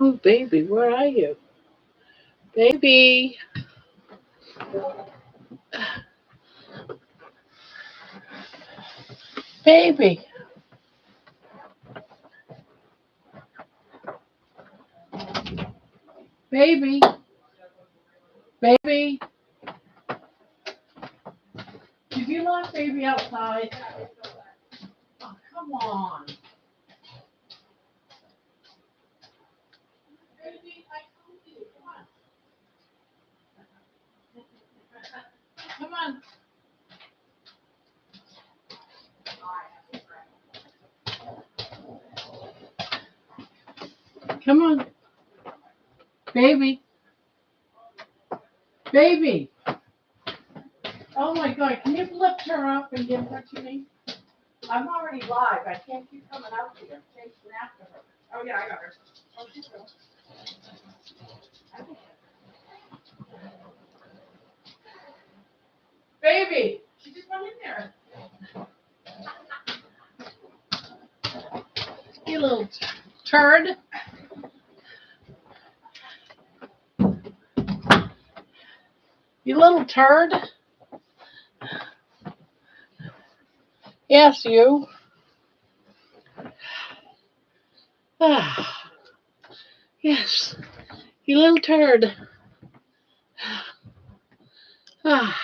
Oh, baby, where are you? Baby. Baby. Baby. Baby. Did you lock baby outside? Oh, come on. Baby, I told you. Come on. Come on. Baby. Baby. Oh my God. Can you lift her up and give her to me? I'm already live. I can't keep coming out here. Chasing after her. Oh yeah, I got her. Oh, she's good. Baby. She just went in there. You little turd. You little turd. Yes, you. Ah, yes, you little turd. Ah.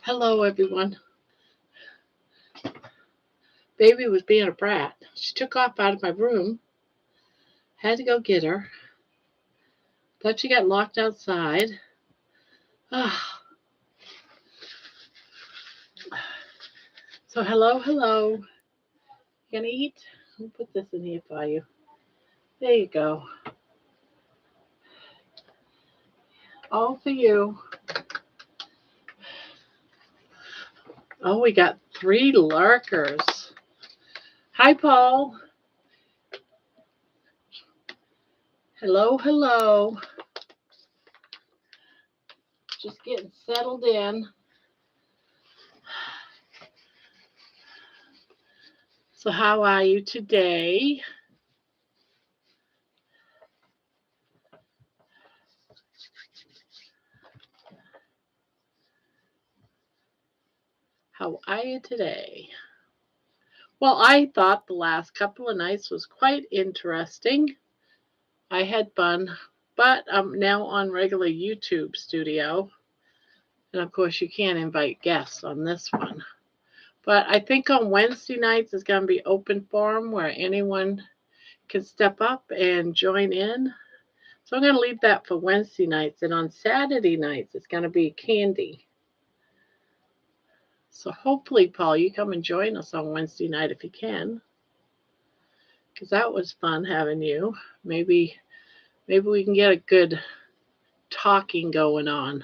Hello, everyone. Baby was being a brat. She took off out of my room. Had to go get her. Thought she got locked outside. Ah. So hello. You gonna eat? I'll put this in here for you. There you go. All for you. Oh, we got 3 lurkers. Hi, Paul. Hello. Just getting settled in. So how are you today? How are you today? Well, I thought the last couple of nights was quite interesting. I had fun, but I'm now on regular YouTube studio. And of course, you can't invite guests on this one. But I think on Wednesday nights is going to be open forum where anyone can step up and join in. So I'm going to leave that for Wednesday nights. And on Saturday nights, it's going to be Candy. So hopefully, Paul, you come and join us on Wednesday night if you can. Because that was fun having you. Maybe we can get a good talking going on.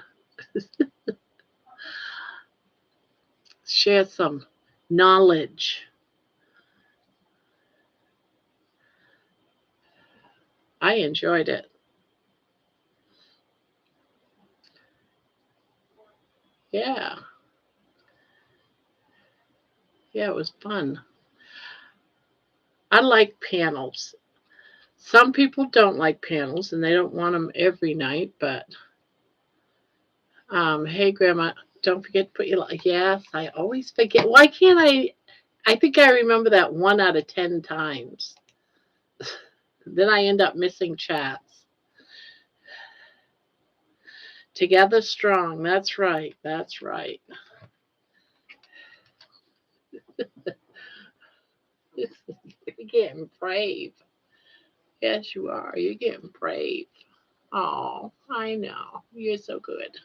Share some knowledge. I enjoyed it. Yeah. Yeah, it was fun. I like panels. Some people don't like panels and they don't want them every night, but hey, Grandma, don't forget to put your, yes, I always forget. Why can't I think I remember that 1 out of 10 times. Then I end up missing chats. Together strong. That's right. You're getting brave. Yes, you are. You're getting brave. Oh, I know. You're so good.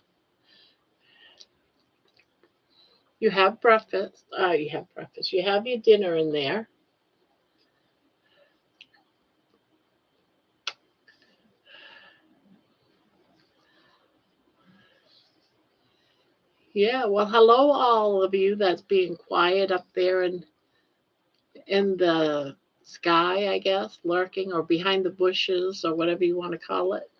You have breakfast. You have breakfast. You have your dinner in there. Yeah, well, hello, all of you that's being quiet up there in the sky, I guess, lurking or behind the bushes or whatever you want to call it.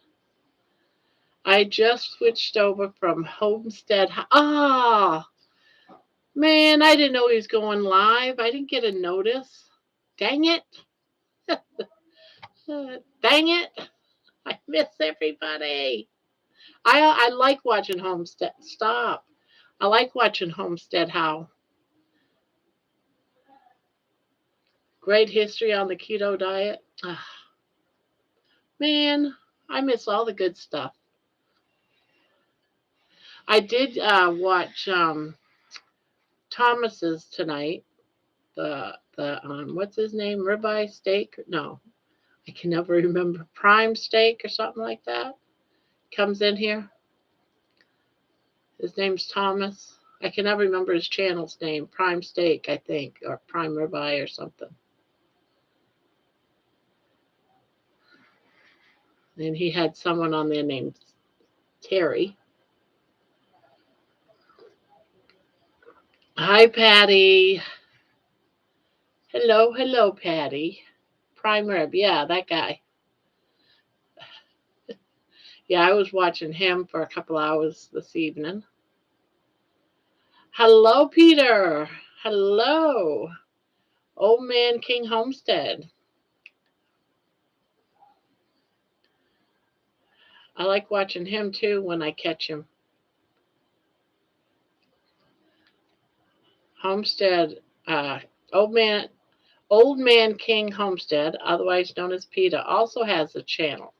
I just switched over from Homestead. Ah, Man, I didn't know he was going live. I didn't get a notice. Dang it. Dang it. I miss everybody. I like watching Homestead. Stop. I like watching Homestead How. Great history on the keto diet. Man, I miss all the good stuff. I did watch Thomas's tonight. The what's his name? Ribeye steak? No, I can never remember. Prime steak or something like that. Comes in here. His name's Thomas. I can never remember his channel's name. Prime steak, I think, or Prime ribeye or something. And he had someone on there named Terry. Hi, Patty. Hello, hello, Patty. Prime rib, yeah, that guy. Yeah, I was watching him for a couple hours this evening. Hello, Peter. Hello. Old Man King Homestead. I like watching him too when I catch him. Homestead, Old Man King Homestead, otherwise known as PETA, also has a channel.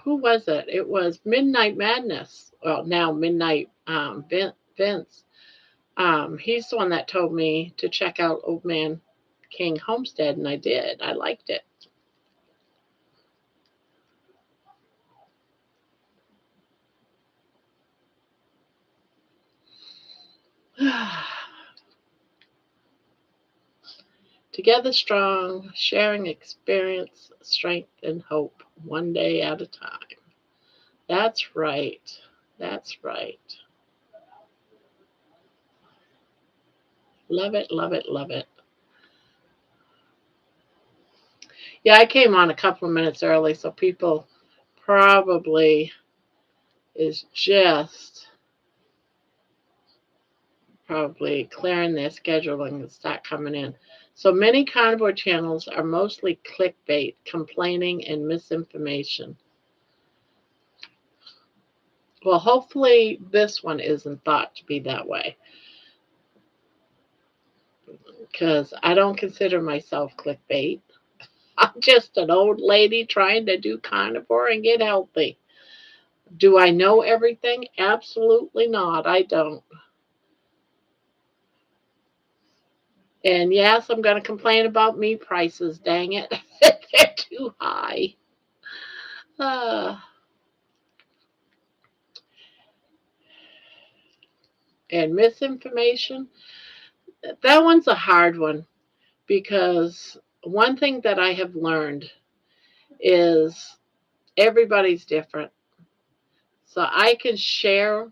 Who was it? It was Midnight Madness. Well, now Midnight Vince. He's the one that told me to check out Old Man King Homestead, and I did. I liked it. Together strong, sharing experience, strength, and hope, one day at a time. That's right. That's right. Love it, love it, love it. Yeah, I came on a couple of minutes early, so people probably is just probably clearing their scheduling and start coming in. So many carnivore channels are mostly clickbait, complaining, and misinformation. Well, hopefully this one isn't thought to be that way, because I don't consider myself clickbait. I'm just an old lady trying to do carnivore and get healthy. Do I know everything? Absolutely not. I don't. And yes, I'm going to complain about meat prices, dang it. They're too high. Uh, and misinformation, that one's a hard one, because one thing that I have learned is everybody's different. So I can share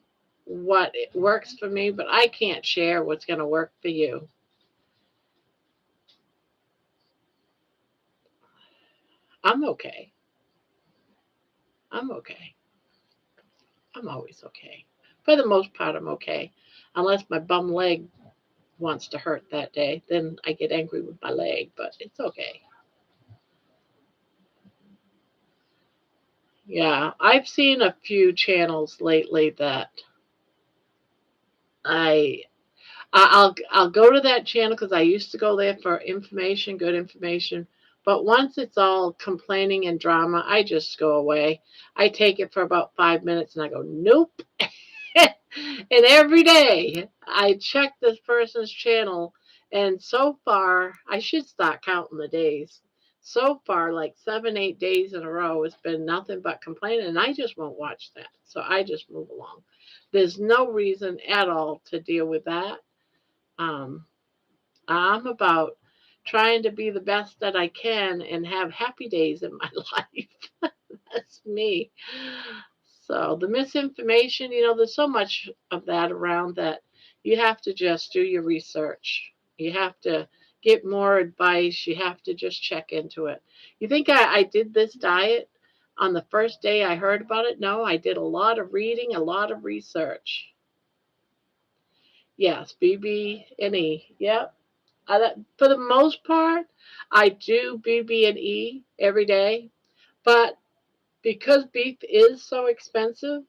what works for me, but I can't share what's going to work for you. I'm okay. I'm okay. I'm always okay. For the most part, I'm okay. Unless my bum leg wants to hurt that day, then I get angry with my leg, but it's okay. Yeah, I've seen a few channels lately that I I'll go to that channel because I used to go there for information, good information. But once it's all complaining and drama, I just go away. I take it for about 5 minutes and I go, nope. And every day I check this person's channel, and so far, I should start counting the days. So far, like 7, 8 days in a row, it's been nothing but complaining, and I just won't watch that. So I just move along. There's no reason at all to deal with that. Um, I'm about trying to be the best that I can and have happy days in my life. That's me. So the misinformation, there's so much of that around that you have to just do your research. You have to get more advice. You have to just check into it. You think I did this diet on the first day I heard about it? No, I did a lot of reading, a lot of research. Yes, BB and E. Yep. For the most part, I do BB and E every day, but because beef is so expensive,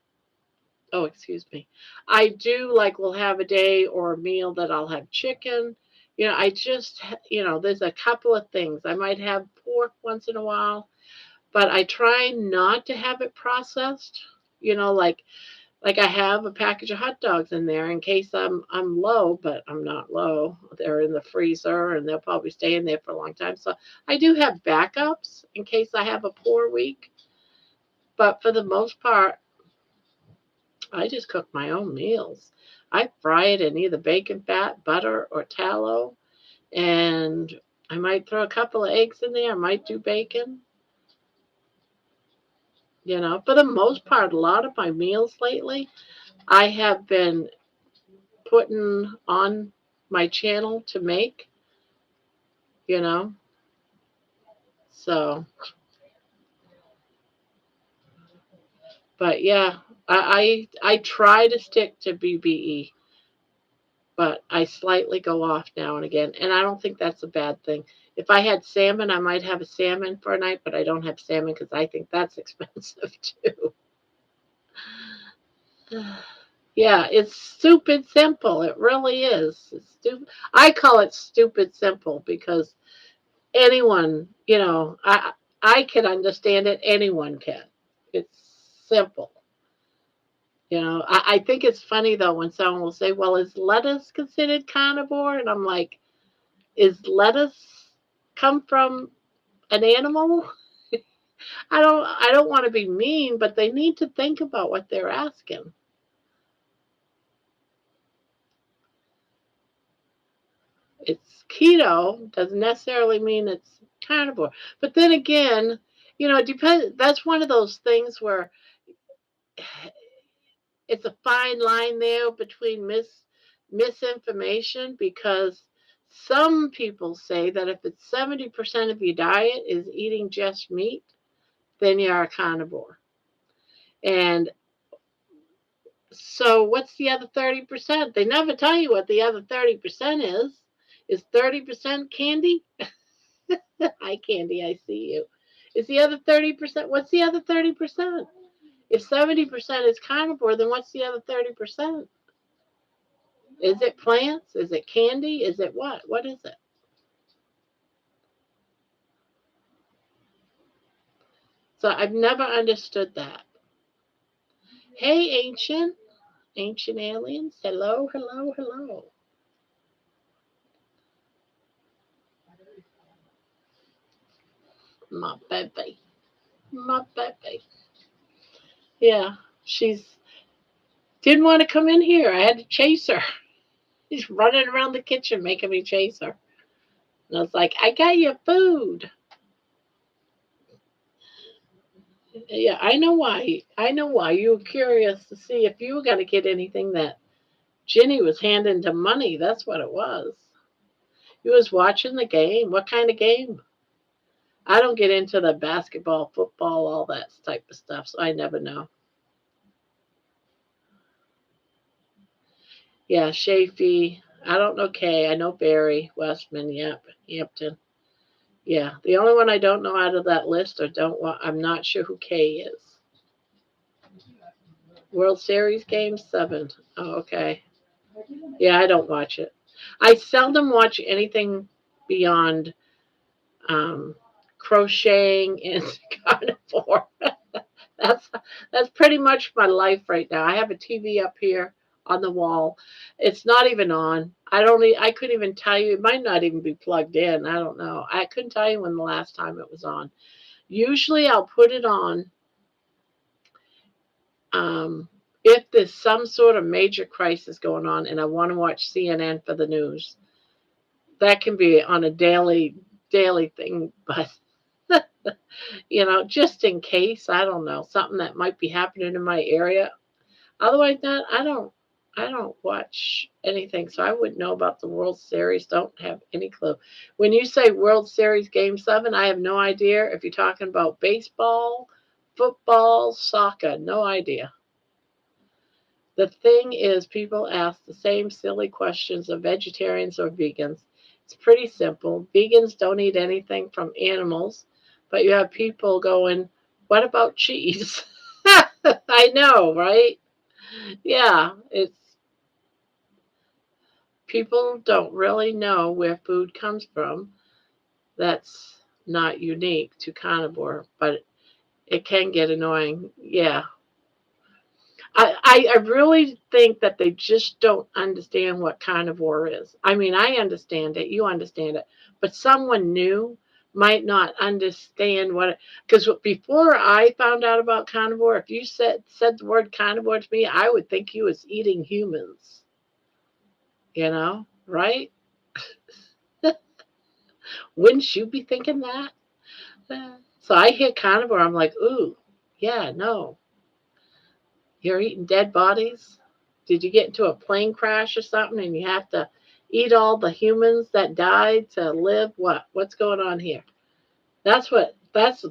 oh, excuse me, I do like will have a day or a meal that I'll have chicken. I just, there's a couple of things. I might have pork once in a while, but I try not to have it processed. Like I have a package of hot dogs in there in case I'm low, but I'm not low. They're in the freezer and they'll probably stay in there for a long time. So I do have backups in case I have a poor week. But for the most part, I just cook my own meals. I fry it in either bacon fat, butter, or tallow, and I might throw a couple of eggs in there. I might do bacon. For the most part, a lot of my meals lately, I have been putting on my channel to make, you know. So, but yeah, I try to stick to BBE, but I slightly go off now and again, and I don't think that's a bad thing. If I had salmon, I might have a salmon for a night, but I don't have salmon because I think that's expensive too. Yeah, it's stupid simple. It really is. It's stupid. I call it stupid simple because anyone, I can understand it. Anyone can. It's simple. I think it's funny though when someone will say, "Well, is lettuce considered carnivore?" And I'm like, "Is lettuce come from an animal?" I don't want to be mean, but they need to think about what they're asking. It's keto doesn't necessarily mean it's carnivore. But then again, it depends. That's one of those things where it's a fine line there between misinformation because some people say that if it's 70% of your diet is eating just meat, then you're a carnivore. And so what's the other 30%? They never tell you what the other 30% is. Is 30% candy? Hi, Candy, I see you. Is the other 30%? What's the other 30%? If 70% is carnivore, then what's the other 30%? Is it plants? Is it candy? Is it what? What is it? So I've never understood that. Hey, ancient aliens. Hello, hello, hello. My baby. My baby. Yeah, she's didn't want to come in here. I had to chase her. She's running around the kitchen making me chase her. And I was like, I got your food. Yeah, I know why. I know why. You were curious to see if you were going to get anything that Ginny was handing to money. That's what it was. You was watching the game. What kind of game? I don't get into the basketball, football, all that type of stuff, so I never know. Yeah, Shafee. I don't know Kay. I know Barry, Westman, yep, Hampton. Yeah, the only one I don't know out of that list or don't want, I'm not sure who Kay is. World Series game 7. Oh, okay. Yeah, I don't watch it. I seldom watch anything beyond um, crocheting and carnivore. that's that's pretty much my life right now. I have a TV up here on the wall. It's not even on. I couldn't even tell you. It might not even be plugged in. I don't know. I couldn't tell you when the last time it was on. Usually I'll put it on um, if there's some sort of major crisis going on and I want to watch CNN for the news. That can be on a daily thing, but just in case, I don't know, something that might be happening in my area. Otherwise, not, I don't watch anything, so I wouldn't know about the World Series. Don't have any clue. When you say World Series Game 7, I have no idea if you're talking about baseball, football, soccer. No idea. The thing is, people ask the same silly questions of vegetarians or vegans. It's pretty simple. Vegans don't eat anything from animals, but you have people going, what about cheese? I know, right? Yeah, it's people don't really know where food comes from. That's not unique to carnivore, but it can get annoying. Yeah. I really think that they just don't understand what carnivore is. I mean, I understand it, you understand it, but someone new might not understand what because before I found out about carnivore, if you said the word carnivore to me, I would think you was eating humans, right? Wouldn't you be thinking that? So I hear carnivore, I'm like, ooh, yeah, no. You're eating dead bodies? Did you get into a plane crash or something and you have to eat all the humans that died to live? What? What's going on here? But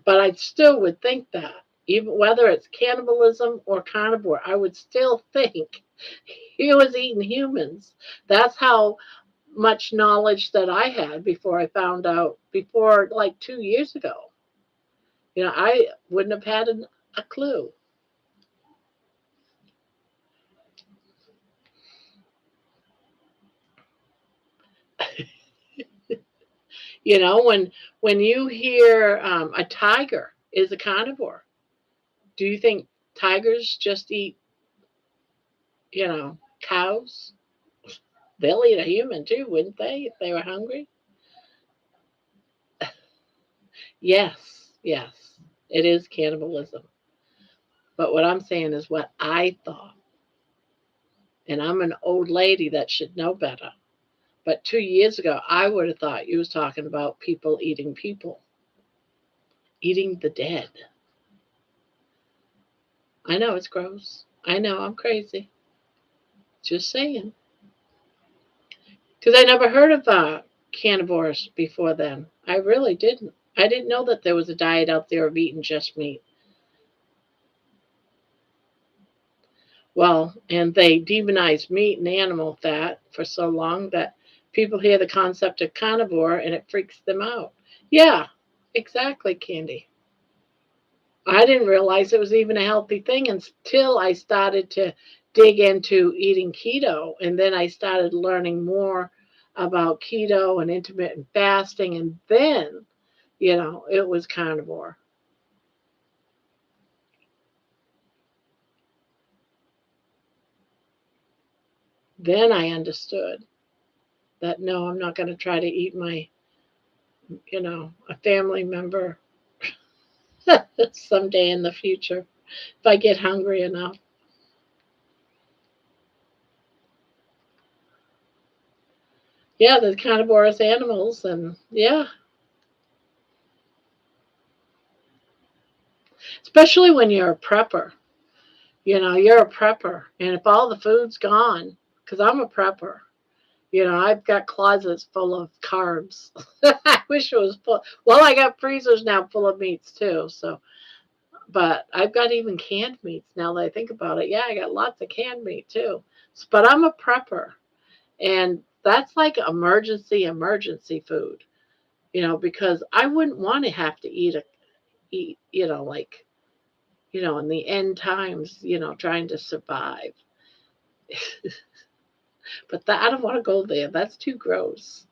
I still would think that. Even whether it's cannibalism or carnivore, I would still think he was eating humans. That's how much knowledge that I had before I found out, before like 2 years ago. I wouldn't have had a clue. When you hear a tiger is a carnivore, do you think tigers just eat, cows? They'll eat a human too, wouldn't they, if they were hungry? Yes, yes, it is cannibalism. But what I'm saying is what I thought, and I'm an old lady that should know better. But 2 years ago, I would have thought you was talking about people, eating the dead. I know it's gross. I know I'm crazy. Just saying. Because I never heard of carnivores before then. I really didn't. I didn't know that there was a diet out there of eating just meat. Well, and they demonized meat and animal fat for so long that people hear the concept of carnivore and it freaks them out. Yeah, exactly, Candy. I didn't realize it was even a healthy thing until I started to dig into eating keto. And then I started learning more about keto and intermittent fasting. And then, it was carnivore. Then I understood that no, I'm not going to try to eat a family member someday in the future if I get hungry enough. Yeah, the carnivorous animals. And yeah, especially when you're a prepper. You're a prepper. And if all the food's gone, because I'm a prepper, I've got closets full of carbs. I wish it was full. Well, I got freezers now full of meats too. So, but I've got even canned meats now that I think about it. Yeah, I got lots of canned meat too. But I'm a prepper. And that's like emergency food, because I wouldn't want to have to eat, like, in the end times, trying to survive. But I don't want to go there. That's too gross.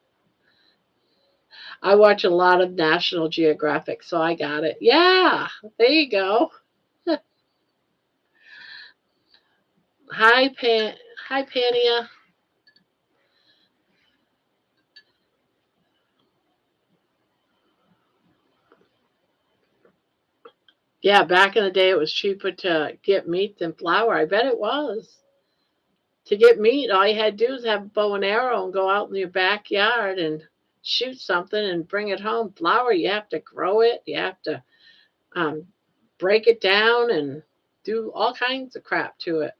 I watch a lot of National Geographic, so I got it. Yeah, there you go. Hi, Hi, Pania. Yeah, back in the day, it was cheaper to get meat than flour. I bet it was. To get meat, all you had to do was have a bow and arrow and go out in your backyard and shoot something and bring it home. Flour, you have to grow it. You have to um, break it down and do all kinds of crap to it.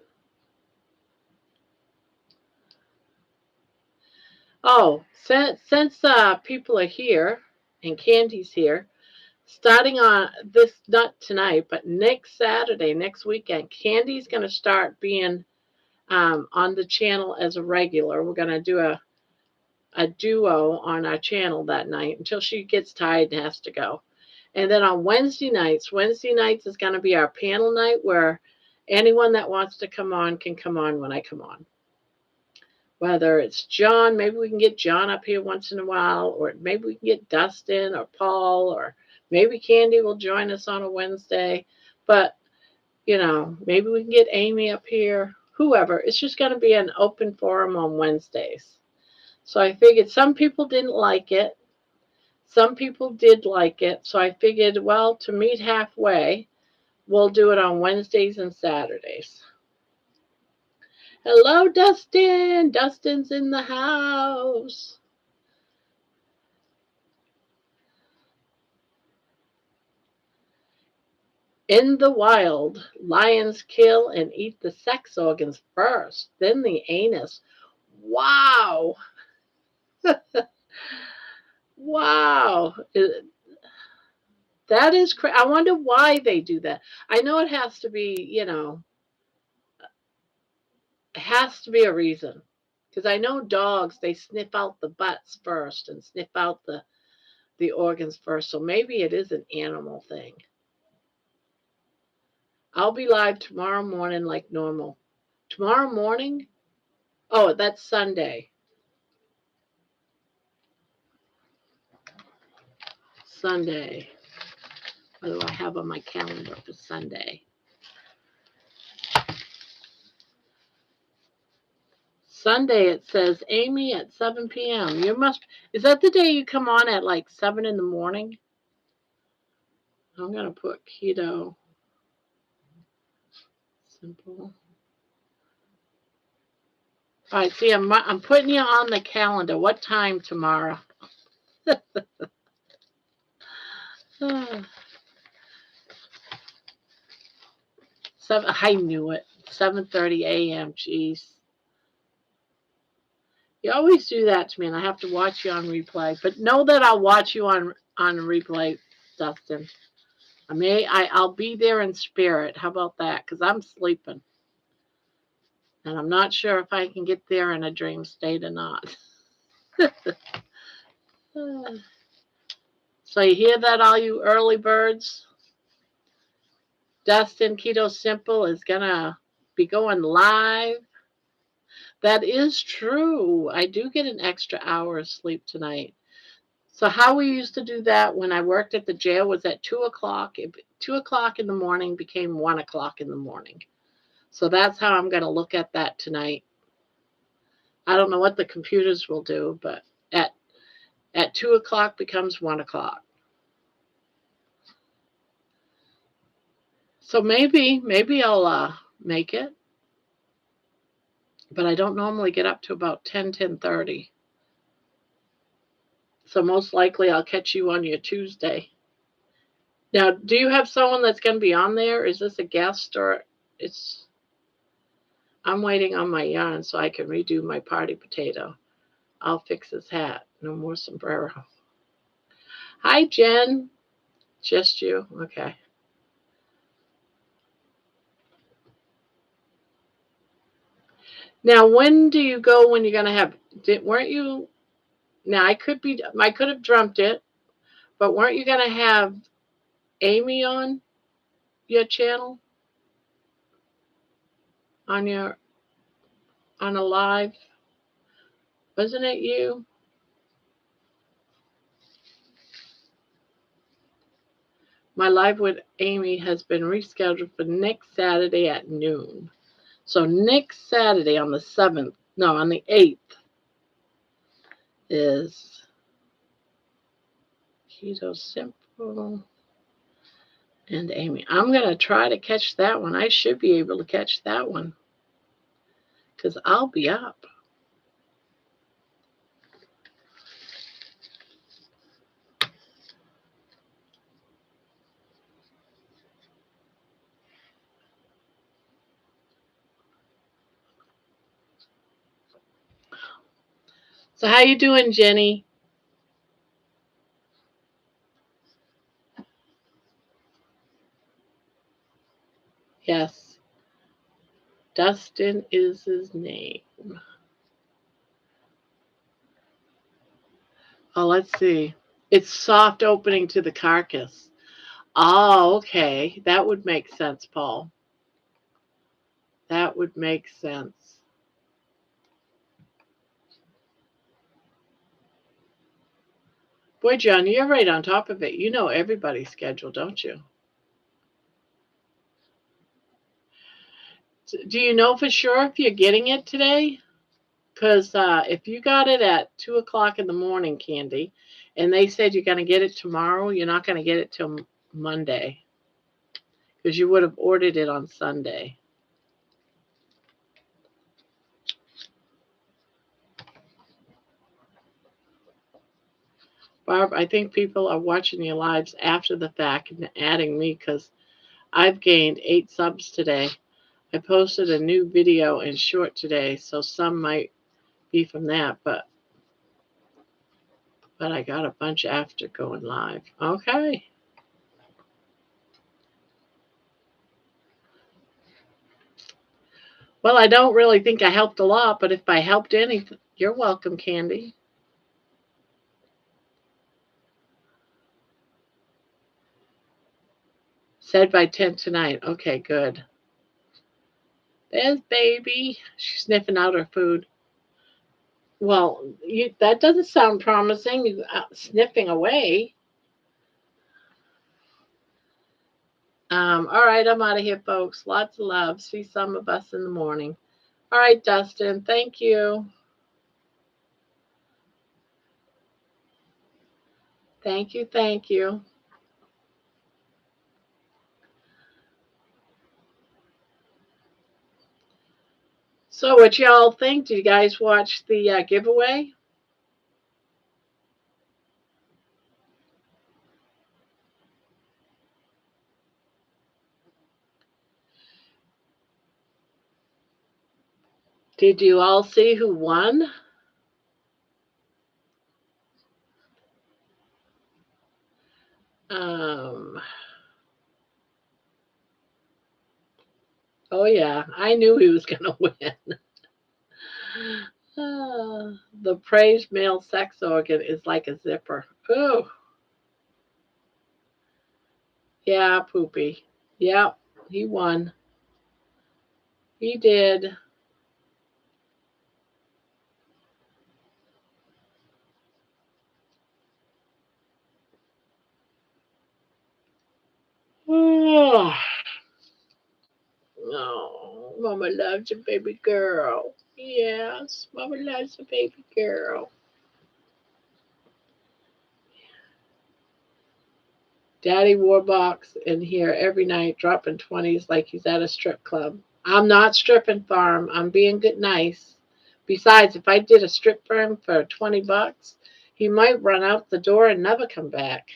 Oh, since people are here and Candy's here, starting on this, not tonight, but next Saturday, next weekend, Candy's going to start being on the channel as a regular. We're going to do a duo on our channel that night until she gets tired and has to go. And then on Wednesday nights is going to be our panel night where anyone that wants to come on can come on when I come on. Whether it's John, maybe we can get John up here once in a while, or maybe we can get Dustin or Paul, or maybe Candy will join us on a Wednesday. But, maybe we can get Amy up here, whoever. It's just going to be an open forum on Wednesdays. So I figured some people didn't like it. Some people did like it. So I figured, well, to meet halfway, we'll do it on Wednesdays and Saturdays. Hello, Dustin. Dustin's in the house. In the wild, lions kill and eat the sex organs first, then the anus. Wow. Wow. That is crazy. I wonder why they do that. I know it has to be, it has to be a reason. Because I know dogs, they sniff out the butts first and sniff out the organs first. So maybe it is an animal thing. I'll be live tomorrow morning like normal. Tomorrow morning? Oh, that's Sunday. Sunday. What do I have on my calendar for Sunday? Sunday it says Amy at 7 p.m. Is that the day you come on at like 7 in the morning? I'm going to put keto. Simple. All right, see, I'm putting you on the calendar. What time tomorrow? I knew it. 7:30 a.m. Jeez. You always do that to me, and I have to watch you on replay. But know that I'll watch you on replay, Dustin. I'll be there in spirit. How about that? Because I'm sleeping. And I'm not sure if I can get there in a dream state or not. So you hear that, all you early birds? Dustin Keto Simple is going to be going live. That is true. I do get an extra hour of sleep tonight. So how we used to do that when I worked at the jail was at 2 o'clock. 2 o'clock in the morning became 1 o'clock in the morning. So that's how I'm going to look at that tonight. I don't know what the computers will do, but at 2 o'clock becomes 1 o'clock. So maybe I'll make it. But I don't normally get up to about 10:30. So most likely I'll catch you on your Tuesday. Now, do you have someone that's going to be on there? Is this a guest or it's... I'm waiting on my yarn so I can redo my party potato. I'll fix his hat. No more sombrero. Hi, Jen. Just you? Okay. Now, when do you go when you're going to have... weren't you... Now, I could have dreamt it, but weren't you going to have Amy on your channel? On a live? Wasn't it you? My live with Amy has been rescheduled for next Saturday at noon. So next Saturday on the 7th, no, on the 8th is Keto Simple and Amy. I'm going to try to catch that one. I should be able to catch that one because I'll be up. So how you doing, Jenny? Yes, Dustin is his name. Oh, let's see. It's soft opening to the carcass. Oh, okay. That would make sense, Paul. That would make sense. Boy, John, you're right on top of it. You know everybody's schedule, don't you? Do you know for sure if you're getting it today? Because if you got it at 2 o'clock in the morning, Candy, and they said you're going to get it tomorrow, you're not going to get it till Monday because you would have ordered it on Sunday. Barb, I think people are watching your lives after the fact and adding me because I've gained 8 subs today. I posted a new video in short today, so some might be from that, but I got a bunch after going live. Okay. Well, I don't really think I helped a lot, but if I helped any, you're welcome, Candy. Said by 10 tonight. Okay, good. There's baby. She's sniffing out her food. Well, that doesn't sound promising. Sniffing away. All right, I'm out of here, folks. Lots of love. See some of us in the morning. All right, Dustin. Thank you. Thank you. Thank you. So, what y'all think? Did you guys watch the giveaway? Did you all see who won? Um, oh, yeah. I knew he was going to win. The praised male sex organ is like a zipper. Oh, yeah, Poopy. Yep, he won. He did. Oh, no, Mama loves a baby girl. Yes, Mama loves a baby girl. Daddy Warbox in here every night dropping 20s like he's at a strip club. I'm not stripping for him. I'm being good nice. Besides, if I did a strip for him for $20, he might run out the door and never come back.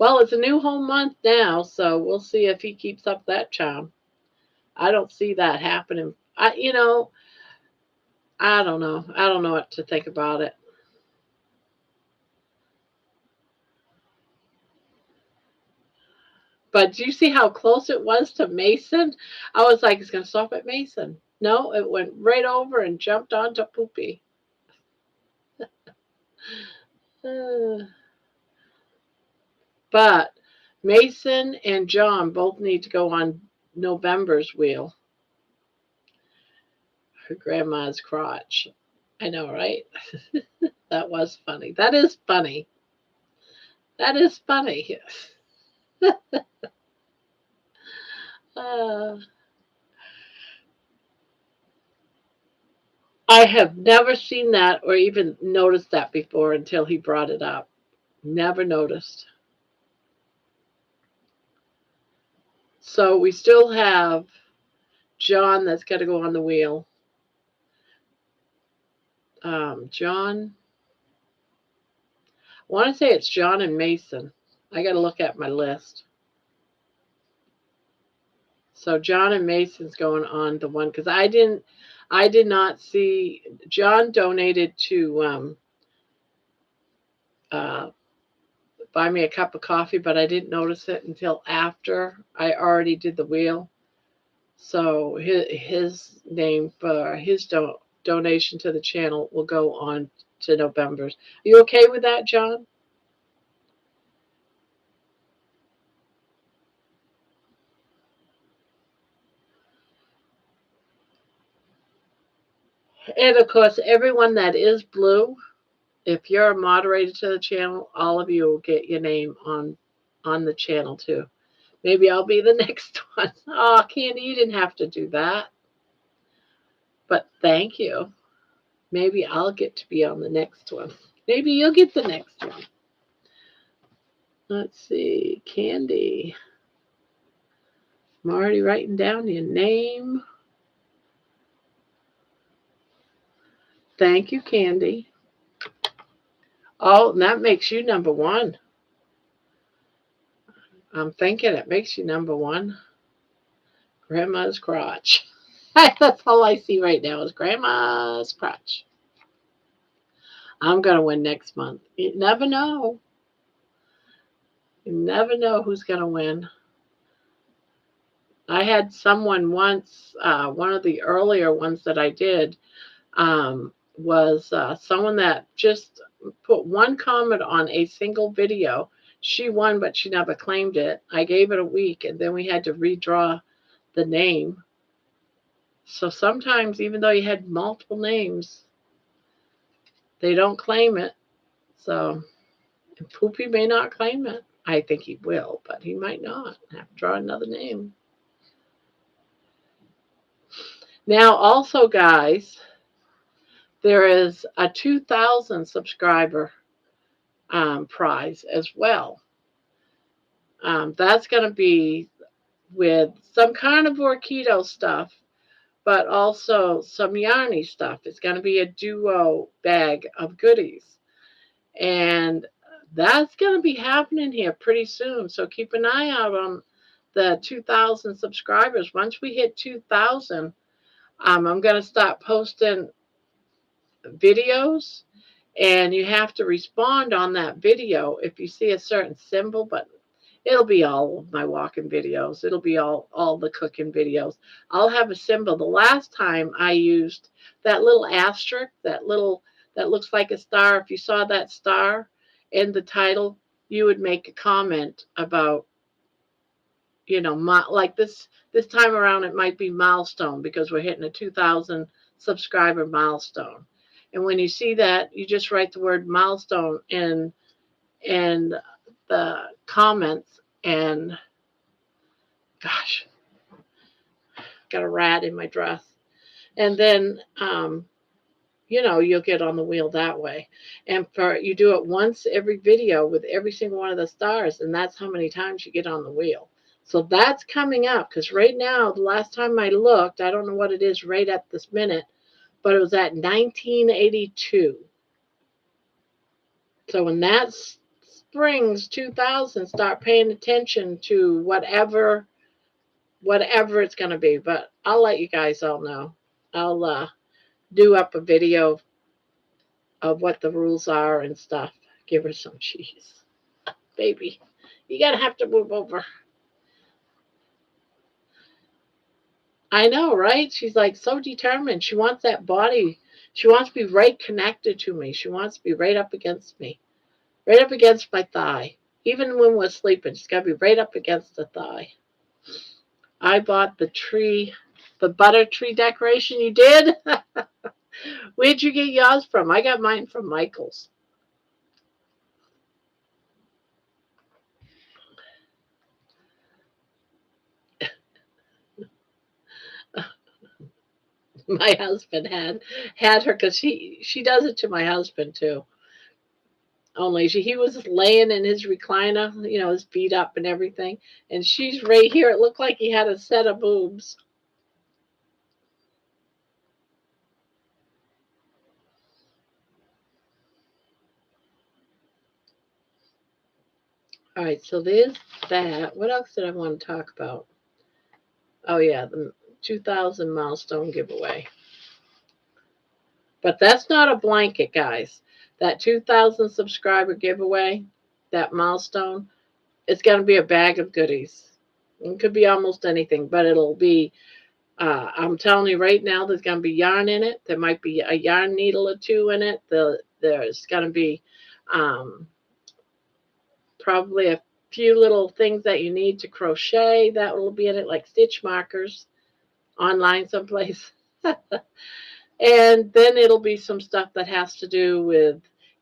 Well, it's a new home month now, so we'll see if he keeps up that charm. I don't see that happening. I don't know. I don't know what to think about it. But do you see how close it was to Mason? I was like, it's going to stop at Mason. No, it went right over and jumped onto Poopy. But Mason and John both need to go on November's wheel. Her grandma's crotch. I know, right? That was funny. That is funny. That is funny. uh, I have never seen that or even noticed that before until he brought it up. Never noticed. So we still have John that's got to go on the wheel. John, I want to say it's John and Mason. I got to look at my list. So John and Mason's going on the one because I did not see. John donated to uh, buy me a cup of coffee, but I didn't notice it until after I already did the wheel. So his name for his donation to the channel will go on to November's. Are you okay with that, John? And of course, everyone that is blue, if you're a moderator to the channel, all of you will get your name on the channel too. Maybe I'll be the next one. Oh, Candy, you didn't have to do that. But thank you. Maybe I'll get to be on the next one. Maybe you'll get the next one. Let's see. Candy. I'm already writing down your name. Thank you, Candy. Oh, that makes you number one. I'm thinking it makes you number one. Grandma's crotch. That's all I see right now is Grandma's crotch. I'm going to win next month. You never know. You never know who's going to win. I had someone once, one of the earlier ones that I did, was someone that just put one comment on a single video. She won, but she never claimed it. I gave it a week, and then we had to redraw the name. So sometimes, even though you had multiple names, they don't claim it. So Poopy may not claim it. I think he will, but he might not. Have to draw another name. Now, also, guys, there is a 2,000 subscriber prize as well. That's going to be with some carnivore keto stuff, but also some yarny stuff. It's going to be a duo bag of goodies. And that's going to be happening here pretty soon. So keep an eye out on the 2,000 subscribers. Once we hit 2,000, I'm going to start posting videos, and you have to respond on that video if you see a certain symbol, but it'll be all of my walking videos. It'll be all the cooking videos. I'll have a symbol. The last time I used that little asterisk, that looks like a star. If you saw that star in the title, you would make a comment about, like this time around it might be milestone because we're hitting a 2,000 subscriber milestone. And when you see that, you just write the word milestone in the comments. And gosh, got a rat in my dress. And then you'll get on the wheel that way. And you do it once every video with every single one of the stars, and that's how many times you get on the wheel. So that's coming up, because right now, the last time I looked, I don't know what it is right at this minute, but it was at 1982. So when that springs 2000, start paying attention to whatever it's going to be. But I'll let you guys all know. I'll do up a video of what the rules are and stuff. Give her some cheese. Baby, you got to have to move over. I know, right? She's like so determined. She wants that body. She wants to be right connected to me. She wants to be right up against me. Right up against my thigh. Even when we're sleeping, she's got to be right up against the thigh. I bought the butter tree decoration. You did? Where'd you get yours from? I got mine from Michael's. My husband had her, because she does it to my husband too. Only he was laying in his recliner, his feet up and everything, and she's right here. It looked like he had a set of boobs. All right, so there's that. What else did I want to talk about? Oh yeah, the 2000 milestone giveaway. But that's not a blanket, guys. That 2000 subscriber giveaway, that milestone, it's going to be a bag of goodies. It could be almost anything, but it'll be, I'm telling you right now, there's going to be yarn in it. There might be a yarn needle or two in it. There's going to be um, probably a few little things that you need to crochet that will be in it, like stitch markers online someplace. And then it'll be some stuff that has to do with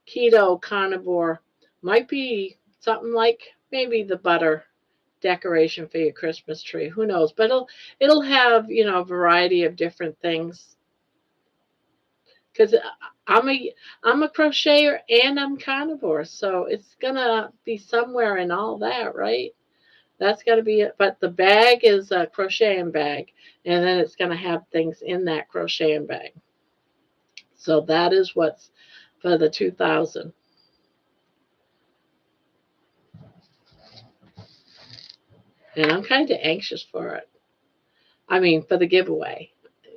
keto, carnivore. Might be something like maybe the butter decoration for your Christmas tree. Who knows? But it'll have, a variety of different things. Because I'm a crocheter and I'm carnivore, so it's gonna be somewhere in all that, right? That's gotta be it. But the bag is a crocheting bag, and then it's gonna have things in that crocheting bag. So that is what's for the 2000. And I'm kind of anxious for it. I mean, for the giveaway.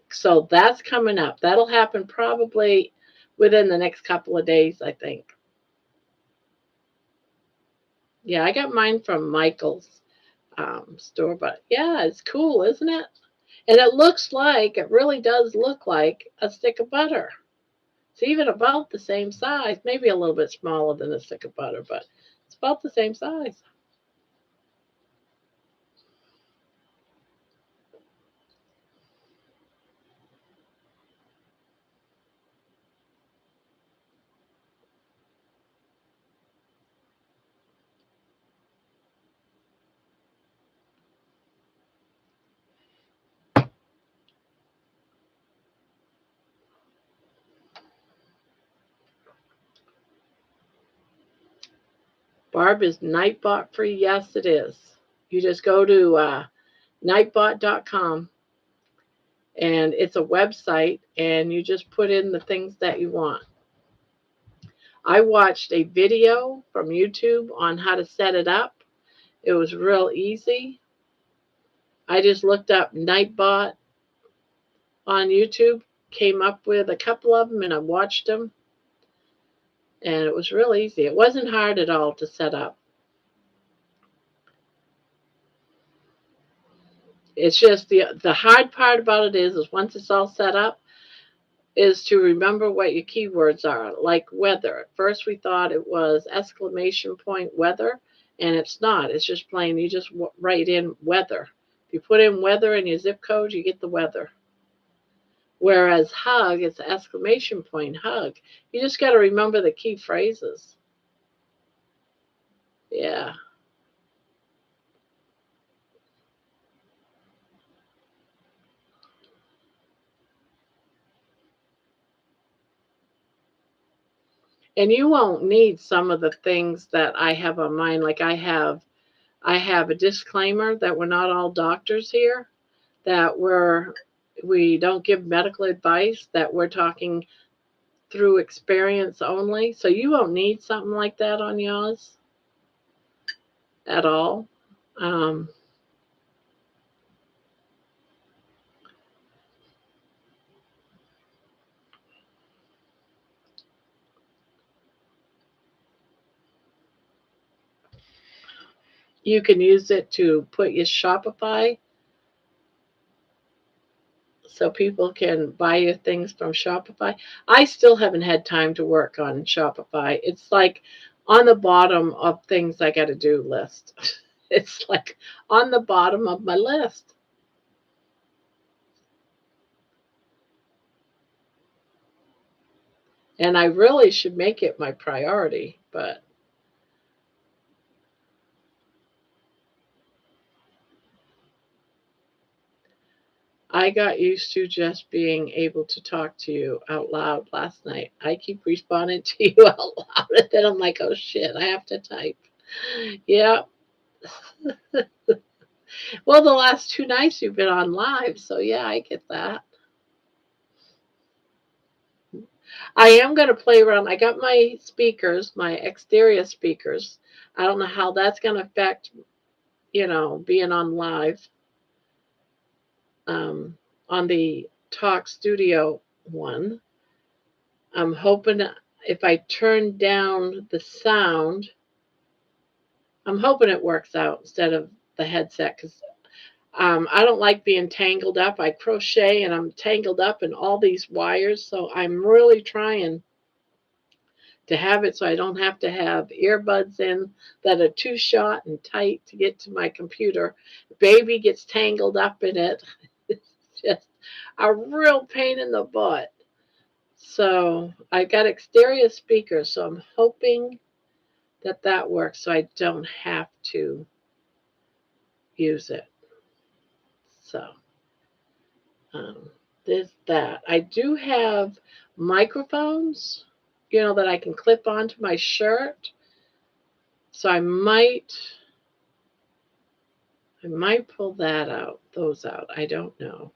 So that's coming up. That'll happen probably within the next couple of days, I think. Yeah, I got mine from Michael's store, but yeah, it's cool, isn't it? And it really does look like a stick of butter. It's even about the same size, maybe a little bit smaller than a stick of butter, but it's about the same size. Barb, is Nightbot free? Yes, it is. You just go to nightbot.com, and it's a website, and you just put in the things that you want. I watched a video from YouTube on how to set it up. It was real easy. I just looked up Nightbot on YouTube, came up with a couple of them, and I watched them, and it was real easy. It wasn't hard at all to set up. It's just the hard part about it is once it's all set up, is to remember what your keywords are, like weather. At first we thought it was exclamation point weather, and it's not. It's just plain, you just write in weather. If you put in weather in your zip code, you get the weather. Whereas hug, it's exclamation point hug. You just got to remember the key phrases. Yeah. And you won't need some of the things that I have on mine. Like I have a disclaimer that we're not all doctors here, that we don't give medical advice, that we're talking through experience only. So you won't need something like that on yours at all. Um, you can use it to put your Shopify so people can buy your things from Shopify. I still haven't had time to work on Shopify. It's like on the bottom of things I got to do list. It's like on the bottom of my list. And I really should make it my priority, but I got used to just being able to talk to you out loud last night. I keep responding to you out loud, and then I'm like, oh shit, I have to type. Yeah. Well, the last 2 nights you've been on live, so yeah, I get that. I am going to play around. I got my speakers, my exterior speakers. I don't know how that's going to affect, being on live. on the Talk Studio one. I'm hoping if I turn down the sound, I'm hoping it works out instead of the headset, because I don't like being tangled up. I crochet and I'm tangled up in all these wires, so I'm really trying to have it so I don't have to have earbuds in that are too short and tight to get to my computer. Baby gets tangled up in it. It's just a real pain in the butt. So I got exterior speakers, so I'm hoping that that works so I don't have to use it. So there's that. I do have microphones, that I can clip onto my shirt. So I might pull those out. I don't know.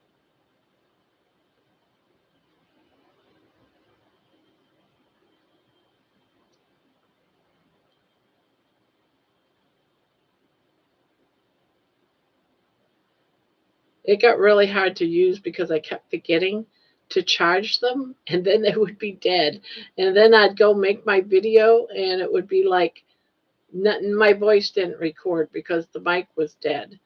It got really hard to use because I kept forgetting to charge them, and then they would be dead. And then I'd go make my video and it would be like my voice didn't record because the mic was dead.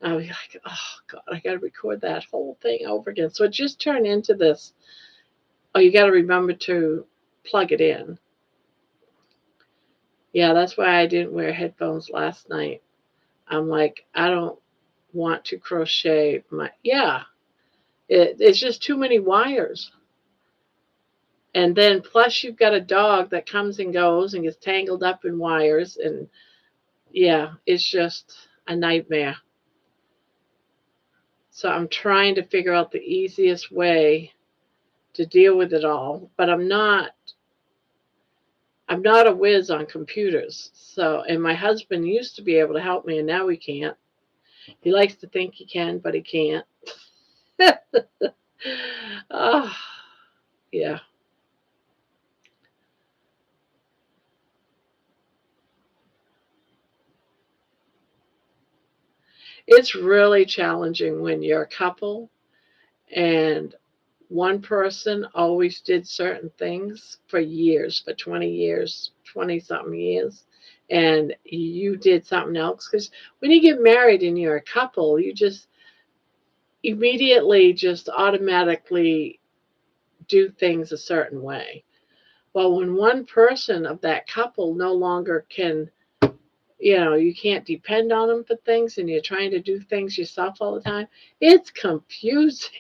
I was like, oh God, I got to record that whole thing over again. So it just turned into this. Oh, you got to remember to plug it in. Yeah, that's why I didn't wear headphones last night. I'm like, I don't want to crochet it's just too many wires. And then plus you've got a dog that comes and goes and gets tangled up in wires, and yeah, it's just a nightmare. So I'm trying to figure out the easiest way to deal with it all, but I'm not a whiz on computers. So, and my husband used to be able to help me and now he can't. He likes to think he can, but he can't. Oh, yeah. It's really challenging when you're a couple and one person always did certain things for years, for 20 years, 20 something years, and you did something else. Because when you get married and you're a couple, you just immediately just automatically do things a certain way. Well, when one person of that couple no longer can, you can't depend on them for things and you're trying to do things yourself all the time, it's confusing.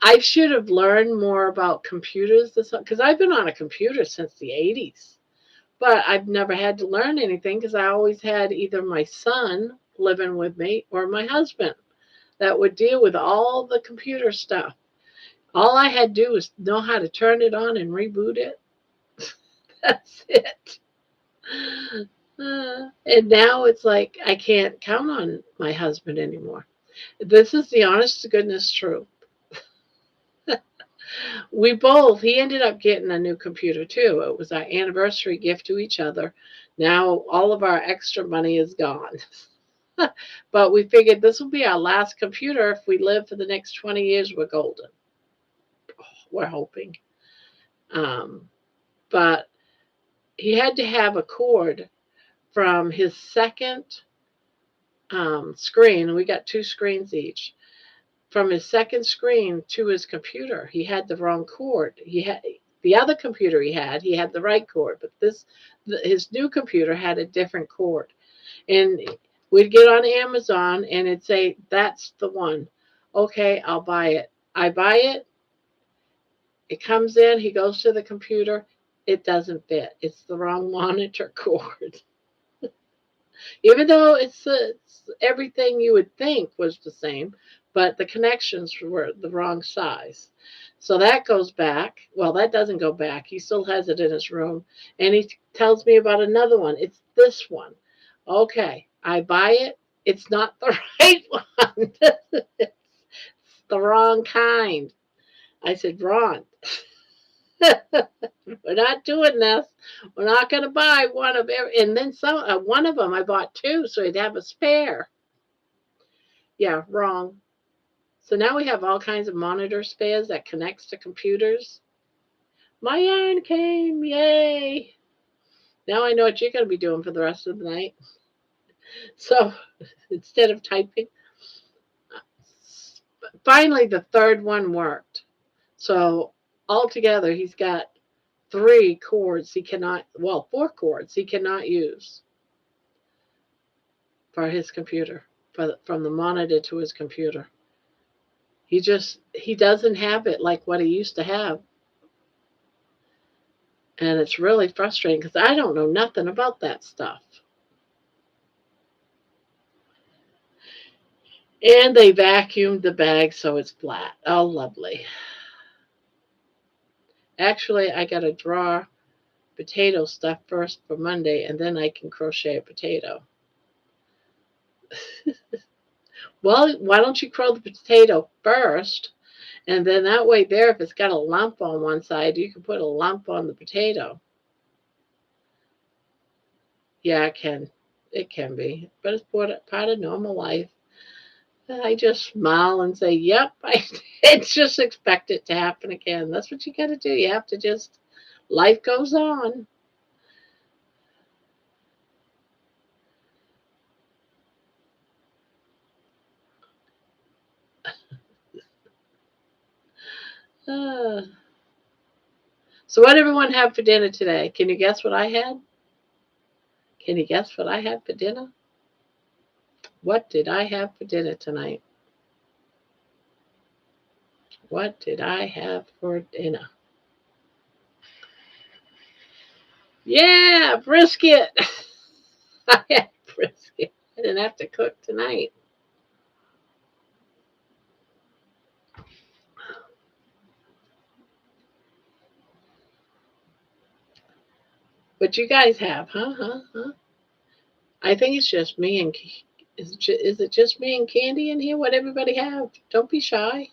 I should have learned more about computers because I've been on a computer since the 80s, but I've never had to learn anything because I always had either my son living with me or my husband that would deal with all the computer stuff. All I had to do was know how to turn it on and reboot it. That's it. And now it's like I can't count on my husband anymore. This is the honest to goodness truth. He ended up getting a new computer too. It was our anniversary gift to each other. Now all of our extra money is gone. But we figured this will be our last computer. If we live for the next 20 years, we're golden. We're hoping. But he had to have a cord from his second screen. We got 2 screens each. From his second screen to his computer, he had the wrong cord. He had the other computer he had the right cord, but his new computer had a different cord. And we'd get on Amazon and it'd say, that's the one. Okay, I'll buy it. I buy it. It comes in, he goes to the computer. It doesn't fit. It's the wrong monitor cord. Even though it's everything you would think was the same, but the connections were the wrong size. So that goes back. Well, that doesn't go back. He still has it in his room. And he tells me about another one. It's this one. Okay, I buy it. It's not the right one. It's the wrong kind. I said, Ron, we're not doing this. We're not going to buy one of every. And then one of them I bought 2, so he'd have a spare. Yeah, wrong. So now we have all kinds of monitor spares that connects to computers. My iron came, yay! Now I know what you're going to be doing for the rest of the night. So instead of typing, finally the third one worked. So altogether, he's got 3 cords he cannot, well, 4 cords he cannot use for his computer, from the monitor to his computer. He doesn't have it like what he used to have. And it's really frustrating because I don't know nothing about that stuff. And they vacuumed the bag so it's flat. Oh, lovely. Actually, I got to draw potato stuff first for Monday, and then I can crochet a potato. Well, why don't you curl the potato first? And then that way there, if it's got a lump on one side, you can put a lump on the potato. Yeah, it can. It can be. But it's part of normal life. I just smile and say, yep, it's just expect it to happen again. That's what you got to do. You have to just, life goes on. Uh, so what did everyone have for dinner today? Can you guess what I had? Can you guess what I had for dinner? What did I have for dinner tonight? What did I have for dinner? Yeah, brisket. I had brisket. I didn't have to cook tonight. What you guys have, huh? I think it's just me and is it just me and Candy in here? What everybody have? Don't be shy.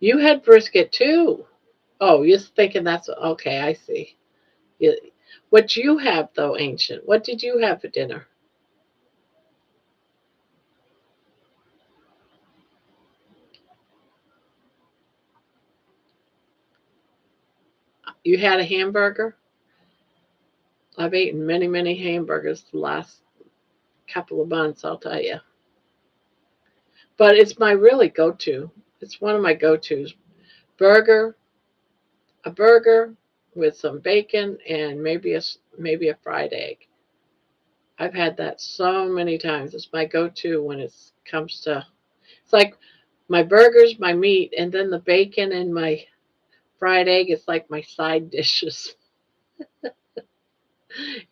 You had brisket too. Oh, you're thinking that's okay. I see. You, what you have though, Ancient? What did you have for dinner? You had a hamburger. I've eaten many hamburgers the last couple of months. I'll tell you. But it's my really go-to. It's one of my go-tos. Burger, a burger with some bacon and maybe a fried egg. I've had that so many times. It's my go-to when it comes to. It's like my burgers, my meat, and then the bacon and my fried egg is like my side dishes.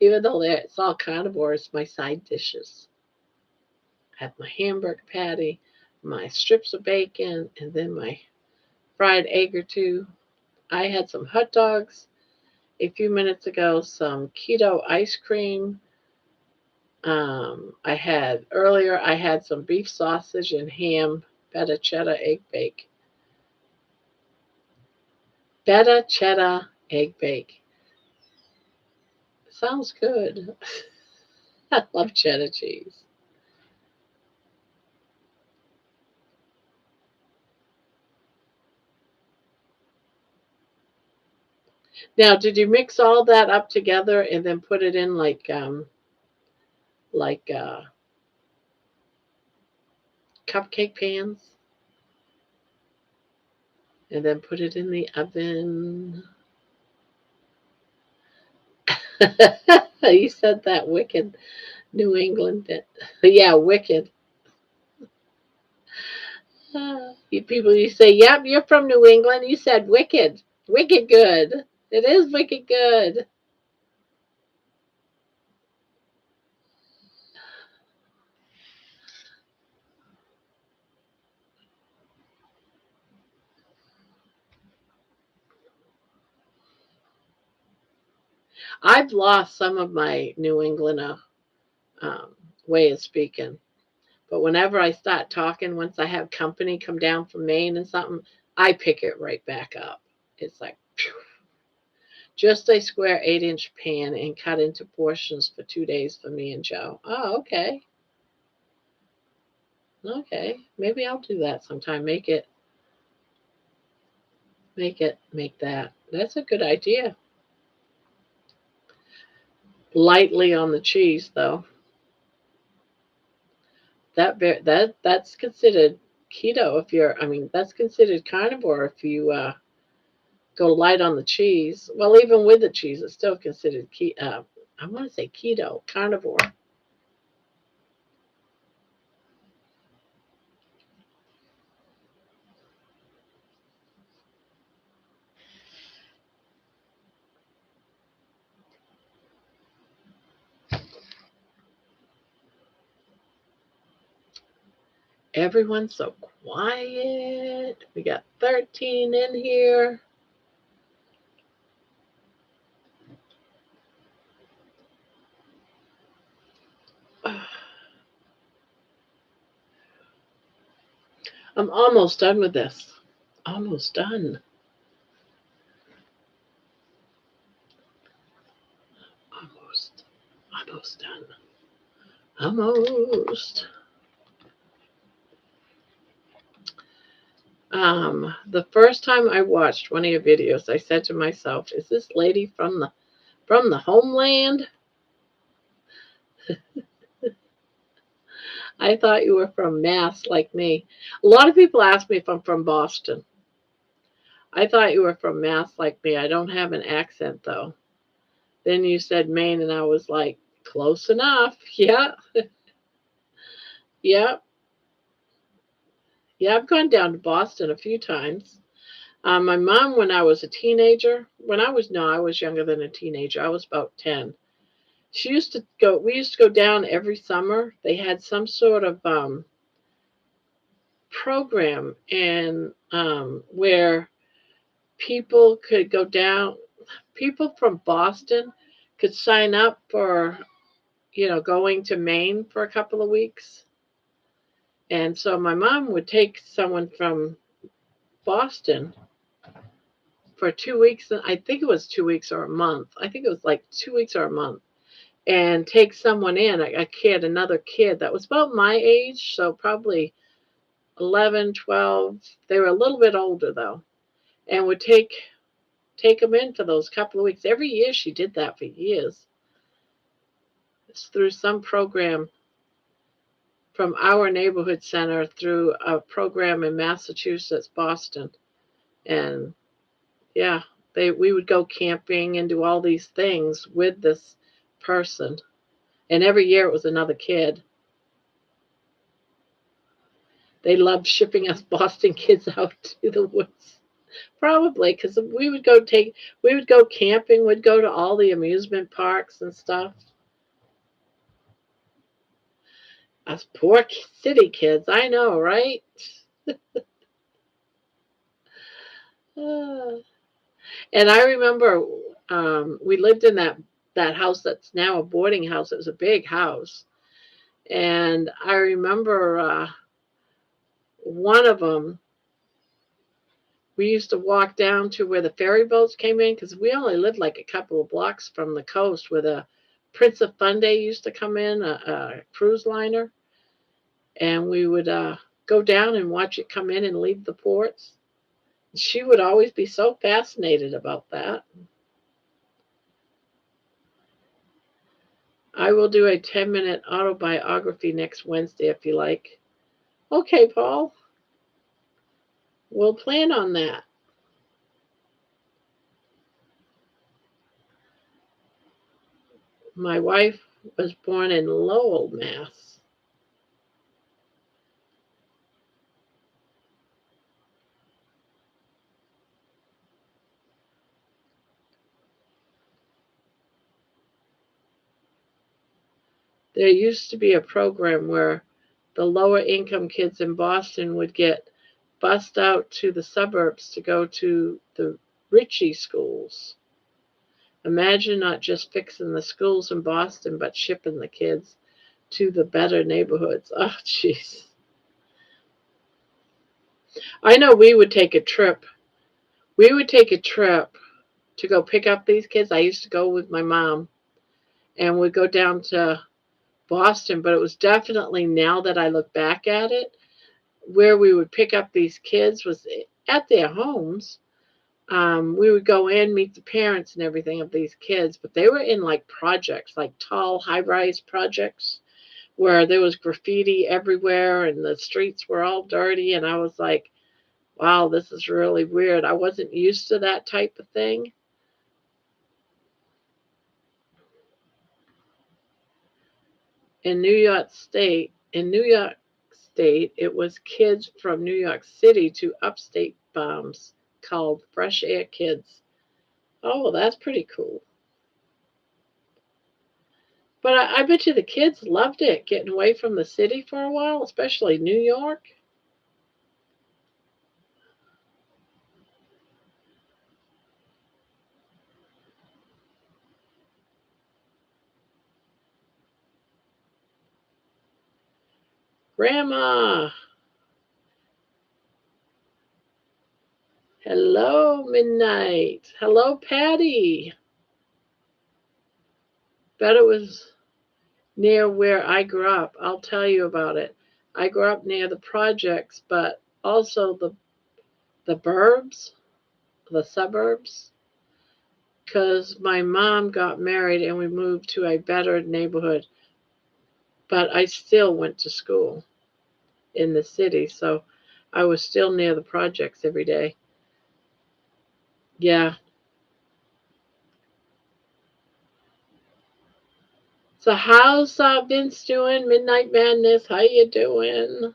Even though it's all carnivore, it's my side dishes. I have my hamburger patty, my strips of bacon, and then my fried egg or two. I had some hot dogs a few minutes ago, some keto ice cream. I had some beef sausage and ham, feta cheddar egg bake. Feta cheddar egg bake. Sounds good. I love cheddar cheese. Now, did you mix all that up together and then put it in like cupcake pans and then put it in the oven? You said that wicked New England. Yeah, wicked. You say, yep, you're from New England. You said wicked. Wicked good. It is wicked good. I've lost some of my New Englander way of speaking. But whenever I start talking, once I have company come down from Maine and something, I pick it right back up. It's like, phew. Just a square 8-inch pan and cut into portions for 2 days for me and Joe. Oh, okay. Okay. Maybe I'll do that sometime. Make that. That's a good idea. Lightly on the cheese, though. That's considered keto if you're. I mean, that's considered carnivore if you go light on the cheese. Well, even with the cheese, it's still considered I want to say keto, carnivore. Everyone's so quiet. We got 13 in here. I'm almost done with this. Almost done. Almost done. Almost. The first time I watched one of your videos, I said to myself, "Is this lady from the homeland?" I thought you were from Mass like me. A lot of people ask me if I'm from Boston. I thought you were from Mass like me. I don't have an accent though. Then you said Maine, and I was like, close enough. Yeah, yeah, yeah. I've gone down to Boston a few times. My mom, when I was a teenager, I was younger than a teenager. I was about 10. We used to go down every summer. They had some sort of program and where people could go down, people from Boston could sign up for, going to Maine for a couple of weeks. And so my mom would take someone from Boston for 2 weeks. I think it was 2 weeks or a month. I think it was like 2 weeks or a month. And take someone in, another kid that was about my age, so probably 11, 12. They were a little bit older though, and would take them in for those couple of weeks. Every year she did that for years. It's through some program from our neighborhood center through a program in Massachusetts, Boston. And yeah, we would go camping and do all these things with this person. And every year it was another kid. They loved shipping us Boston kids out to the woods. Probably because we would go camping, we'd go to all the amusement parks and stuff. Us poor city kids, I know, right? Uh, and I remember we lived in that house that's now a boarding house. It was a big house, and I remember one of them. We used to walk down to where the ferry boats came in because we only lived like a couple of blocks from the coast where the Prince of Funday used to come in, a cruise liner. And we would go down and watch it come in and leave the ports. She would always be so fascinated about that. I will do a 10-minute autobiography next Wednesday if you like. Okay, Paul. We'll plan on that. My wife was born in Lowell, Mass. There used to be a program where the lower income kids in Boston would get bussed out to the suburbs to go to the Ritchie schools. Imagine not just fixing the schools in Boston, but shipping the kids to the better neighborhoods. Oh, jeez. I know we would take a trip. We would take a trip to go pick up these kids. I used to go with my mom, and we'd go down to Boston, but it was definitely, now that I look back at it, where we would pick up these kids was at their homes. We would go in, meet the parents and everything of these kids, but they were in like projects, like tall, high-rise projects where there was graffiti everywhere and the streets were all dirty. And I was like, wow, this is really weird. I wasn't used to that type of thing. In New York State, it was kids from New York City to upstate bombs called Fresh Air Kids. Oh, well, that's pretty cool. But I bet you the kids loved it, getting away from the city for a while, especially New York. Grandma, hello, Midnight. Hello, Patty. Bet it was near where I grew up. I'll tell you about it. I grew up near the projects, but also the burbs, the suburbs, because my mom got married and we moved to a better neighborhood. But I still went to school in the city, so I was still near the projects every day. Yeah. So how's Vince doing? Midnight Madness, how you doing?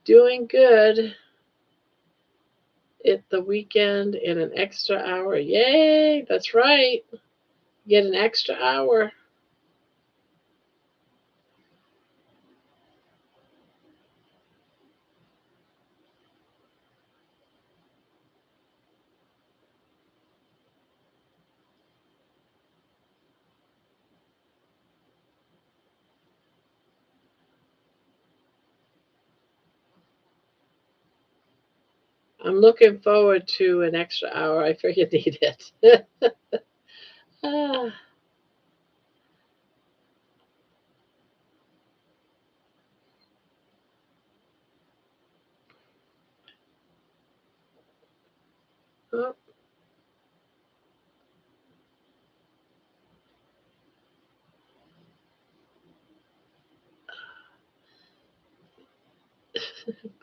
Doing good. It's the weekend in an extra hour. Yay, that's right. Get an extra hour. I'm looking forward to an extra hour. I figured need it. Ah, oh,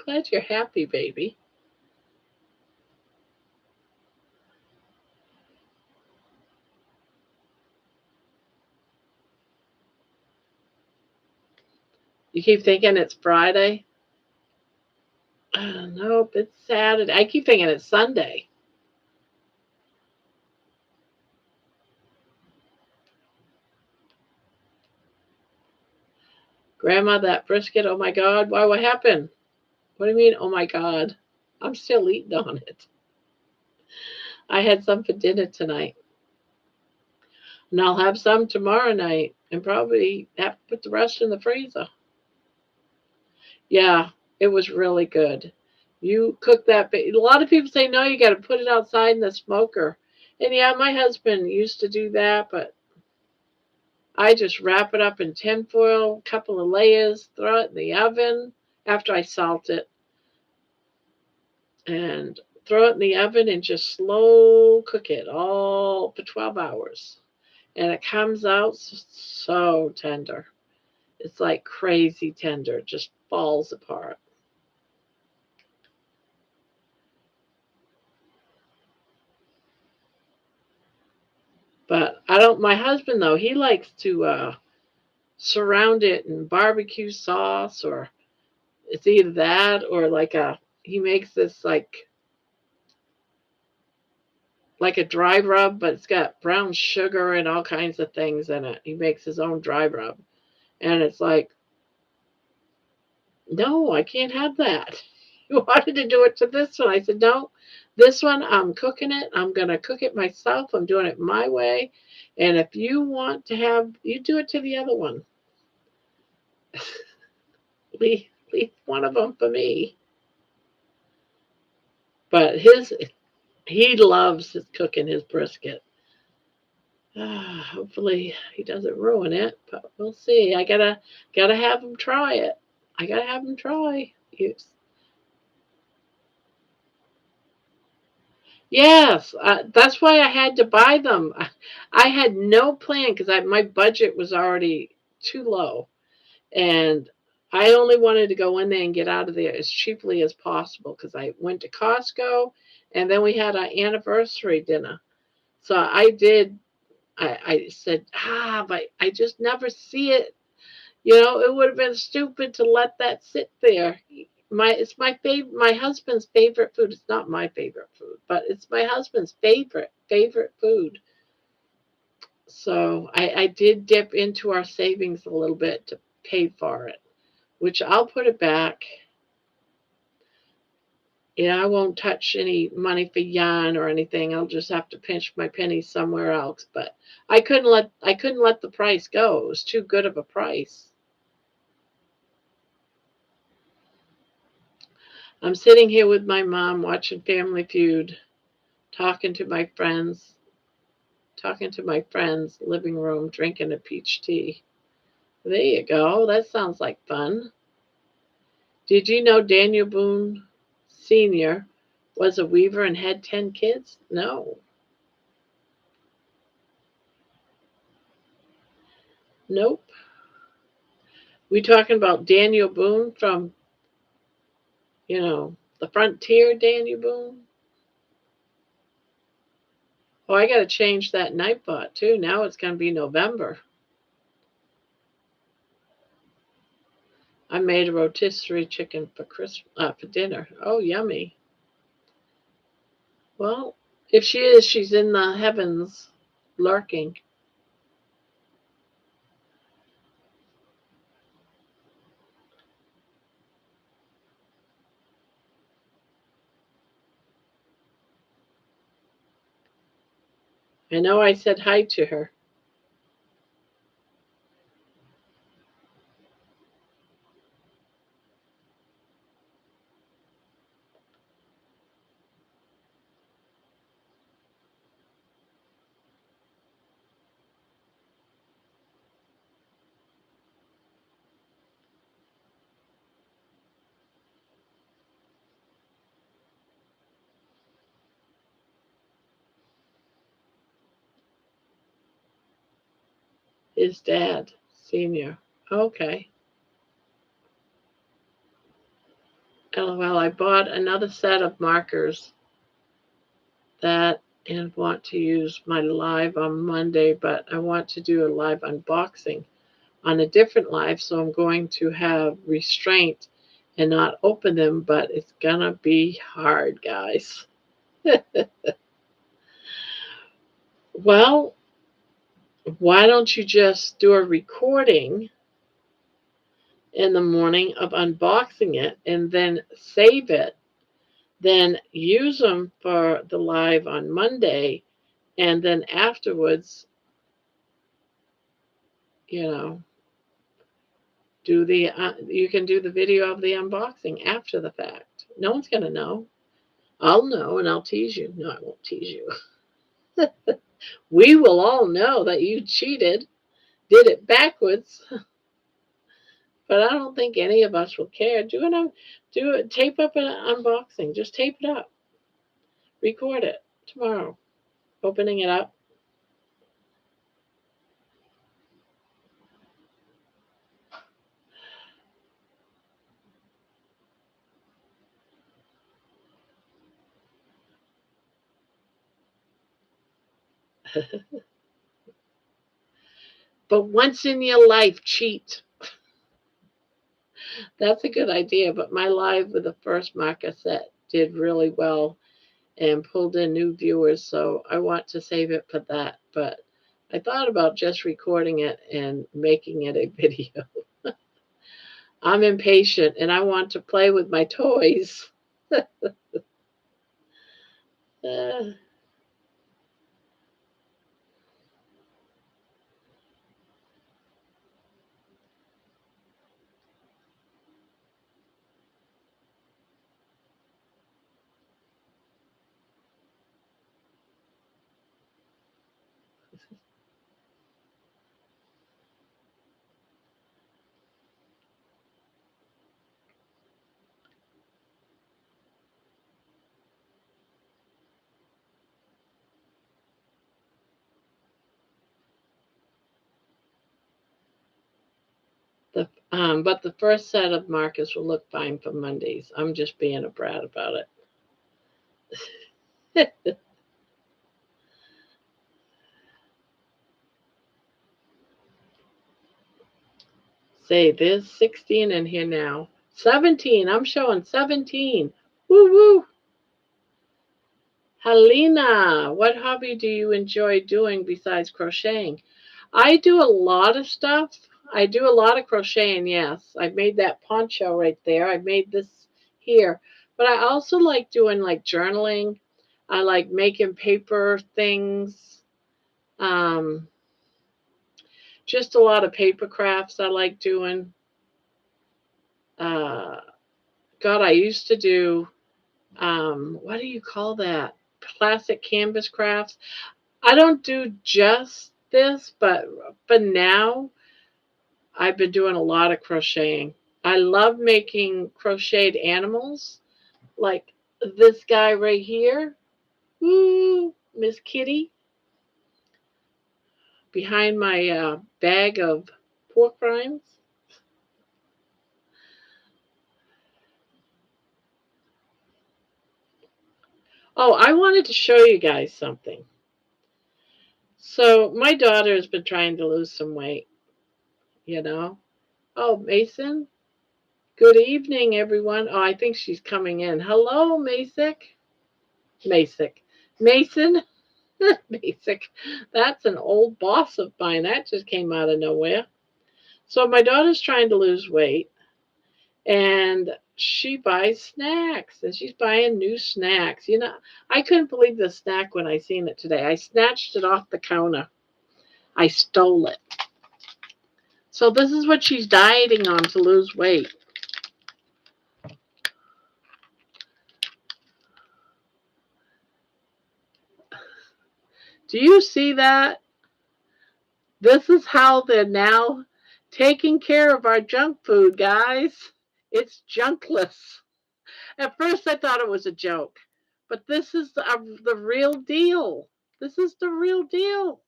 glad you're happy, baby. You keep thinking it's Friday? Nope, it's Saturday. I keep thinking it's Sunday. Grandma, that brisket, oh my God. Why, what happened? What do you mean, oh my God? I'm still eating on it. I had some for dinner tonight. And I'll have some tomorrow night and probably have to put the rest in the freezer. Yeah, it was really good. You cook that. A lot of people say, no, you got to put it outside in the smoker. And yeah, my husband used to do that, but I just wrap it up in tinfoil, a couple of layers, throw it in the oven after I salt it, and throw it in the oven and just slow cook it all for 12 hours. And it comes out so tender. It's like crazy tender. It just falls apart. But I don't, my husband though, he likes to surround it in barbecue sauce or It's either that or he makes this like a dry rub, but it's got brown sugar and all kinds of things in it. He makes his own dry rub. And it's like, no, I can't have that. You wanted to do it to this one. I said, no, this one, I'm cooking it. I'm going to cook it myself. I'm doing it my way. And if you want to have, you do it to the other one. leave one of them for me. But he loves his cooking his brisket. Hopefully he doesn't ruin it, but we'll see. I gotta have him try it. I gotta have him try. Yes, that's why I had to buy them. I had no plan because my budget was already too low, and I only wanted to go in there and get out of there as cheaply as possible because I went to Costco, and then we had our anniversary dinner. So I said, but I just never see it. It would have been stupid to let that sit there. It's my husband's favorite food. It's not my favorite food, but it's my husband's favorite food. So I did dip into our savings a little bit to pay for it, which I'll put it back. I won't touch any money for yarn or anything. I'll just have to pinch my pennies somewhere else. But I couldn't let the price go. It was too good of a price. I'm sitting here with my mom watching Family Feud, talking to my friends, living room, drinking a peach tea. There you go. That sounds like fun. Did you know Daniel Boone Sr. was a weaver and had 10 kids? No. Nope. We talking about Daniel Boone from, the Frontier Daniel Boone? Oh, I got to change that Nightbot too. Now it's going to be November. I made a rotisserie chicken for dinner. Oh, yummy. Well, if she is, she's in the heavens lurking. I know I said hi to her. His dad, Senior. Okay. LOL, I bought another set of markers that and want to use my live on Monday, but I want to do a live unboxing on a different live, so I'm going to have restraint and not open them, but it's gonna be hard, guys. Well, why don't you just do a recording in the morning of unboxing it and then save it, then use them for the live on Monday, and then afterwards, you know, you can do the video of the unboxing after the fact. No one's going to know. I'll know and I'll tease you. No, I won't tease you. We will all know that you cheated, did it backwards. But I don't think any of us will care. Tape up an unboxing. Just tape it up. Record it tomorrow. Opening it up. But once in your life, cheat. That's a good idea. But my live with the first marker set did really well and pulled in new viewers. So I want to save it for that. But I thought about just recording it and making it a video. I'm impatient and I want to play with my toys. uh, but the first set of markers will look fine for Mondays. I'm just being a brat about it. Say, there's 16 in here now. 17. I'm showing 17. Woo woo. Helena, what hobby do you enjoy doing besides crocheting? I do a lot of stuff. I do a lot of crocheting, yes. I made that poncho right there. I made this here. But I also like doing like journaling. I like making paper things. Um, just a lot of paper crafts I like doing. Uh, God, I used to do, what do you call that? Classic canvas crafts. I don't do just this, but for now, I've been doing a lot of crocheting. I love making crocheted animals, like this guy right here. Woo, Miss Kitty, behind my bag of pork rinds. Oh, I wanted to show you guys something. So my daughter has been trying to lose some weight, you know. Oh, Mason. Good evening, everyone. Oh, I think she's coming in. Hello, Masick. Masick. Mason. Masick. That's an old boss of mine. That just came out of nowhere. So my daughter's trying to lose weight, and she buys snacks, and she's buying new snacks. You know, I couldn't believe the snack when I seen it today. I snatched it off the counter. I stole it. So this is what she's dieting on to lose weight. Do you see that? This is how they're now taking care of our junk food, guys. It's junkless. At first, I thought it was a joke, but this is the real deal. This is the real deal.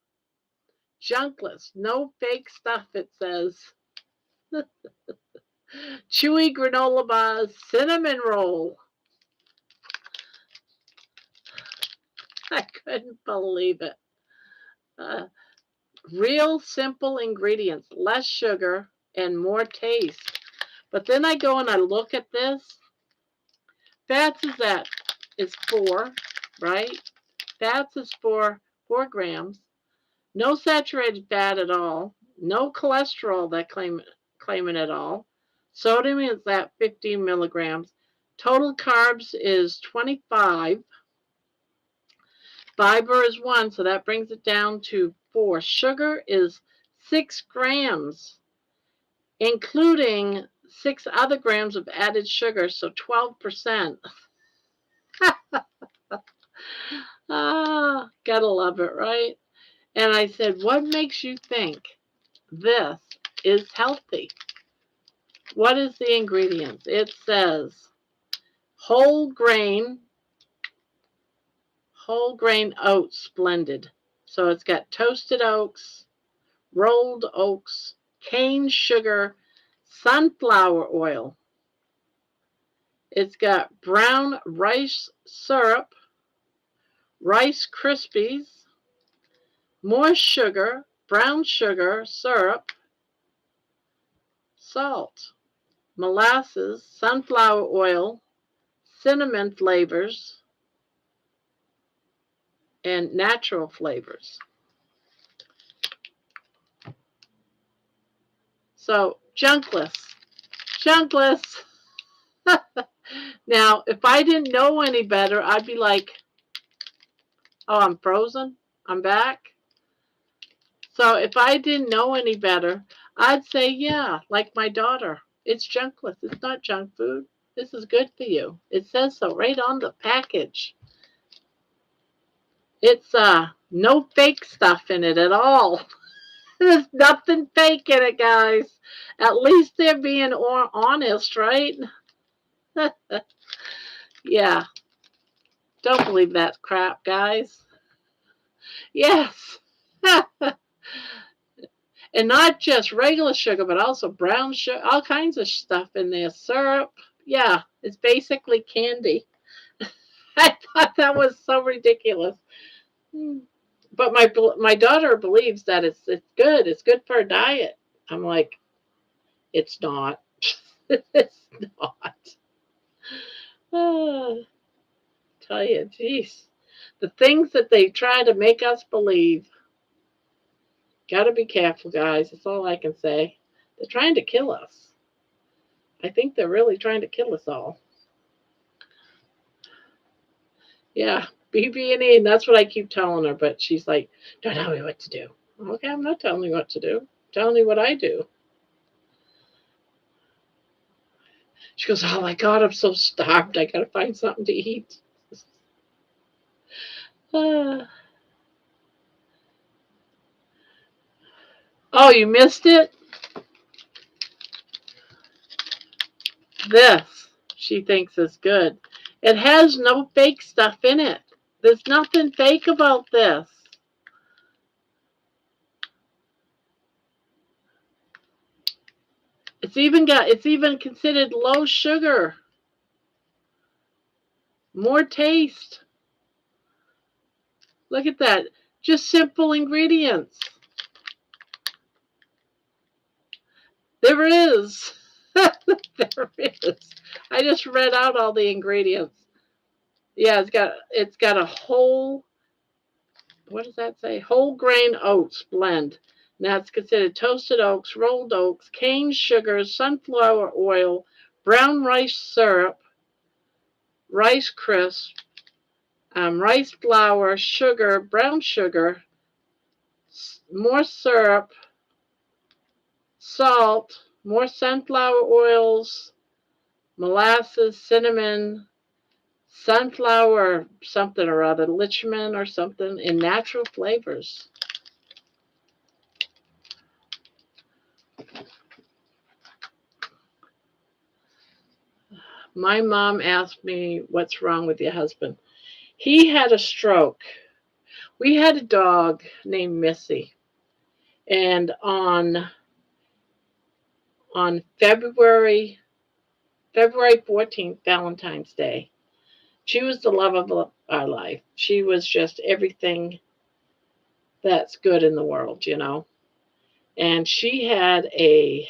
Junkless. No fake stuff, it says. Chewy granola bars, cinnamon roll. I couldn't believe it. Uh, Real simple ingredients, less sugar and more taste. But then I go and I look at this. Fats is 4, right? Fats is 4 grams. No saturated fat at all. No cholesterol that claiming at all. Sodium is at 15 milligrams. Total carbs is 25. Fiber is 1, so that brings it down to 4. Sugar is 6 grams, including 6 other grams of added sugar, so 12%. Ah, gotta love it, right? And I said, what makes you think this is healthy? What is the ingredients? It says whole grain oats blended. So it's got toasted oats, rolled oats, cane sugar, sunflower oil. It's got brown rice syrup, Rice Krispies, more sugar, brown sugar, syrup, salt. molasses, sunflower oil, cinnamon flavors, and natural flavors. So, junkless. Junkless. Now, if I didn't know any better, I'd be like, oh, I'm frozen. I'm back. So if I didn't know any better, I'd say, yeah, like my daughter, it's junkless. It's not junk food. This is good for you. It says so right on the package. It's no fake stuff in it at all. There's nothing fake in it, guys. At least they're being honest, right? Yeah. Don't believe that crap, guys. Yes. And not just regular sugar, but also brown sugar, all kinds of stuff in there. Syrup. Yeah, it's basically candy. I thought that was so ridiculous. But my daughter believes that it's good. It's good for a diet. I'm like, it's not. It's not. Oh, tell you, geez. The things that they try to make us believe. Got to be careful, guys. That's all I can say. They're trying to kill us. I think they're really trying to kill us all. Yeah, BB&E, and that's what I keep telling her, but she's like, don't tell me what to do. Okay, I'm not telling you what to do. I'm telling you what I do. She goes, oh my God, I'm so starved. I got to find something to eat. Oh, you missed it? This, she thinks is good. It has no fake stuff in it. There's nothing fake about this. It's even considered low sugar. More taste. Look at that. Just simple ingredients. There is. There is. I just read out all the ingredients. Yeah, it's got a whole, what does that say? Whole grain oats blend. Now it's considered toasted oats, rolled oats, cane sugars, sunflower oil, brown rice syrup, rice crisp, rice flour, sugar, brown sugar, more syrup, salt, more sunflower oils, molasses, cinnamon, sunflower something or other, lichman or something, in natural flavors. My mom asked me, what's wrong with your husband? He had a stroke. We had a dog named Missy. And on February 14th, Valentine's Day, she was the love of our life. She was just everything that's good in the world, you know. And she had a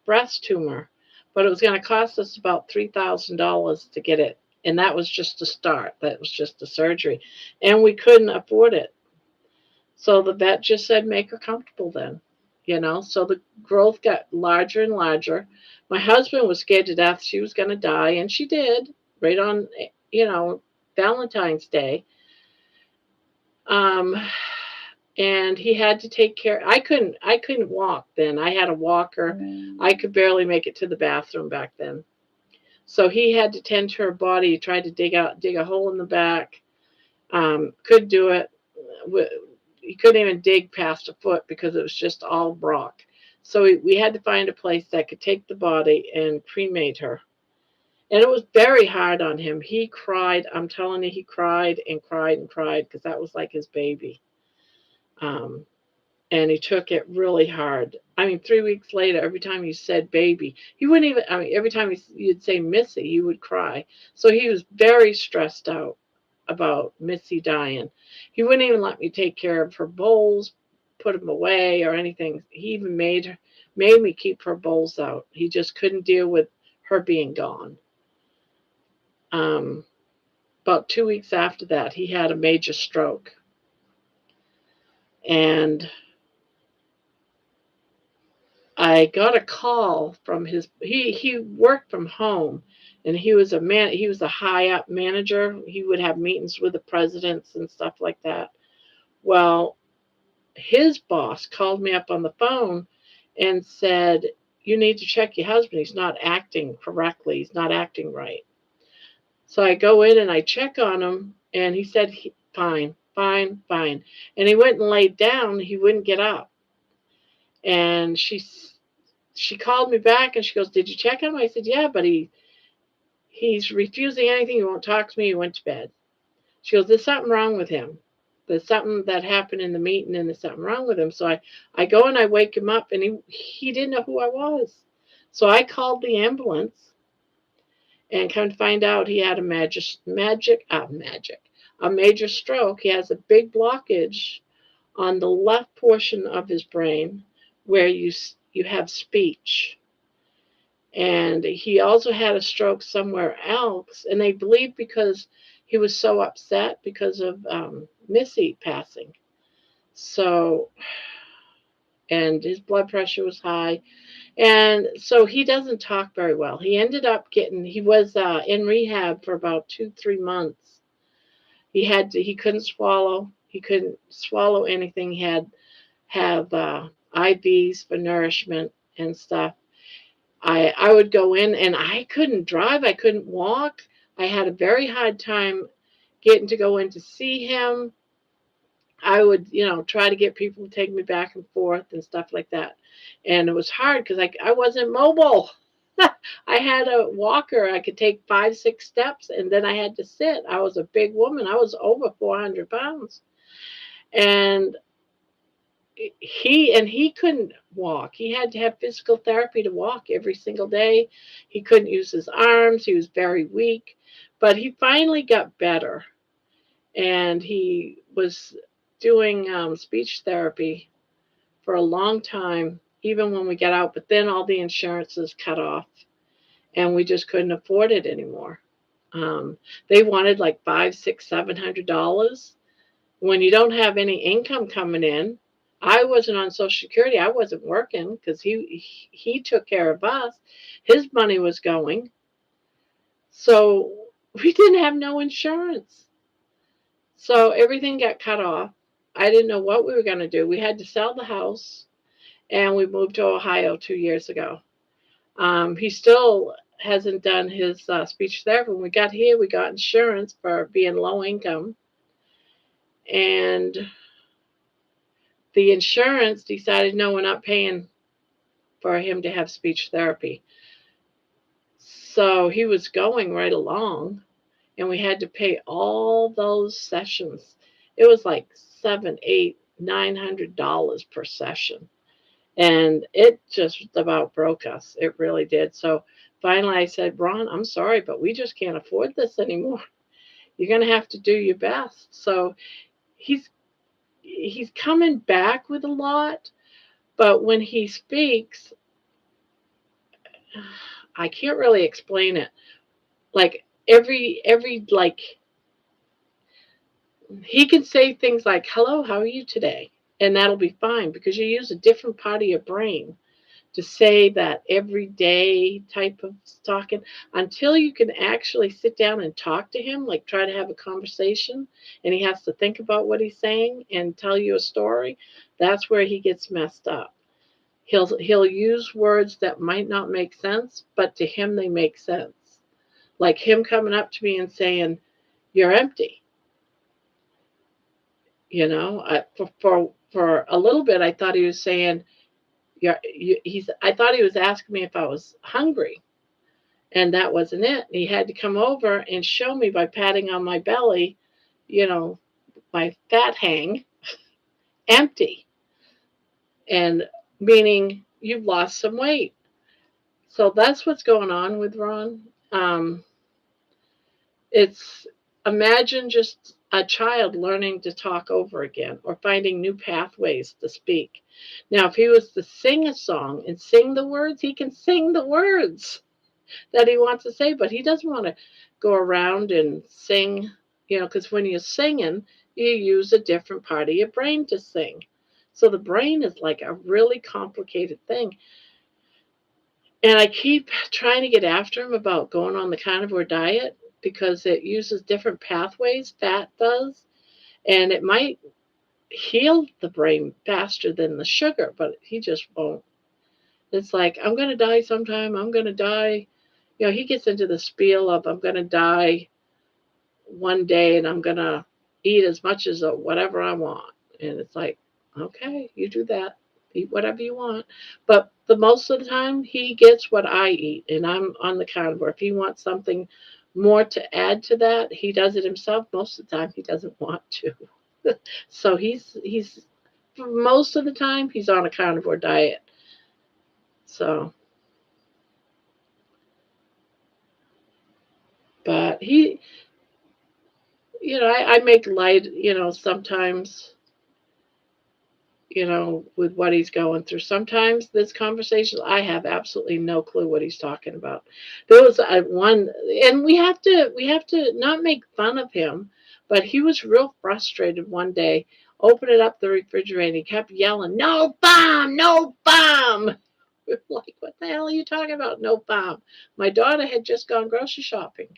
breast tumor, but it was going to cost us about $3,000 to get it. And that was just the start. That was just the surgery. And we couldn't afford it. So the vet just said, make her comfortable then, you know. So the growth got larger and larger. My husband was scared to death she was going to die, and she did, right on, you know, Valentine's Day. And he had to take care. I couldn't walk then. I had a walker. I could barely make it to the bathroom back then. So he had to tend to her body. He tried to dig a hole in the back. Couldn't do it. He couldn't even dig past a foot because it was just all rock. So we had to find a place that could take the body and cremate her. And it was very hard on him. He cried. I'm telling you, he cried and cried and cried because that was like his baby. And he took it really hard. I mean, 3 weeks later, every time he said baby, he wouldn't even, I mean, every time you'd say Missy, he would cry. So he was very stressed out about Missy dying. He wouldn't even let me take care of her bowls, put them away or anything. He even made me keep her bowls out. He just couldn't deal with her being gone. About 2 weeks after that, he had a major stroke. And I got a call from he worked from home, and he was a high up manager. He would have meetings with the presidents and stuff like that. Well, his boss called me up on the phone and said, "You need to check your husband. He's not acting correctly. He's not acting right." So I go in and I check on him, and he said, "Fine, fine, fine." And he went and laid down. He wouldn't get up. And she called me back and she goes, "Did you check on him?" I said, "Yeah, but he's refusing anything. He won't talk to me. He went to bed." She goes, "There's something wrong with him. There's something that happened in the meeting, and there's something wrong with him." So I go and I wake him up, and he didn't know who I was. So I called the ambulance, and come to find out he had a major stroke. He has a big blockage on the left portion of his brain where you have speech. And he also had a stroke somewhere else, and they believe because he was so upset because of Missy passing. So, and his blood pressure was high, and so he doesn't talk very well. He ended up he was in rehab for about 2-3 months. He couldn't swallow. He couldn't swallow anything. He had have IVs for nourishment and stuff. I would go in, and I couldn't drive. I couldn't walk. I had a very hard time getting to go in to see him. I would, try to get people to take me back and forth and stuff like that. And it was hard because I wasn't mobile. I had a walker. I could take 5-6 steps, and then I had to sit. I was a big woman. I was over 400 pounds. And he couldn't walk. He had to have physical therapy to walk every single day. He couldn't use his arms. He was very weak. But he finally got better. And he was doing speech therapy for a long time, even when we got out. But then all the insurances cut off, and we just couldn't afford it anymore. They wanted like $500, $600, $700 when you don't have any income coming in. I wasn't on Social Security. I wasn't working because he took care of us. His money was going. So we didn't have no insurance. So everything got cut off. I didn't know what we were going to do. We had to sell the house, and we moved to Ohio 2 years ago. He still hasn't done his speech therapy. When we got here, we got insurance for being low income. And the insurance decided, no, we're not paying for him to have speech therapy. So he was going right along, and we had to pay all those sessions. It was like $700, $800, $900 per session. And it just about broke us. It really did. So finally I said, "Ron, I'm sorry, but we just can't afford this anymore. You're going to have to do your best." So he's coming back with a lot, but when he speaks, I can't really explain it. Like every like he can say things like, "Hello, how are you today?" And that'll be fine because you use a different part of your brain to say that everyday type of talking until you can actually sit down and talk to him, like try to have a conversation, and he has to think about what he's saying and tell you a story. That's where he gets messed up. He'll use words that might not make sense, but to him they make sense. Like him coming up to me and saying, "You're empty." For a little bit I thought he was saying, I thought he was asking me if I was hungry, and that wasn't it. He had to come over and show me by patting on my belly, my fat hang, empty, and meaning you've lost some weight. So that's what's going on with Ron. It's imagine just a child learning to talk over again or finding new pathways to speak. Now, if he was to sing a song and sing the words, he can sing the words. that he wants to say, but he doesn't want to go around and sing, because when you're singing, you use a different part of your brain to sing. So the brain is like a really complicated thing. And I keep trying to get after him about going on the carnivore diet because it uses different pathways, fat does, and it might heal the brain faster than the sugar, but he just won't. It's like, I'm going to die sometime. I'm going to die. He gets into the spiel of, I'm going to die one day and I'm going to eat as much as whatever I want. And it's like, okay, you do that. Eat whatever you want. But the most of the time, he gets what I eat, and I'm on the carnivore. If he wants something more to add to that, he does it himself. Most of the time, he doesn't want to. So he's most of the time, he's on a carnivore diet. So, but I make light, sometimes, with what he's going through. Sometimes this conversation, I have absolutely no clue what he's talking about. There was one, and we have to not make fun of him, but he was real frustrated one day. Opening up the refrigerator, he kept yelling, "No bomb! No bomb!" We're like, what the hell are you talking about? No bomb. My daughter had just gone grocery shopping.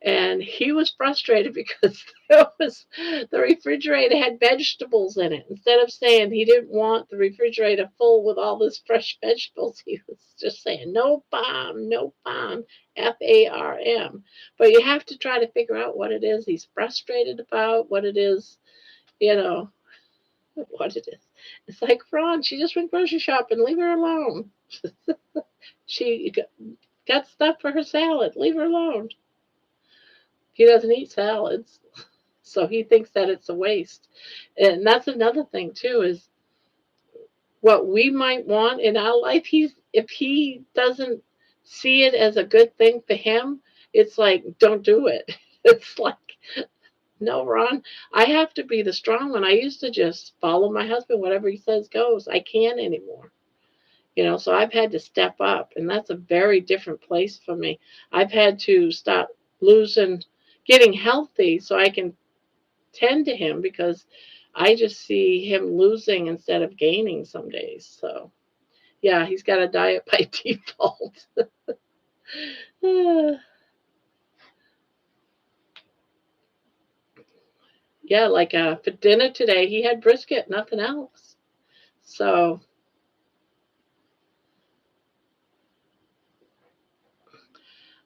And he was frustrated because the refrigerator had vegetables in it. Instead of saying he didn't want the refrigerator full with all this fresh vegetables, he was just saying, no bomb, no bomb, FARM. But you have to try to figure out what it is he's frustrated about, what it is, you know, what it is. It's like, Ron, she just went grocery shopping. Leave her alone. She got stuff for her salad. Leave her alone. He doesn't eat salads, so he thinks that it's a waste. And that's another thing too, is what we might want in our life. If he doesn't see it as a good thing for him, it's like, don't do it. It's like, no, Ron, I have to be the strong one. I used to just follow my husband. Whatever he says goes. I can't anymore. So I've had to step up, and that's a very different place for me. I've had to stop getting healthy so I can tend to him, because I just see him losing instead of gaining some days. So, yeah, he's got a diet by default. Yeah, like for dinner today, he had brisket, nothing else. So,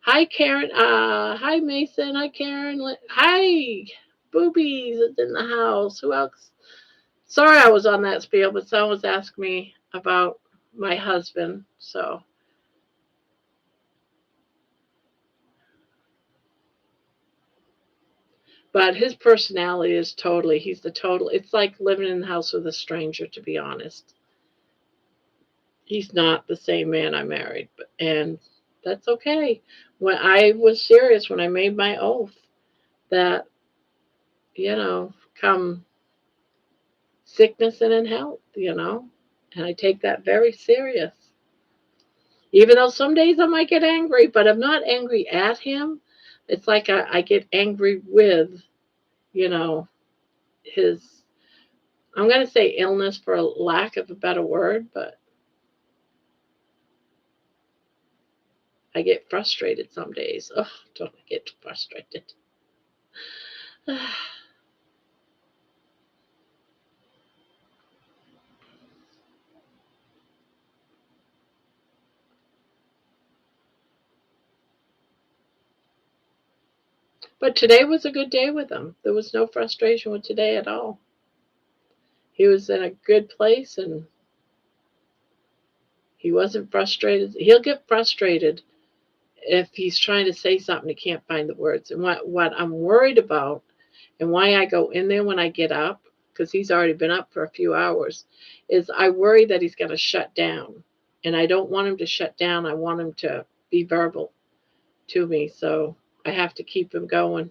hi, Karen. Hi, Mason. Hi, Karen. Hi, Boobies is in the house. Who else? Sorry I was on that spiel, but someone was asking me about my husband. So, but his personality is it's like living in the house with a stranger, to be honest. He's not the same man I married, and that's okay. When I was serious, when I made my oath that, come sickness and in health, and I take that very serious. Even though some days I might get angry, but I'm not angry at him. It's like I get angry with, you know, his, I'm going to say illness for lack of a better word, but I get frustrated some days. Oh, don't I get frustrated? But today was a good day with him. There was no frustration with today at all. He was in a good place, and he wasn't frustrated. He'll get frustrated if he's trying to say something, he can't find the words. And what I'm worried about, and why I go in there when I get up, because he's already been up for a few hours, is I worry that he's going to shut down. And I don't want him to shut down. I want him to be verbal to me. So I have to keep him going,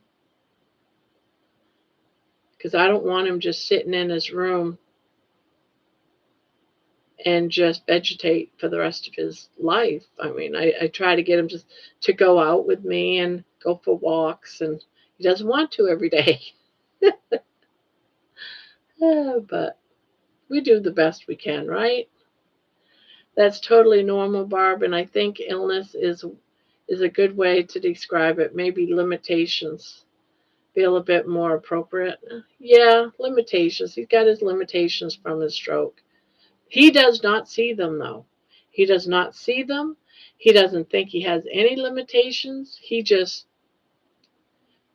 because I don't want him just sitting in his room. and just vegetate for the rest of his life. I mean, I try to get him just to go out with me and go for walks, and he doesn't want to every day. But we do the best we can, right? That's totally normal, Barb, and I think illness is a good way to describe it. Maybe limitations feel a bit more appropriate. Yeah, limitations. He's got his limitations from his stroke. He does not see them, though. He does not see them. He doesn't think he has any limitations. He just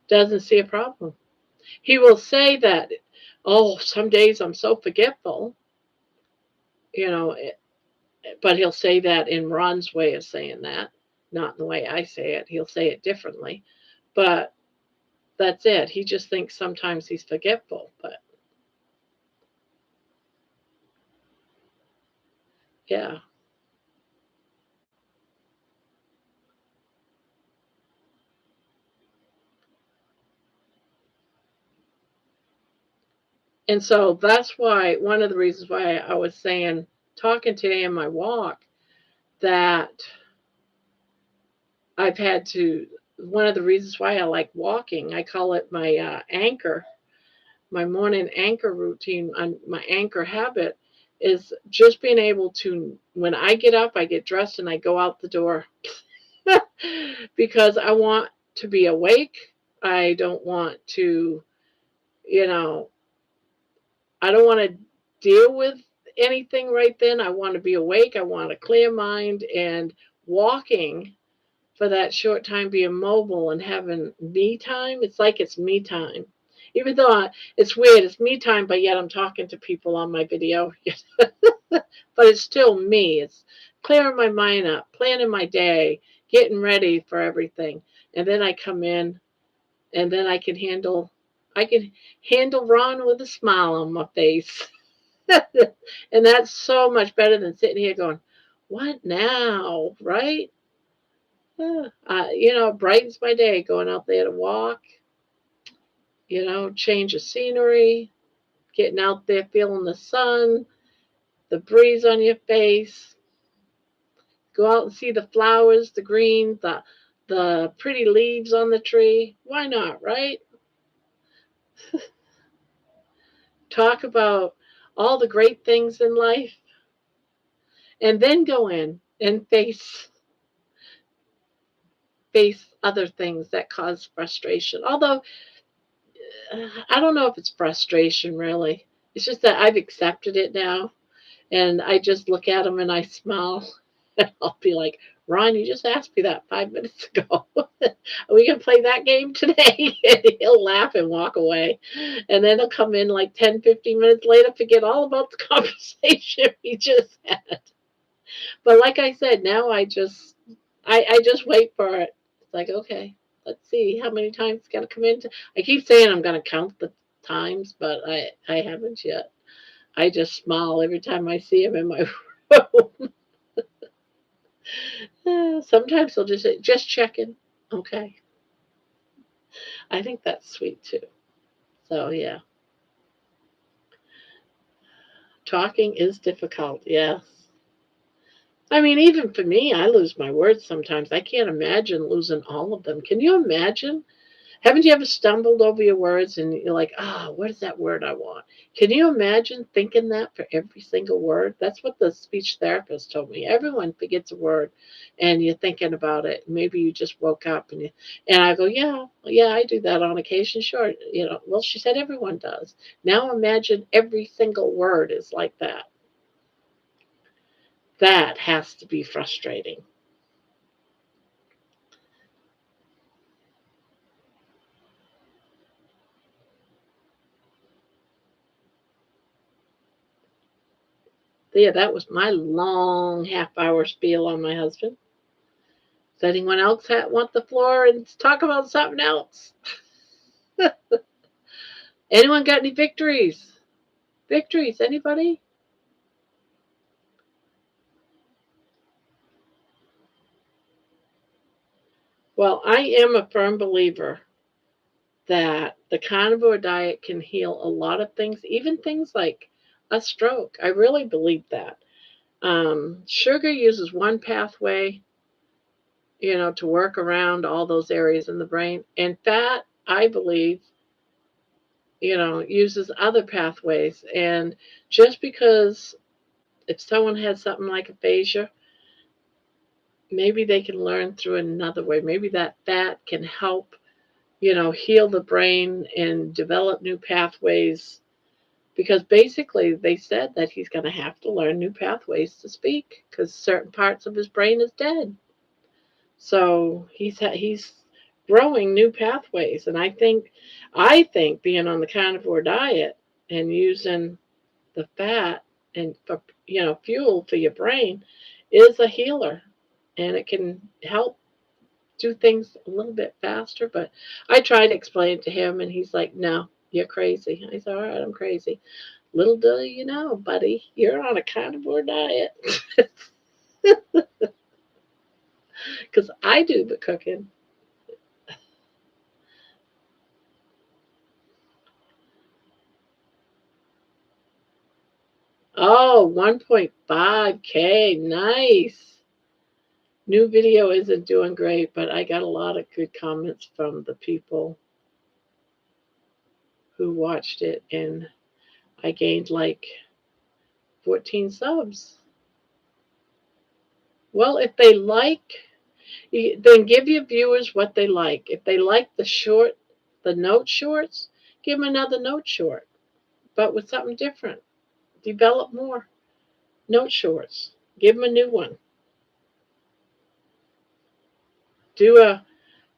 doesn't see a problem. He will say that, oh, some days I'm so forgetful, you know, but he'll say that in Ron's way of saying that, not in the way I say it. He'll say it differently. But that's it. He just thinks sometimes he's forgetful. But yeah. And so that's why one of the reasons why I was saying, talking today in my walk, that I've had to, one of the reasons why I like walking, I call it my anchor, my morning anchor routine, my anchor habit is just being able to, when I get up, I get dressed and I go out the door because I want to be awake. I don't want to, you know, I don't want to deal with anything right then. I want to be awake. I want a clear mind, and walking for that short time, being mobile and having me time. It's like it's me time. Even though it's weird, it's me time, but yet I'm talking to people on my video. But it's still me. It's clearing my mind up, planning my day, getting ready for everything. And then I come in, and then I can handle Ron with a smile on my face. And that's so much better than sitting here going, what now? Right? Brightens my day going out there to walk, change of scenery, getting out there, feeling the sun, the breeze on your face, go out and see the flowers, the green, the pretty leaves on the tree. Why not, right? Talk about all the great things in life, and then go in and face other things that cause frustration. Although I don't know if it's frustration really. It's just that I've accepted it now, and I just look at them and I smile. And I'll be like, Ron, you just asked me that 5 minutes ago. Are we going to play that game today? And he'll laugh and walk away. And then he'll come in like 10, 15 minutes later, forget all about the conversation we just had. But like I said, now I just wait for it. It's like, okay, let's see how many times it's going to come in. I keep saying I'm going to count the times, but I haven't yet. I just smile every time I see him in my room. Sometimes they'll just say, just checking. Okay. I think that's sweet too. So, yeah. Talking is difficult. Yes. I mean, even for me, I lose my words sometimes. I can't imagine losing all of them. Can you imagine? Haven't you ever stumbled over your words and you're like, what is that word I want? Can you imagine thinking that for every single word? That's what the speech therapist told me. Everyone forgets a word and you're thinking about it. Maybe you just woke up and I go, yeah, I do that on occasion. Sure. Well, she said everyone does. Now imagine every single word is like that. That has to be frustrating. Yeah, that was my long half-hour spiel on my husband. Does anyone else want the floor and talk about something else? Anyone got any victories? Victories, anybody? Well, I am a firm believer that the carnivore diet can heal a lot of things, even things like a stroke. I really believe that. Sugar uses one pathway, to work around all those areas in the brain. And fat, I believe, uses other pathways. And just because if someone has something like aphasia, maybe they can learn through another way. Maybe that fat can help, heal the brain and develop new pathways. Because basically, they said that he's going to have to learn new pathways to speak because certain parts of his brain is dead. So he's growing new pathways, and I think being on the carnivore diet and using the fat and for fuel for your brain is a healer, and it can help do things a little bit faster. But I tried to explain it to him, and he's like, "No, you're crazy." I said, "All right, I'm crazy." Little do you know, buddy, you're on a carnivore diet because I do the cooking. Oh, 1.5K. Nice. New video isn't doing great, but I got a lot of good comments from the people who watched it, and I gained like 14 subs. Well, if they like, then give your viewers what they like. If they like the note shorts, give them another note short, but with something different. Develop more note shorts. Give them a new one. Do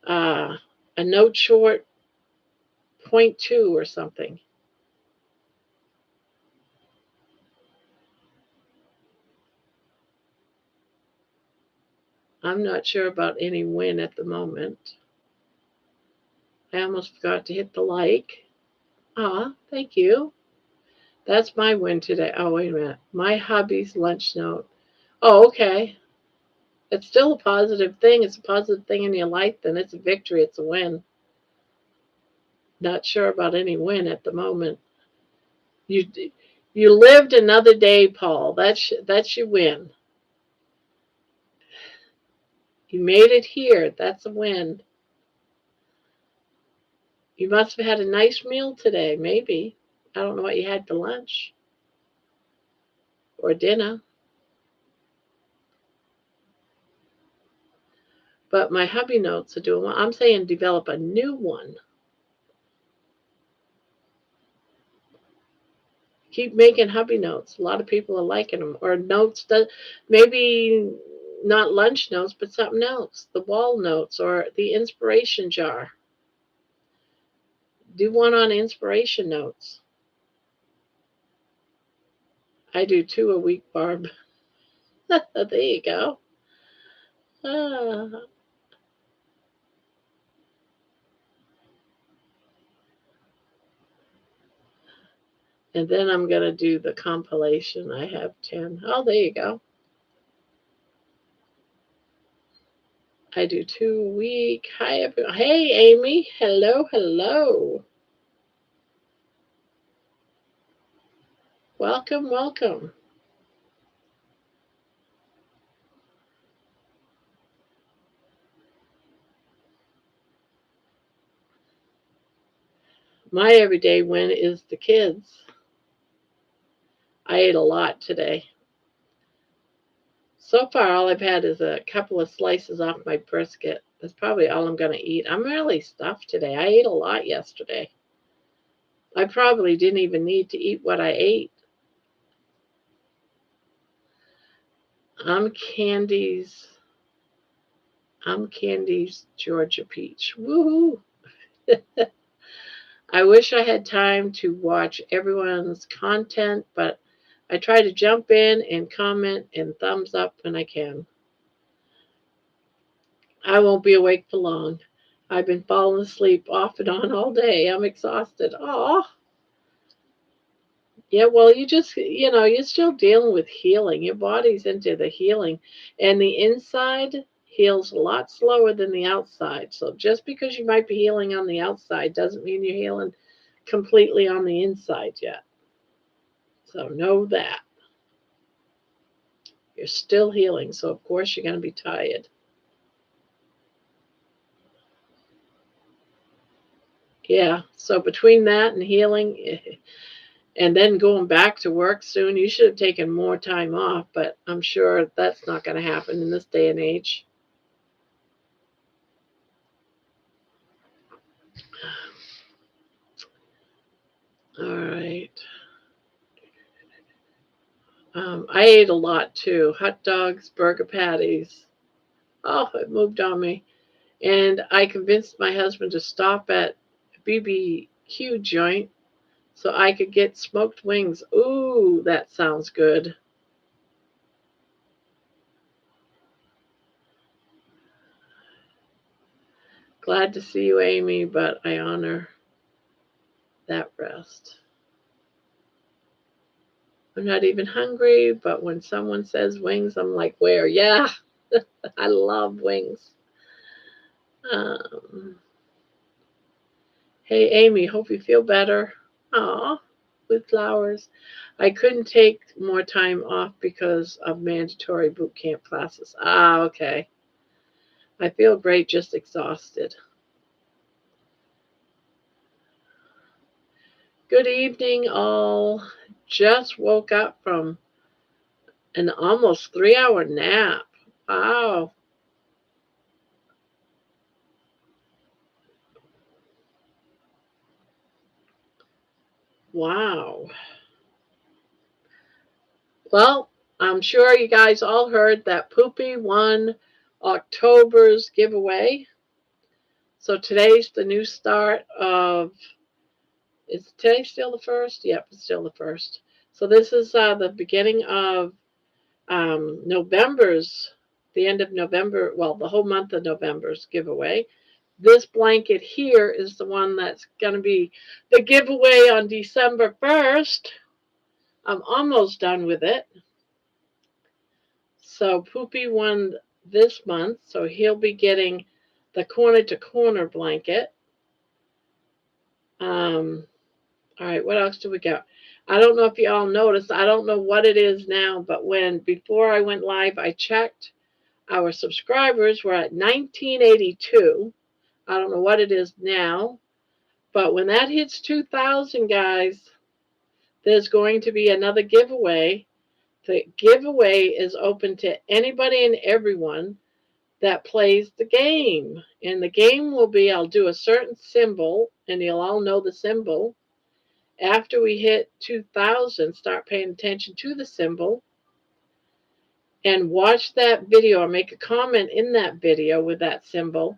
a note short point two or something. I'm not sure about any win at the moment. I almost forgot to hit the like. Ah, thank you. That's my win today. Oh, wait a minute. My hubby's lunch note. Oh, okay. It's still a positive thing. It's a positive thing in your life, then it's a victory. It's a win. Not sure about any win at the moment. You you lived another day, Paul. That's your win. You made it here. That's a win. You must have had a nice meal today, maybe. I don't know what you had for lunch or dinner. But my hubby notes are doing well. I'm saying develop a new one. Keep making hubby notes. A lot of people are liking them. Or notes that maybe not lunch notes, but something else. The wall notes or the inspiration jar. Do one on inspiration notes. I do 2 a week, Barb. There you go. Ah. And then I'm going to do the compilation. I have 10. Oh, there you go. I do 2 a week. Hi, everyone. Hey, Amy. Hello, hello. Welcome, welcome. My everyday win is the kids. I ate a lot today. So far, all I've had is a couple of slices off my brisket. That's probably all I'm going to eat. I'm really stuffed today. I ate a lot yesterday. I probably didn't even need to eat what I ate. I'm Candy's. I'm Candy's Georgia Peach. Woohoo! I wish I had time to watch everyone's content, but I try to jump in and comment and thumbs up when I can. I won't be awake for long. I've been falling asleep off and on all day. I'm exhausted. Oh, yeah. Well, you're still dealing with healing. Your body's into the healing, and the inside heals a lot slower than the outside. So just because you might be healing on the outside doesn't mean you're healing completely on the inside yet. So know that. You're still healing, so of course you're going to be tired. Yeah, so between that and healing and then going back to work soon, you should have taken more time off, but I'm sure that's not going to happen in this day and age. All right. I ate a lot too. Hot dogs, burger patties. Oh, it moved on me. And I convinced my husband to stop at BBQ joint so I could get smoked wings. Ooh, that sounds good. Glad to see you, Amy, but I honor that rest. I'm not even hungry, but when someone says wings, I'm like, where? Yeah, I love wings. Um, hey, Amy, hope you feel better. Aw, with flowers. I couldn't take more time off because of mandatory boot camp classes. Ah, okay. I feel great, just exhausted. Good evening, all. Just woke up from an almost 3-hour nap. Wow. Wow. Well, I'm sure you guys all heard that Poopy won October's giveaway. So today's the new start of, is today still the first? Yep, it's still the first. So this is the beginning of November's, the end of November, well, the whole month of November's giveaway. This blanket here is the one that's going to be the giveaway on December 1st. I'm almost done with it. So Poopy won this month, so he'll be getting the corner to corner blanket. All right, what else do we got? I don't know if you all noticed. I don't know what it is now, but before I went live, I checked. Our subscribers were at 1982. I don't know what it is now, but when that hits 2,000, guys, there's going to be another giveaway. The giveaway is open to anybody and everyone that plays the game. And the game will be, I'll do a certain symbol, and you'll all know the symbol. After we hit 2,000, start paying attention to the symbol and watch that video or make a comment in that video with that symbol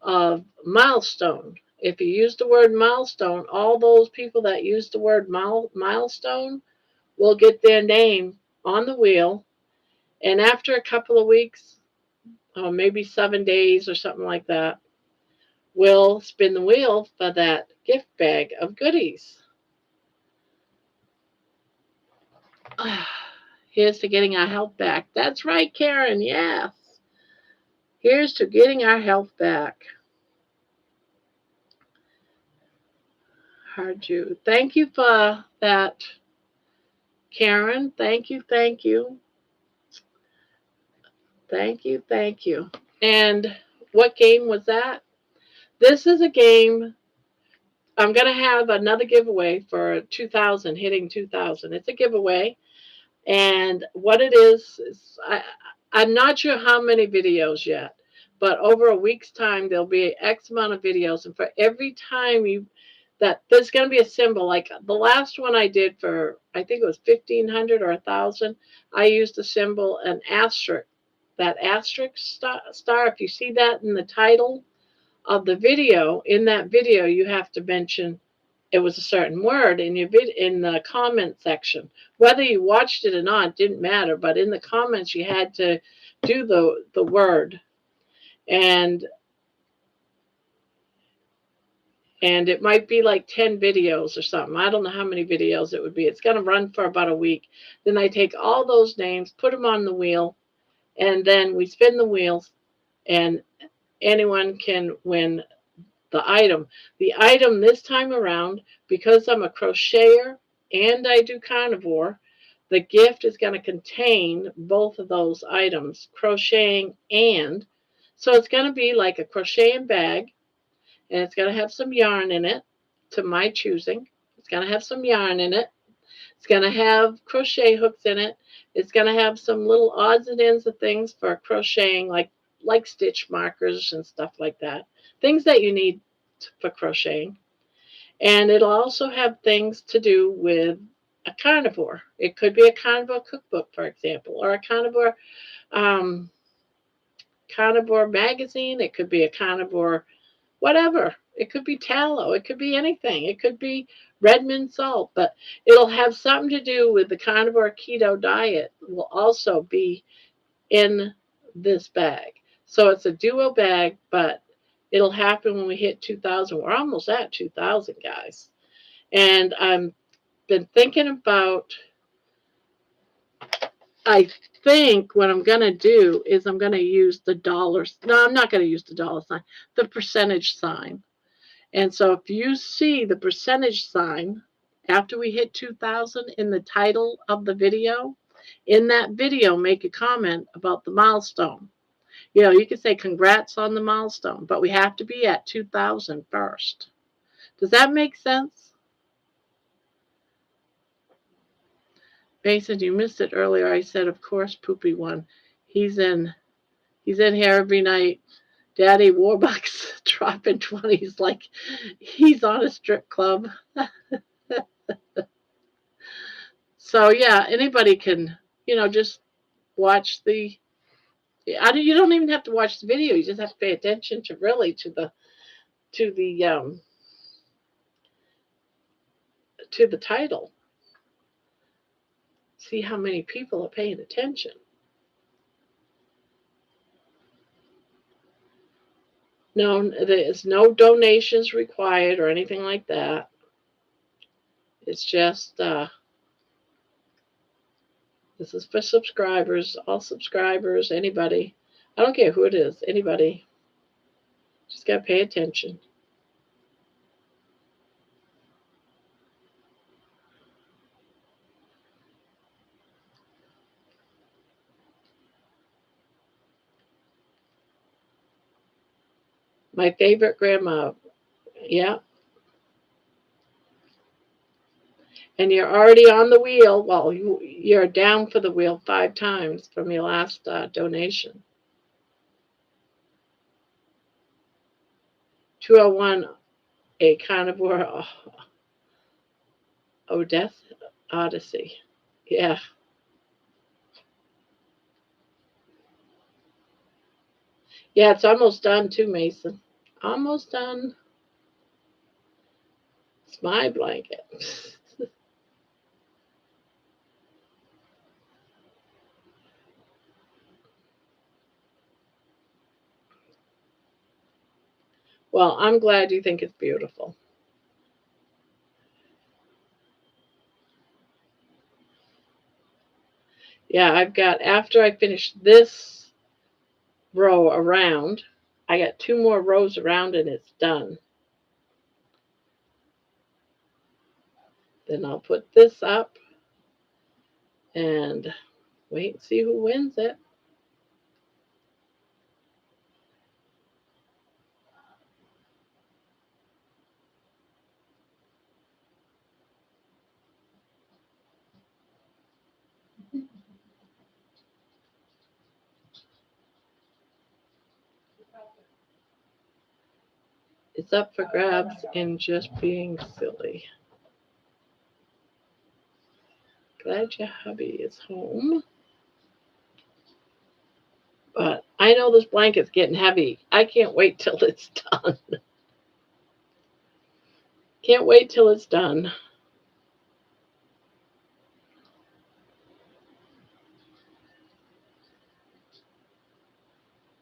of milestone. If you use the word milestone, all those people that use the word milestone will get their name on the wheel. And after a couple of weeks, or maybe 7 days or something like that, we'll spin the wheel for that gift bag of goodies. Here's to getting our health back. That's right, Karen. Yes. Here's to getting our health back. Heard you. Thank you for that, Karen. Thank you. Thank you. Thank you. Thank you. And what game was that? This is a game. I'm going to have another giveaway for 2,000, hitting 2,000. It's a giveaway. And what it is I'm not sure how many videos yet, but over a week's time, there'll be X amount of videos. And for every time there's going to be a symbol. Like the last one I did for, I think it was 1,500 or 1,000, I used the symbol, an asterisk. That asterisk star, if you see that in the title of the video, in that video, you have to mention it was a certain word in the comment section. Whether you watched it or not didn't matter, but in the comments you had to do the word, and it might be like 10 videos or something. I don't know how many videos it would be. It's going to run for about a week. Then I take all those names, put them on the wheel, and then we spin the wheels, and anyone can win the item. The item this time around, because I'm a crocheter and I do carnivore, The gift is going to contain both of those items, crocheting and, so it's going to be like a crocheting bag, and it's going to have some yarn in it to my choosing. It's going to have some yarn in it. It's going to have crochet hooks in it. It's going to have some little odds and ends of things for crocheting, like stitch markers and stuff like that. Things that you need for crocheting. And it'll also have things to do with a carnivore. It could be a carnivore cookbook, for example, or a carnivore magazine. It could be a carnivore whatever. It could be tallow. It could be anything. It could be Redmond salt, but it'll have something to do with the carnivore keto diet. Will also be in this bag. So it's a duo bag, but it'll happen when we hit 2,000. We're almost at 2,000, guys. And I've been thinking about, I think what I'm going to do is I'm going to use the dollars. No, I'm not going to use the dollar sign, the percentage sign. And so if you see the percentage sign after we hit 2,000 in the title of the video, in that video, make a comment about the milestone. You know, you can say congrats on the milestone, but we have to be at 2,000 first. Does that make sense? Mason, you missed it earlier. I said, of course, Poopy won. He's in here every night. Daddy Warbucks dropping 20s like he's on a strip club. So yeah, anybody can, just watch the. You don't even have to watch the video. You just have to pay attention to the title. See how many people are paying attention. No, there's no donations required or anything like that. It's just this is for subscribers, all subscribers, anybody. I don't care who it is, anybody. Just got to pay attention. My favorite grandma. Yeah. And you're already on the wheel. Well, you're down for the wheel 5 times from your last donation. 201, a Carnivore Odessa Odyssey. Yeah. Yeah, it's almost done too, Mason. Almost done. It's my blanket. Well, I'm glad you think it's beautiful. Yeah, I've got, after I finish this row around, I got 2 more rows around and it's done. Then I'll put this up and wait and see who wins it. It's up for grabs and just being silly. Glad your hubby is home. But I know this blanket's getting heavy. I can't wait till it's done. Can't wait till it's done.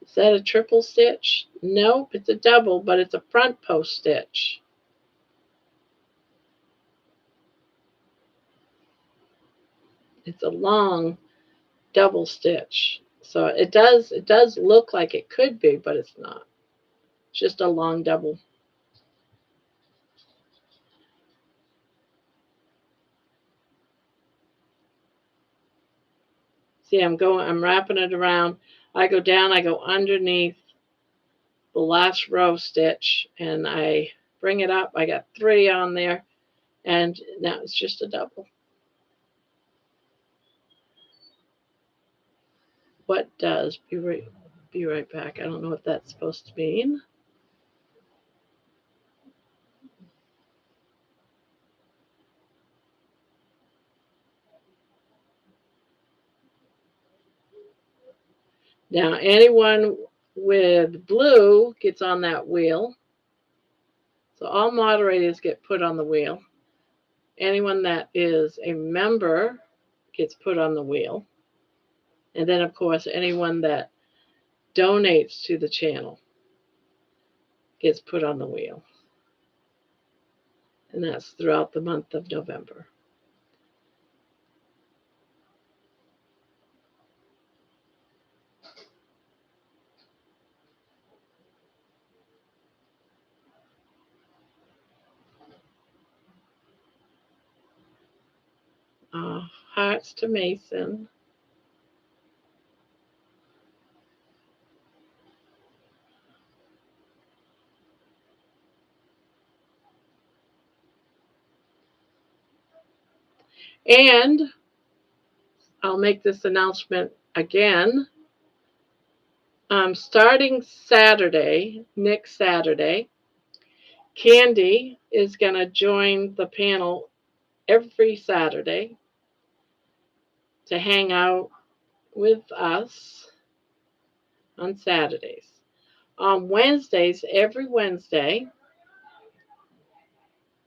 Is that a triple stitch? Nope, it's a double, but it's a front post stitch. It's a long double stitch. So it does look like it could be, but it's not. It's just a long double. See, I'm wrapping it around. I go down, I go underneath the last row stitch, and I bring it up. I got 3 on there, and now it's just a double. What does be right back? I don't know what that's supposed to mean. Now, anyone with blue gets on that wheel. So all moderators get put on the wheel. Anyone that is a member gets put on the wheel. And then, of course, anyone that donates to the channel gets put on the wheel. And that's throughout the month of November. Hearts to Mason. And I'll make this announcement again. Starting Saturday, next Saturday, Candy is going to join the panel every Saturday to hang out with us on Saturdays. On Wednesdays, every Wednesday,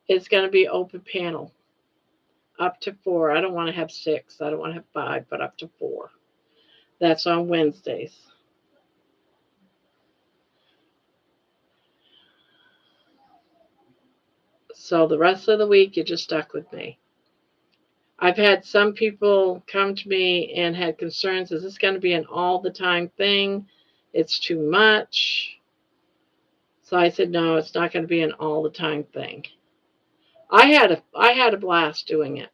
it's going to be open panel up to 4. I don't want to have 6. I don't want to have 5, but up to 4. That's on Wednesdays. So the rest of the week, you're just stuck with me. I've had some people come to me and had concerns. Is this going to be an all the time thing? It's too much. So I said, no, it's not going to be an all the time thing. I had a blast doing it.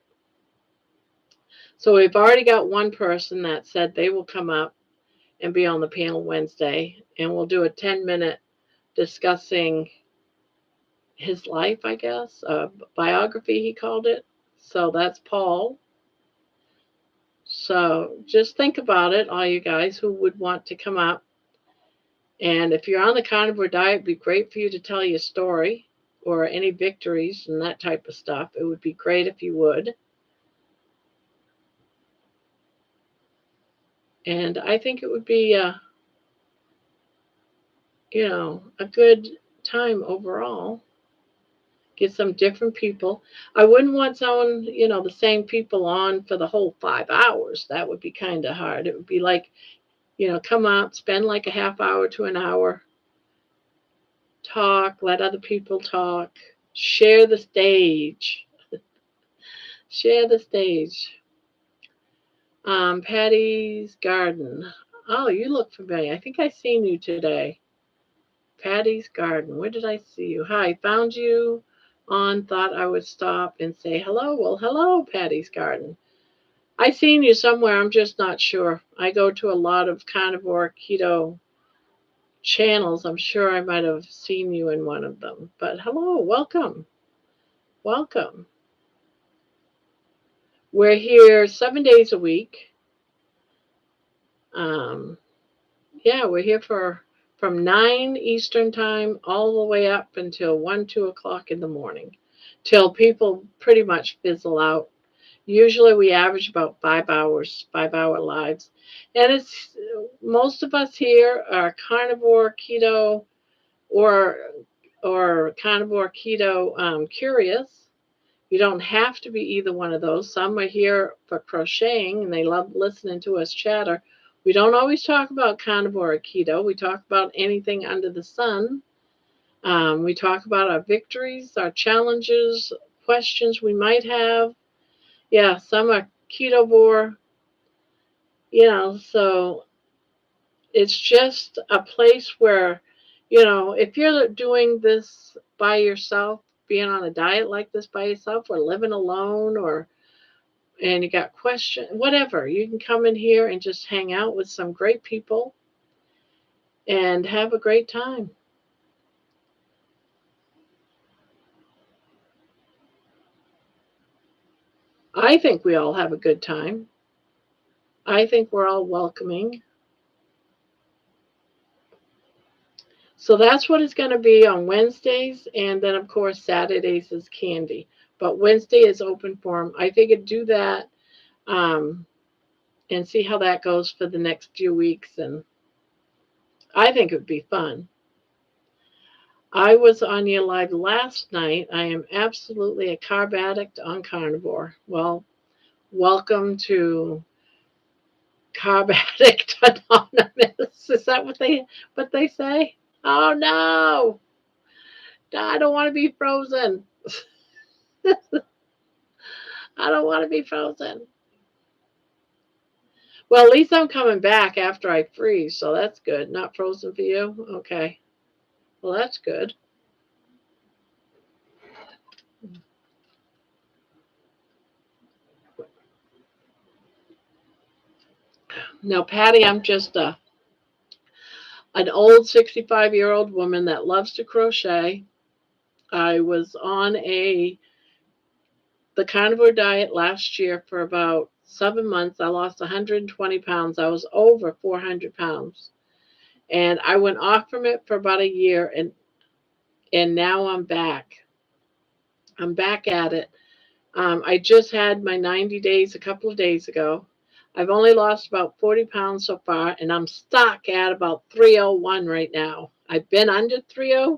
So we've already got one person that said they will come up and be on the panel Wednesday, and we'll do a 10-minute discussing his life, I guess, biography, he called it. So that's Paul. So just think about it, all you guys who would want to come up. And if you're on the carnivore diet, it'd be great for you to tell your story or any victories and that type of stuff. It would be great if you would. And I think it would be, a good time overall. Get some different people. I wouldn't want someone, the same people on for the whole 5 hours. That would be kind of hard. It would be like, come up, spend like a half hour to an hour, talk, let other people talk, share the stage. Share the stage. Patty's Garden. Oh, you look familiar. I think I seen you today. Patty's Garden. Where did I see you? Hi, found you on. Thought I would stop and say hello. Well, hello, Patty's Garden. I seen you somewhere. I'm just not sure. I go to a lot of carnivore keto channels. I'm sure I might have seen you in one of them. But hello, welcome. Welcome. We're here 7 days a week. We're here from 9 Eastern time all the way up until 1, 2 o'clock in the morning, till people pretty much fizzle out. Usually we average about 5 hours, 5-hour lives. And it's most of us here are carnivore keto or carnivore keto curious. You don't have to be either one of those. Some are here for crocheting and they love listening to us chatter. We don't always talk about carnivore or keto. We talk about anything under the sun. We talk about our victories, our challenges, questions we might have. Yeah, some are ketovore. So it's just a place where, if you're doing this by yourself, being on a diet like this by yourself, or living alone, or and you got questions, whatever, you can come in here and just hang out with some great people and have a great time. I think we all have a good time. I think we're all welcoming. So that's what it's going to be on Wednesdays. And then, of course, Saturdays is candy. But Wednesday is open forum. I figured do that um, and see how that goes for the next few weeks. And I think it would be fun. I was on your live last night. I am absolutely a carb addict on Carnivore. Well, welcome to Carb Addict Anonymous. Is that what they say? Oh no! I don't want to be frozen. I don't want to be frozen. Well, at least I'm coming back after I freeze, so that's good. Not frozen for you? Okay. Well, that's good. Now, Patty, I'm just an old 65-year-old woman that loves to crochet. I was on the carnivore diet last year for about 7 months. I lost 120 pounds. I was over 400 pounds. And I went off from it for about a year, and now I'm back. I'm back at it. I just had my 90 days a couple of days ago. I've only lost about 40 pounds so far, and I'm stuck at about 301 right now. I've been under 30.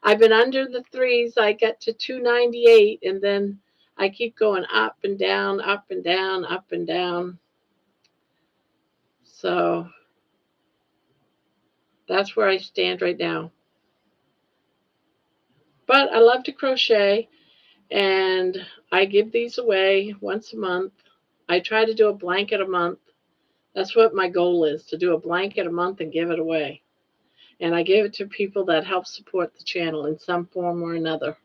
I've been under the threes. I get to 298, and then I keep going up and down, up and down, up and down. So that's where I stand right now. But I love to crochet, and I give these away once a month. I try to do a blanket a month. That's what my goal is, to do a blanket a month and give it away. And I give it to people that help support the channel in some form or another.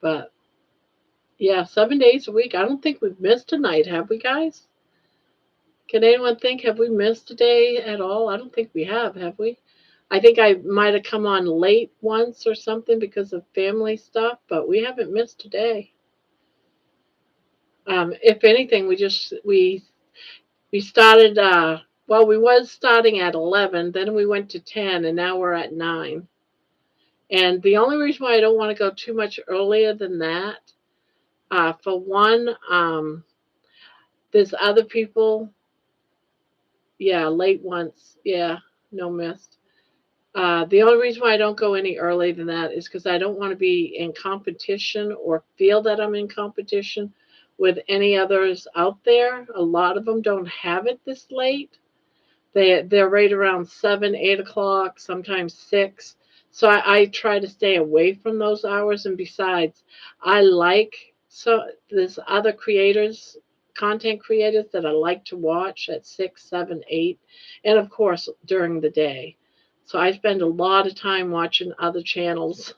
But yeah, 7 days a week. I don't think we've missed a night, have we, guys? Can anyone think, have we missed a day at all? I don't think we have we? I think I might have come on late once or something because of family stuff, but we haven't missed a day. If anything, we started. Well, we was starting at 11, then we went to 10, and now we're at 9. And the only reason why I don't want to go too much earlier than that, for one, there's other people. Yeah, late once. Yeah, no missed. The only reason why I don't go any earlier than that is because I don't want to be in competition or feel that I'm in competition with any others out there. A lot of them don't have it this late. They're right around 7, 8 o'clock, sometimes 6. So I try to stay away from those hours. And besides, I like there's other creators, content creators that I like to watch at 6, 7, 8, and of course during the day. So I spend a lot of time watching other channels.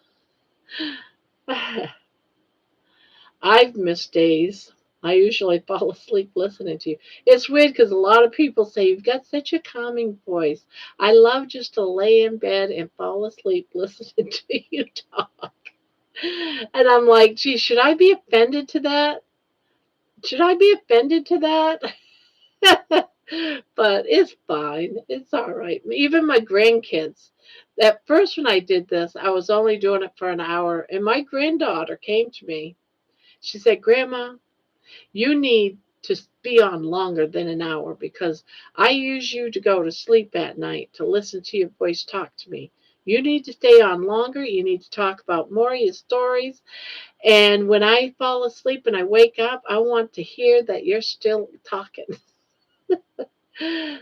I've missed days. I usually fall asleep listening to you. It's weird because a lot of people say you've got such a calming voice. I love just to lay in bed and fall asleep listening to you talk. And I'm like, gee, should I be offended to that? Should I be offended to that? But it's fine. It's all right. Even my grandkids. At first, when I did this, I was only doing it for an hour, and my granddaughter came to me. She said, Grandma, you need to be on longer than an hour because I use you to go to sleep at night to listen to your voice talk to me. You need to stay on longer. You need to talk about more of your stories. And when I fall asleep and I wake up, I want to hear that you're still talking.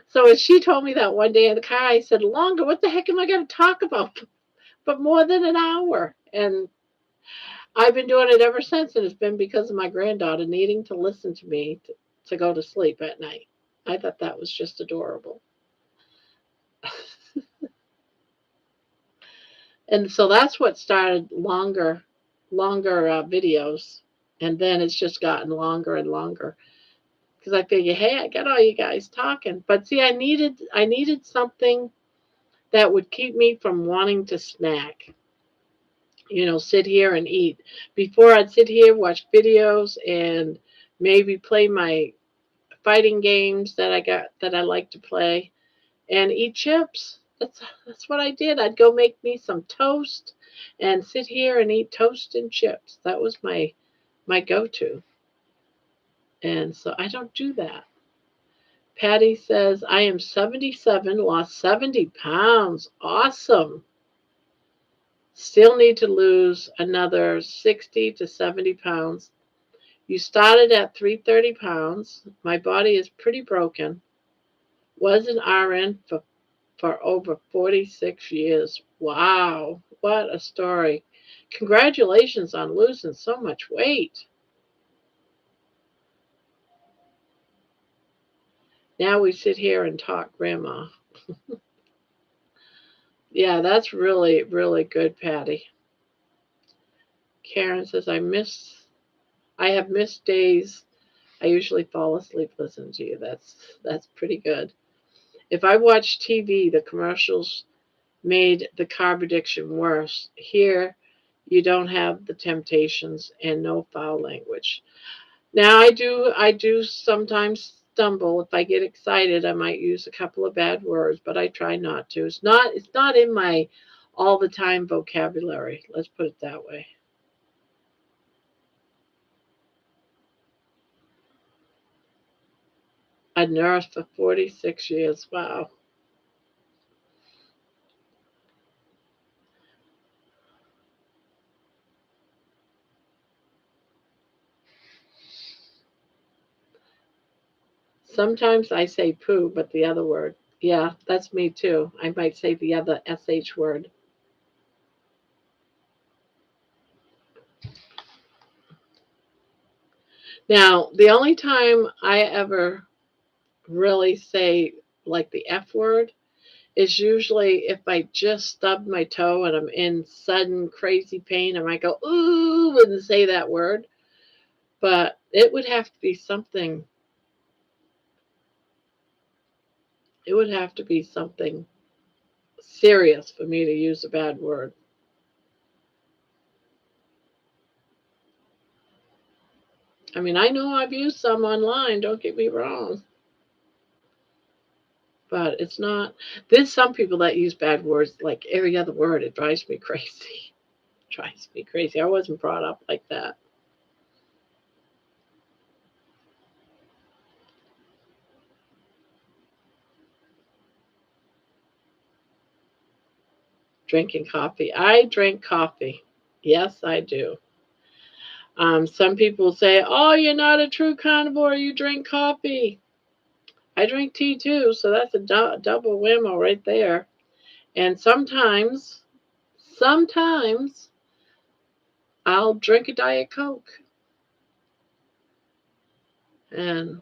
So when she told me that one day in the car, I said, longer? What the heck am I going to talk about? But more than an hour. And I've been doing it ever since, and it's been because of my granddaughter needing to listen to me to go to sleep at night. I thought that was just adorable. And so that's what started longer videos. And then it's just gotten longer and longer. Because I figure, hey, I got all you guys talking. But see, I needed something that would keep me from wanting to snack. Sit here and eat. Before I'd sit here, watch videos, and maybe play my fighting games that I like to play, and eat chips. That's what I did. I'd go make me some toast and sit here and eat toast and chips. That was my go-to. And so I don't do that. Patty says, I am 77, lost 70 pounds. Awesome. Still need to lose another 60 to 70 pounds. You started at 330 pounds. My body is pretty broken. Was an RN for over 46 years. Wow, what a story. Congratulations on losing so much weight. Now we sit here and talk, Grandma. Yeah, that's really, really good, Patty. Karen says, I have missed days. I usually fall asleep listening to you. That's pretty good. If I watch TV, the commercials made the carb addiction worse. Here, you don't have the temptations and no foul language. Now I do sometimes stumble. If I get excited, I might use a couple of bad words, but I try not to. It's not in my all the time vocabulary. Let's put it that way. A nurse for 46 years. Wow. Sometimes I say poo, but the other word. Yeah, that's me too. I might say the other SH word. Now, the only time I ever really say like the F word is usually if I just stubbed my toe and I'm in sudden crazy pain. I might go, ooh, and say that word. But it would have to be something, it would have to be something serious for me to use a bad word. I mean, I know I've used some online, don't get me wrong. But it's not, there's some people that use bad words like every other word. It drives me crazy. It drives me crazy. I wasn't brought up like that. Drinking coffee. I drink coffee. Yes, I do. Some people say, oh, you're not a true carnivore. You drink coffee. I drink tea too, so that's a double whammo right there. And sometimes I'll drink a Diet Coke. And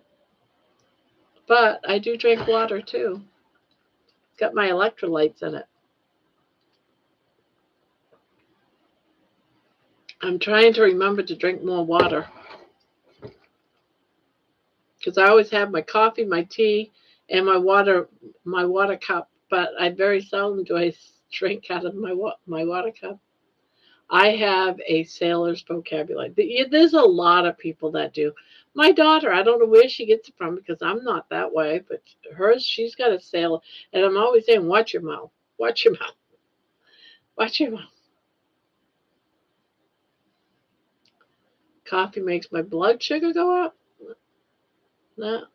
but I do drink water too. It's got my electrolytes in it. I'm trying to remember to drink more water because I always have my coffee, my tea, and my water cup. But I very seldom do I drink out of my water cup. I have a sailor's vocabulary. There's a lot of people that do. My daughter, I don't know where she gets it from because I'm not that way, but hers, she's got a sailor, and I'm always saying, "Watch your mouth, watch your mouth, watch your mouth." Coffee makes my blood sugar go up. No,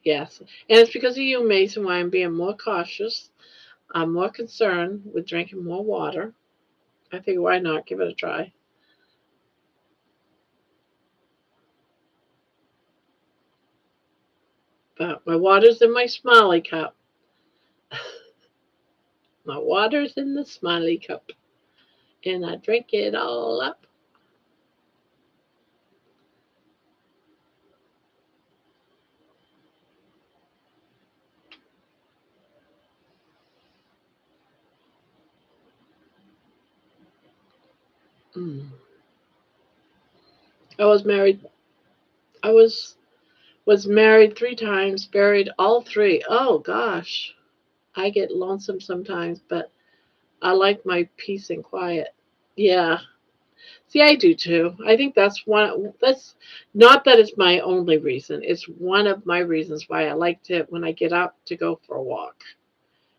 yes, and it's because of you, Mason. Why I'm being more cautious. I'm more concerned with drinking more water. I think why not give it a try? But my water's in my smiley cup. My water's in the smiley cup, and I drink it all up. Mm. I was married. I was married 3 times, buried all three. Oh gosh, I get lonesome sometimes, but I like my peace and quiet. Yeah. See, I do too. I think that's one. That's not that it's my only reason. It's one of my reasons why I like to when I get up to go for a walk.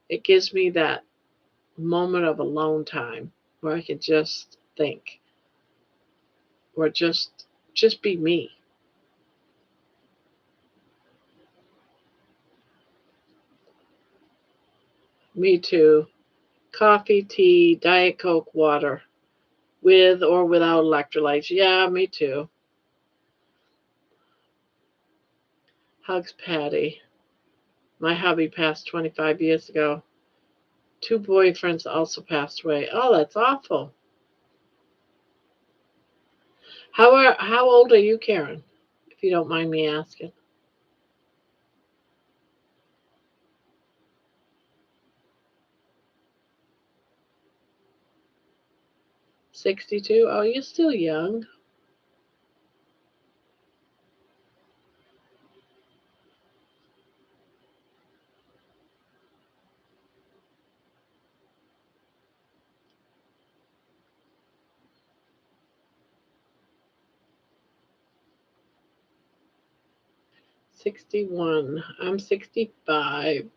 It gives me that moment of alone time where I can just think or just be me. Me too. Coffee, tea, Diet Coke, water, with or without electrolytes. Yeah, me too. Hugs, Patty. My hubby passed 25 years ago. 2 boyfriends also passed away. Oh, that's awful. How old are you, Karen? If you don't mind me asking. 62. Oh, you're still young. 61. I'm 65.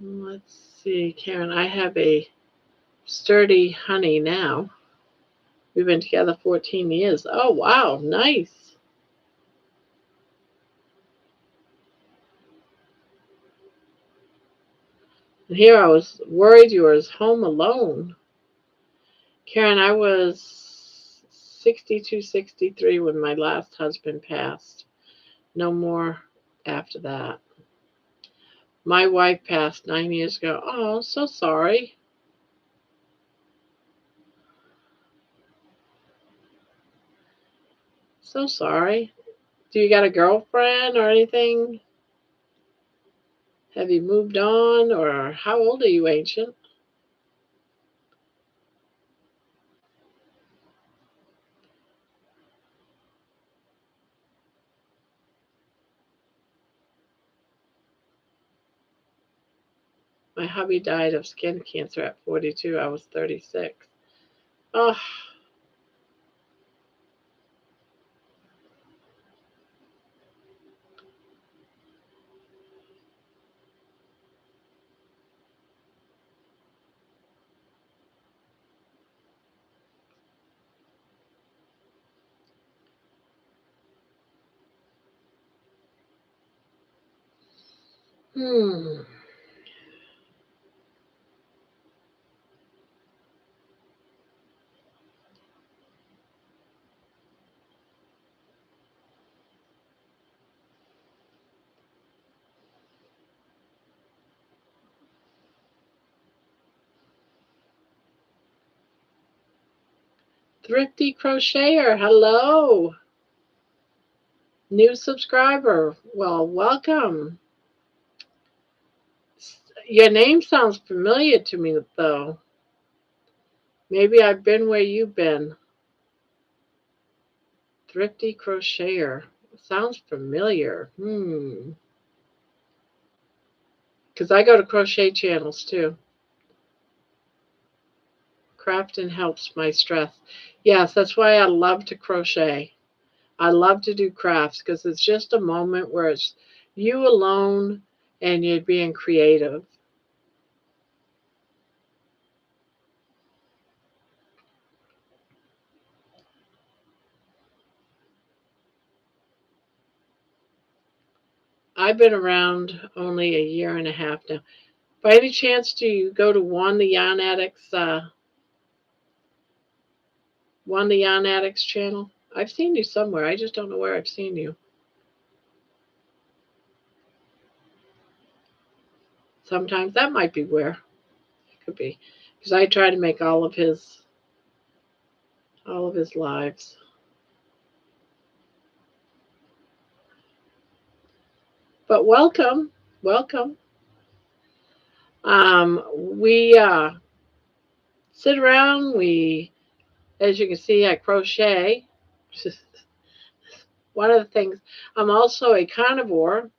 Let's see, Karen. I have a sturdy honey now. We've been together 14 years. Oh, wow. Nice. And here I was worried you were home alone. Karen, I was 62, 63 when my last husband passed. No more after that. My wife passed 9 years ago. Oh, so sorry. So sorry. Do you got a girlfriend or anything? Have you moved on? Or how old are you, Ancient? My hubby died of skin cancer at 42. I was 36. Oh, hmm. Thrifty Crocheter, hello. New subscriber. Well, welcome. Your name sounds familiar to me, though. Maybe I've been where you've been. Thrifty Crocheter. Sounds familiar. Because I go to crochet channels too. Crafting helps my stress. Yes, that's why I love to crochet. I love to do crafts because it's just a moment where it's you alone and you're being creative. I've been around only a year and a half now, By any chance, do you go to Juan the Yarn Addict's channel? I've seen you somewhere. I just don't know where I've seen you. Sometimes that might be where it could be, because I try to make all of his lives. But welcome. We sit around. As you can see, I crochet. One of the things, I'm also a carnivore,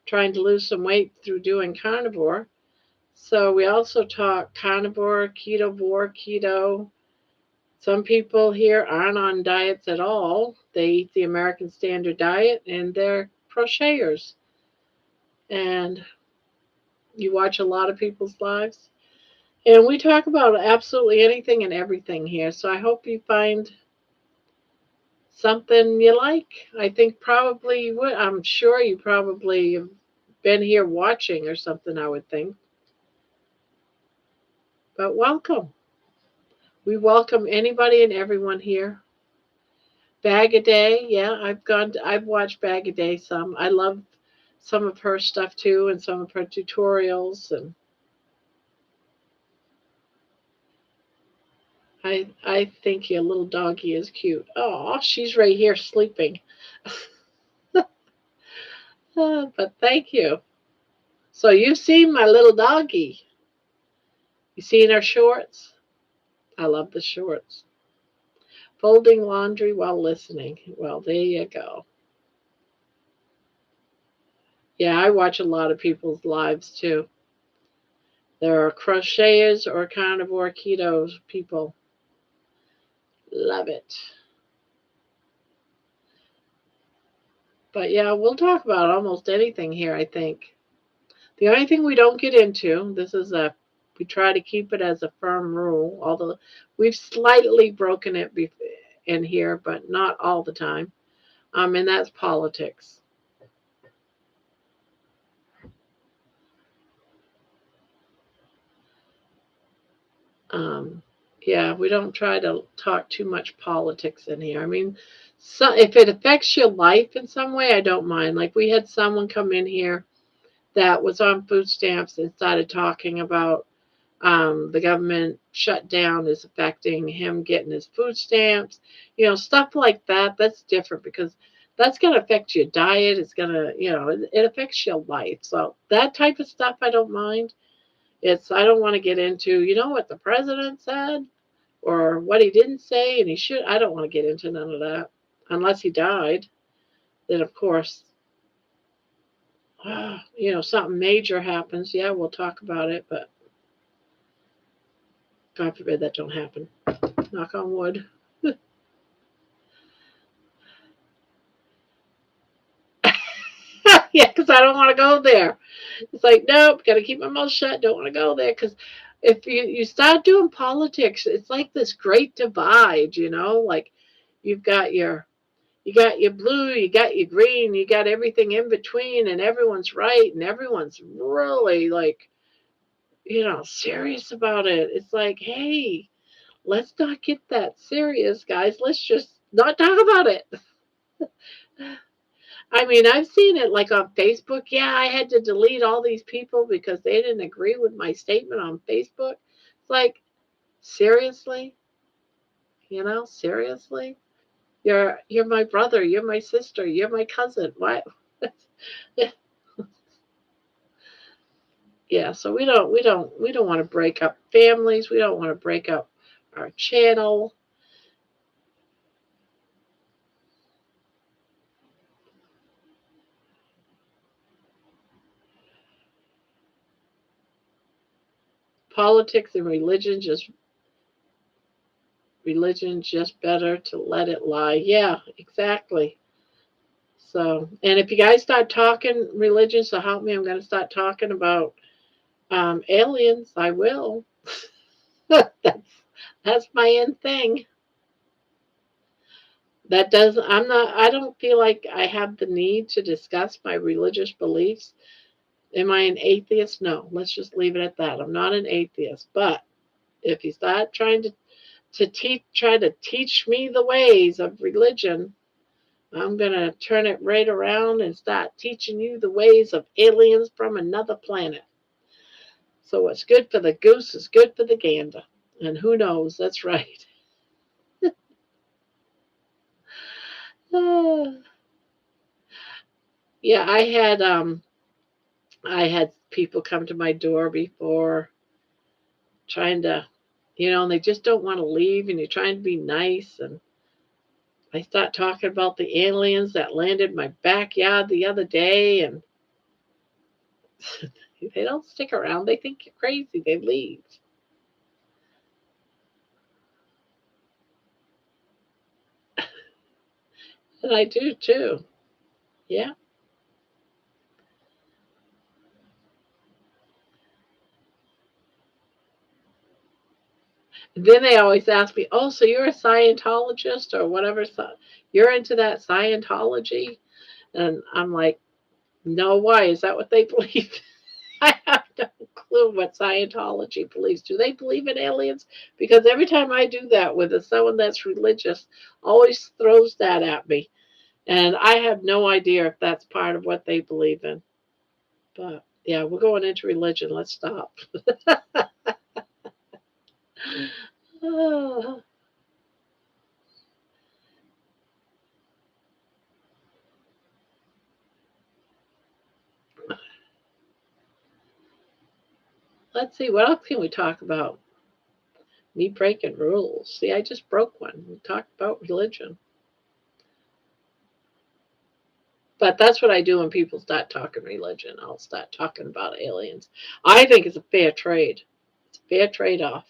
trying to lose some weight through doing carnivore. So we also talk carnivore, keto. Some people here aren't on diets at all. They eat the American Standard Diet and they're crocheters. And you watch a lot of people's lives. And we talk about absolutely anything and everything here. So I hope you find something you like. I think probably you would. I'm sure you probably have been here watching or something, I would think. But welcome. We welcome anybody and everyone here. Bag a Day, yeah, I've watched Bag a Day some. I love some of her stuff too and some of her tutorials, and I think your little doggy is cute. Oh, she's right here sleeping. But thank you. So you've seen my little doggy. You seen her shorts? I love the shorts. Folding laundry while listening. Well, there you go. Yeah, I watch a lot of people's lives too. There are crocheters or carnivore keto people. Love it. But yeah, we'll talk about almost anything here, I think. The only thing we don't get into, we try to keep it as a firm rule, although we've slightly broken it in here, but not all the time. And that's politics. Um, yeah, we don't try to talk too much politics in here. I mean, so if it affects your life in some way, I don't mind. Like we had someone come in here that was on food stamps and started talking about the government shutdown is affecting him getting his food stamps, stuff like that. That's different because that's going to affect your diet. It's going to, it affects your life. So that type of stuff, I don't mind. I don't want to get into, what the president said or what he didn't say and he should. I don't want to get into none of that unless he died. Then, of course, something major happens. Yeah, we'll talk about it, but God forbid that don't happen. Knock on wood. Yeah, because I don't want to go there. It's like, nope, got to keep my mouth shut. Don't want to go there because if you start doing politics, it's like this great divide. Like you've got your blue, you got your green, you got everything in between, and everyone's right, and everyone's really like, serious about it. It's like, hey, let's not get that serious, guys. Let's just not talk about it. I mean, I've seen it like on Facebook. Yeah, I had to delete all these people because they didn't agree with my statement on Facebook. It's like, seriously? Seriously? You're my brother, you're my sister, you're my cousin. What? Yeah, so we don't want to break up families. We don't want to break up our channel. Politics and religion just better to let it lie. Yeah, exactly. So, and if you guys start talking religion, so help me, I'm going to start talking about aliens. I will. that's my end thing. I don't feel like I have the need to discuss my religious beliefs Am I an atheist? No. Let's just leave it at that. I'm not an atheist. But if you start trying try to teach me the ways of religion, I'm going to turn it right around and start teaching you the ways of aliens from another planet. So what's good for the goose is good for the gander. And who knows? That's right. Yeah, I had people come to my door before trying to, and they just don't want to leave, and you're trying to be nice, and I start talking about the aliens that landed in my backyard the other day, and they don't stick around. They think you're crazy. They leave. And I do too. Yeah. And then they always ask me, "Oh, so you're a Scientologist or whatever? You're into that Scientology?" And I'm like, "No, why? Is that what they believe?" I have no clue what Scientology believes. Do they believe in aliens? Because every time I do that with someone that's religious, always throws that at me. And I have no idea if that's part of what they believe in. But yeah, we're going into religion. Let's stop. Oh, let's see, what else can we talk about? Me breaking rules. See, I just broke one. We talked about religion. But that's what I do when people start talking religion. I'll start talking about aliens. I think it's a fair trade. It's a fair trade off.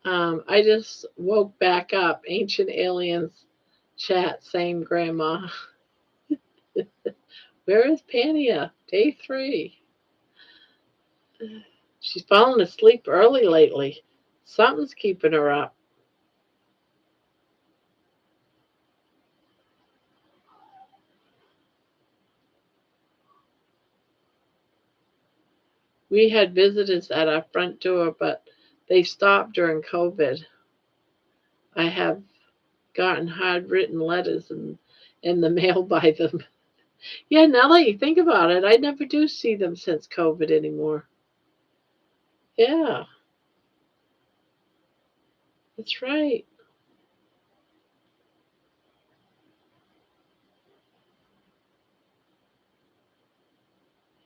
I just woke back up. Ancient aliens chat, same grandma. Where is Pania? Day 3. She's fallen asleep early lately. Something's keeping her up. We had visitors at our front door, but they stopped during COVID. I have gotten hard-written letters in the mail by them. Yeah, now that you think about it, I never do see them since COVID anymore. Yeah, that's right.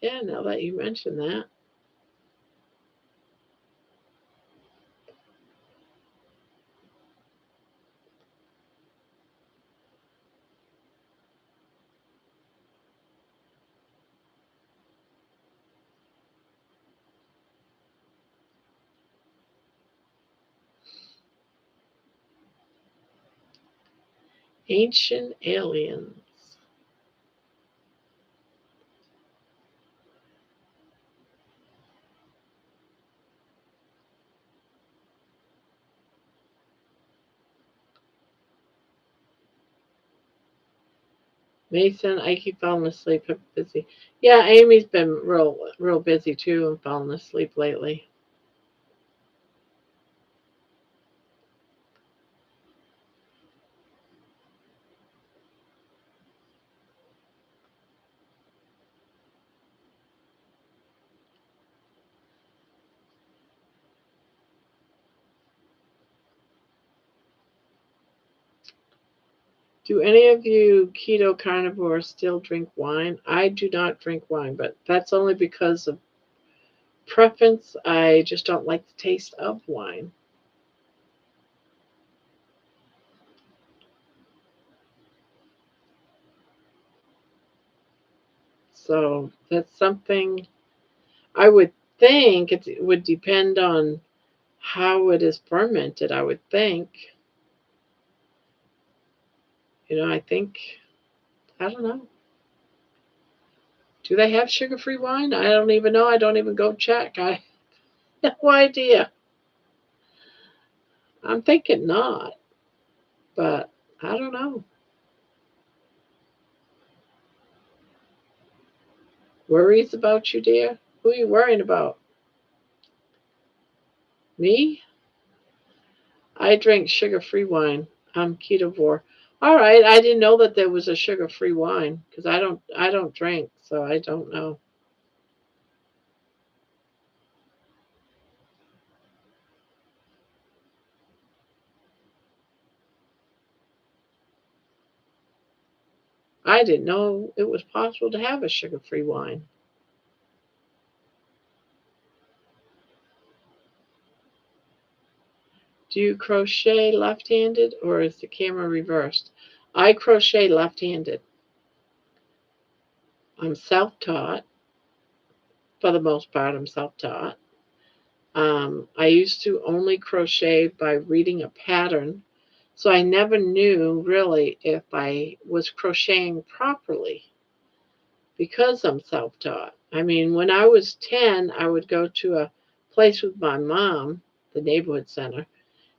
Yeah, now that you mention that. Ancient aliens. Mason, I keep falling asleep. I'm busy. Yeah, Amy's been real busy too and falling asleep lately. Do any of you keto carnivores still drink wine? I do not drink wine, but that's only because of preference. I just don't like the taste of wine. So that's something I would. think it would depend on how it is fermented, I would think. I think, I don't know. Do they have sugar-free wine? I don't even know. I don't even go check. I have no idea. I'm thinking not, but I don't know. Worries about you, dear? Who are you worrying about? Me? I drink sugar-free wine. I'm ketovore. All right, I didn't know that there was a sugar-free wine because I don't drink, so I don't know. I didn't know it was possible to have a sugar-free wine. Do you crochet left-handed or is the camera reversed? I crochet left-handed. I'm self-taught. For the most part, I'm self-taught. I used to only crochet by reading a pattern, so I never knew really if I was crocheting properly because I'm self taught. I mean, when I was 10, I would go to a place with my mom, the neighborhood center,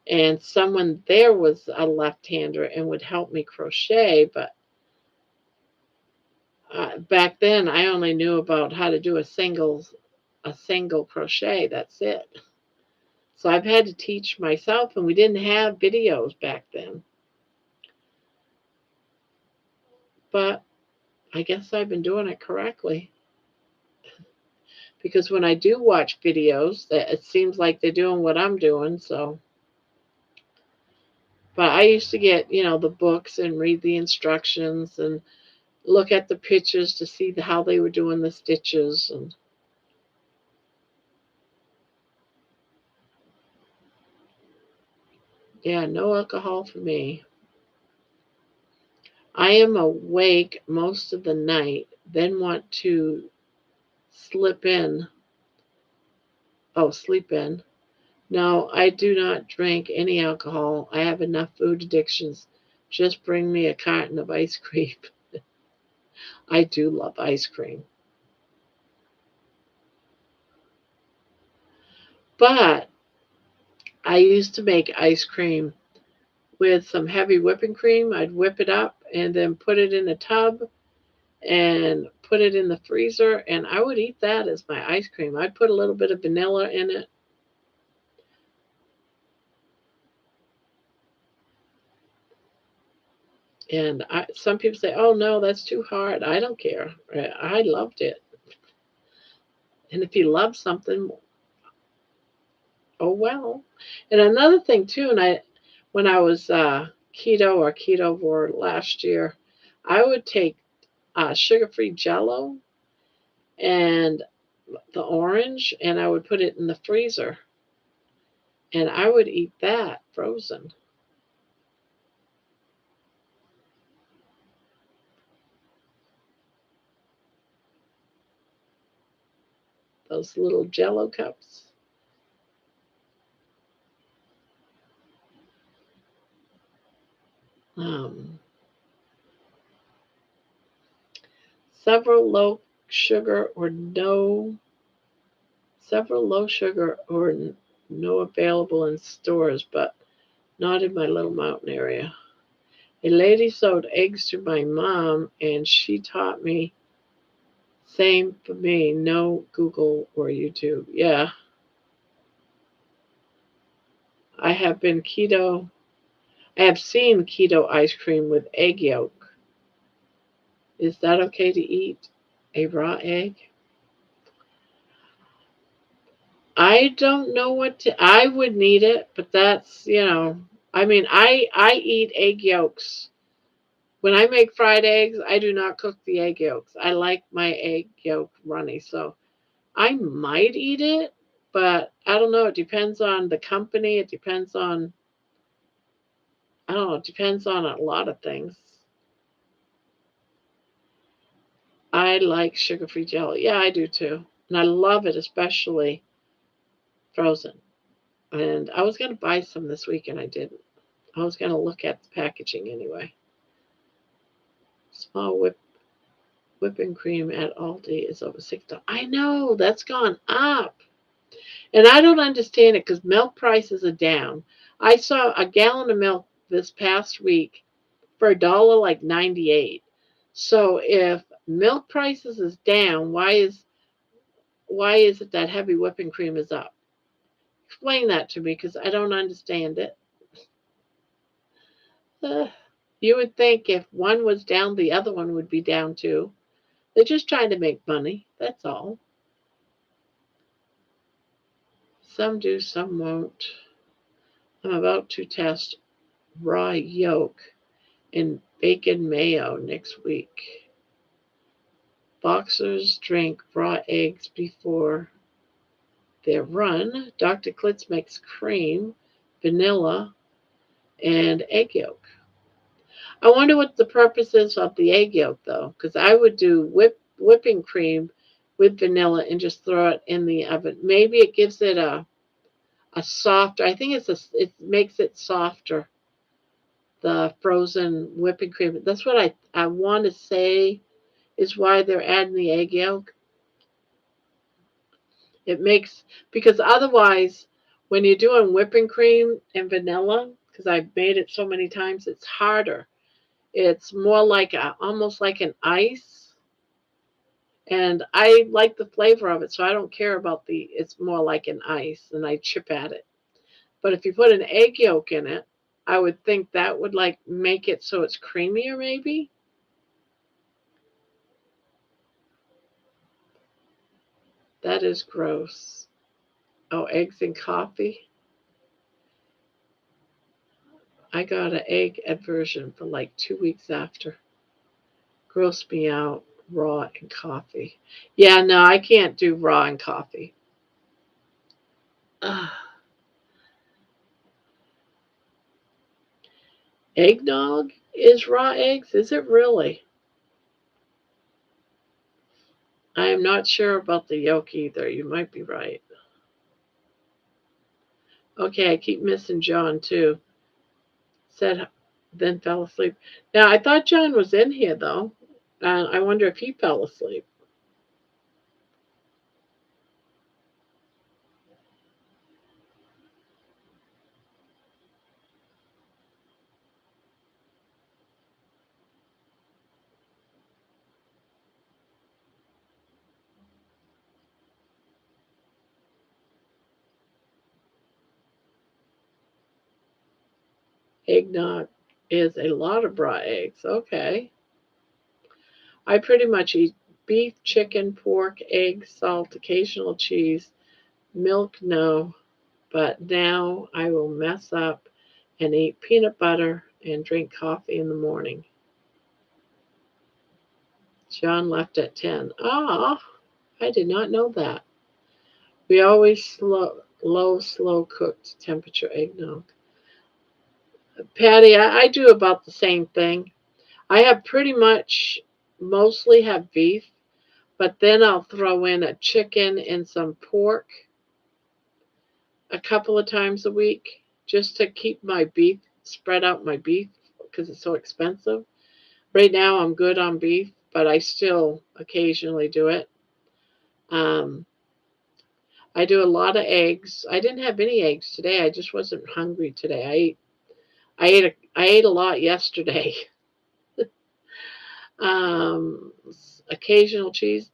and someone there was a left hander and would help me crochet. But back then, I only knew about how to do a single crochet. That's it. So I've had to teach myself, and we didn't have videos back then. But I guess I've been doing it correctly. Because when I do watch videos, it seems like they're doing what I'm doing. So, but I used to get, the books and read the instructions and look at the pictures to see how they were doing the stitches. And yeah, no alcohol for me. I am awake most of the night, then want to slip in. Oh, sleep in. No, I do not drink any alcohol. I have enough food addictions. Just bring me a carton of ice cream. I do love ice cream. But I used to make ice cream with some heavy whipping cream. I'd whip it up and then put it in a tub and put it in the freezer, and I would eat that as my ice cream. I'd put a little bit of vanilla in it. And some people say, oh no, that's too hard. I don't care. I loved it. And if you love something, oh well. And another thing too, when I was keto or ketovore last year, I would take sugar-free Jello and the orange, and I would put it in the freezer, and I would eat that frozen. Those little Jello cups. Um, several low sugar or no, several low sugar or no available in stores, but not in my little mountain area. A lady sold eggs to my mom, and she taught me. Same for me. No Google or YouTube. Yeah, I have been keto. I have seen keto ice cream with egg yolk. Is that okay to eat? A raw egg? I don't know what to. I would need it, but that's. I mean, I eat egg yolks. When I make fried eggs, I do not cook the egg yolks. I like my egg yolk runny, so I might eat it, but I don't know. It depends on the company. It depends on, I don't know, it depends on a lot of things. I like sugar free jelly. Yeah, I do too. And I love it, especially frozen. And I was going to buy some this week, and I didn't. I was going to look at the packaging anyway. Small whipping cream at Aldi is over $6. I know, that's gone up. And I don't understand it because milk prices are down. I saw a gallon of milk this past week for $1 like 98. So if milk prices is down, why is it that heavy whipping cream is up? Explain that to me because I don't understand it. You would think if one was down, the other one would be down too. They're just trying to make money. That's all. Some do, some won't. I'm about to test raw yolk in bacon mayo next week. Boxers drink raw eggs before their run. Dr. Klitz makes cream, vanilla, and egg yolk. I wonder what the purpose is of the egg yolk, though, because I would do whipping cream with vanilla and just throw it in the oven. Maybe it gives it a softer. I think it makes it softer. The frozen whipping cream. That's what I want to say is why they're adding the egg yolk. It makes, because otherwise, when you're doing whipping cream and vanilla, because I've made it so many times, it's harder. It's more like almost like an ice. And I like the flavor of it, so I don't care about it's more like an ice, and I chip at it. But if you put an egg yolk in it, I would think that would like make it so it's creamier, maybe. That is gross. Oh, eggs and coffee. I got an egg aversion for like 2 weeks after. Grossed me out, raw and coffee. Yeah, no, I can't do raw and coffee. Ugh. Eggnog is raw eggs? Is it really? I am not sure about the yolk either. You might be right. Okay, I keep missing John too. Said, then fell asleep. Now, I thought John was in here though. I wonder if he fell asleep. Eggnog is a lot of raw eggs. Okay. I pretty much eat beef, chicken, pork, eggs, salt, occasional cheese, milk, no. But now I will mess up and eat peanut butter and drink coffee in the morning. John left at 10. Ah, I did not know that. We always slow cooked temperature eggnog. Patty, I do about the same thing. I have pretty much mostly have beef, but then I'll throw in a chicken and some pork a couple of times a week just to keep my beef, spread out my beef because it's so expensive. Right now I'm good on beef, but I still occasionally do it. Um, I do a lot of eggs. I didn't have any eggs today. I just wasn't hungry today. I ate a lot yesterday. Um, Occasional cheese.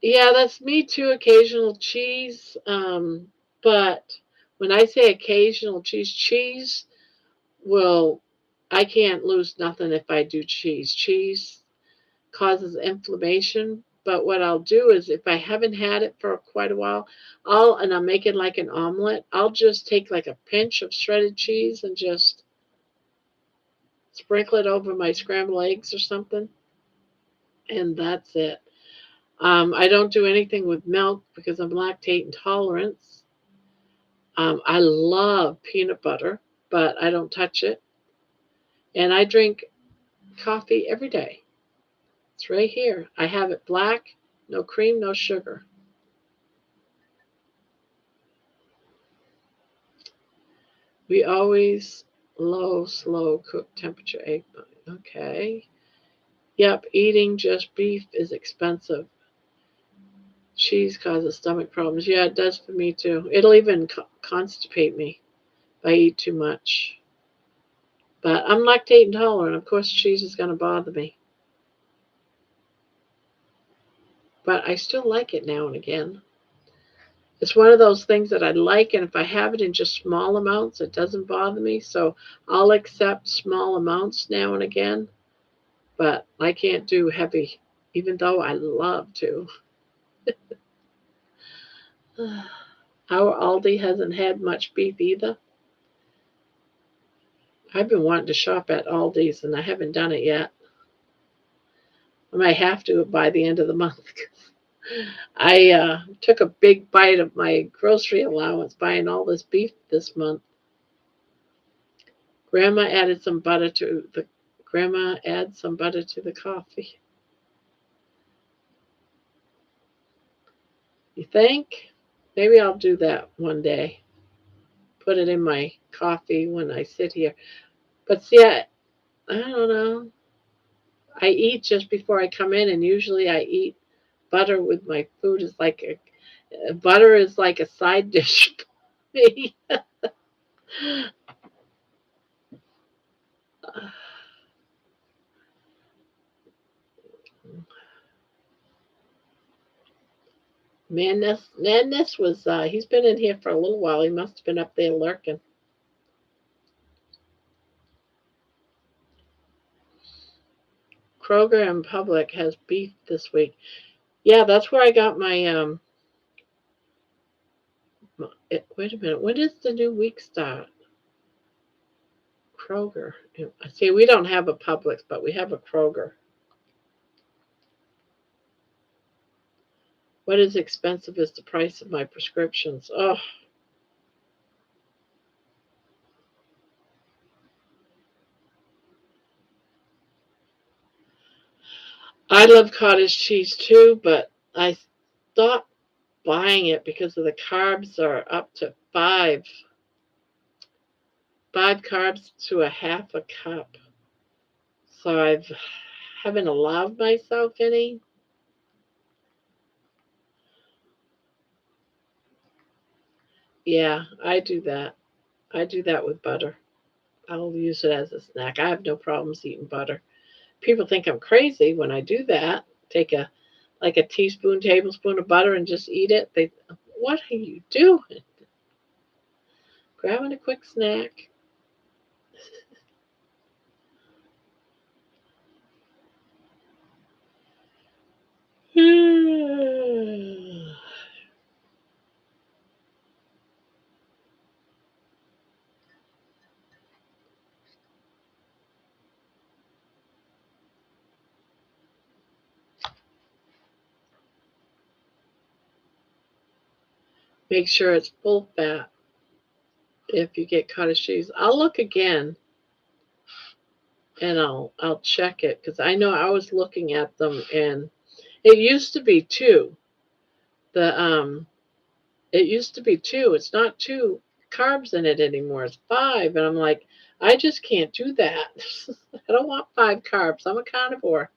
Yeah, that's me too. Occasional cheese. But when I say occasional cheese will, I can't lose nothing if I do cheese. Cheese causes inflammation. But what I'll do is if I haven't had it for quite a while, and I'm making like an omelet, I'll just take like a pinch of shredded cheese and just sprinkle it over my scrambled eggs or something. And that's it. I don't do anything with milk because I'm lactate intolerant. I love peanut butter, but I don't touch it. And I drink coffee every day. It's right here. I have it black No cream, no sugar. We always slow cook temperature egg. Okay. Yep, eating just beef is expensive. Cheese causes stomach problems. Yeah, it does for me too. It'll even constipate me if I eat too much. But I'm lactate intolerant. Of course, cheese is going to bother me. But I still like it now and again. It's one of those things that I like, and if I have it in just small amounts, it doesn't bother me. So I'll accept small amounts now and again, but I can't do heavy, even though I love to. Our Aldi hasn't had much beef either. I've been wanting to shop at Aldi's, and I haven't done it yet. I might have to by the end of the month. I took a big bite of my grocery allowance buying all this beef this month. Grandma added some butter to the Grandma adds some butter to the coffee. You think? Maybe I'll do that one day. Put it in my coffee when I sit here. But see, I don't know. I eat just before I come in, and usually I eat butter with my food. Is like butter is like a side dish for me. Madness was he's been in here for a little while. He must have been up there lurking. Kroger and Public has beef this week. Yeah, that's where I got my wait a minute. When does the new week start? Kroger. See, we don't have a Publix, but we have a Kroger. What is expensive is the price of my prescriptions. Oh, I love cottage cheese too, but I stopped buying it because of the carbs are up to five carbs to a half a cup. So I haven't allowed myself any. Yeah, I do that. I do that with butter. I'll use it as a snack. I have no problems eating butter. People think I'm crazy when I do that. Take a teaspoon, tablespoon of butter and just eat it. What are you doing? Grabbing a quick snack. Make sure it's full fat if you get cottage cheese. I'll look again and I'll check it because I know I was looking at them and it used to be two. The it used to be two. It's not two carbs in it anymore. It's five, and I'm like, I just can't do that. I don't want five carbs. I'm a carnivore.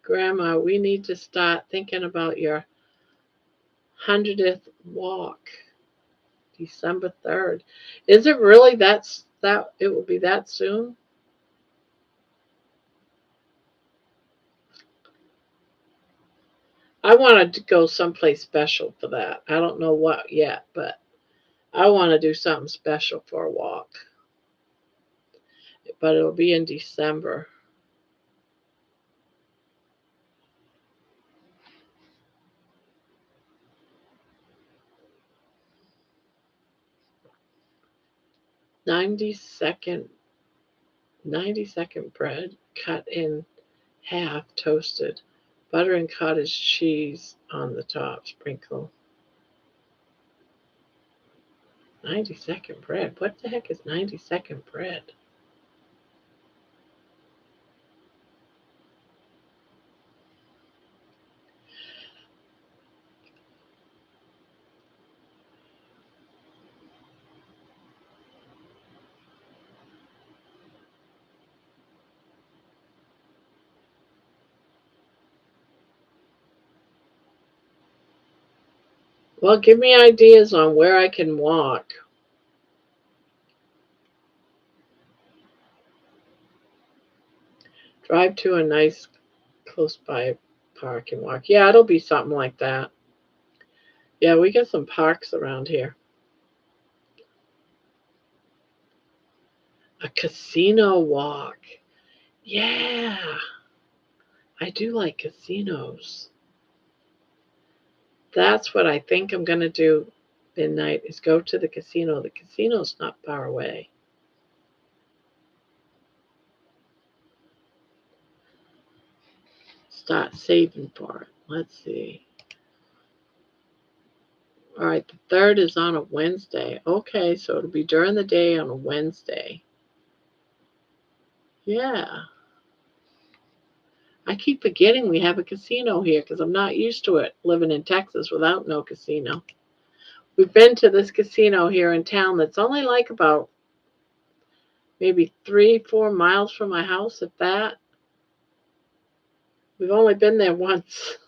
Grandma, we need to start thinking about your 100th walk, December 3rd. Is it really that it will be that soon? I wanted to go someplace special for that. I don't know what yet, but I want to do something special for a walk. But it'll be in December. 90-second 90-second bread cut in half, toasted, butter and cottage cheese on the top, sprinkle. 90-second bread. What the heck is 90-second bread? Well, give me ideas on where I can walk. Drive to a nice close by park and walk. Yeah, it'll be something like that. Yeah, we got some parks around here. A casino walk. Yeah, I do like casinos. That's what I think I'm going to do midnight is go to the casino. The casino's not far away. Start saving for it. Let's see. All right, the 3rd is on a Wednesday. Okay, so it'll be during the day on a Wednesday. Yeah. I keep forgetting we have a casino here because I'm not used to it living in Texas without no casino. We've been to this casino here in town that's only like about maybe 3-4 miles from my house, if that. We've only been there once.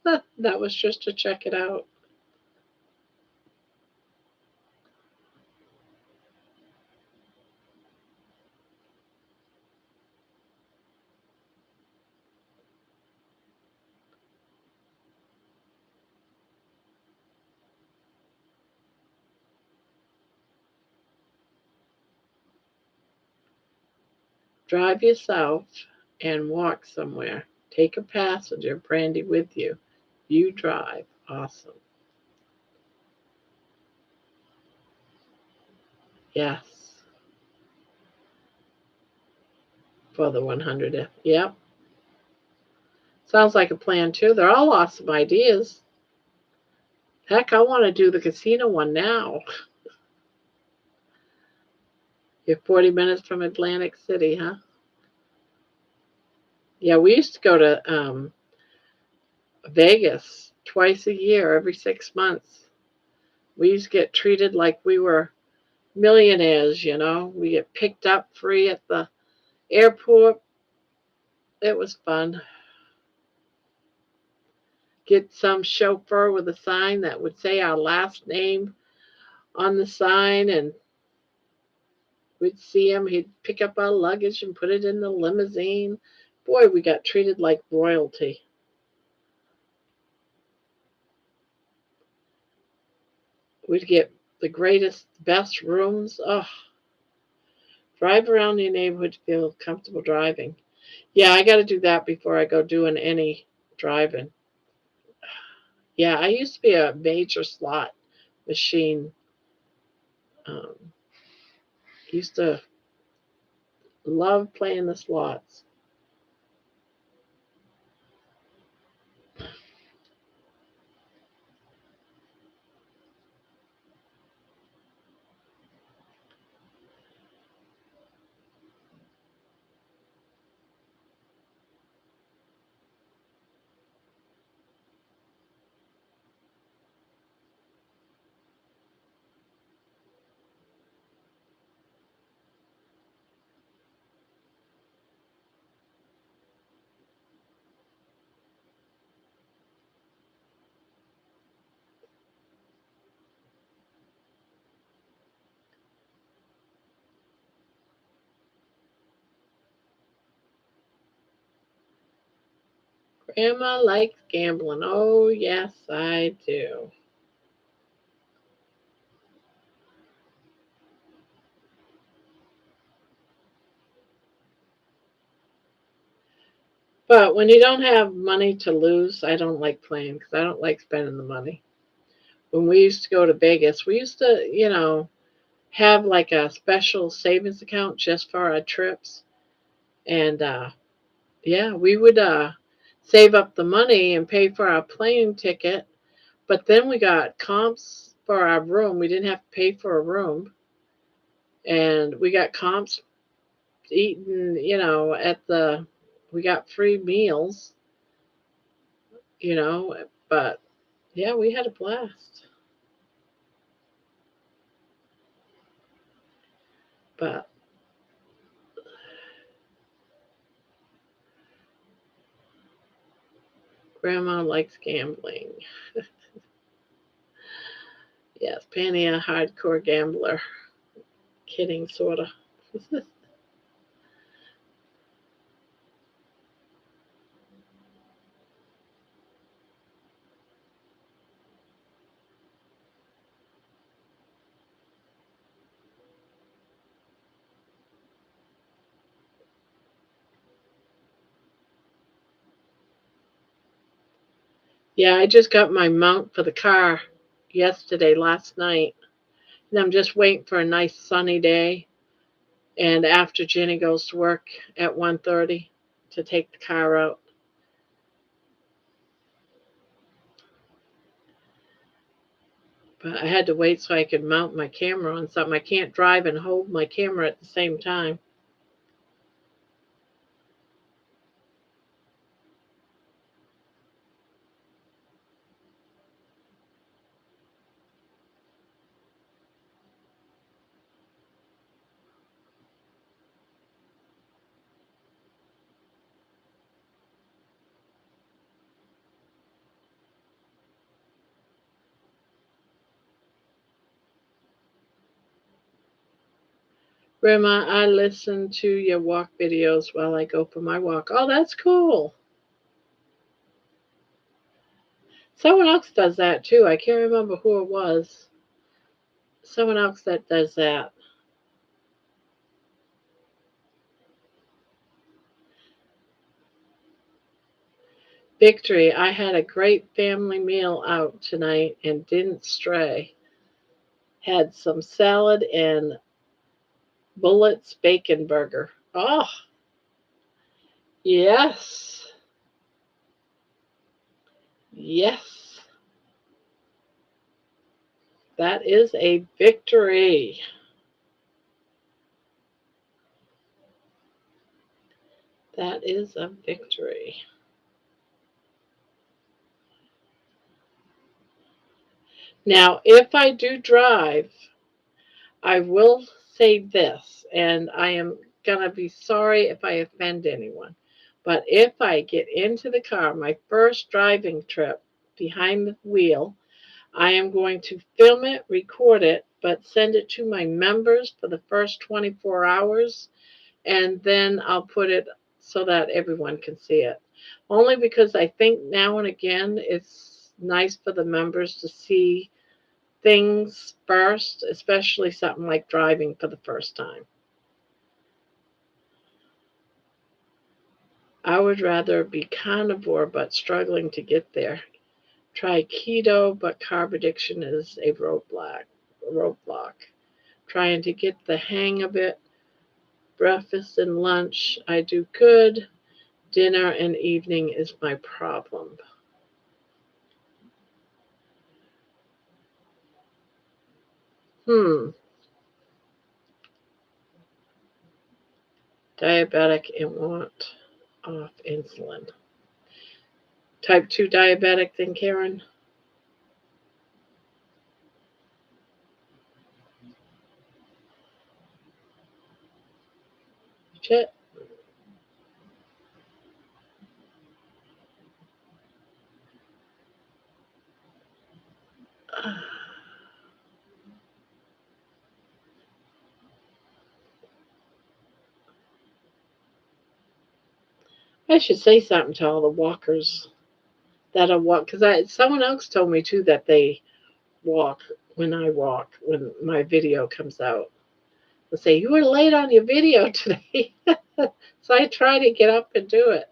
That was just to check it out. Drive yourself and walk somewhere. Take a passenger, Brandy, with you. You drive. Awesome. Yes. For the 100th. Yep. Sounds like a plan, too. They're all awesome ideas. Heck, I want to do the casino one now. You're 40 minutes from Atlantic City, huh? Yeah, we used to go to Vegas twice a year, every 6 months. We used to get treated like we were millionaires, you know. We get picked up free at the airport. It was fun. Get some chauffeur with a sign that would say our last name on the sign, and we'd see him. He'd pick up our luggage and put it in the limousine. Boy, we got treated like royalty. We'd get the greatest, best rooms. Oh, drive around your neighborhood to feel comfortable driving. Yeah, I got to do that before I go doing any driving. Yeah, I used to be a major slot machine. Um, used to love playing the slots. Grandma likes gambling. Oh, yes, I do. But when you don't have money to lose, I don't like playing because I don't like spending the money. When we used to go to Vegas, we used to, have like a special savings account just for our trips. And yeah, we would save up the money and pay for our plane ticket. But then we got comps for our room. We didn't have to pay for a room. And we got comps eating, we got free meals, but yeah, we had a blast. But Grandma likes gambling. Yes, Penny a hardcore gambler. Kidding, sorta. Yeah, I just got my mount for the car last night. And I'm just waiting for a nice sunny day. And after Jenny goes to work at 1:30 to take the car out. But I had to wait so I could mount my camera on something. I can't drive and hold my camera at the same time. Grandma, I listen to your walk videos while I go for my walk. Oh, that's cool. Someone else does that too. I can't remember who it was. Someone else that does that. Victory. I had a great family meal out tonight and didn't stray. Had some salad and Bullett's bacon burger. Oh, yes. Yes. That is a victory. That is a victory. Now, if I do drive, I will say this, and I am going to be sorry if I offend anyone. But if I get into the car, my first driving trip behind the wheel, I am going to film it, record it, but send it to my members for the first 24 hours, and then I'll put it so that everyone can see it. Only because I think now and again it's nice for the members to see things first, especially something like driving for the first time. I would rather be carnivore but struggling to get there. Try keto, but carb addiction is a roadblock. Trying to get the hang of it. Breakfast and lunch, I do good. Dinner and evening is my problem. Diabetic and want off insulin. Type 2 diabetic then, Karen? Shit. I should say something to all the walkers that I walk, because someone else told me too that they walk when my video comes out. They'll say, "You were late on your video today." So I try to get up and do it.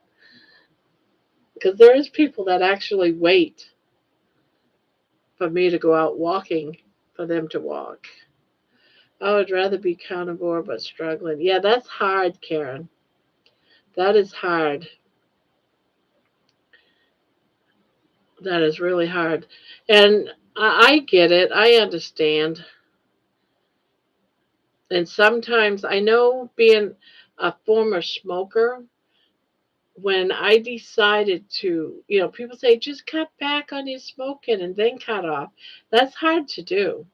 Because there is people that actually wait for me to go out walking for them to walk. I would rather be carnivore but struggling. Yeah, that's hard, Karen. That is hard. That is really hard. And I get it. I understand. And sometimes I know being a former smoker, when I decided to, people say just cut back on your smoking and then cut off. That's hard to do.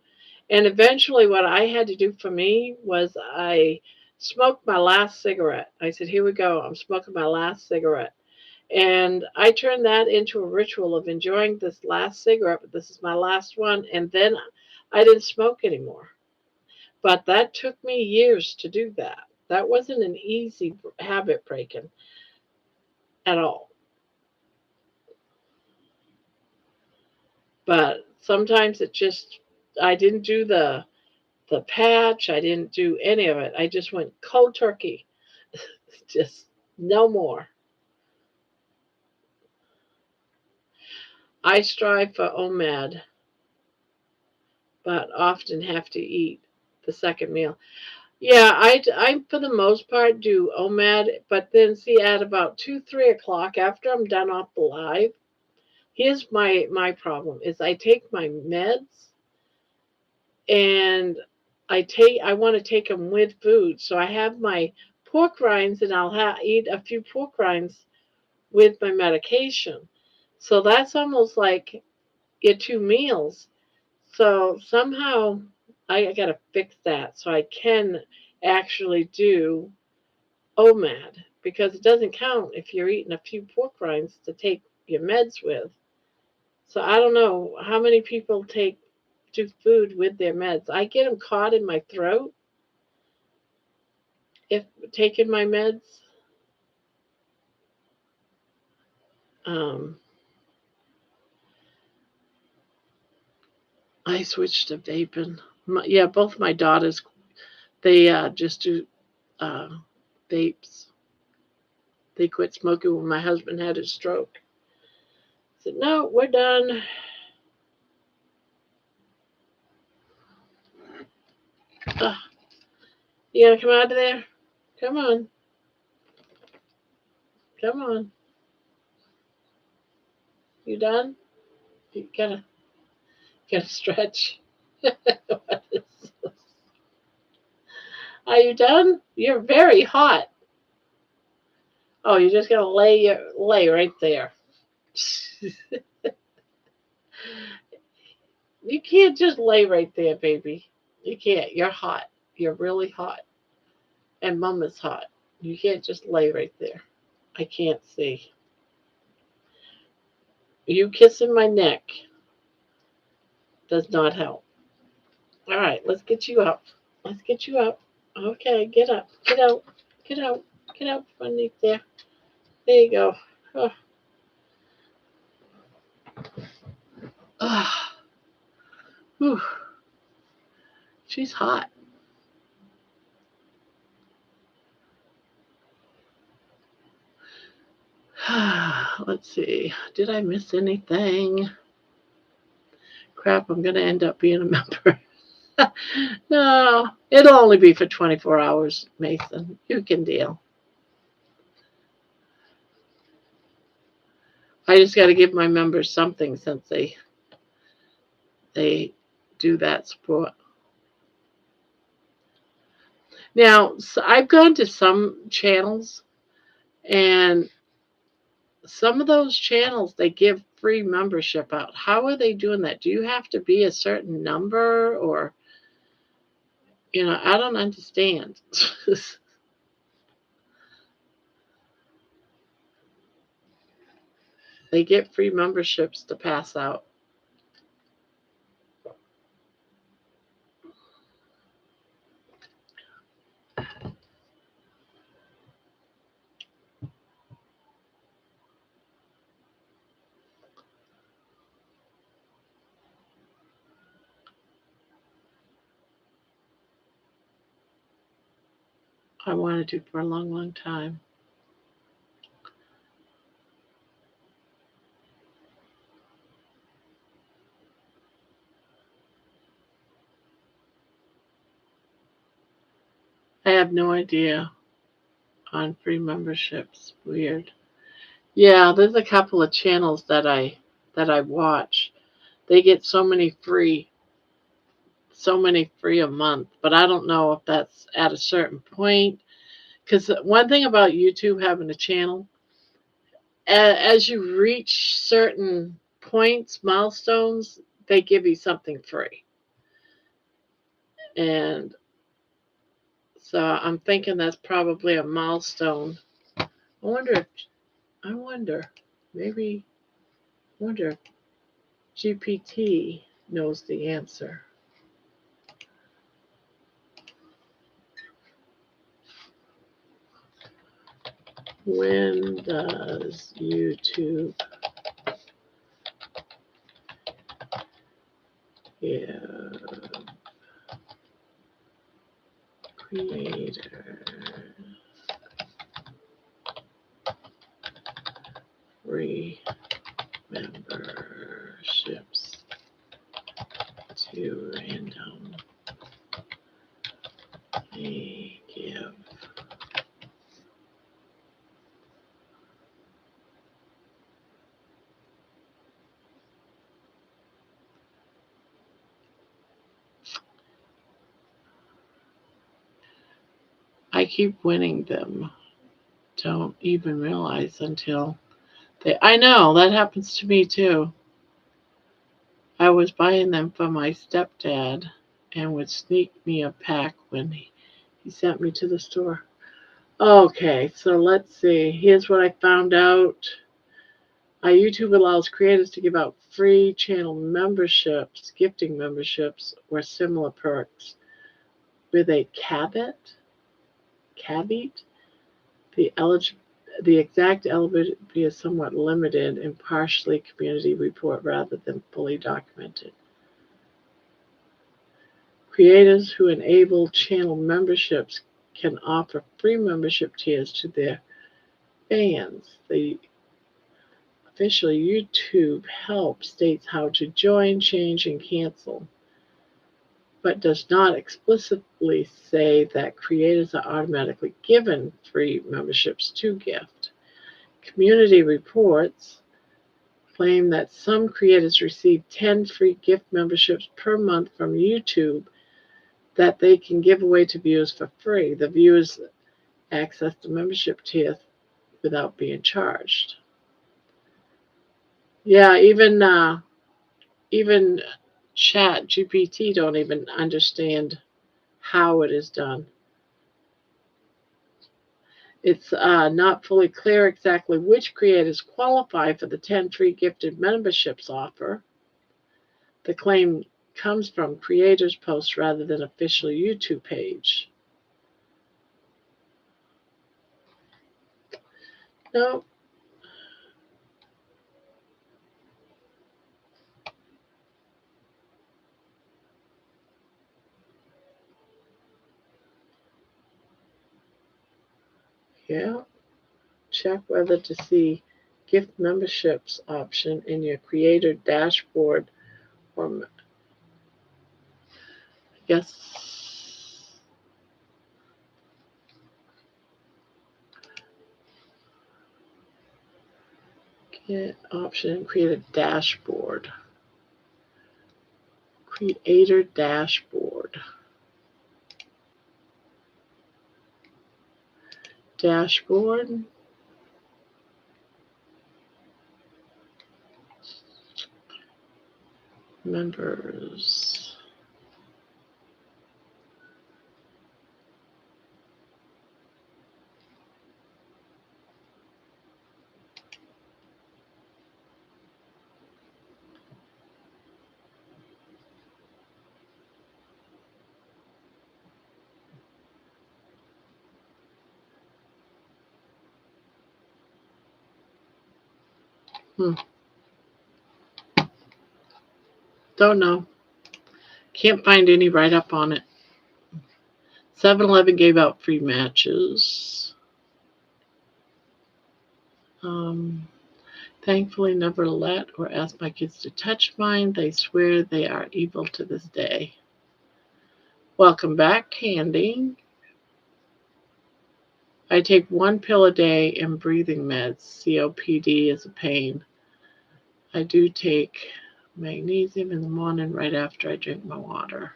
And eventually, what I had to do for me was I smoked my last cigarette. I said, here we go. I'm smoking my last cigarette. And I turned that into a ritual of enjoying this last cigarette, but this is my last one. And then I didn't smoke anymore. But that took me years to do that. That wasn't an easy habit breaking at all. But sometimes I didn't do the patch, I didn't do any of it. I just went cold turkey. Just no more. I strive for OMAD, but often have to eat the second meal. Yeah, I for the most part do OMAD, but then see at about 2, 3 o'clock after I'm done off the live. Here's my problem is I take my meds and I want to take them with food. So I have my pork rinds and eat a few pork rinds with my medication. So that's almost like your 2 meals. So somehow I got to fix that so I can actually do OMAD because it doesn't count if you're eating a few pork rinds to take your meds with. So I don't know how many people do food with their meds. I get them caught in my throat if taking my meds. Um, I switched to vaping. Yeah, both my daughters they just do uh, vapes. They quit smoking when my husband had his stroke. I said, no, we're done. Uh, you gotta come out of there. Come on, come on. You done? You gotta stretch. What is this? Are you done? You're very hot. Oh, you just gotta lay right there. You can't just lay right there, baby. You can't. You're hot. You're really hot. And mom is hot. You can't just lay right there. I can't see. You kissing my neck does not help. All right, let's get you up. Let's get you up. Okay, get up. Get out. Get out. Get out from underneath there. There you go. Oh, ah, whew. She's hot. Let's see. Did I miss anything? Crap, I'm going to end up being a member. No, it'll only be for 24 hours, Mason. You can deal. I just got to give my members something since they do that support. Now, so I've gone to some channels, and some of those channels they give free membership out. How are they doing that? Do you have to be a certain number, or I don't understand. They get free memberships to pass out. I wanted to for a long, long time. I have no idea on free memberships. Weird. Yeah, there's a couple of channels that I watch they get so many free a month. But I don't know if that's at a certain point. Because one thing about YouTube having a channel, as you reach certain points, milestones, they give you something free. And so I'm thinking that's probably a milestone. I wonder, maybe, I wonder if GPT knows the answer. When does YouTube give creator free memberships to randomly give? I keep winning them. Don't even realize until I know that happens to me too. I was buying them for my stepdad and would sneak me a pack when he sent me to the store. Okay, so let's see. Here's what I found out. YouTube allows creators to give out free channel memberships, gifting memberships, or similar perks with a caveat. The exact eligibility is somewhat limited and partially community report rather than fully documented. Creators who enable channel memberships can offer free membership tiers to their fans. The official YouTube help states how to join, change, and cancel, but does not explicitly say that creators are automatically given free memberships to gift. Community reports claim that some creators receive 10 free gift memberships per month from YouTube that they can give away to viewers for free. The viewers access the membership tier without being charged. Yeah, even Chat GPT don't even understand how it is done. It's not fully clear exactly which creators qualify for the 10 free gifted memberships offer. The claim comes from creators' posts rather than official YouTube page. No. Yeah. Check whether to see gift memberships option in your creator dashboard or I guess get option create a dashboard. Creator dashboard. Dashboard. Members. Don't know. Can't find any write up on it. 7-Eleven gave out free matches. Thankfully, never let or ask my kids to touch mine. They swear they are evil to this day. Welcome back, Candy. I take 1 pill a day and breathing meds. COPD is a pain. I do take magnesium in the morning right after I drink my water.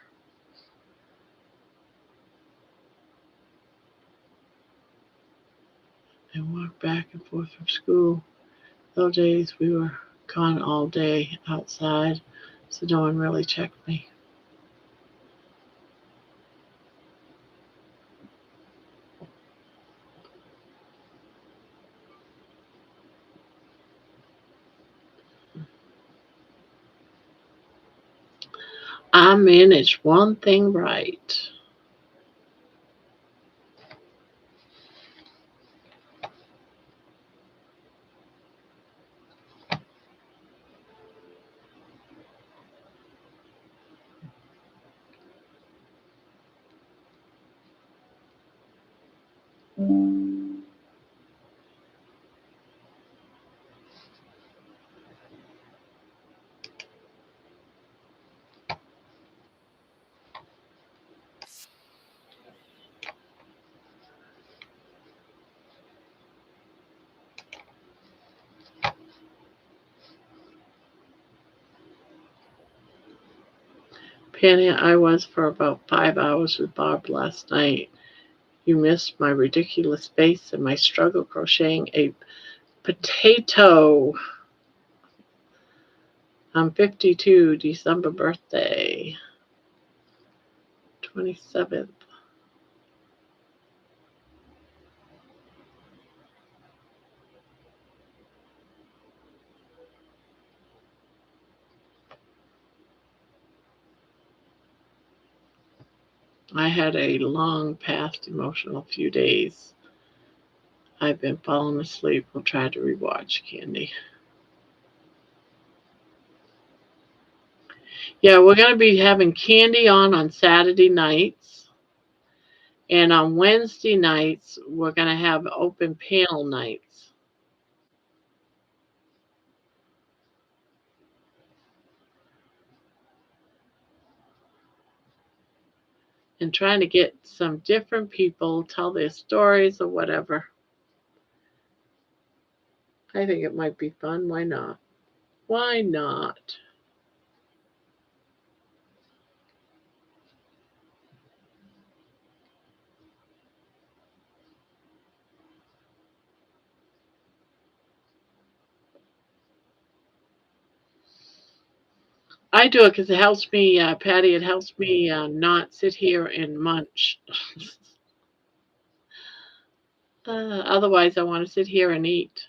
And walk back and forth from school. Those days we were gone all day outside, so no one really checked me. I managed one thing right. Penny, I was for about 5 hours with Bob last night. You missed my ridiculous face and my struggle crocheting a potato. I'm 52, December birthday, 27th. I had a long past emotional few days. I've been falling asleep. We'll try to rewatch Candy. Yeah, we're going to be having Candy on Saturday nights. And on Wednesday nights, we're going to have open panel nights. And trying to get some different people tell their stories or whatever. I think it might be fun. Why not? Why not? I do it because it helps me, Patty, it helps me not sit here and munch. Otherwise, I want to sit here and eat.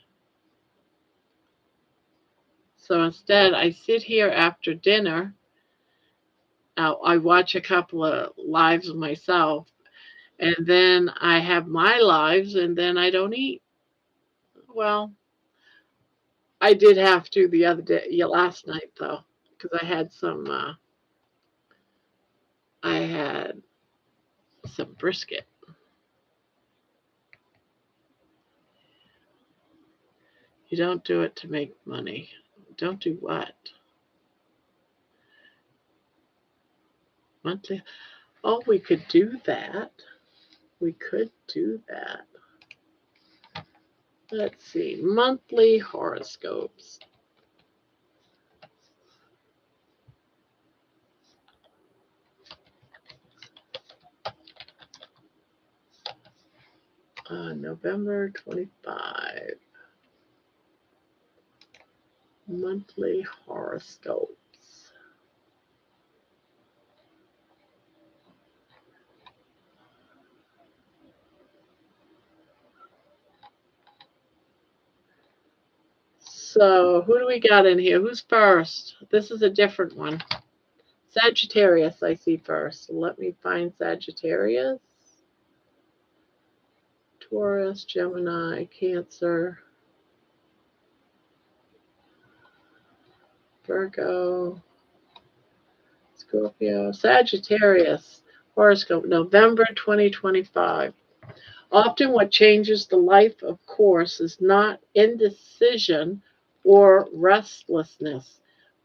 So instead, I sit here after dinner. I watch a couple of lives of myself, and then I have my lives, and then I don't eat. Well, I did have to the other day, yeah, last night though, because I had some brisket. You don't do it to make money. Don't do what? Monthly. Oh, we could do that. We could do that. Let's see. Monthly horoscopes. November 25. Monthly horoscopes. So, who do we got in here? Who's first? This is a different one. Sagittarius, I see first. Let me find Sagittarius. Taurus, Gemini, Cancer, Virgo, Scorpio, Sagittarius. Horoscope, November 2025. Often what changes the life of course is not indecision or restlessness,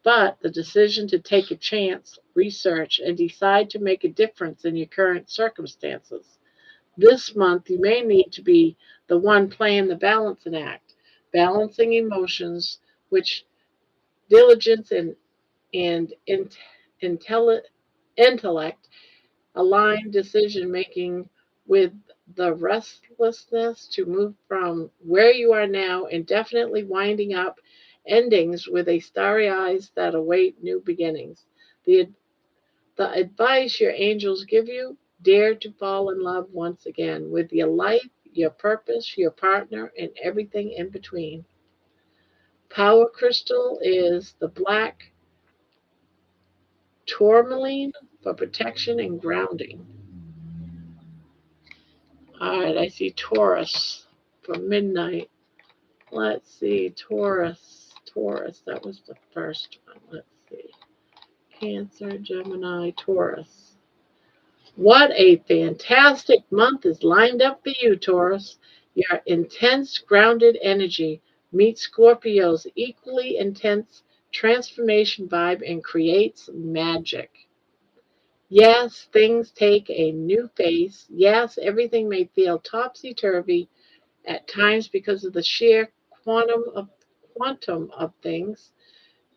but the decision to take a chance, research, and decide to make a difference in your current circumstances. This month, you may need to be the one playing the balancing act, balancing emotions, which diligence and and intellect, aligned decision making with the restlessness to move from where you are now and definitely winding up endings with a starry eyes that await new beginnings. The, the advice your angels give you: dare to fall in love once again with your life, your purpose, your partner, and everything in between. Power crystal is the black tourmaline for protection and grounding. All right, I see Taurus for midnight. Let's see, Taurus. Taurus, that was the first one. Let's see. Cancer, Gemini, Taurus. What a fantastic month is lined up for you, Taurus. Your intense, grounded energy meets Scorpio's equally intense transformation vibe and creates magic. Yes, things take a new face. Yes, everything may feel topsy turvy at times because of the sheer quantum of things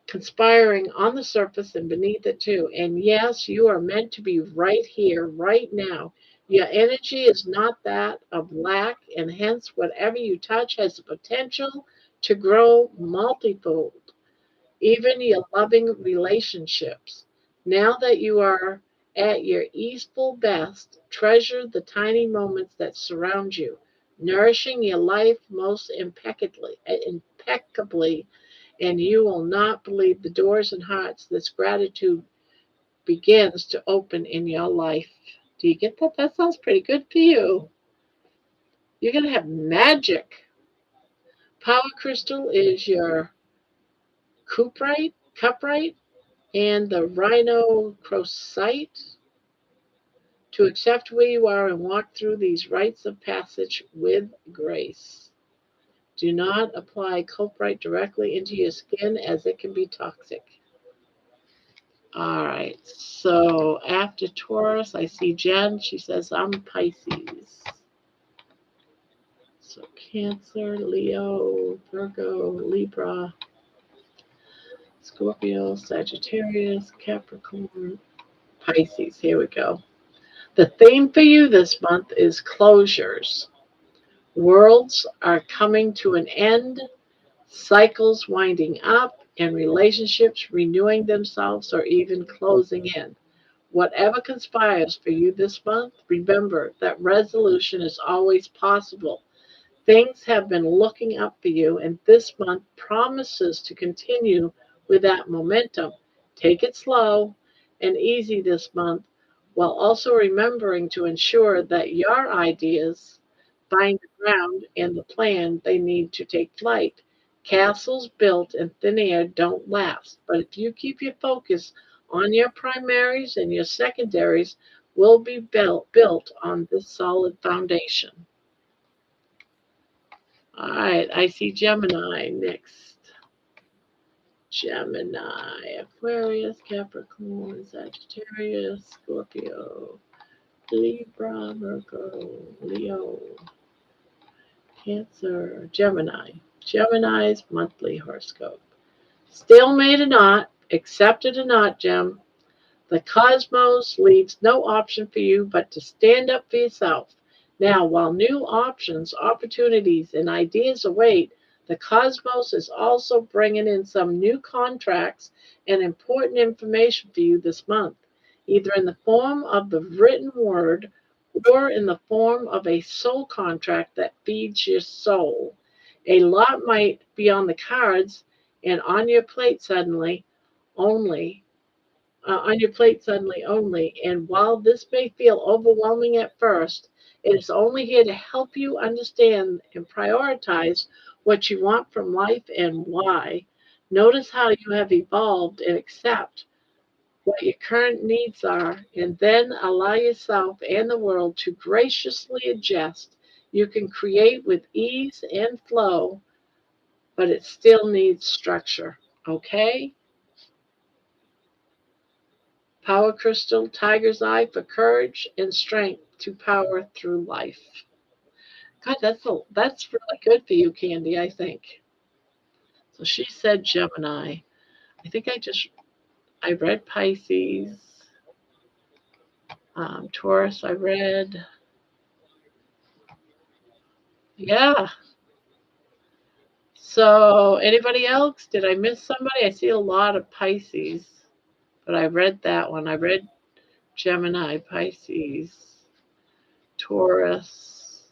conspiring on the surface and beneath it too. And yes, you are meant to be right here, right now. Your energy is not that of lack, and hence whatever you touch has the potential to grow multifold, even your loving relationships. Now that you are at your easeful best, treasure the tiny moments that surround you, nourishing your life most impeccably, and you will not believe the doors and hearts this gratitude begins to open in your life. Do you get that? That sounds pretty good for you. You're going to have magic. Power crystal is your cuprite, and the rhinocrosite to accept where you are and walk through these rites of passage with grace. Do not apply cuprite directly into your skin as it can be toxic. All right, so after Taurus, I see Jen. She says, I'm Pisces. So Cancer, Leo, Virgo, Libra, Scorpio, Sagittarius, Capricorn, Pisces. Here we go. The theme for you this month is closures. Worlds are coming to an end, cycles winding up, and relationships renewing themselves or even closing in. Whatever conspires for you this month, remember that resolution is always possible. Things have been looking up for you, and this month promises to continue with that momentum. Take it slow and easy this month, while also remembering to ensure that your ideas find the ground and the plan they need to take flight. Castles built in thin air don't last, but if you keep your focus on your primaries, and your secondaries will be built on this solid foundation. All right, I see Gemini next. Gemini, Aquarius, Capricorn, Sagittarius, Scorpio, Libra, Virgo, Leo, Cancer, Gemini. Gemini's monthly horoscope. Still made or not, accepted or not, Gem, the cosmos leaves no option for you but to stand up for yourself. Now, while new options, opportunities, and ideas await, the cosmos is also bringing in some new contracts and important information for you this month, either in the form of the written word or in the form of a soul contract that feeds your soul. A lot might be on the cards and on your plate suddenly only. And while this may feel overwhelming at first, it is only here to help you understand and prioritize what you want from life and why. Notice how you have evolved and accept what your current needs are, and then allow yourself and the world to graciously adjust. You can create with ease and flow, but it still needs structure. Okay? Power crystal, tiger's eye for courage and strength to power through life. God, that's really good for you, Candy, I think. So she said Gemini. I think I just I read Pisces. Taurus, I read. Yeah. So, anybody else? Did I miss somebody? I see a lot of Pisces, but I read that one. I read Gemini, Pisces, Taurus.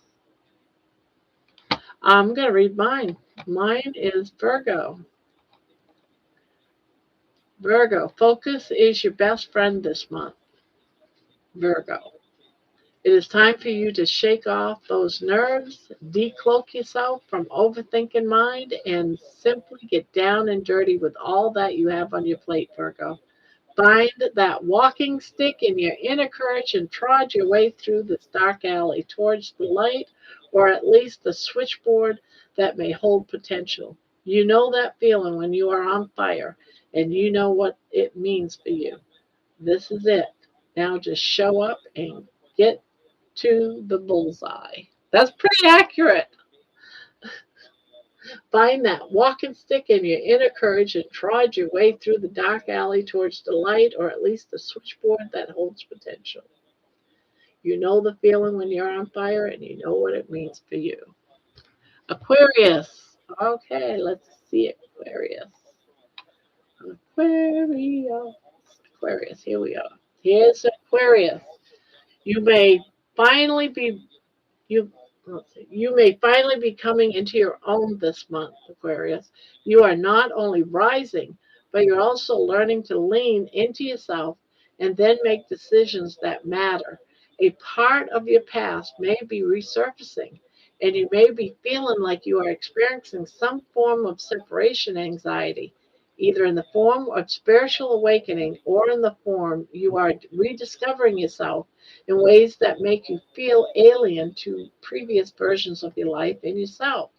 I'm going to read mine. Mine is Virgo. Virgo, focus is your best friend this month. Virgo. It is time for you to shake off those nerves, decloak yourself from overthinking mind, and simply get down and dirty with all that you have on your plate, Virgo. Find that walking stick in your inner courage and trod your way through this dark alley towards the light, or at least the switchboard that may hold potential. You know that feeling when you are on fire, and you know what it means for you. This is it. Now just show up and get to the bullseye. That's pretty accurate. Find that walking stick in your inner courage and trod your way through the dark alley towards the light, or at least the switchboard that holds potential. You know the feeling when you're on fire, and you know what it means for you. Aquarius. Okay, let's see Aquarius. Aquarius. Aquarius, here we are. Here's Aquarius. You may finally be you you may finally be coming into your own this month, Aquarius. You are not only rising, but you're also learning to lean into yourself and then make decisions that matter. A part of your past may be resurfacing, and you may be feeling like you are experiencing some form of separation anxiety, either in the form of spiritual awakening or in the form you are rediscovering yourself in ways that make you feel alien to previous versions of your life and yourself.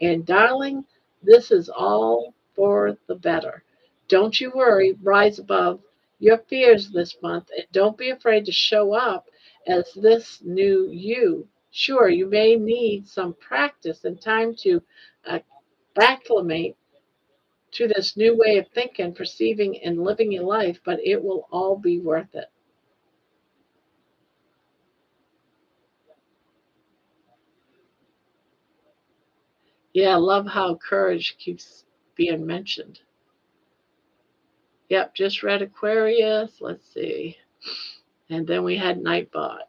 And darling, this is all for the better. Don't you worry, rise above your fears this month, and don't be afraid to show up as this new you. Sure, you may need some practice and time to uh, acclimate to this new way of thinking, perceiving, and living your life, but it will all be worth it. Yeah, I love how courage keeps being mentioned. Yep, just read Aquarius. Let's see. And then we had Nightbot.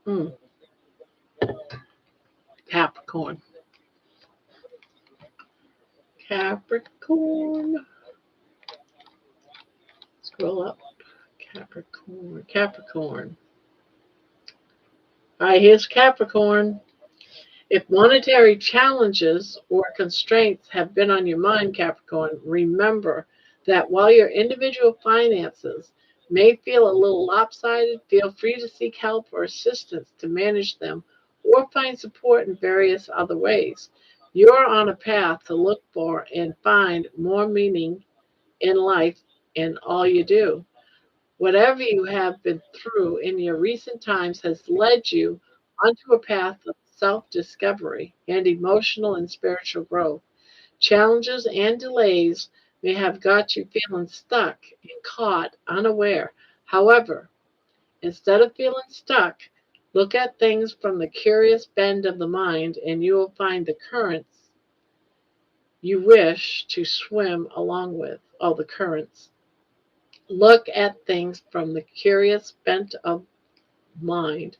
Hmm. Capricorn. Capricorn. Scroll up. Capricorn. Capricorn. All right, here's Capricorn. If monetary challenges or constraints have been on your mind, Capricorn, remember that while your individual finances may feel a little lopsided, feel free to seek help or assistance to manage them or find support in various other ways. You're on a path to look for and find more meaning in life in all you do. Whatever you have been through in your recent times has led you onto a path of self discovery and emotional and spiritual growth. Challenges and delays may have got you feeling stuck and caught unaware. However, instead of feeling stuck, look at things from the curious bend of the mind, and you will find the currents you wish to swim along with. Oh, the currents. Look at things from the curious bent of mind,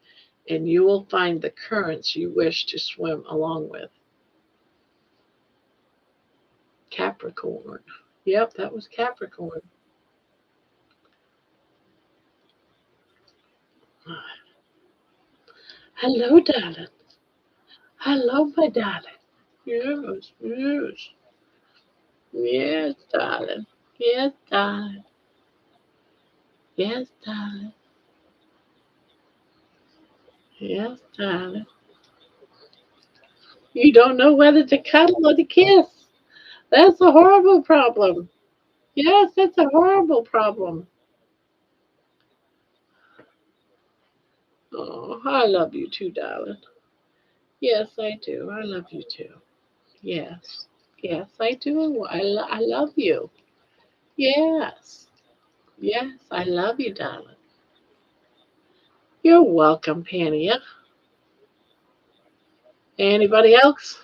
and you will find the currents you wish to swim along with. Capricorn. Yep, that was Capricorn. Hello, darling. Hello, my darling. Yes, yes. Yes, darling. Yes, darling. Yes, darling. Yes, darling. You don't know whether to cuddle or to kiss. That's a horrible problem. Yes, that's a horrible problem. Oh, I love you too, darling. Yes, I do. I love you too. Yes. Yes, I do. I love you. Yes. Yes, I love you, darling. You're welcome, Pania. Anybody else?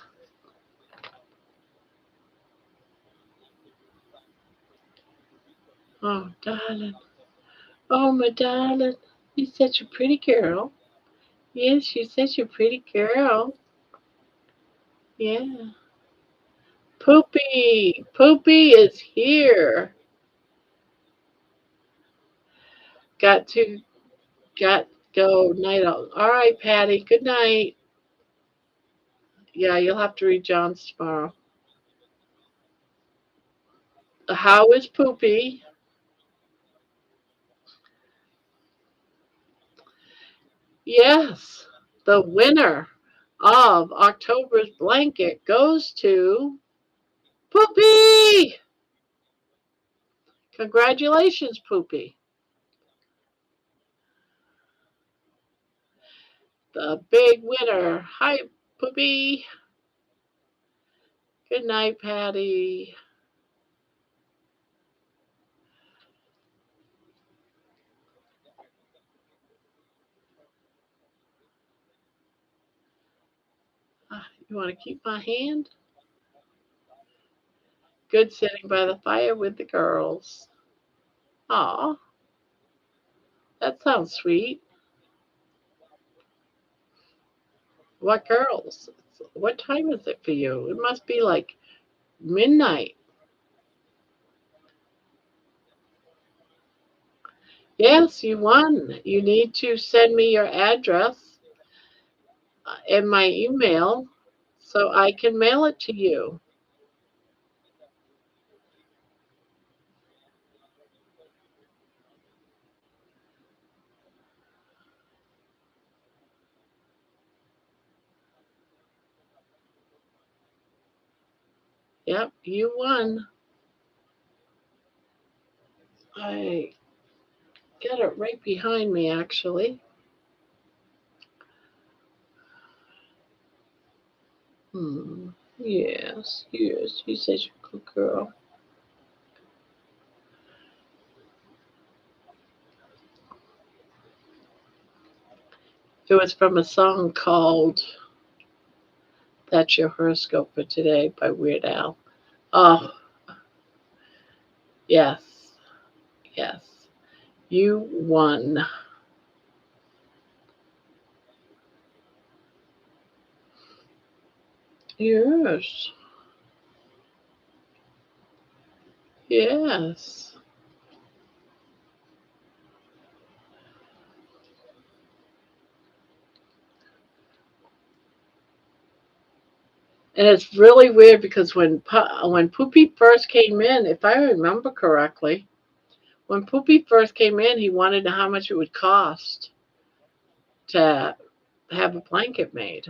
Oh, darling. Oh, my darling. You're such a pretty girl. Yes, you're such a pretty girl. Yeah. Poopy. Poopy is here. Got to got go night out. All right, Patty. Good night. Yeah, you'll have to read John's tomorrow. How is Poopy? Yes, the winner of October's blanket goes to Poopy. Congratulations, Poopy. The big winner. Hi, Poopy. Good night, Patty. You want to keep my hand? Good sitting by the fire with the girls. Aw, that sounds sweet. What girls? What time is it for you? It must be like midnight. Yes, you won. You need to send me your address and my email so I can mail it to you. Yep, you won. I got it right behind me, actually. Hmm. Yes, yes, you said you're a good girl. It was from a song called That's Your Horoscope for Today by Weird Al. Oh, yes, yes. You won. Yes, yes. And it's really weird because when Poopy first came in, if I remember correctly, when Poopy first came in, he wanted to know how much it would cost to have a blanket made.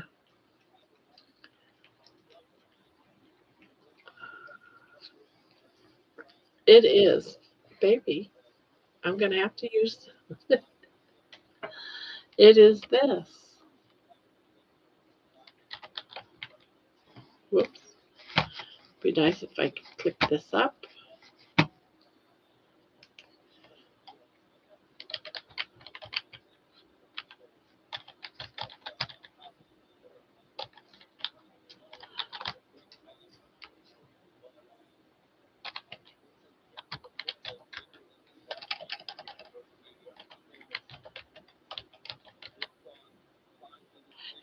It is, baby. I'm gonna have to use. It is this. Whoops. Be nice if I could click this up.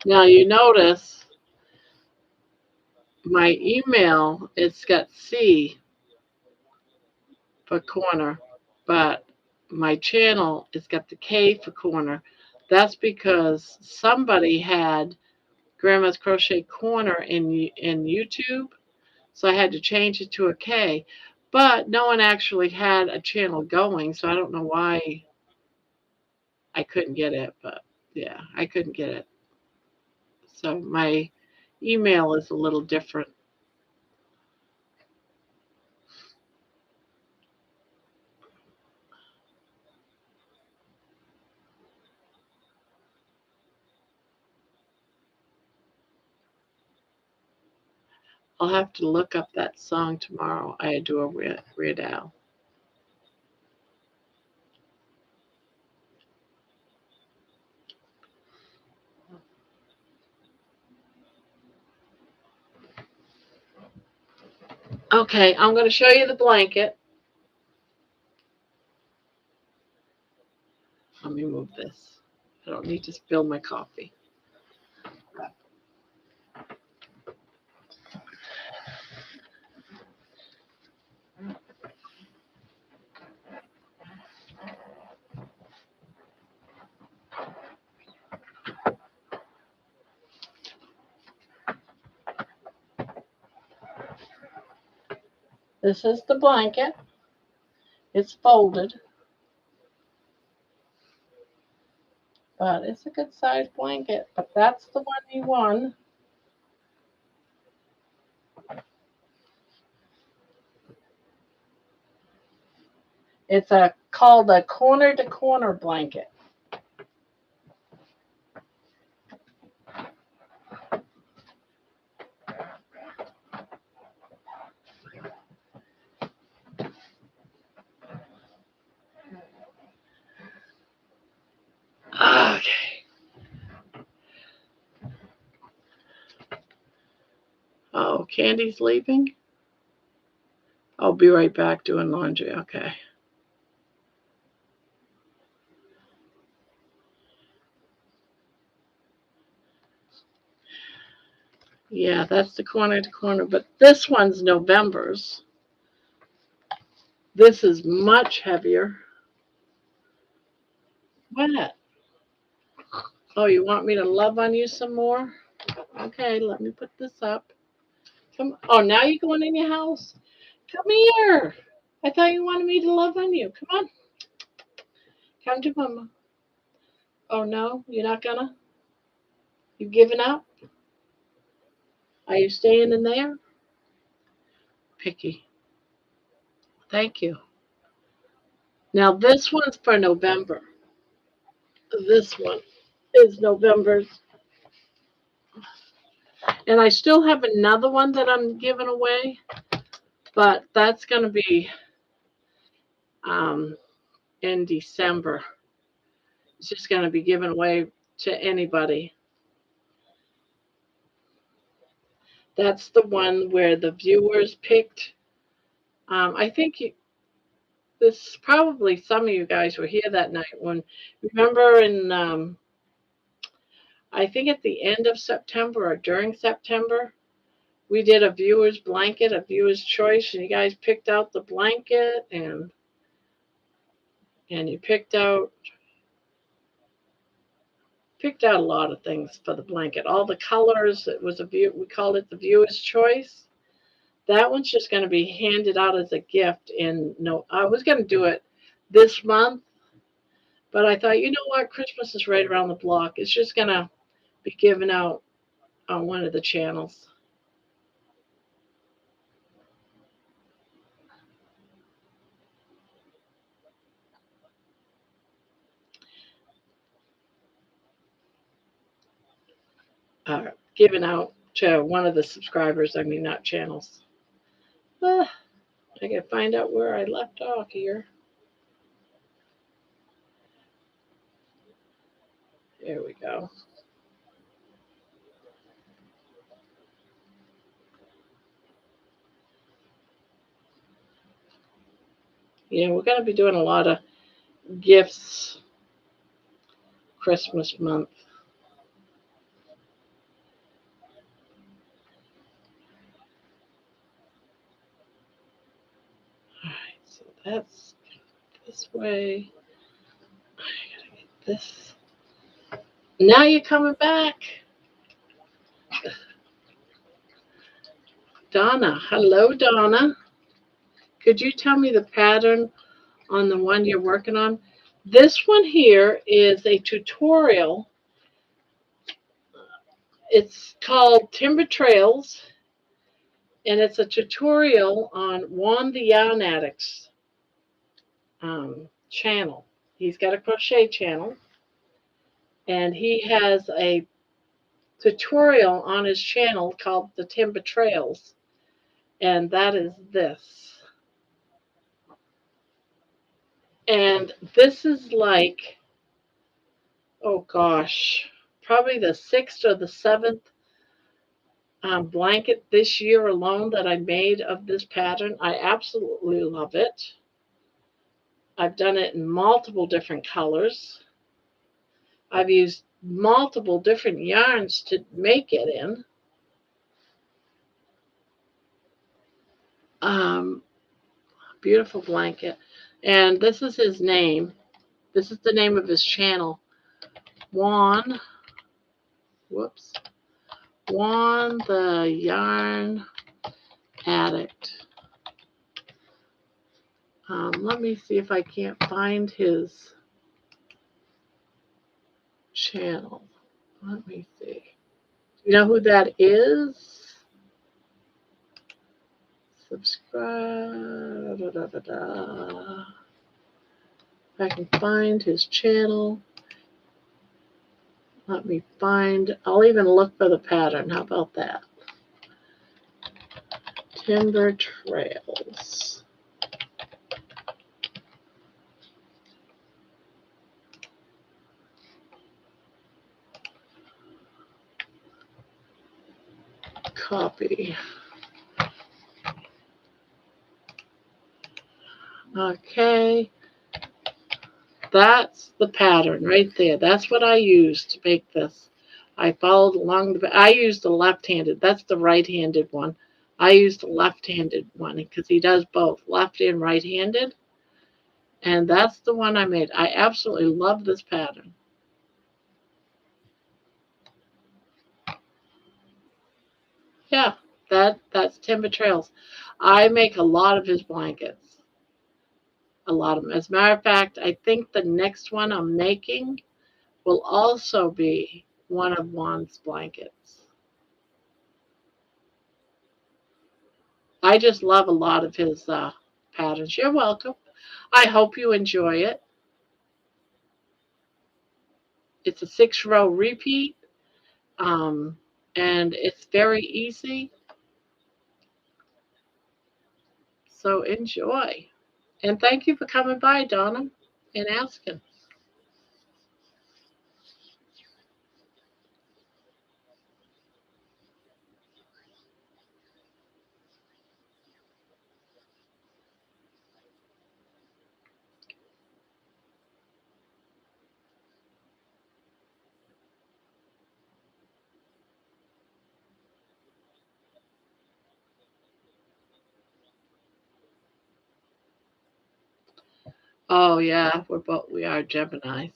Now you notice my email. It's got C for Korner, but my channel it's got the K for Korner. That's because somebody had Grandma's Crochet Corner in YouTube, so I had to change it to a K. But no one actually had a channel going, so I don't know why I couldn't get it. But yeah, I couldn't get it. So my email is a little different. I'll have to look up that song tomorrow. I do a Weird Al. Okay, I'm going to show you the blanket. Let me move this. I don't need to spill my coffee. This is the blanket. It's folded, but it's a good sized blanket. But that's the one he won. It's called a corner to corner blanket. Okay. Oh, Candy's leaving? I'll be right back doing laundry. Okay. Yeah, that's the corner to corner, but this one's November's. This is much heavier. What? Oh, you want me to love on you some more? Okay, let me put this up. Come. Oh, now you're going in your house? Come here. I thought you wanted me to love on you. Come on. Come to Mama. Oh, no? You're not gonna? You giving up? Are you staying in there? Picky. Thank you. Now, this one's for November. This one is November's. And I still have another one that I'm giving away, but that's going to be in December. It's just going to be given away to anybody. That's the one where the viewers picked. I think this probably some of you guys were here that night when, remember in, I think at the end of September or during September, we did a viewer's blanket, a viewer's choice, and you guys picked out the blanket and you picked out a lot of things for the blanket. All the colors. It was we called it the viewer's choice. That one's just going to be handed out as a gift. I was going to do it this month, but I thought, you know what, Christmas is right around the block. It's just going to be given out on one of the channels. Given out to one of the subscribers. I mean, not channels. I gotta find out where I left off here. There we go. Yeah, we're gonna be doing a lot of gifts Christmas month. All right, so that's this way. I gotta get this. Now you're coming back. Donna. Hello, Donna. Could you tell me the pattern on the one you're working on? This one here is a tutorial. It's called Timber Trails, and it's a tutorial on Juan the Yarn Addict's channel. He's got a crochet channel, and he has a tutorial on his channel called the Timber Trails. and that is this. And this is like, oh gosh, probably the 6th or the 7th blanket this year alone that I made of this pattern. I absolutely love it. I've done it in multiple different colors. I've used multiple different yarns to make it in. Beautiful blanket. And this is his name. This is the name of his channel. Juan the Yarn Addict. Let me see if I can't find his channel. Let me see. You know who that is? Subscribe. If I can find his channel. Let me find. I'll even look for the pattern. How about that? Timber Trails. Copy. Okay. That's the pattern right there. That's what I used to make this. I followed along I used the left-handed. That's the right-handed one. I used the left-handed one because he does both left and right-handed. And that's the one I made. I absolutely love this pattern. Yeah, that's Timber Trails. I make a lot of his blankets. A lot of them. As a matter of fact, I think the next one I'm making will also be one of Juan's blankets. I just love a lot of his patterns. You're welcome. I hope you enjoy it. It's a 6-row repeat, and it's very easy. So enjoy. And thank you for coming by, Donna, and asking. Oh yeah, we are Geminis.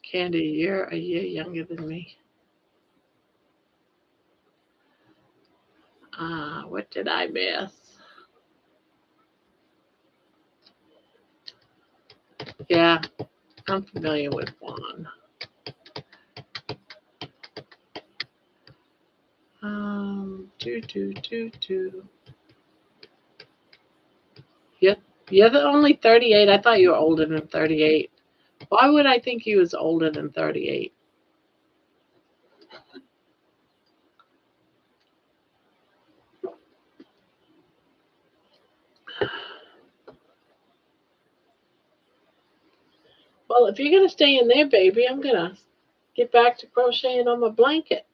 Candy, you're a year younger than me. What did I miss? Yeah, I'm familiar with Juan. Yep, you're the only 38. I thought you were older than 38. Why would I think he was older than 38? Well, if you're going to stay in there, baby, I'm going to get back to crocheting on my blanket.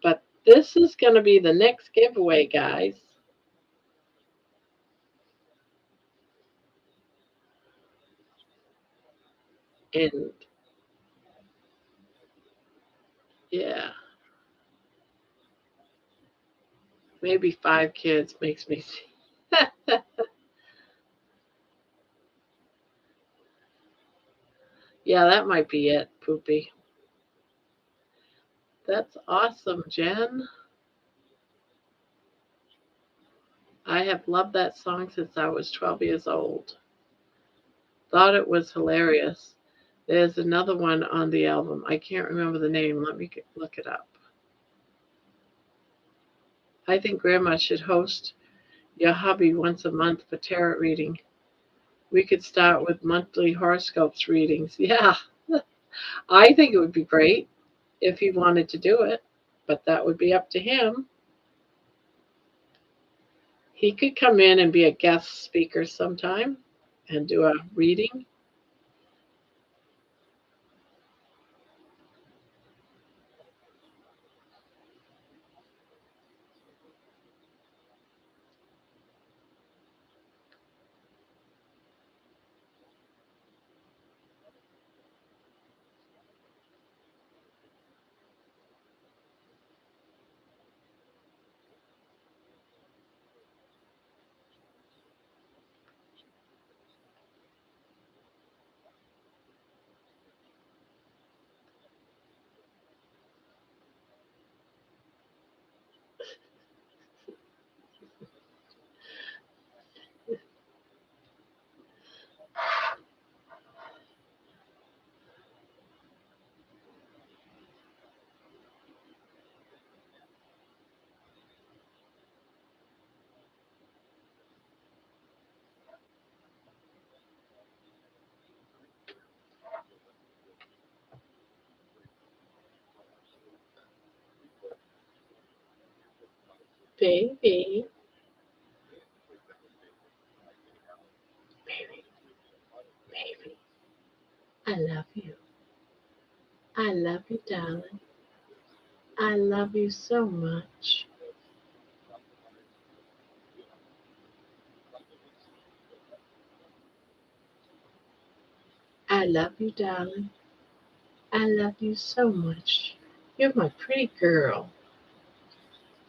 But this is going to be the next giveaway, guys. And yeah, maybe 5 kids makes me see. Yeah, that might be it, Poopy. That's awesome, Jen. I have loved that song since I was 12 years old. Thought it was hilarious. There's another one on the album. I can't remember the name. Let me look it up. I think Grandma should host your hubby once a month for tarot reading. We could start with monthly horoscopes readings. Yeah, I think it would be great if he wanted to do it, but that would be up to him. He could come in and be a guest speaker sometime and do a reading. Baby, baby, baby, I love you. I love you, darling. I love you so much. I love you, darling. I love you so much. You're my pretty girl.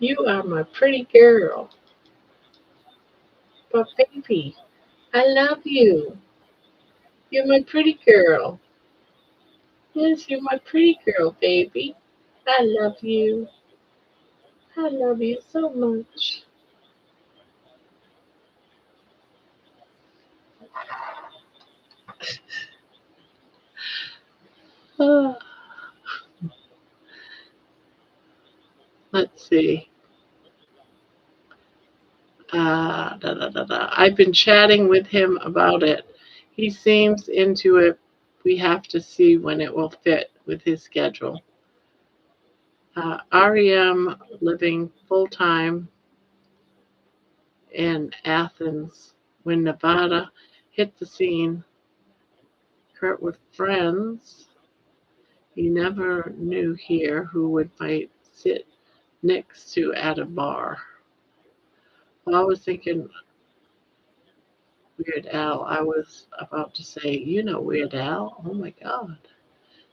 You are my pretty girl. But baby, I love you. You're my pretty girl. Yes, you're my pretty girl, baby. I love you. I love you so much. Ah, let's see. I've been chatting with him about it. He seems into it. We have to see when it will fit with his schedule. REM living full time in Athens when Nevada hit the scene. Kurt with friends he never knew here who would might sit next to at a bar. Well, I was thinking Weird Al. I was about to say, you know Weird Al. Oh my God.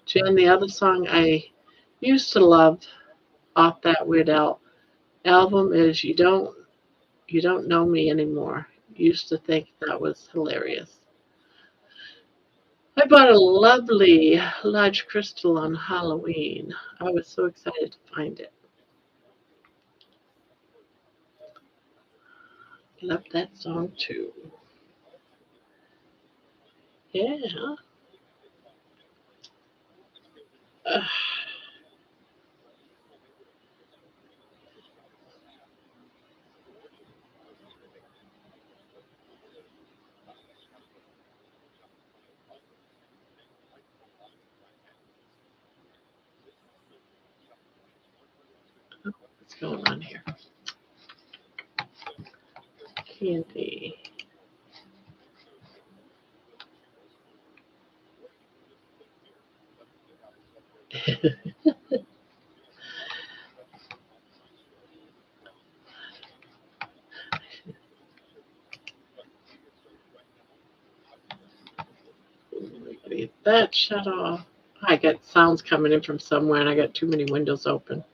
Jen, the other song I used to love off that Weird Al album is You Don't Know Me Anymore. Used to think that was hilarious. I bought a lovely large crystal on Halloween. I was so excited to find it. Love that song too. Yeah. Uh, what's going on here? Candy. Get that shut off. I got sounds coming in from somewhere and I got too many windows open.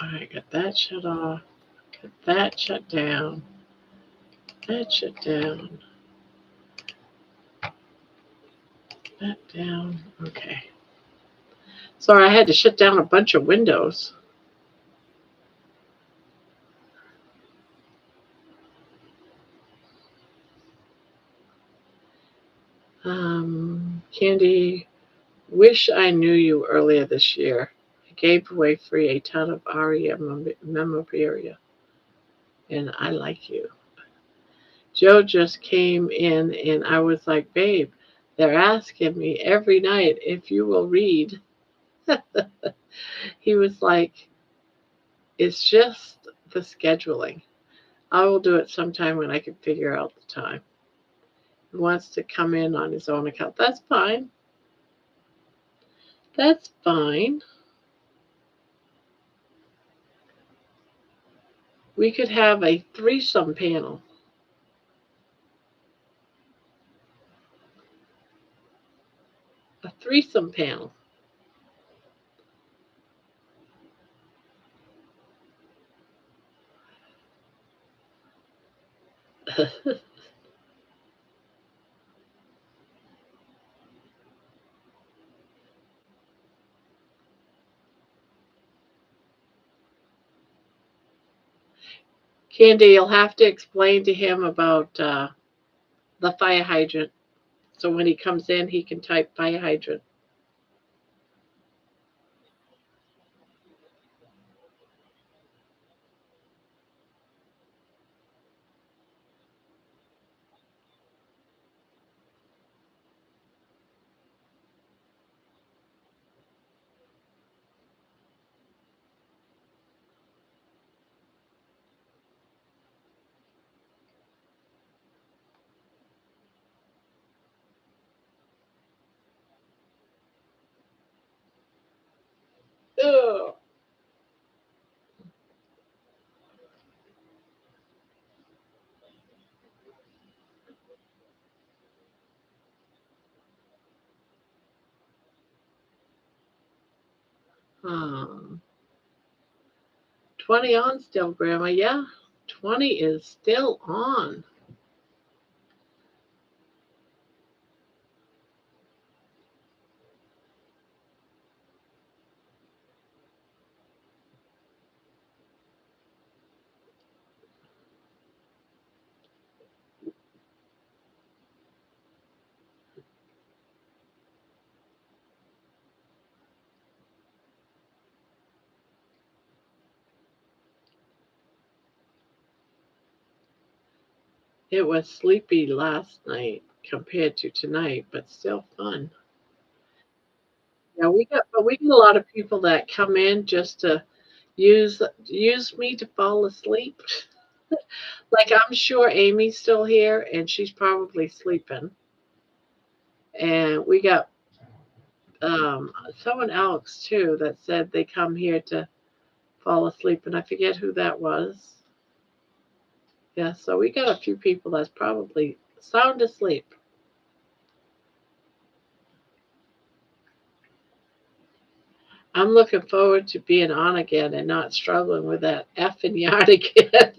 Alright, got that shut off. Got that shut down. That shut down. That down. Okay. Sorry, I had to shut down a bunch of windows. Candy, wish I knew you earlier this year. I gave away free a ton of ARIA memorabilia, and I like you. Joe just came in and I was like, babe, they're asking me every night if you will read. He was like, it's just the scheduling. I will do it sometime when I can figure out the time. He wants to come in on his own account. That's fine. That's fine. We could have a threesome panel. A threesome panel. Candy, you'll have to explain to him about the fire hydrant. So when he comes in, he can type fire hydrant. Ugh. Hmm. 20 on still, Grandma. Yeah, 20 is still on. It was sleepy last night compared to tonight, but still fun. Yeah, we get a lot of people that come in just to use me to fall asleep. Like I'm sure Amy's still here and she's probably sleeping. And we got someone else too that said they come here to fall asleep, and I forget who that was. Yeah, so we got a few people that's probably sound asleep. I'm looking forward to being on again and not struggling with that effing yarn again.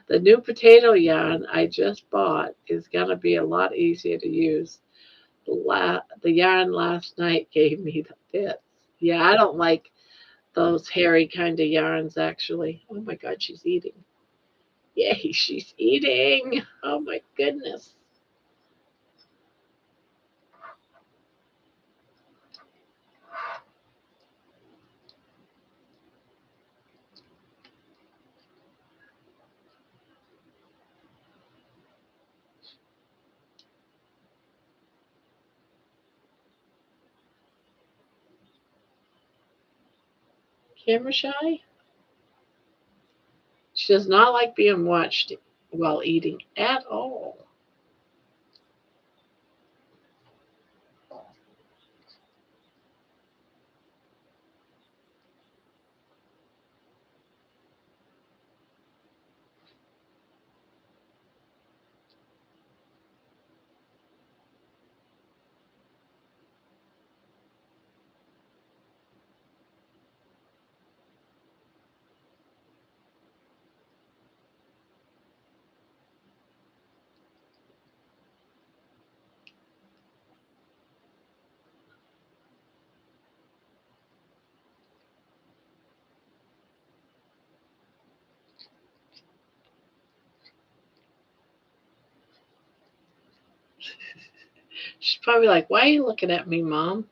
The new potato yarn I just bought is going to be a lot easier to use. The yarn last night gave me the fits. Yeah, I don't like those hairy kind of yarns actually. Oh my God, she's eating. Yay, she's eating. Oh my goodness. Camera shy? She does not like being watched while eating at all. She's probably like, "Why are you looking at me, Mom?"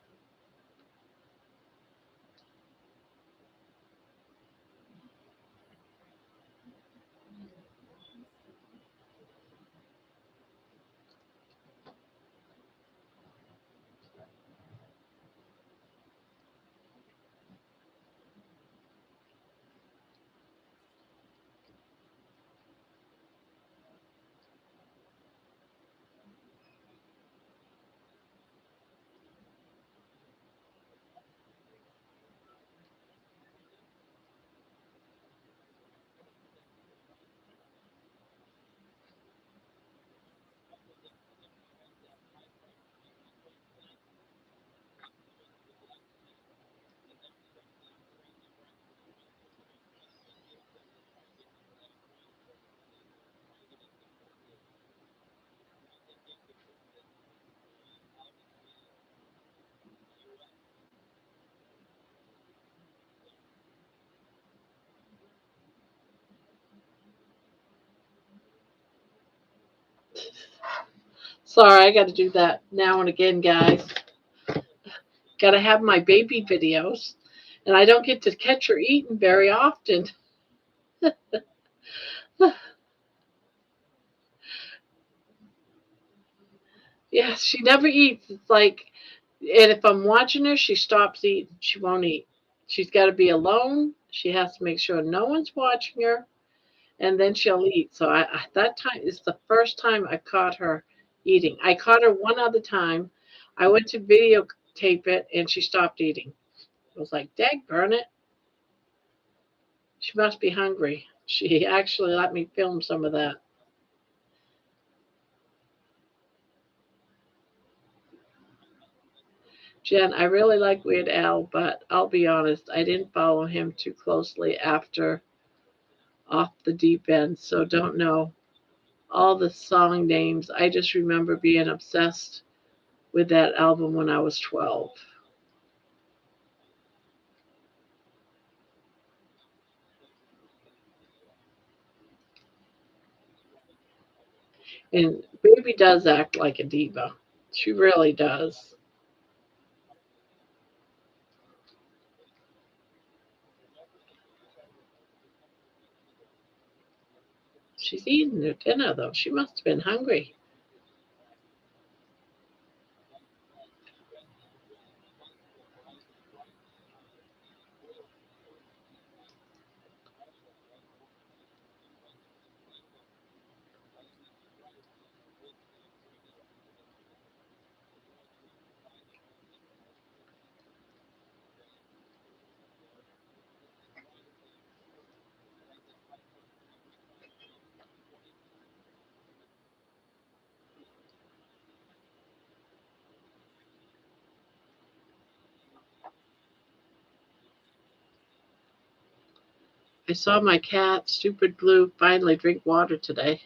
Sorry, I got to do that now and again, guys. Got to have my baby videos, and I don't get to catch her eating very often. Yeah, she never eats. It's like, and if I'm watching her, she stops eating. She won't eat. She's got to be alone. She has to make sure no one's watching her, and then she'll eat. So that time is the first time I caught her eating. I caught her one other time. I went to videotape it, and she stopped eating. I was like, "Dag burn it! She must be hungry." She actually let me film some of that. Jen, I really like Weird Al, but I'll be honest, I didn't follow him too closely after Off the Deep End, so don't know all the song names. I just remember being obsessed with that album when I was 12. And Baby does act like a diva. She really does. She's eating her dinner, though. She must have been hungry. I saw my cat, Stupid Blue, finally drink water today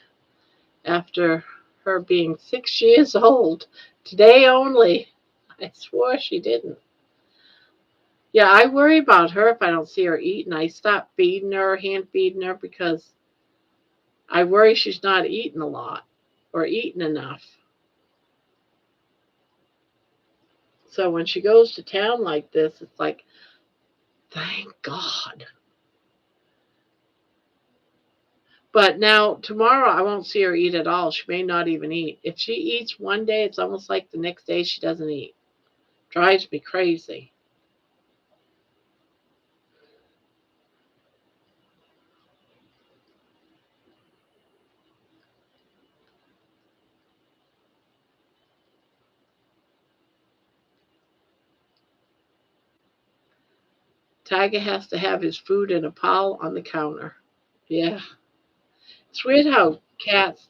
after her being 6 years old. Today only. I swore she didn't. Yeah, I worry about her if I don't see her eating. I stop feeding her, hand feeding her, because I worry she's not eating a lot or eating enough. So when she goes to town like this, it's like, thank God. But now tomorrow I won't see her eat at all. She may not even eat. If she eats one day, it's almost like the next day she doesn't eat. Drives me crazy. Tiger has to have his food in a pile on the counter. Yeah. It's weird how cats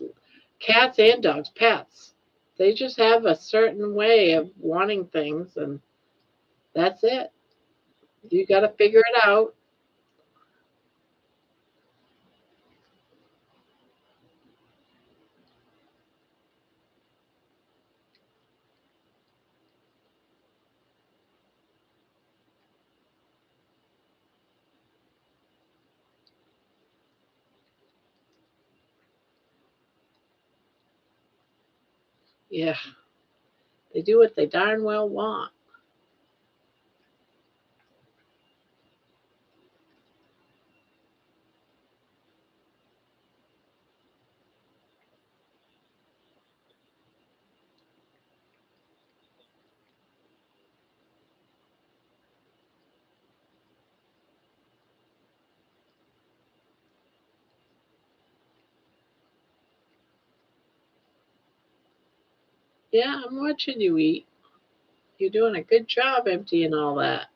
and dogs, pets, they just have a certain way of wanting things, and that's it. You got to figure it out. Yeah, they do what they darn well want. Yeah, I'm watching you eat. You're doing a good job emptying all that.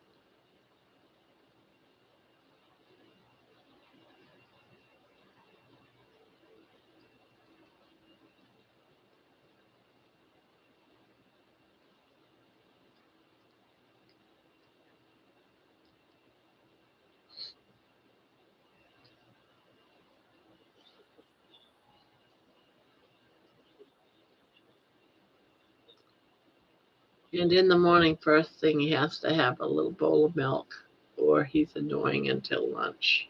And in the morning, first thing, he has to have a little bowl of milk, or he's annoying until lunch.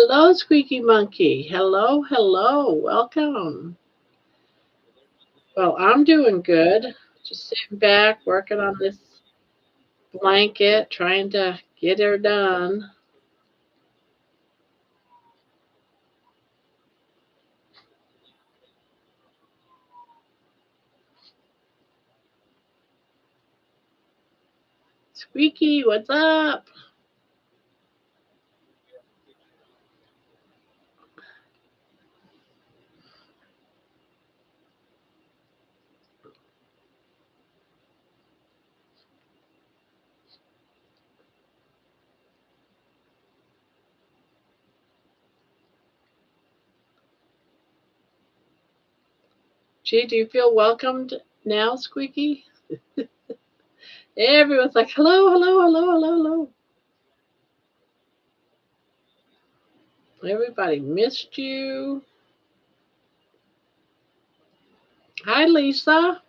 Hello, Squeaky Monkey. Hello, hello. Welcome. Well, I'm doing good. Just sitting back, working on this blanket, trying to get her done. Squeaky, what's up? Gee, do you feel welcomed now, Squeaky? Everyone's like, hello, hello, hello, hello, hello. Everybody missed you. Hi, Lisa.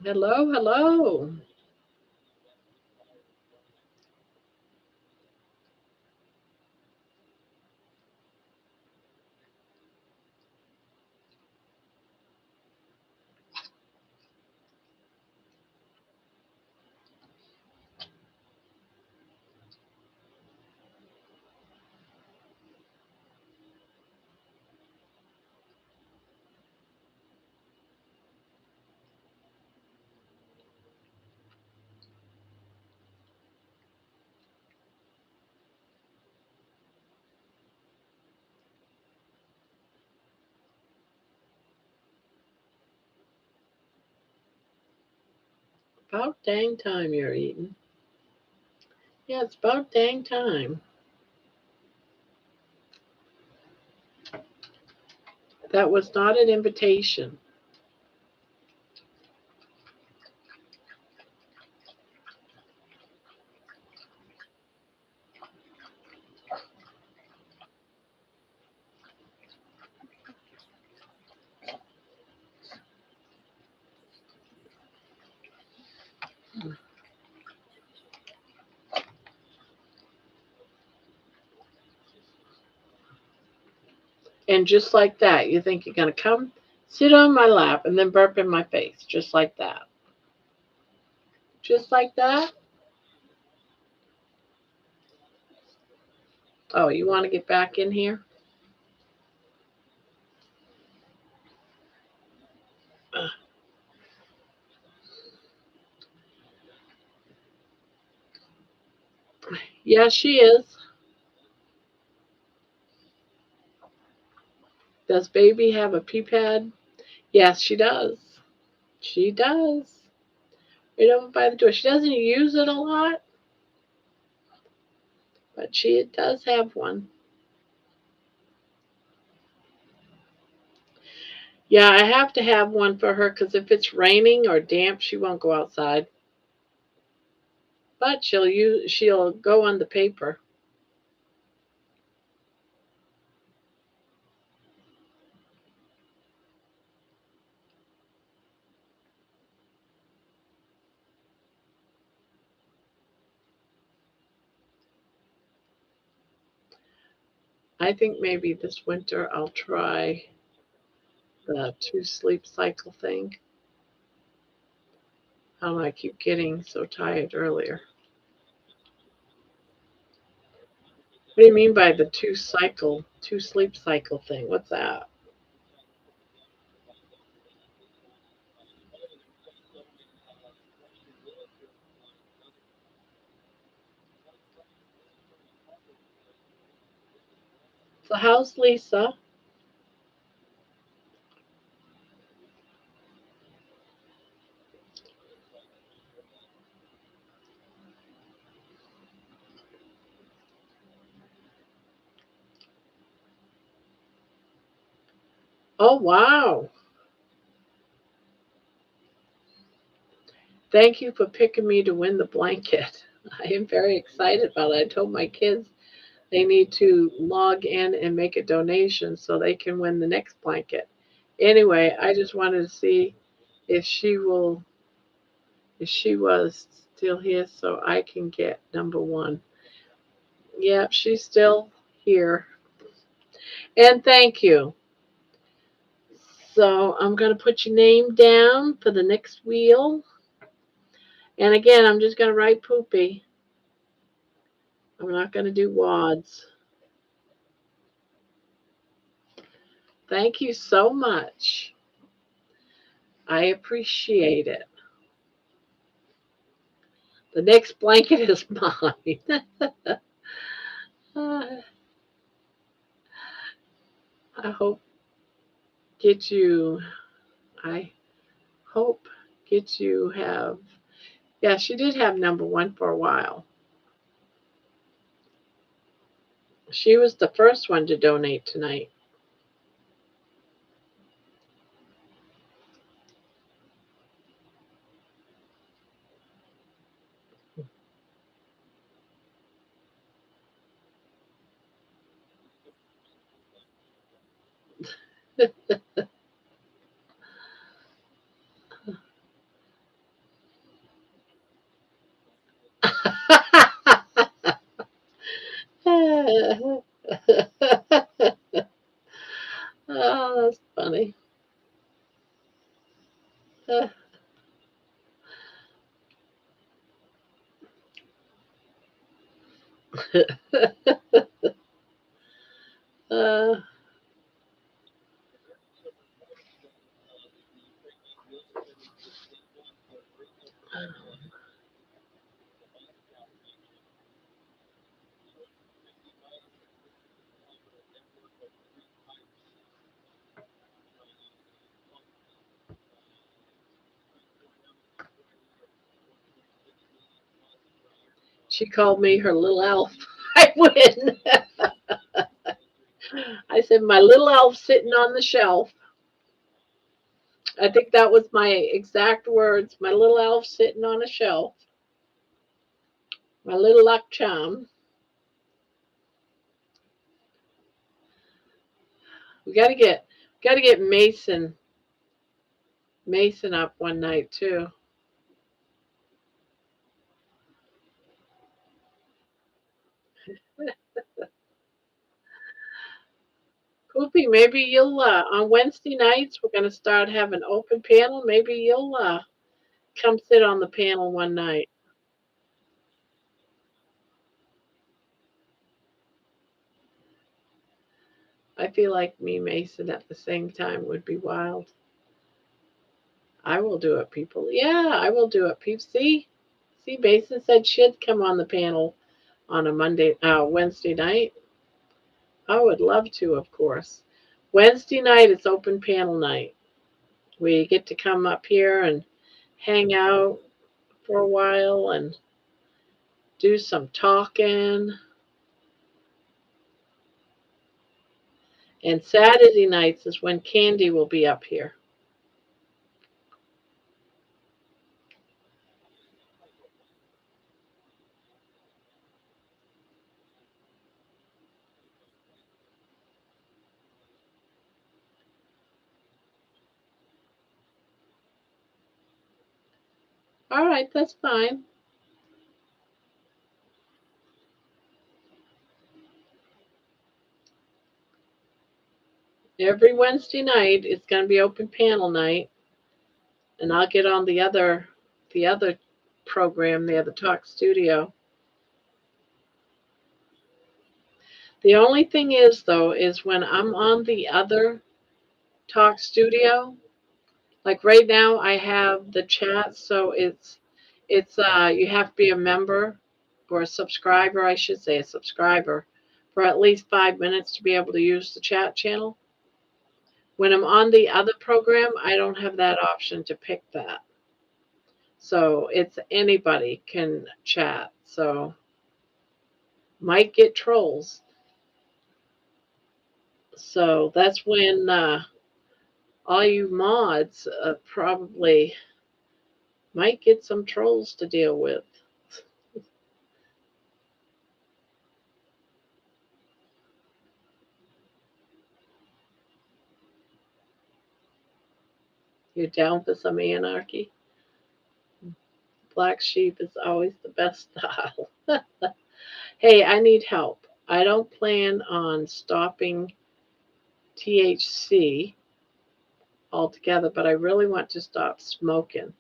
Hello, hello. About dang time you're eating. Yeah, it's about dang time. That was not an invitation. And just like that, you think you're going to come sit on my lap and then burp in my face, just like that. Just like that. Oh, you want to get back in here? Yes, she is. Does baby have a pee pad? Yes, she does. She does. Right over by the door. She doesn't use it a lot, but she does have one. Yeah, I have to have one for her because if it's raining or damp, she won't go outside. But she'll go on the paper. I think maybe this winter I'll try the 2 sleep cycle thing. I keep getting so tired earlier. What do you mean by the 2 sleep cycle thing? What's that? So how's Lisa? Oh wow. Thank you for picking me to win the blanket. I am very excited about it. I told my kids they need to log in and make a donation so they can win the next blanket. Anyway, I just wanted to see if she will if she was still here so I can get number one. Yep, she's still here. And thank you. So I'm going to put your name down for the next wheel. And again, I'm just going to write Poopy. I'm not going to do wads. Thank you so much. I appreciate it. The next blanket is mine. I hope get you, I hope get you have, yeah, she did have number one for a while. She was the first one to donate tonight. Oh, that's funny. Uh, she called me her little elf. I win. I said, my little elf sitting on the shelf. I think that was my exact words. My little elf sitting on a shelf. My little luck charm. We gotta get Mason up one night too. Poopy, maybe you'll on Wednesday nights we're gonna start having open panel. Maybe you'll come sit on the panel one night. I feel like me Mason at the same time would be wild. I will do it, people. Yeah, I will do it. People, see, Mason said she'd come on the panel on a Wednesday night. I would love to, of course. Wednesday night is open panel night. We get to come up here and hang out for a while and do some talking. And Saturday nights is when Candy will be up here. All right, that's fine. Every Wednesday night it's going to be open panel night, and I'll get on the other program, the other talk studio. The only thing is though is when I'm on the other talk studio, like right now I have the chat, so it's you have to be a member or a subscriber, I should say a subscriber, for at least 5 minutes to be able to use the chat channel. When I'm on the other program, I don't have that option to pick that. So it's anybody can chat. So might get trolls. So that's when all you mods probably might get some trolls to deal with. You're down for some anarchy? Black sheep is always the best style. Hey, I need help. I don't plan on stopping THC altogether, but I really want to stop smoking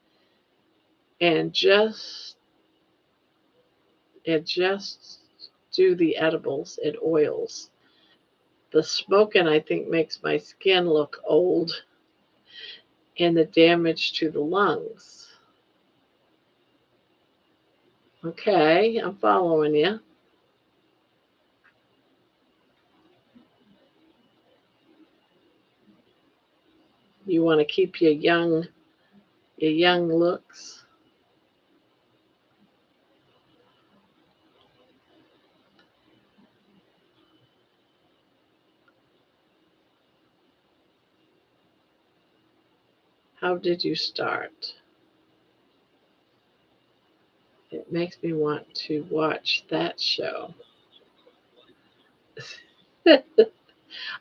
and just do the edibles and oils. The smoking, I think, makes my skin look old and the damage to the lungs. Okay, I'm following you. You want to keep your young looks. How did you start? It makes me want to watch that show.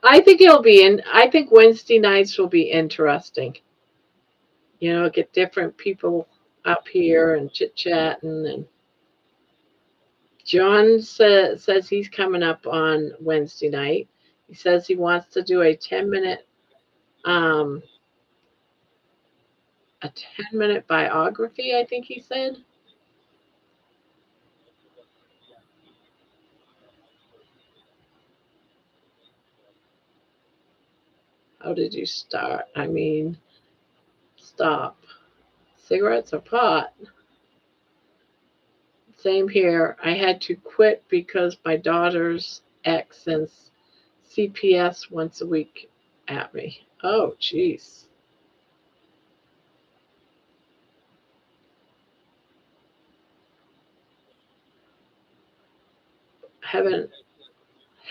I think Wednesday nights will be interesting. You know, get different people up here and chit chatting. And John says he's coming up on Wednesday night. He says he wants to do um, a 10-minute biography, I think he said. How did you start? I mean, stop. Cigarettes or pot? Same here. I had to quit because my daughter's ex sends CPS once a week at me. Oh, jeez. Haven't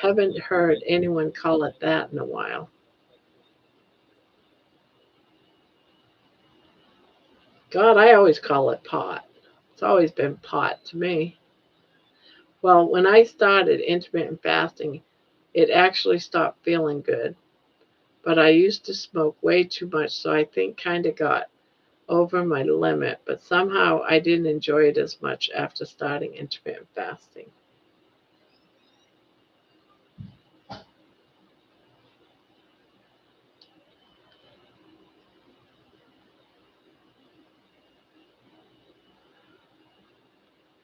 haven't heard anyone call it that in a while. God, I always call it pot. It's always been pot to me. Well, when I started intermittent fasting, it actually stopped feeling good. But I used to smoke way too much, so I think kind of got over my limit. But somehow I didn't enjoy it as much after starting intermittent fasting.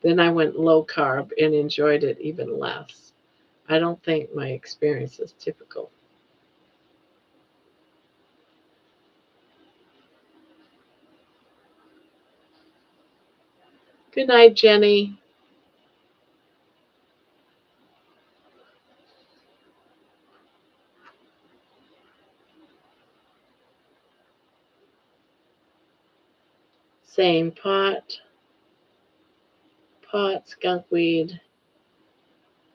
Then I went low carb and enjoyed it even less. I don't think my experience is typical. Good night, Jenny. Same pot, skunkweed,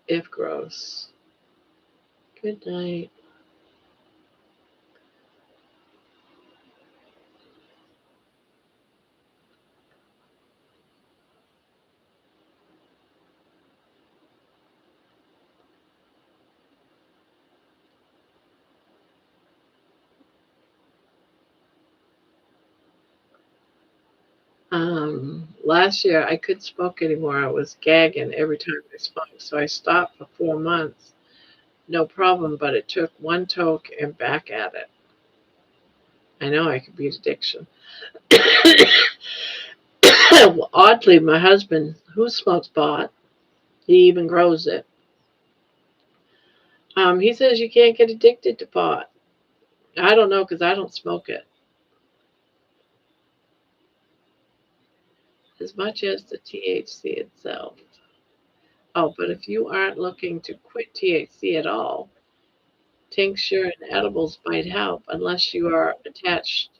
if gross. Good night. Last year I couldn't smoke anymore. I was gagging every time I smoked, so I stopped for 4 months. No problem, but it took one toke and back at it. I know I could beat addiction. Oddly, my husband, who smokes pot, he even grows it. He says you can't get addicted to pot. I don't know because I don't smoke it as much as the THC itself. Oh, but if you aren't looking to quit THC at all, tincture and edibles might help unless you are attached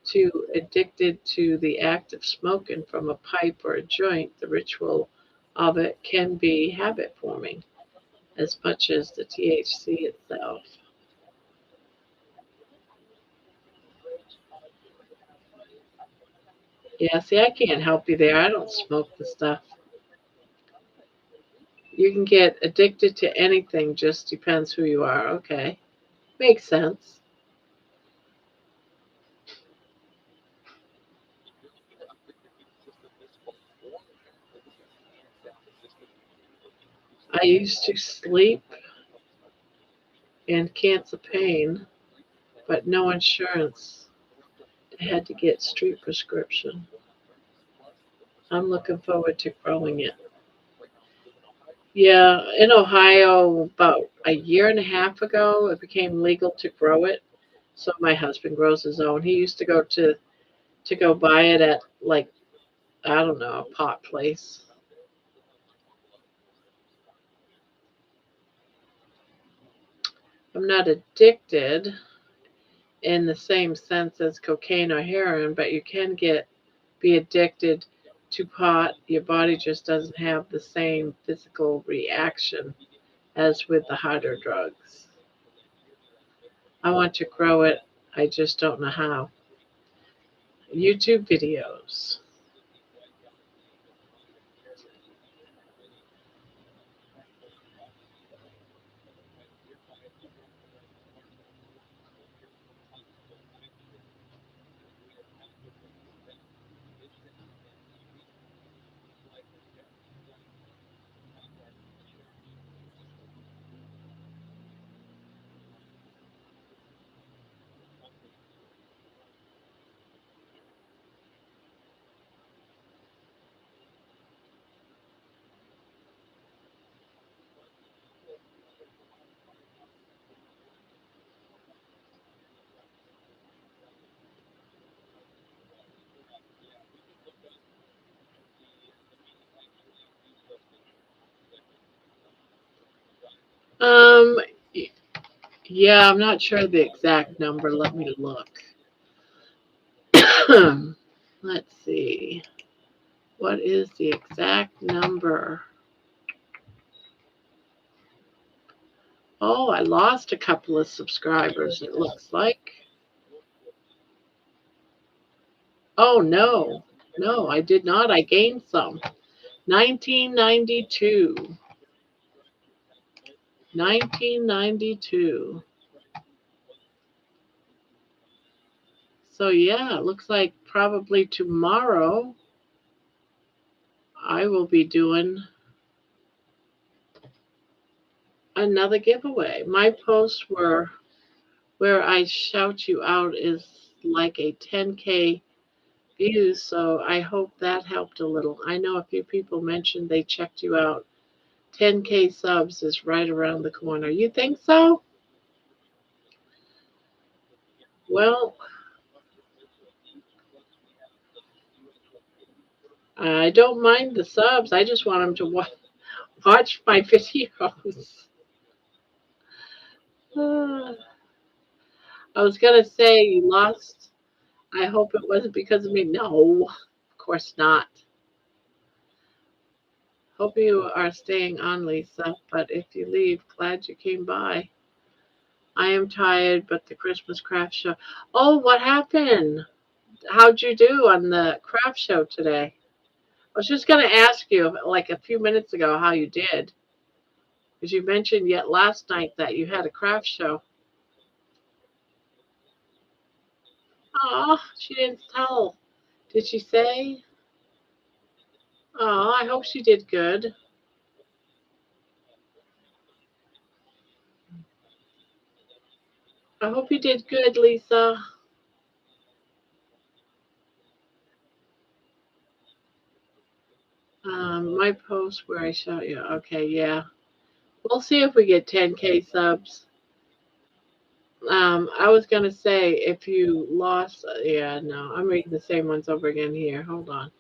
to addicted to the act of smoking from a pipe or a joint. The ritual of it can be habit forming as much as the THC itself. Yeah, see, I can't help you there. I don't smoke the stuff. You can get addicted to anything, just depends who you are. Okay. Makes sense. I used to sleep in cancer pain, but no insurance. I had to get street prescription. I'm looking forward to growing it. Yeah, in Ohio, about a year and a half ago, it became legal to grow it. So my husband grows his own. He used to go to go buy it at like I don't know, a pot place. I'm not addicted in the same sense as cocaine or heroin, but you can get be addicted to pot. Your body just doesn't have the same physical reaction as with the harder drugs. I want to grow it. I just don't know how. YouTube videos. Um, yeah, I'm not sure the exact number. Let me look. Let's see. What is the exact number? Oh, I lost a couple of subscribers, it looks like. Oh, no. No, I did not. I gained some. 1992. 1992. So, yeah, it looks like probably tomorrow I will be doing another giveaway. My posts were where I shout you out is like a 10K views, so I hope that helped a little. I know a few people mentioned they checked you out. 10K subs is right around the corner. You think so? Well, I don't mind the subs. I just want them to watch my videos. Uh, I was going to say you lost. I hope it wasn't because of me. No, of course not. Hope you are staying on, Lisa. But if you leave, glad you came by. I am tired, but the Christmas craft show. Oh, what happened? How'd you do on the craft show today? I was just going to ask you, like a few minutes ago, how you did. Because you mentioned yet last night that you had a craft show. Oh, she didn't tell. Did she say? Oh, I hope she did good. I hope you did good, Lisa. My post where I show you. Okay, yeah. We'll see if we get 10K subs. I was gonna say if you lost, yeah, no, I'm reading the same ones over again here. Hold on.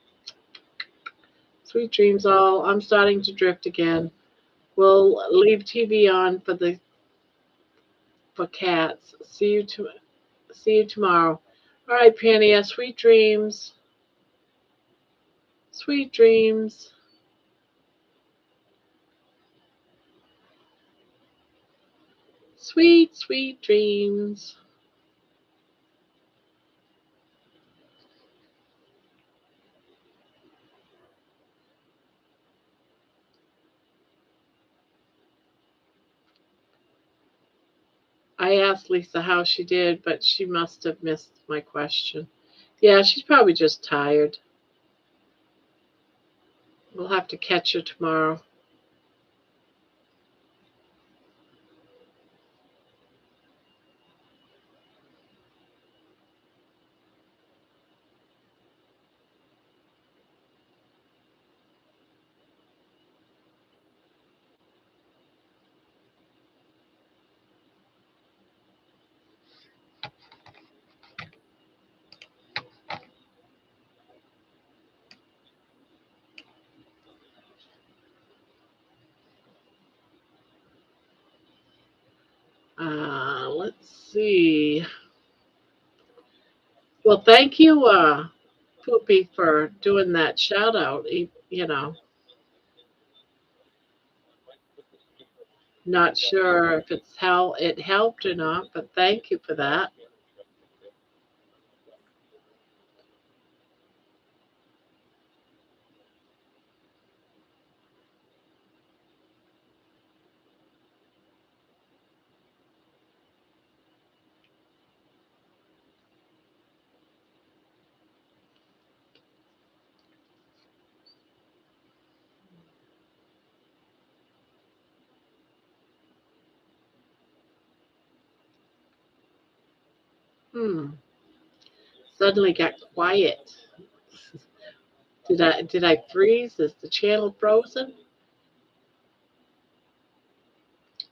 Sweet dreams, all. I'm starting to drift again. We'll leave TV on for cats. See you tomorrow. All right, Pania. Sweet dreams. Sweet dreams. Sweet, sweet dreams. I asked Lisa how she did, but she must have missed my question. Yeah, she's probably just tired. We'll have to catch her tomorrow. Let's see. Well, thank you, Poopy, for doing that shout out. You know, not sure if it's how it helped or not, but thank you for that. Hmm. Suddenly got quiet. Did I freeze? Is the channel frozen?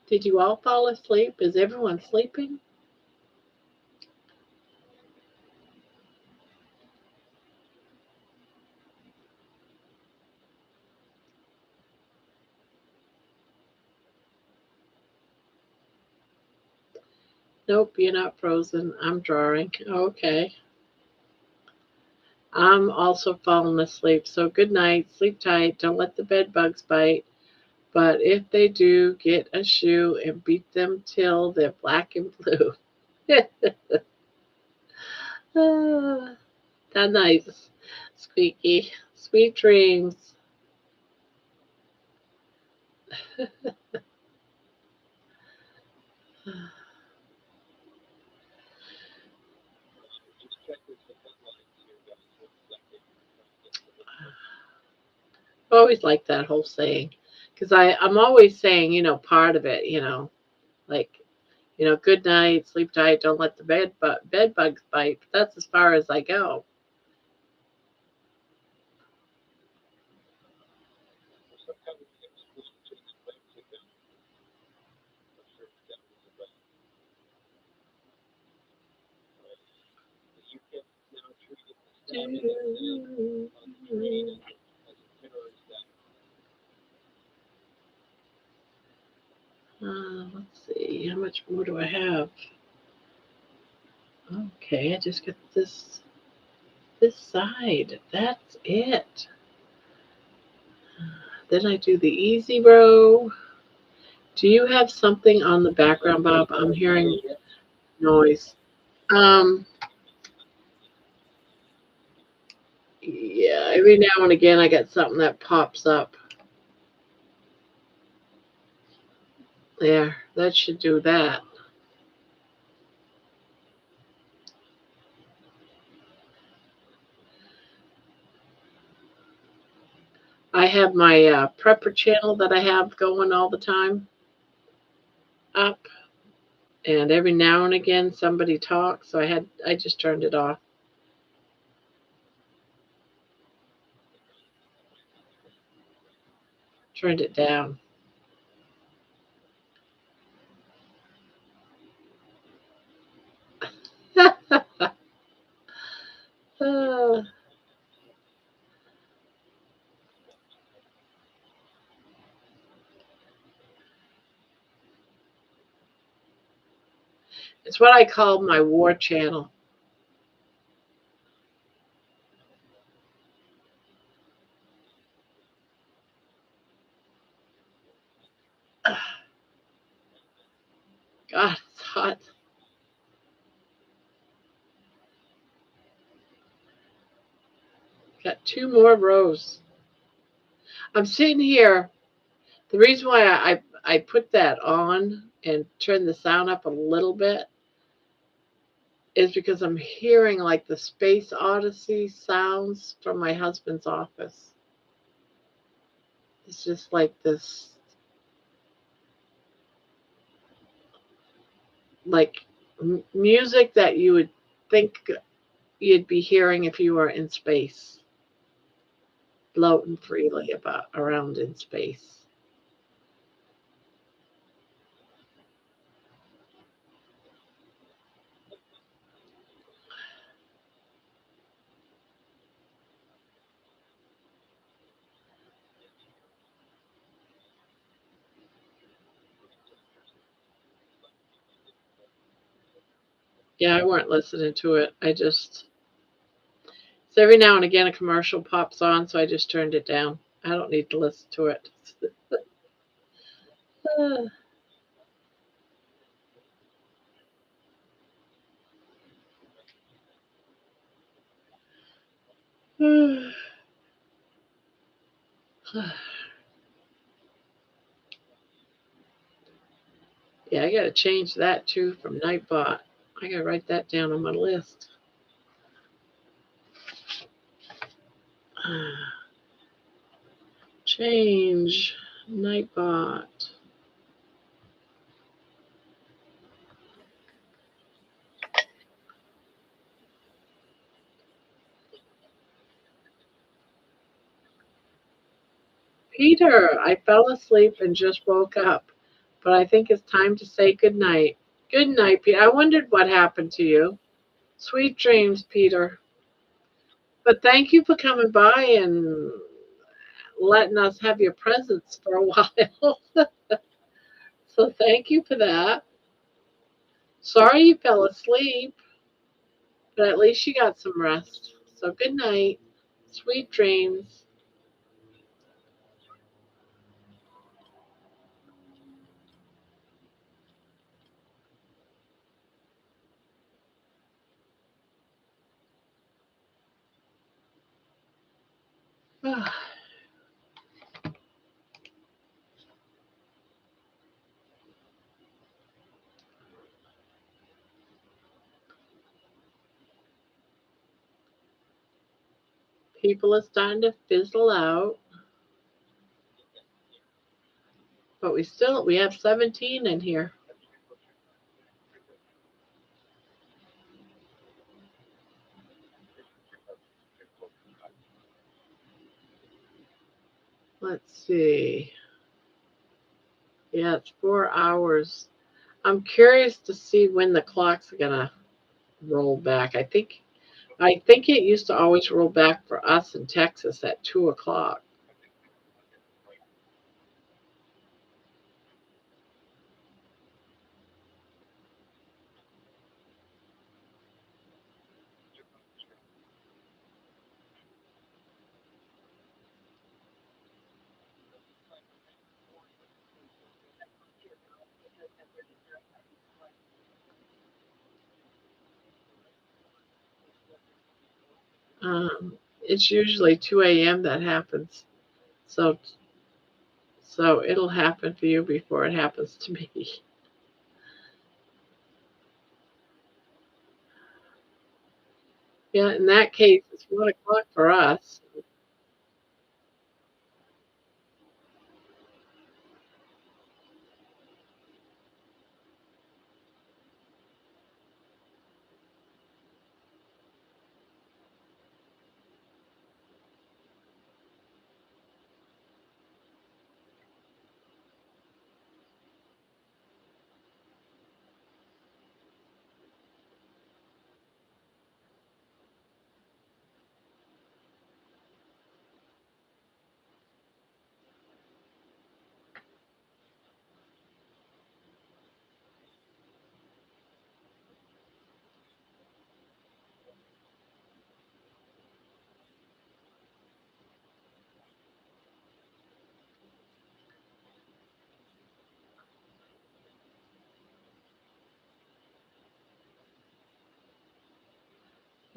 Did you all fall asleep? Is everyone sleeping? Nope, you're not frozen. I'm drawing. Okay. I'm also falling asleep. So good night. Sleep tight. Don't let the bed bugs bite. But if they do, get a shoe and beat them till they're black and blue. Ah, that nice. Squeaky. Sweet dreams. I always like that whole saying because I'm always saying, part of it, like, good night, sleep tight, don't let the bed bugs bite. But that's as far as I go. Let's see, how much more do I have? Okay, I just got this side. That's it. Then I do the easy row. Do you have something on the background, Bob? I'm hearing noise. Um, yeah, every now and again I get something that pops up. There, that should do that. I have my prepper channel that I have going all the time up, and every now and again somebody talks, so I just turned it off, turned it down. Uh, it's what I call my war channel. God, it's hot. Got two more rows. I'm sitting here. The reason why I put that on and turn the sound up a little bit is because I'm hearing like the Space Odyssey sounds from my husband's office. It's just like this, like music that you would think you'd be hearing if you were in space, floating freely about around in space. Yeah, I weren't listening to it. So every now and again a commercial pops on, so I just turned it down. I don't need to listen to it. Yeah, I gotta change that too from Nightbot. I gotta write that down on my list. Change Nightbot. Peter, I fell asleep and just woke up, but I think it's time to say good night. Good night, Peter. I wondered what happened to you. Sweet dreams, Peter. But thank you for coming by and letting us have your presence for a while. So thank you for that. Sorry you fell asleep, but at least you got some rest. So good night. Sweet dreams. People are starting to fizzle out, but we have 17 in here. Let's see. Yeah, it's 4 hours. I'm curious to see when the clock's gonna roll back. I think it used to always roll back for us in Texas at 2 o'clock. It's usually 2 a.m. that happens. So so it'll happen for you before it happens to me. Yeah, in that case, it's 1 o'clock for us.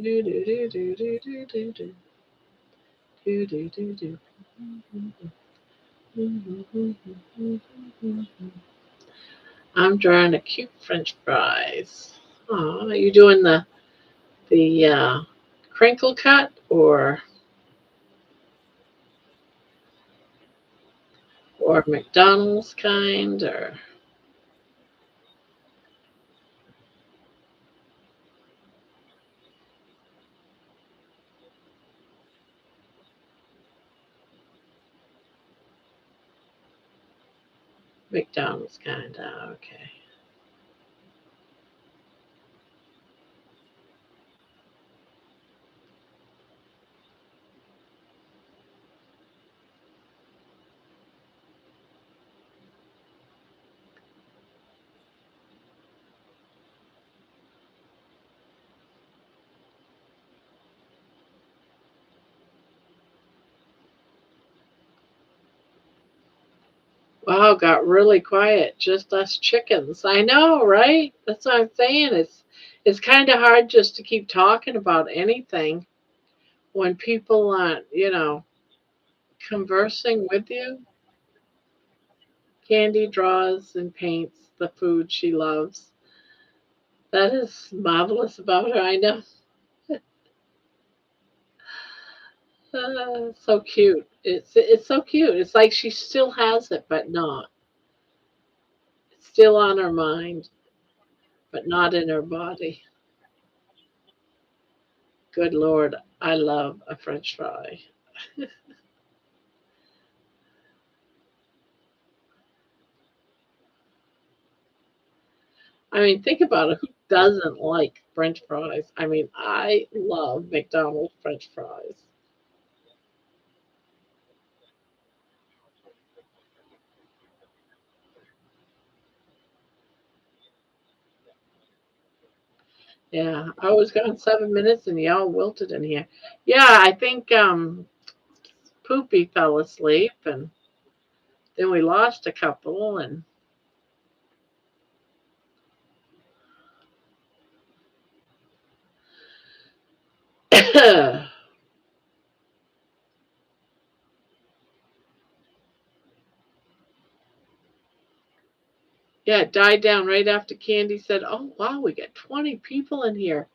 Do do do do do do do do do do do do. I'm drawing a cute French fries. Oh, are you doing the crinkle cut or McDonald's kind or McDonald's kind? Oh, okay. Wow, got really quiet. Just us chickens. I know, right? That's what I'm saying. It's kind of hard just to keep talking about anything when people aren't, conversing with you. Candy draws and paints the food she loves. That is marvelous about her. I know. So cute. It's so cute. It's like she still has it, but not. It's still on her mind, but not in her body. Good Lord, I love a French fry. I mean, think about it. Who doesn't like French fries? I mean, I love McDonald's French fries. Yeah, I was gone 7 minutes and y'all wilted in here. Yeah, I think Poopy fell asleep and then we lost a couple and yeah, it died down right after Candy said, "Oh wow, we got 20 people in here.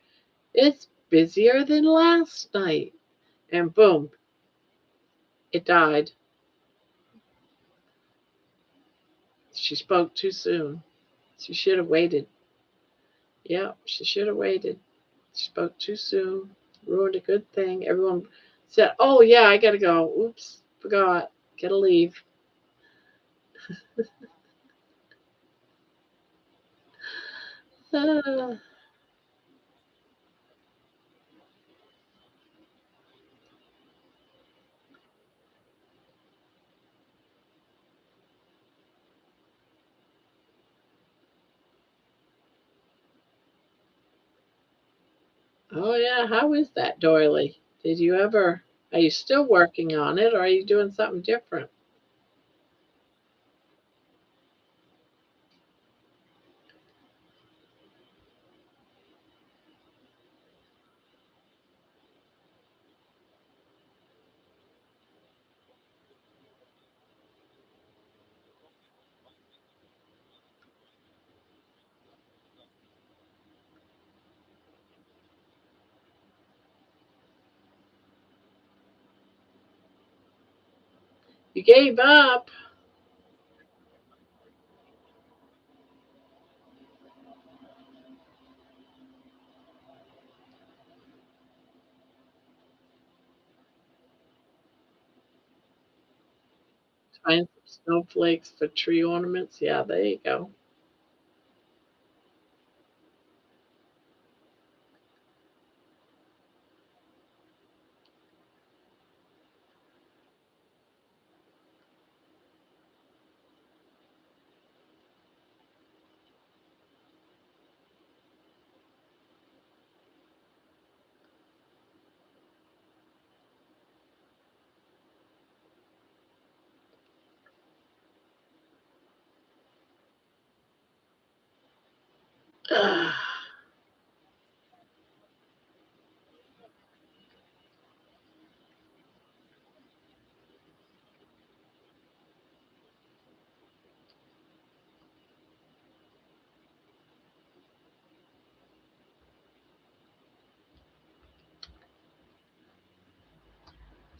It's busier than last night." And boom, it died. She spoke too soon. She should have waited. Yeah, she should have waited. She spoke too soon. Ruined a good thing. Everyone said, "Oh yeah, I gotta go. Oops, forgot. Gotta leave." Ah. Oh yeah, how is that doily? Did you ever? Are you still working on it, or are you doing something different? You gave up. Find some snowflakes for tree ornaments. Yeah, there you go.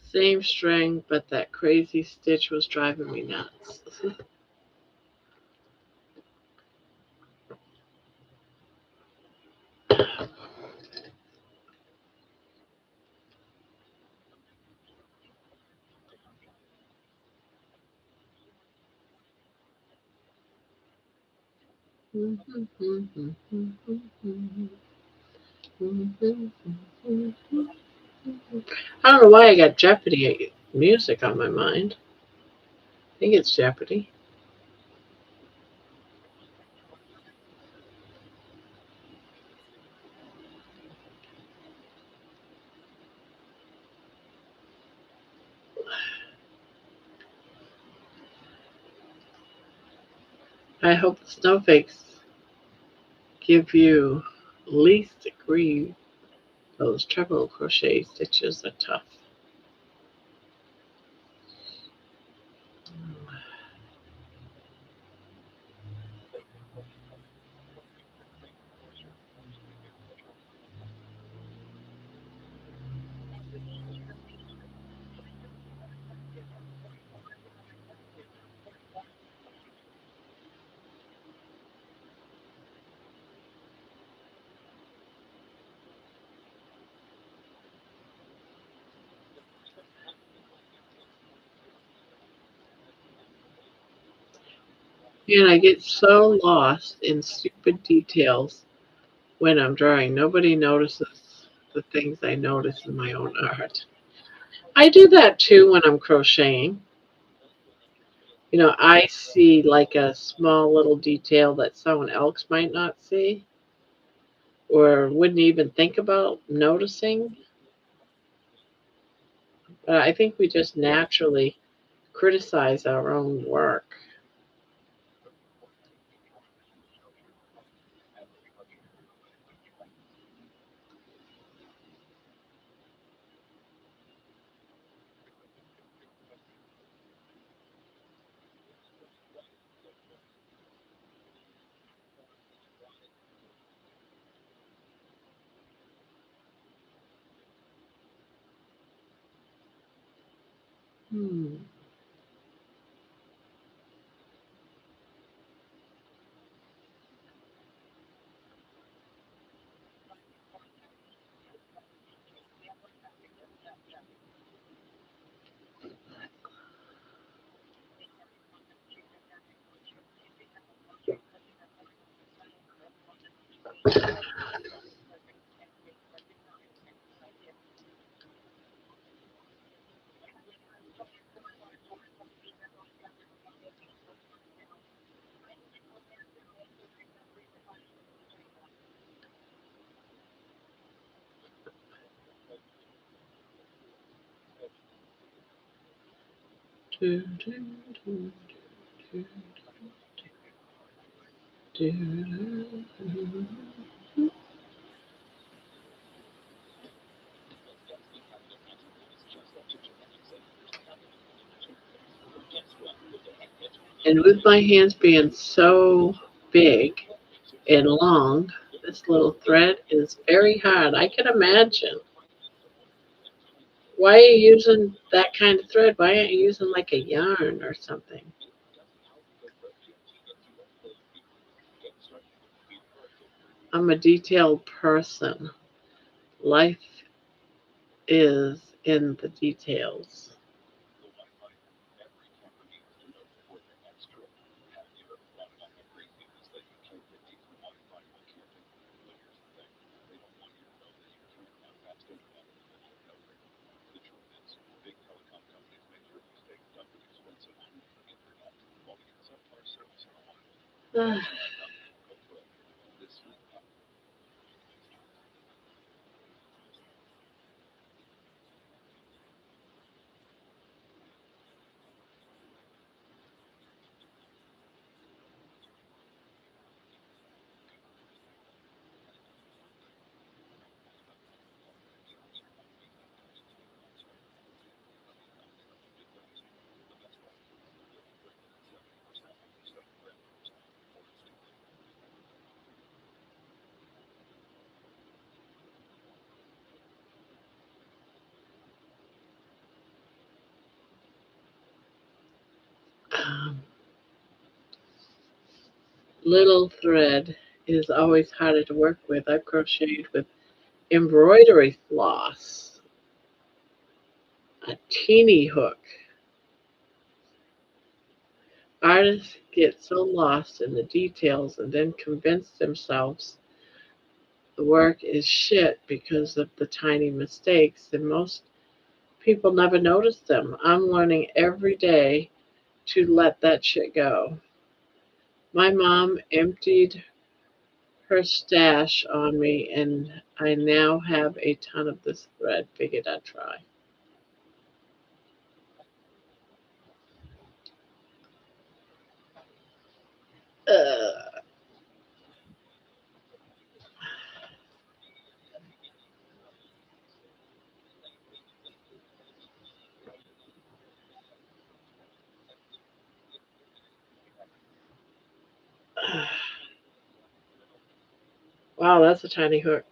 Same string, but that crazy stitch was driving me nuts. I don't know why I got Jeopardy music on my mind. I think it's Jeopardy. I hope the snowflakes give you least degree. Those treble crochet stitches are tough. And I get so lost in stupid details when I'm drawing. Nobody notices the things I notice in my own art. I do that too when I'm crocheting. I see like a small little detail that someone else might not see or wouldn't even think about noticing. But I think we just naturally criticize our own work. Hmm. Do, do, do, do, do, do. And with my hands being so big and long, this little thread is very hard. I can imagine. Why are you using that kind of thread? Why aren't you using like a yarn or something? I'm a detailed person. Life is in the details. Um, Little thread is always harder to work with. I've crocheted with embroidery floss, a teeny hook. Artists get so lost in the details and then convince themselves the work is shit because of the tiny mistakes, and most people never notice them. I'm learning every day to let that shit go. My mom emptied her stash on me, and I now have a ton of this thread. Figured I'd try. Uh, wow, that's a tiny hook.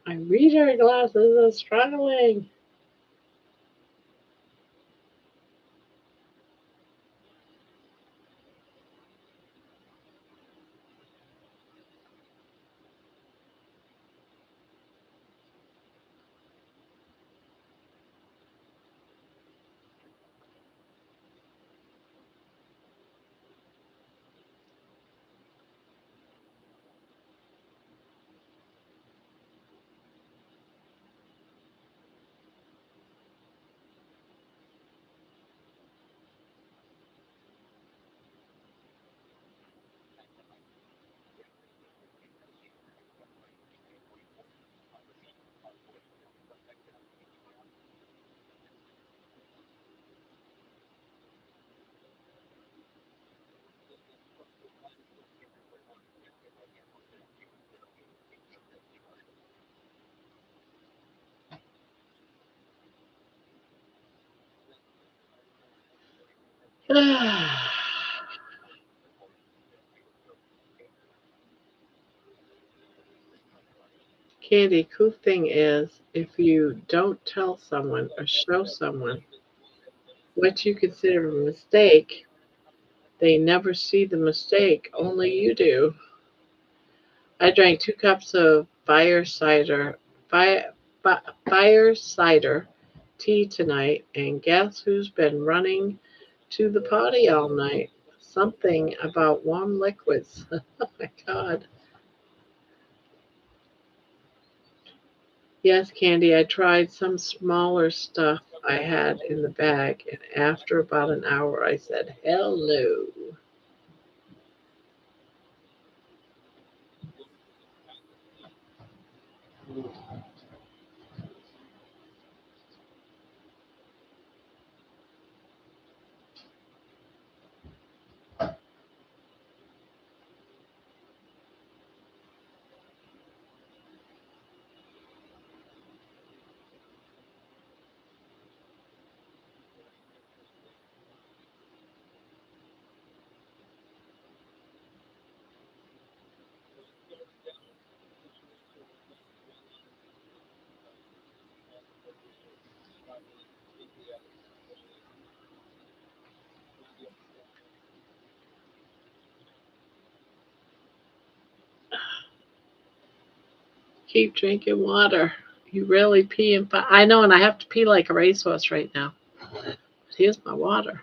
My reader glasses are struggling. Candy, cool thing is, if you don't tell someone or show someone what you consider a mistake, they never see the mistake, only you do. I drank 2 cups of fire, fire cider tea tonight, and guess who's been running to the potty all night? Something about warm liquids. Oh my God. Yes, Candy, I tried some smaller stuff I had in the bag, and after about an hour, I said, hell no. Keep drinking water. You really pee and I know, and I have to pee like a racehorse right now. But here's my water.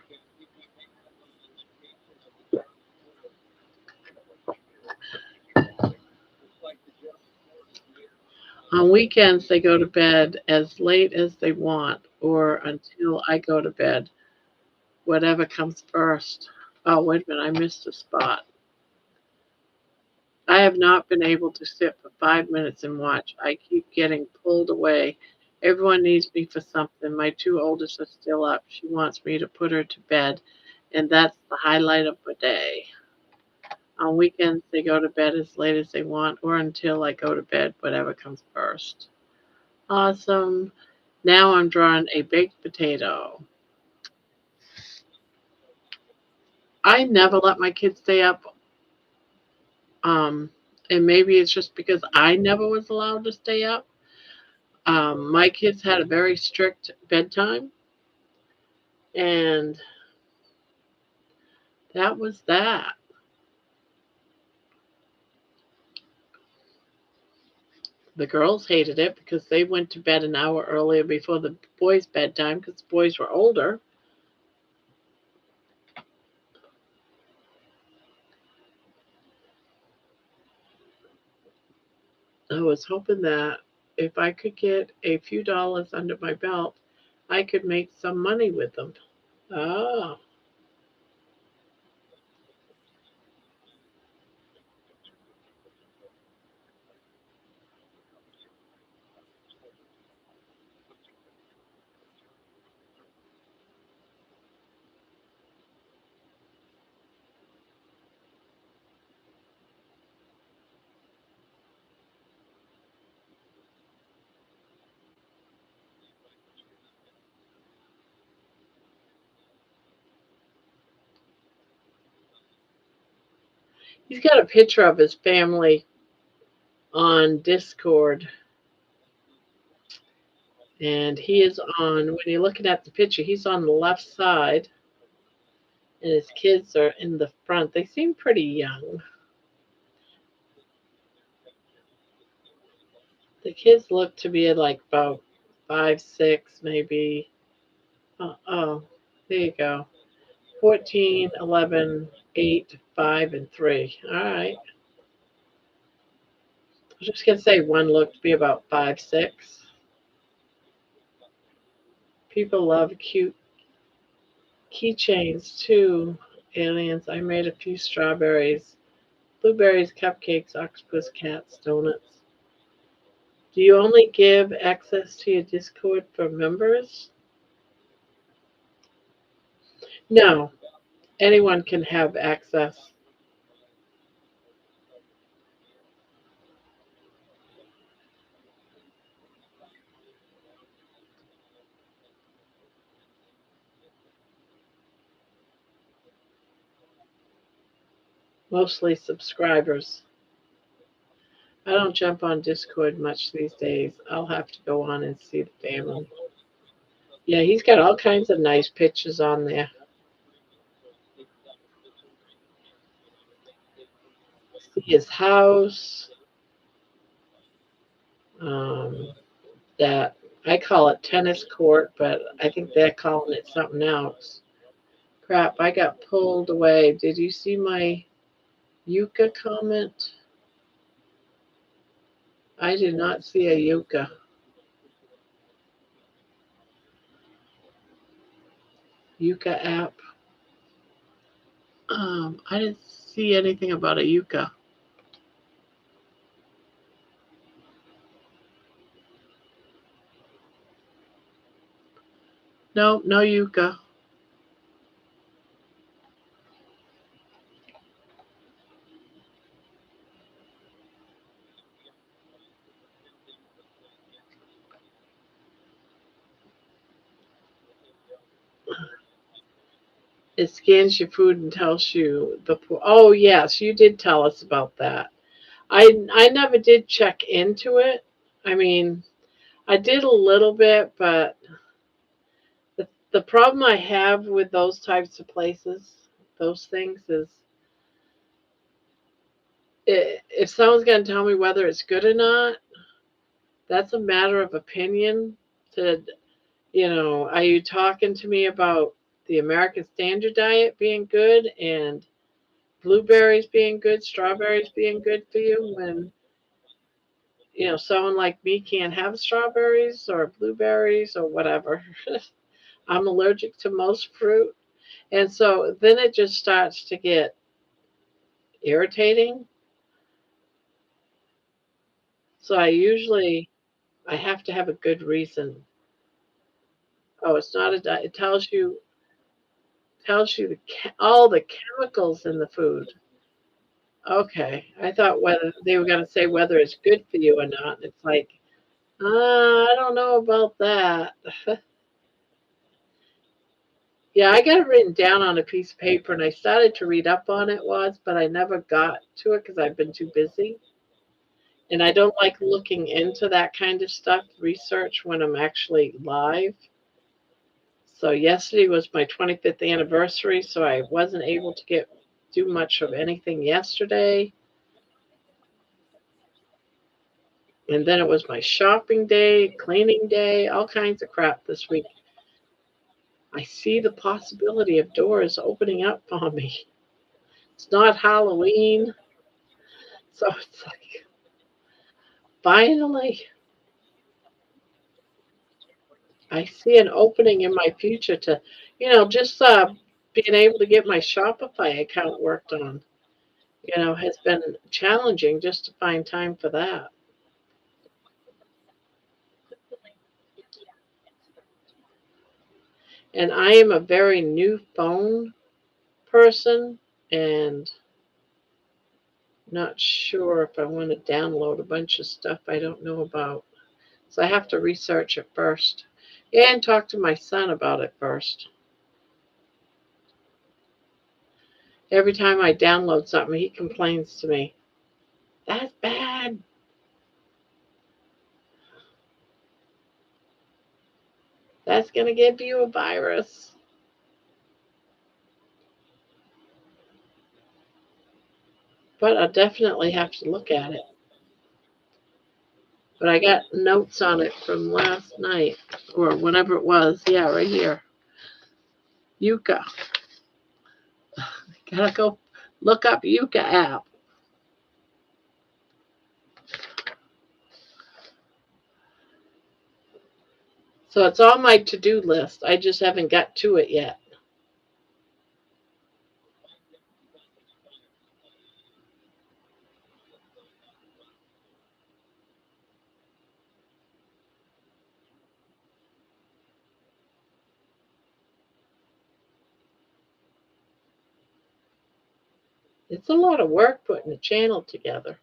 On weekends, they go to bed as late as they want or until I go to bed, whatever comes first. Oh, wait a minute, I missed a spot. I have not been able to sit for 5 minutes and watch. I keep getting pulled away. Everyone needs me for something. My 2 oldest are still up. She wants me to put her to bed, and that's the highlight of the day. On weekends, they go to bed as late as they want or until I go to bed, whatever comes first. Awesome. Now I'm drawing a baked potato. I never let my kids stay up. Um, and maybe it's just because I never was allowed to stay up. My kids had a very strict bedtime, and that was that. The girls hated it because they went to bed an hour earlier before the boys' bedtime because the boys were older. I was hoping that if I could get a few dollars under my belt, I could make some money with them. Oh, he's got a picture of his family on Discord, and he is on, when you're looking at the picture, he's on the left side, and his kids are in the front. They seem pretty young. The kids look to be like about 5, 6, maybe. Oh, there you go. 14, 11, 8, 5, and 3. All right. I was just going to say one looked to be about 5, 6. People love cute keychains too. Aliens. I made a few strawberries, blueberries, cupcakes, octopus, cats, donuts. Do you only give access to your Discord for members? No, anyone can have access. Mostly subscribers. I don't jump on Discord much these days. I'll have to go on and see the family. Yeah, he's got all kinds of nice pictures on there. See his house. Um, that I call it tennis court, but I think they're calling it something else. Crap, I got pulled away. Did you see my yucca comment? I did not see a yucca. Yucca app. I didn't see anything about a yucca. No, no yucca. It scans your food and tells you the. Oh yes, you did tell us about that. I never did check into it. I mean, I did a little bit, but the problem I have with those types of places, those things, is if someone's going to tell me whether it's good or not, that's a matter of opinion. To are you talking to me about the American Standard Diet being good and blueberries being good, strawberries being good for you when someone like me can't have strawberries or blueberries or whatever. I'm allergic to most fruit. And so then it just starts to get irritating. So I have to have a good reason. Oh, it's not a diet. It tells you all the chemicals in the food. Okay. I thought whether they were going to say whether it's good for you or not. It's like, I don't know about that. Yeah, I got it written down on a piece of paper and I started to read up on it once, but I never got to it because I've been too busy. And I don't like looking into that kind of stuff, research when I'm actually live. So yesterday was my 25th anniversary, so I wasn't able to do much of anything yesterday. And then it was my shopping day, cleaning day, all kinds of crap this week. I see the possibility of doors opening up for me. It's not Halloween, so it's like finally. I see an opening in my future to, just being able to get my Shopify account worked on, has been challenging just to find time for that. And I am a very new phone person and not sure if I want to download a bunch of stuff I don't know about. So I have to research it first and talk to my son about it first. Every time I download something, he complains to me. That's bad. That's going to give you a virus. But I'll definitely have to look at it. But I got notes on it from last night or whenever it was. Yeah, right here. Yucca. Gotta go look up Yucca app. So it's on my to do list. I just haven't got to it yet. It's a lot of work putting a channel together.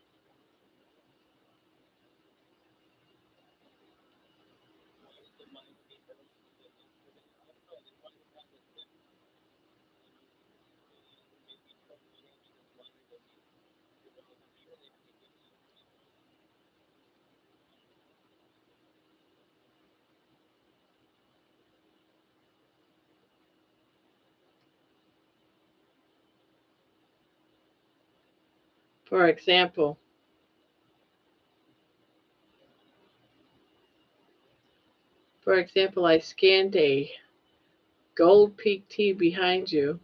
For example, I scanned a gold peak tea behind you,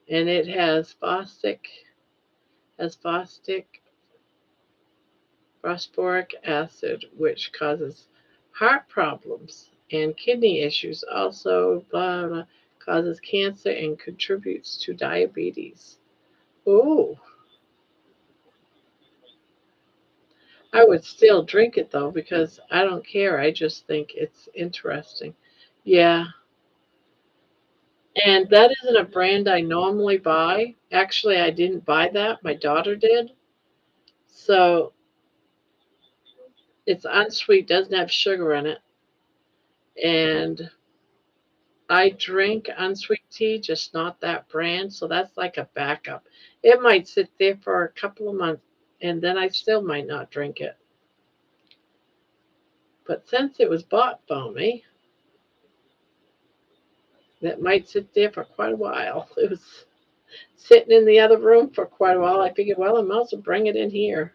and it has phosphoric acid, which causes heart problems and kidney issues. Also, blah, blah, causes cancer and contributes to diabetes. Oh, I would still drink it though because I don't care. I just think it's interesting. Yeah, and that isn't a brand I normally buy. Actually, I didn't buy that. My daughter did. So it's unsweet, doesn't have sugar in it. And I drink unsweet tea, just not that brand. So that's like a backup. It might sit there for a couple of months and then I still might not drink it. But since it was bought for me, that might sit there for quite a while. It was sitting in the other room for quite a while. I figured, well, I might as well bring it in here.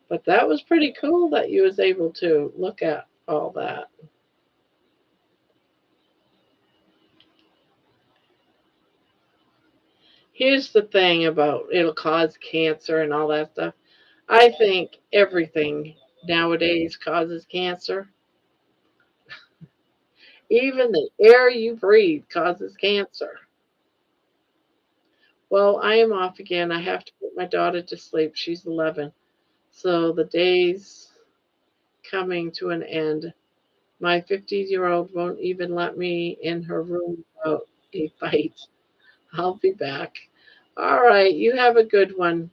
But that was pretty cool that you was able to look at all that. Here's the thing about it'll cause cancer and all that stuff. I think everything nowadays causes cancer. Even the air you breathe causes cancer. Well, I am off again. I have to put my daughter to sleep. She's 11. So the day's coming to an end. My 50-year-old won't even let me in her room without a fight. I'll be back. All right. You have a good one,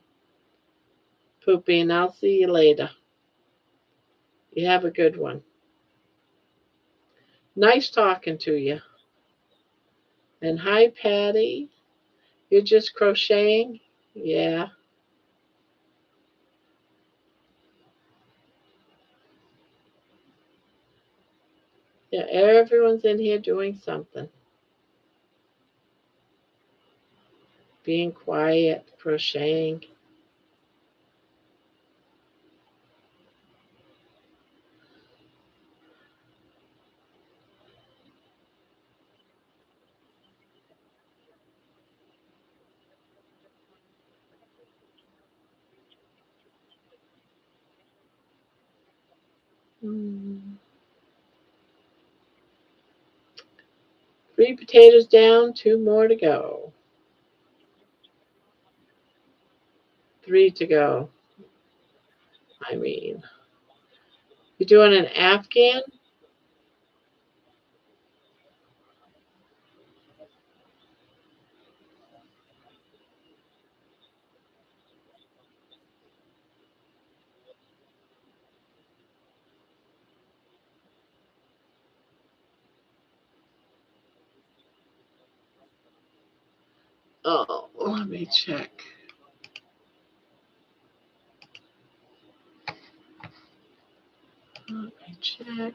Poopy, and I'll see you later. You have a good one. Nice talking to you. And hi, Patty. You're just crocheting? Yeah. Yeah, everyone's in here doing something. Being quiet, crocheting. 3 potatoes down, 2 more to go. 3 to go. I mean, you're doing an Afghan? Oh, let me check. Let me check.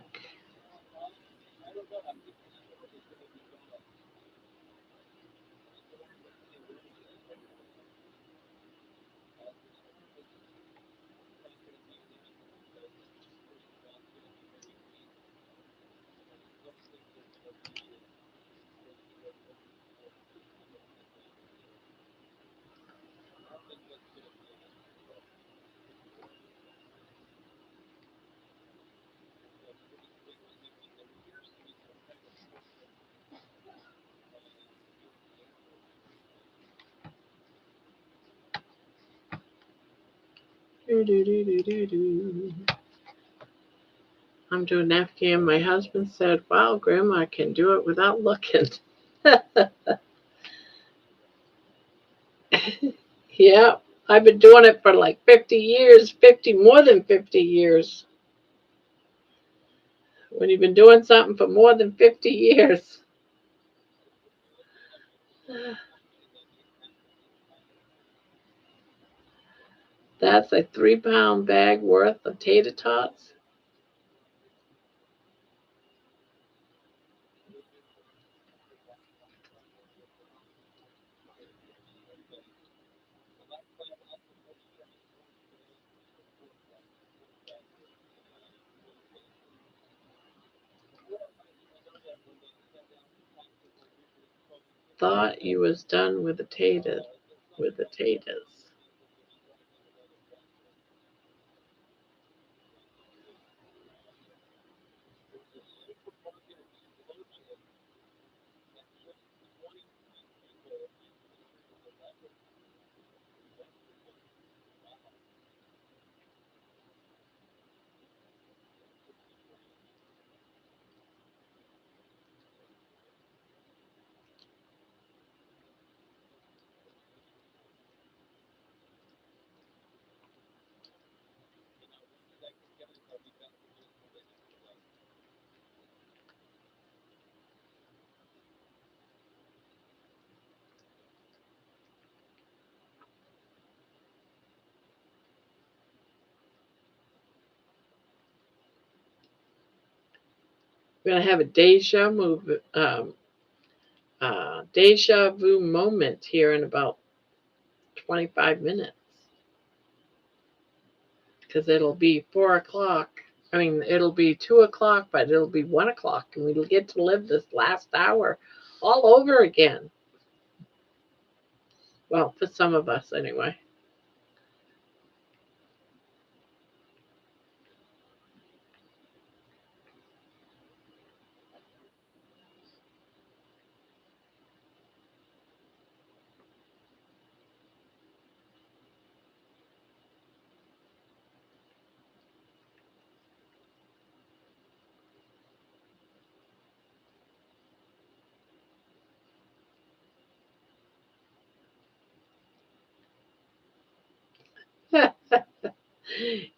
I'm doing Afghan. My husband said, wow, Grandma can do it without looking. Yeah, I've been doing it for like 50 years, more than 50 years. When you've been doing something for more than 50 years. That's a 3-pound bag worth of tater tots. Thought you was done with the taters. With the taters. We're gonna have a deja vu moment here in about 25 minutes because it'll be 4 o'clock. I mean, it'll be 2 o'clock, but it'll be 1 o'clock, and we'll get to live this last hour all over again. Well, for some of us, anyway.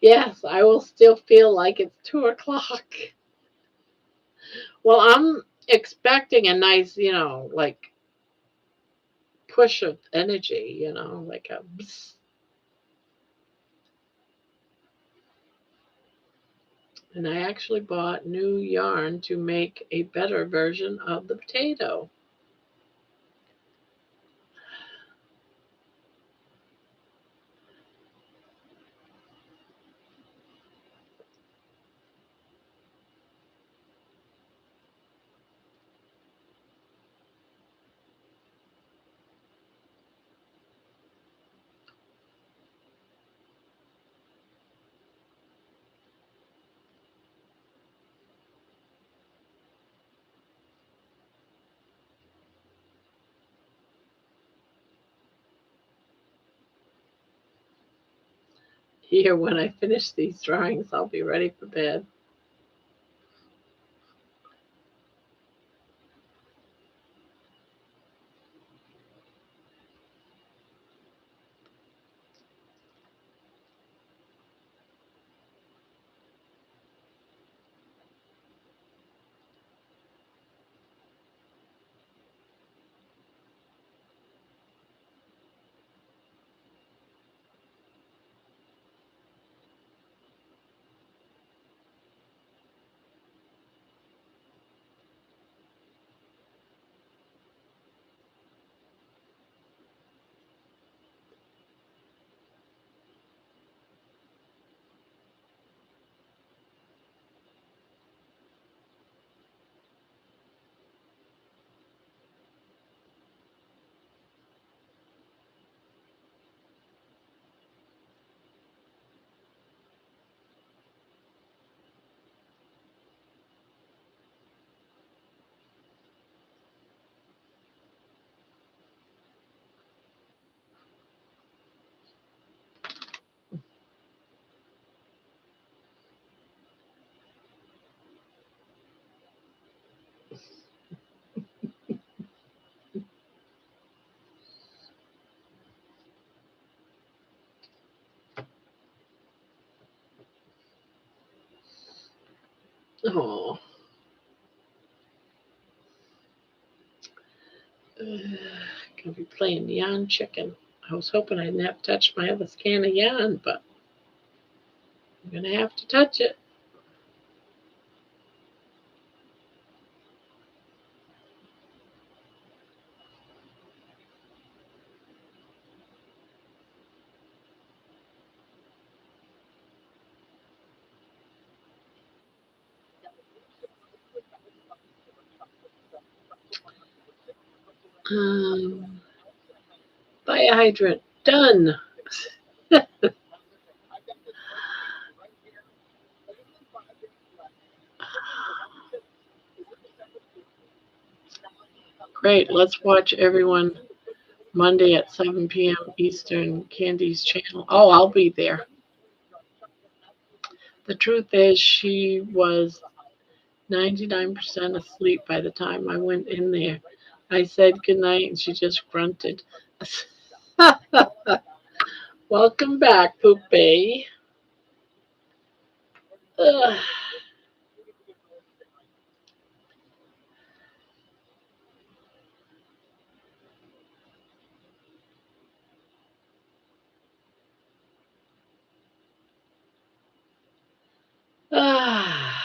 Yes, I will still feel like it's 2 o'clock. Well, I'm expecting a nice, like push of energy, like a bzz. And I actually bought new yarn to make a better version of the potato. Here, when I finish these drawings, I'll be ready for bed. Oh. Gonna be playing yarn chicken. I was hoping I didn't have to touch my other scan of yarn, but I'm gonna have to touch it. Fire hydrant done. Great. Let's watch everyone Monday at 7 p.m. Eastern, Candy's channel. Oh, I'll be there. The truth is, she was 99% asleep by the time I went in there. I said goodnight and she just grunted. Welcome back, Poopy. Ugh. Ah.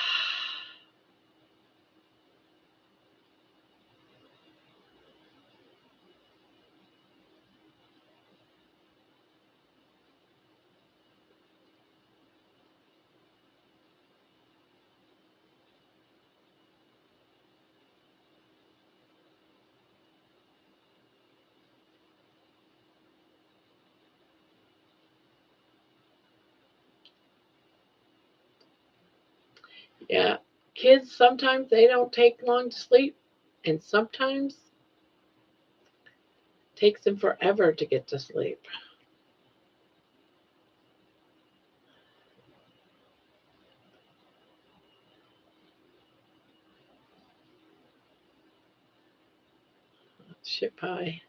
Yeah, kids sometimes they don't take long to sleep, and sometimes it takes them forever to get to sleep. Shit pie.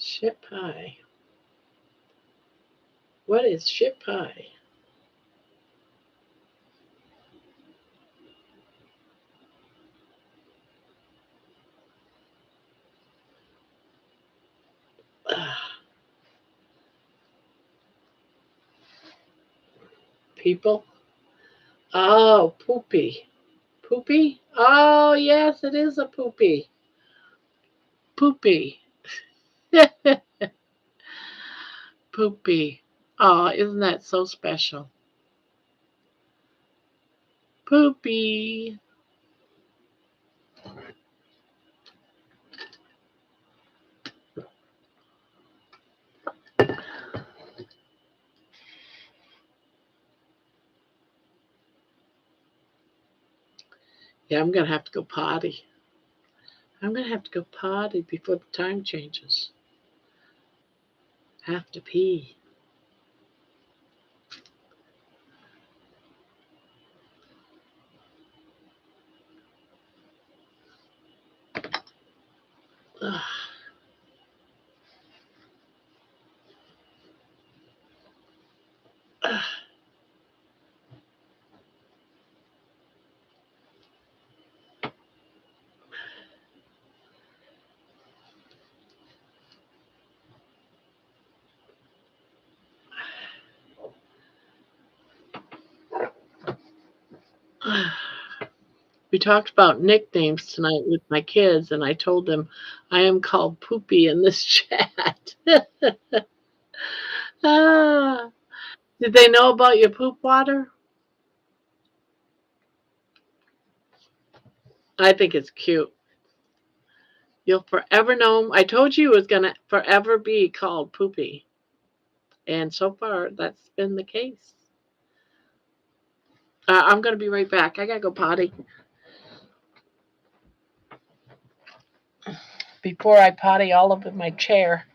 Shit pie. What is shit pie? People? Oh, poopy. Poopy? Oh, yes, it is a poopy. Poopy. Poopy. Oh, isn't that so special? Poopy. Yeah, I'm going to have to go potty. I'm going to have to go potty before the time changes. Have to pee. Ugh. Ugh. We talked about nicknames tonight with my kids, and I told them I am called Poopy in this chat. Ah, did they know about your poop water? I think it's cute. You'll forever know. I told you it was going to forever be called Poopy. And so far, that's been the case. I'm going to be right back. I got to go potty. Before I potty all over my chair.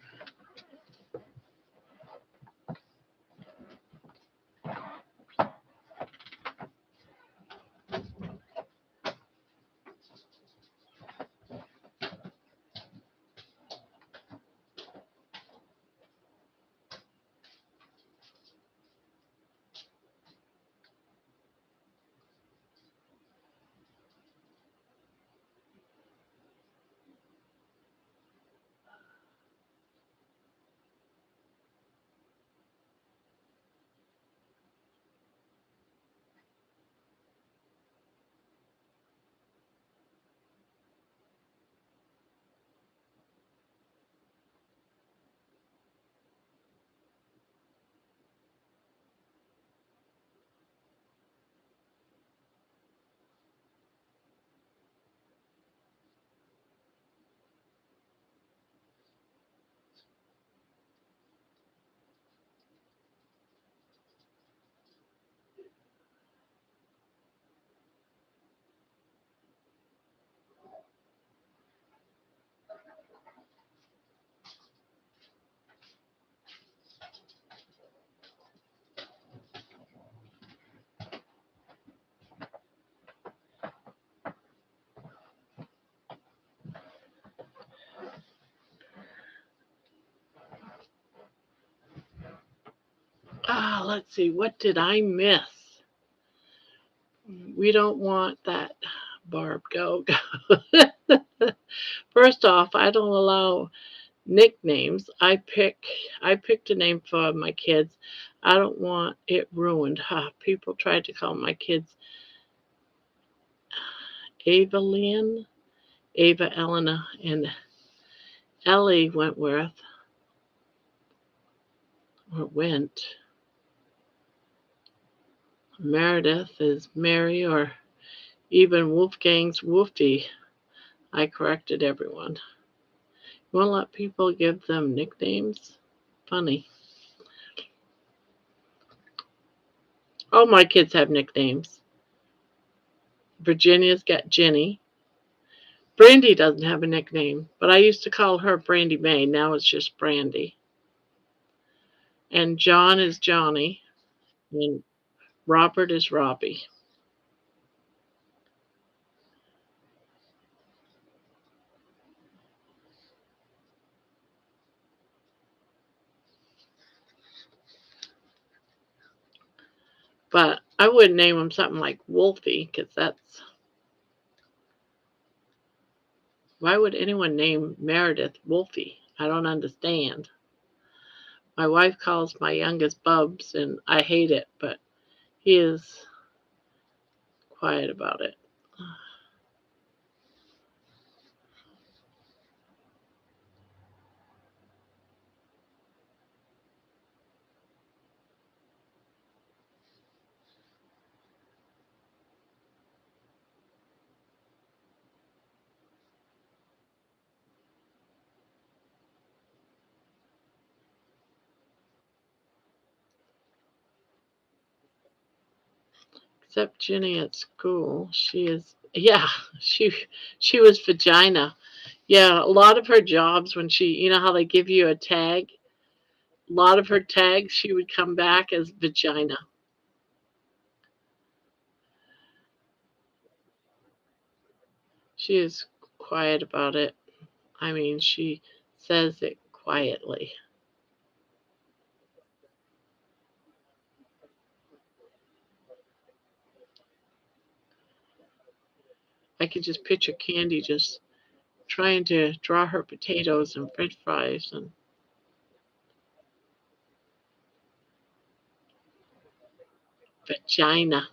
Let's see. What did I miss? We don't want that, Barb. Go. First off, I don't allow nicknames. I picked a name for my kids. I don't want it ruined. People tried to call my kids Evelyn, Ava Elena, and Ellie Wentworth or Went. Meredith is Mary, or even Wolfgang's Wolfie. I corrected everyone. You want to let people give them nicknames? Funny. All my kids have nicknames. Virginia's got Jenny. Brandy doesn't have a nickname, but I used to call her Brandy May. Now it's just Brandy. And John is Johnny. And Robert is Robbie. But I wouldn't name him something like Wolfie, because that's. Why would anyone name Meredith Wolfie? I don't understand. My wife calls my youngest Bubs, and I hate it, but he is quiet about it. Except Jenny at school. She is Yeah, she was vagina. Yeah, a lot of her jobs when you know how they give you a tag? A lot of her tags, she would come back as vagina. She is quiet about it. I mean, she says it quietly. I could just picture Candy just trying to draw her potatoes and french fries and vagina.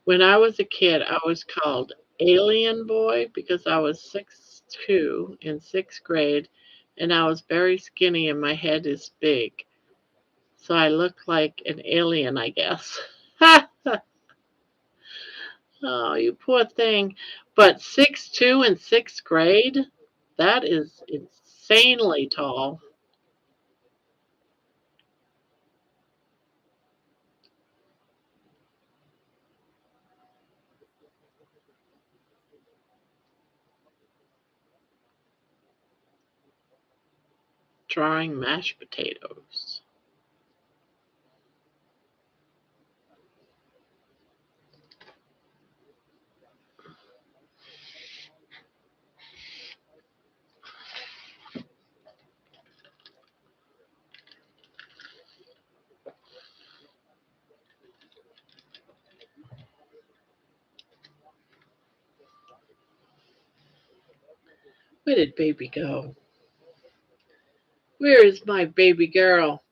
When I was a kid, I was called Alien Boy because I was 6'2" in sixth grade and I was very skinny and my head is big. So I look like an alien, I guess. Oh, you poor thing. But 6'2" in sixth grade? That is insanely tall. Drawing mashed potatoes. Where did baby go? Where is my baby girl?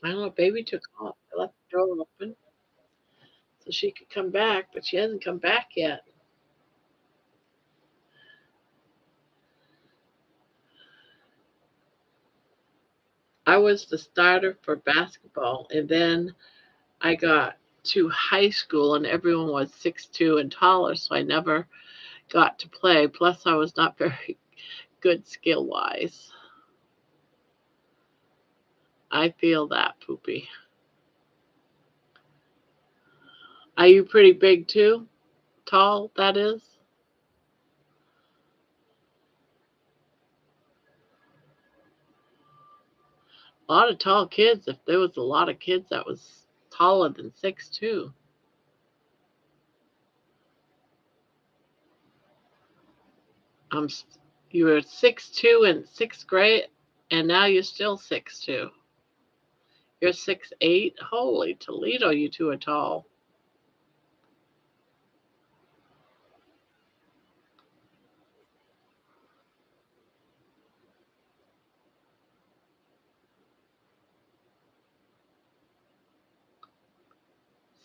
I don't know. Baby took off. I left the door open so she could come back, but she hasn't come back yet. I was the starter for basketball, and then I got to high school, and everyone was 6'2" and taller, so I never got to play. Plus, I was not very good skill wise. I feel that, Poopy. Are you pretty big too? Tall, that is? A lot of tall kids. If there was a lot of kids that was taller than 6'2". I'm you were 6'2" in sixth grade, and now you're still 6'2". You're 6'8". Holy Toledo, you two are tall.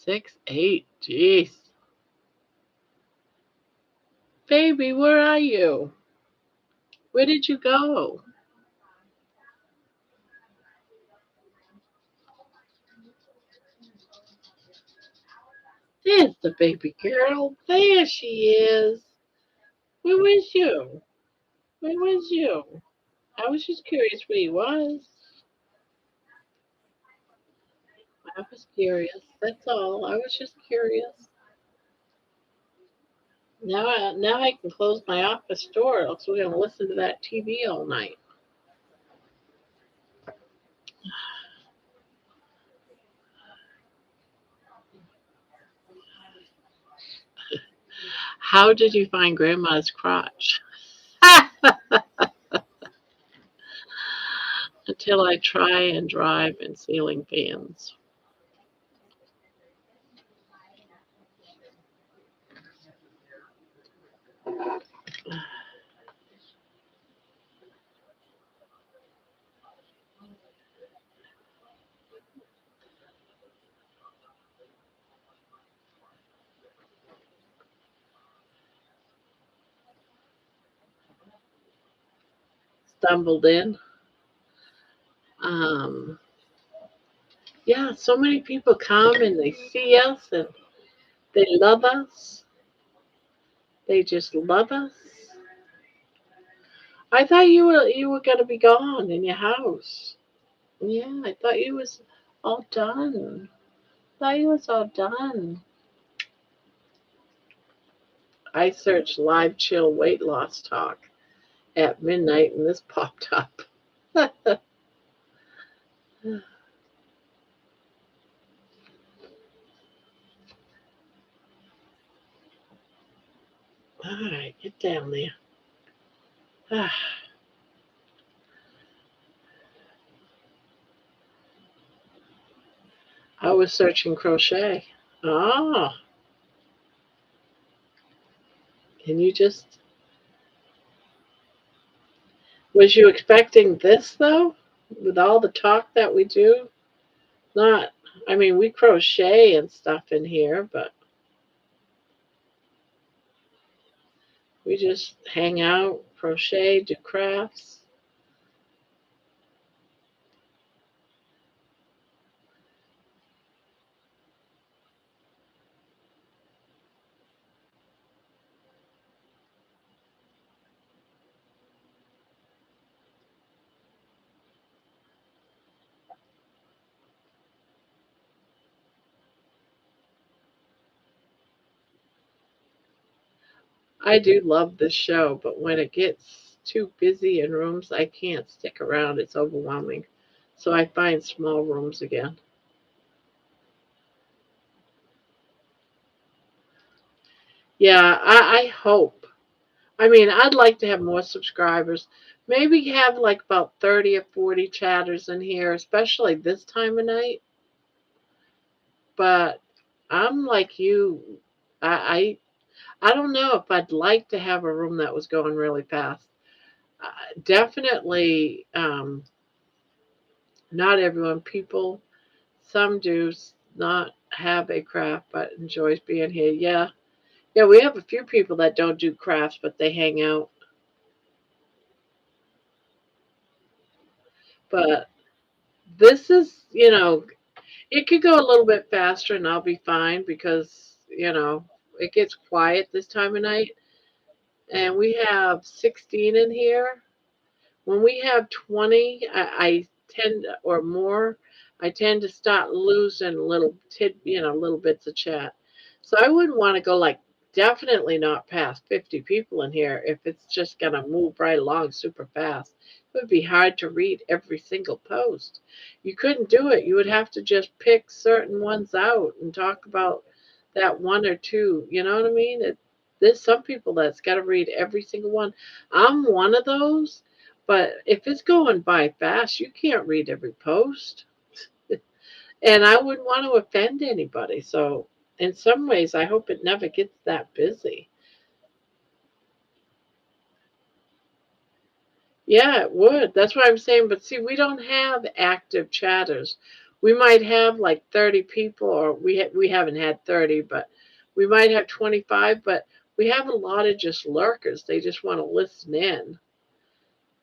6'8". Jeez. Baby, where are you? Where did you go? There's the baby girl. There she is. Where was you? Where was you? I was just curious where you was. I was curious. That's all. I was just curious. Now I can close my office door, else we're gonna listen to that TV all night. How did you find Grandma's crotch? Until I try and drive in ceiling fans. Stumbled in. Um, yeah, so many people come and they see us and they love us. They just love us. I thought you were gonna be gone in your house. Yeah, I thought you was all done. Thought you was all done. I searched live chill weight loss talk at midnight and this popped up. All right, get down there. I was searching crochet. Oh, and you just was you expecting this though? With all the talk that we do? Not I mean we crochet and stuff in here, but we just hang out, crochet, do crafts. I do love this show, but when it gets too busy in rooms, I can't stick around. It's overwhelming. So I find small rooms again. Yeah, I hope. I mean, I'd like to have more subscribers. Maybe have like about 30 or 40 chatters in here, especially this time of night. But I'm like you. I I don't know if I'd like to have a room that was going really fast. Definitely, not everyone. People, some do not have a craft but enjoys being here. Yeah, yeah. We have a few people that don't do crafts, but they hang out. But this is, it could go a little bit faster and I'll be fine because, it gets quiet this time of night. And we have 16 in here. When we have 20, I tend, or more, I tend to start losing little bits of chat. So I wouldn't want to go like definitely not past 50 people in here if it's just going to move right along super fast. It would be hard to read every single post. You couldn't do it. You would have to just pick certain ones out and talk about that one or two. You know what I mean? There's some people that's got to read every single one. I'm one of those, but if it's going by fast, you can't read every post. And I wouldn't want to offend anybody. So, in some ways, I hope it never gets that busy. Yeah, it would. That's what I'm saying. But see, we don't have active chatters. We might have like 30 people, or we haven't had 30, but we might have 25. But we have a lot of just lurkers. They just want to listen in.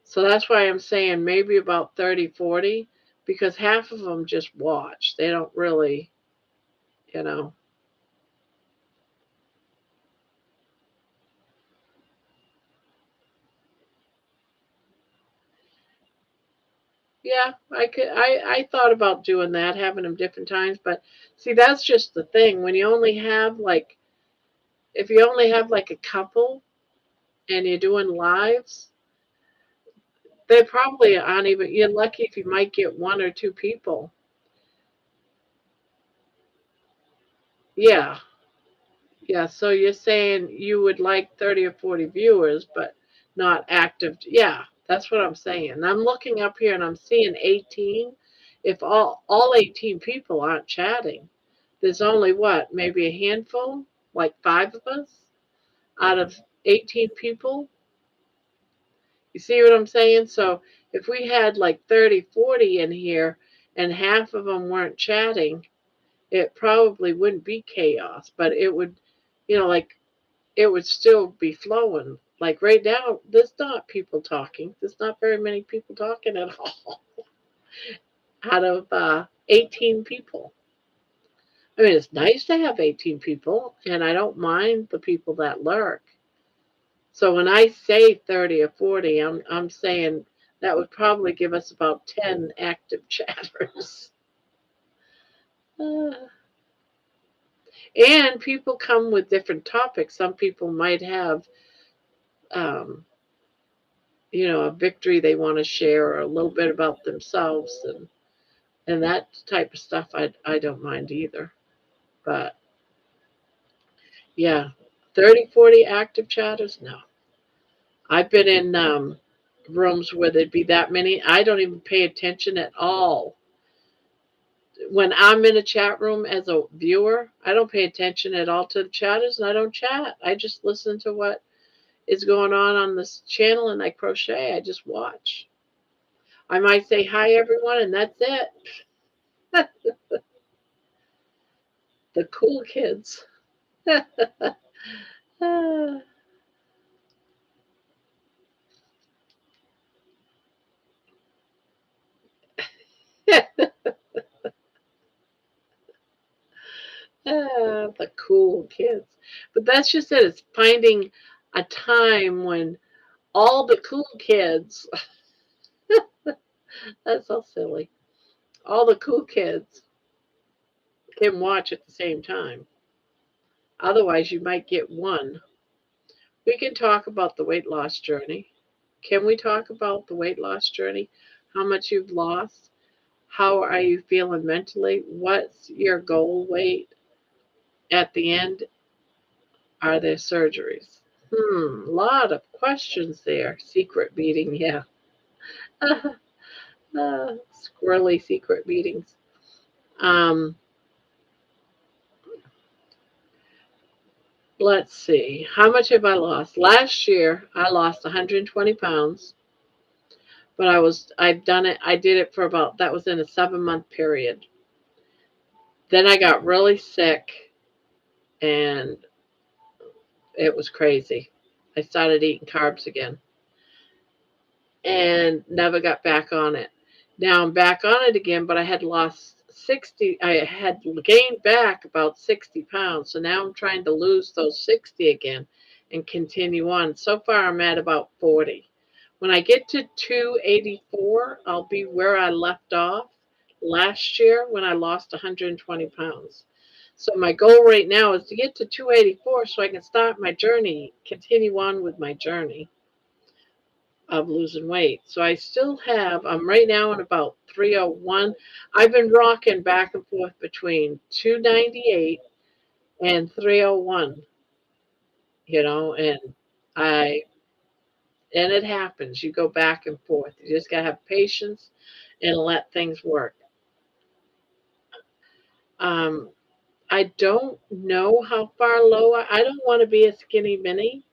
So that's why I'm saying maybe about 30, 40, because half of them just watch. They don't really, you know. Yeah, I thought about doing that, having them different times, but see, that's just the thing. When you only have like, if you only have like a couple and you're doing lives, they probably aren't even, you're lucky if you might get one or two people. Yeah, yeah. So you're saying you would like 30 or 40 viewers, but not active. Yeah, that's what I'm saying. And I'm looking up here and I'm seeing 18. If all 18 people aren't chatting, there's only what, maybe a handful, like five of us out of. 18 people. You see what I'm saying? So if we had like 30, 40 in here and half of them weren't chatting, it probably wouldn't be chaos, but it would, like it would still be flowing. Like right now, there's not people talking. There's not very many people talking at all out of 18 people. I mean, it's nice to have 18 people, and I don't mind the people that lurk. So when I say 30 or 40, I'm saying that would probably give us about 10 active chatters. Uh, and people come with different topics. Some people might have, um, a victory they want to share or a little bit about themselves and that type of stuff. I don't mind either. But yeah, 30, 40 active chatters? No. I've been in rooms where there'd be that many. I don't even pay attention at all. When I'm in a chat room as a viewer, I don't pay attention at all to the chatters and I don't chat. I just listen to what is going on this channel and I crochet. I just watch. I might say hi everyone and that's it. The cool kids. The cool kids. But that's just it. It's finding a time when all the cool kids, that's so silly, all the cool kids can watch at the same time. Otherwise, you might get one. We can talk about the weight loss journey. Can we talk about the weight loss journey? How much you've lost? How are you feeling mentally? What's your goal weight at the end? Are there surgeries? A lot of questions there. Secret meeting, yeah. Squirrely secret meetings. Um, let's see. How much have I lost? Last year, I lost 120 pounds, but I did it for that was in a 7-month period. Then I got really sick and it was crazy. I started eating carbs again and never got back on it. Now I'm back on it again, but I had I had gained back about 60 pounds. So now I'm trying to lose those 60 again and continue on. So far, I'm at about 40. When I get to 284, I'll be where I left off last year when I lost 120 pounds. So my goal right now is to get to 284 so I can start my journey, continue on with my journey of losing weight. So I'm right now at about 301. I've been rocking back and forth between 298 and 301, I, and it happens. You go back and forth. You just got to have patience and let things work. Um, I don't know how far low. I don't want to be a skinny mini.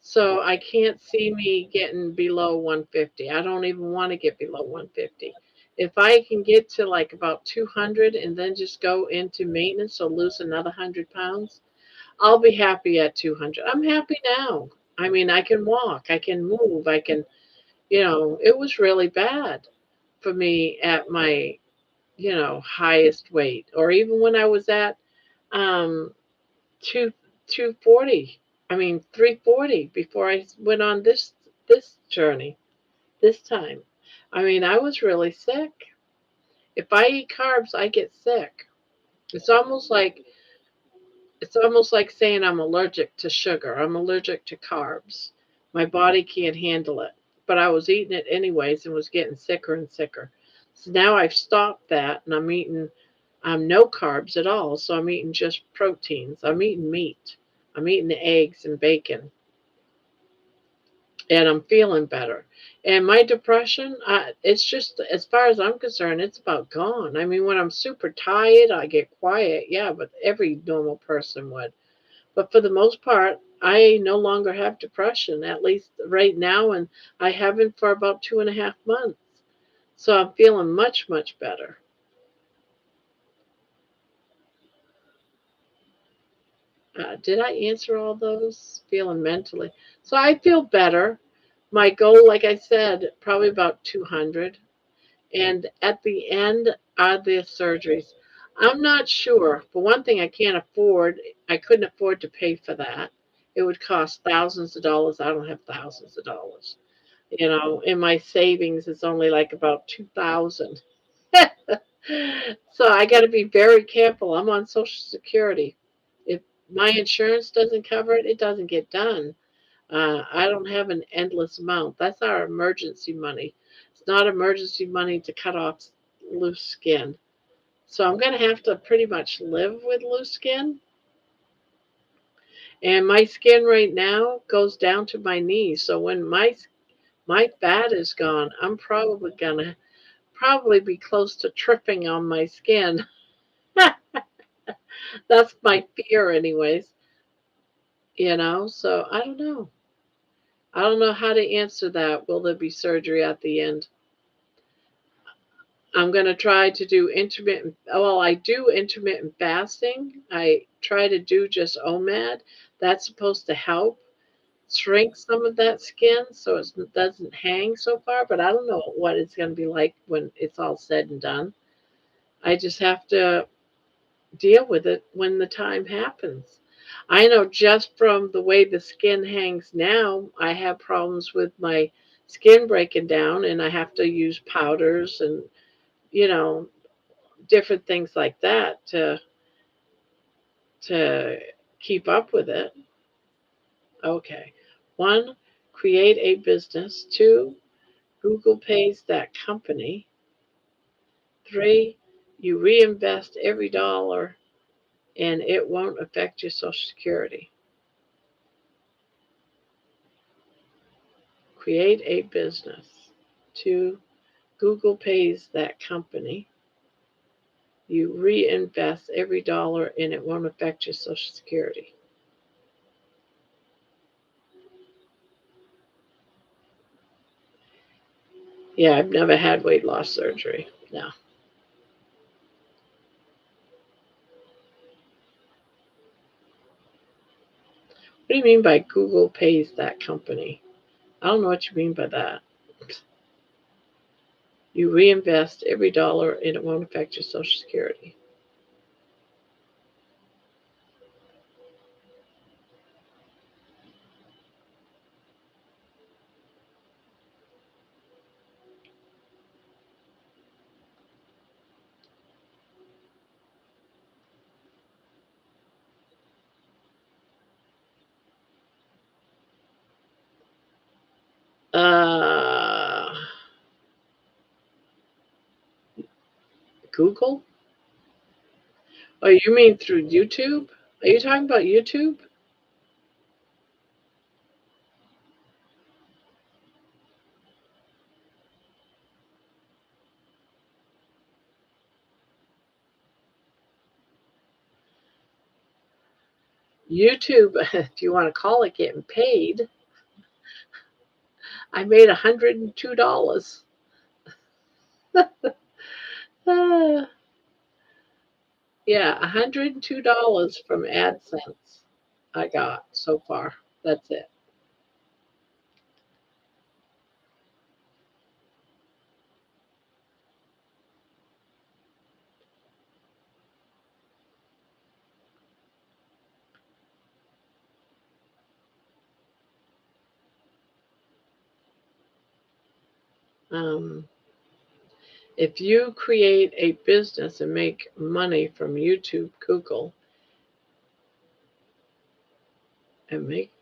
So I can't see me getting below 150. I don't even want to get below 150. If I can get to like about 200 and then just go into maintenance, so lose another 100 pounds, I'll be happy at 200. I'm happy now. I mean, I can walk, I can move, it was really bad for me at my, highest weight, or even when I was at um, 2 240. I mean 340 before I went on this journey this time. I mean, I was really sick. If I eat carbs, I get sick. It's almost like it's almost like saying I'm allergic to sugar. I'm allergic to carbs. My body can't handle it. But I was eating it anyways and was getting sicker and sicker. So now I've stopped that and I'm eating no carbs at all. So I'm eating just proteins. I'm eating meat. I'm eating the eggs and bacon. And I'm feeling better. And my depression, it's just, as far as I'm concerned, it's about gone. I mean, when I'm super tired, I get quiet. Yeah, but every normal person would. But for the most part, I no longer have depression, at least right now, and I haven't for about 2.5 months. So I'm feeling much, much better. Did I answer all those? Feeling mentally. So I feel better. My goal, like I said, probably about 200. And at the end are the surgeries. I'm not sure. For one thing, I couldn't afford to pay for that. It would cost thousands of dollars. I don't have thousands of dollars. In my savings, it's only like about 2,000. So I got to be very careful. I'm on Social Security. If my insurance doesn't cover it, it doesn't get done. I don't have an endless amount. That's our emergency money. It's not emergency money to cut off loose skin. So I'm going to have to pretty much live with loose skin. And my skin right now goes down to my knees. So when my fat is gone, I'm probably gonna probably be close to tripping on my skin. That's my fear, anyways. So I don't know. I don't know how to answer that. Will there be surgery at the end? I'm going to try to do I do intermittent fasting. I try to do just OMAD. That's supposed to help shrink some of that skin so it doesn't hang so far, but I don't know what it's going to be like when it's all said and done. I just have to deal with it when the time happens. I know just from the way the skin hangs now, I have problems with my skin breaking down, and I have to use powders and, you know, different things like that to keep up with it. Okay. One, create a business. Two, Google pays that company. Three, you reinvest every dollar and it won't affect your Social Security. Create a business. Two, Google pays that company. You reinvest every dollar and it won't affect your Social Security. Yeah, I've never had weight loss surgery. No. What do you mean by Google pays that company? I don't know what you mean by that. You reinvest every dollar and it won't affect your Social Security. Uh, Google? Oh, you mean through YouTube? Are you talking about YouTube? YouTube, if you want to call it getting paid, I made $102. uh, yeah, $102 from AdSense I got so far. That's it. Um, if you create a business and make money from YouTube, Google, and make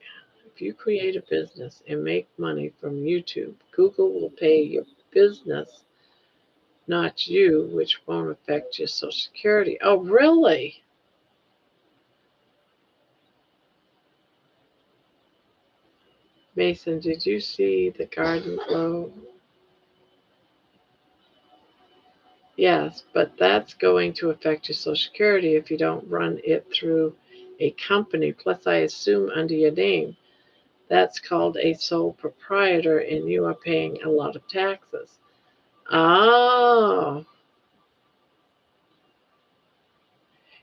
if you create a business and make money from YouTube, Google will pay your business, not you, which won't affect your Social Security. Oh, really? Mason, did you see the garden glow? Yes, but that's going to affect your Social Security if you don't run it through a company, plus I assume under your name. That's called a sole proprietor, and you are paying a lot of taxes. Oh,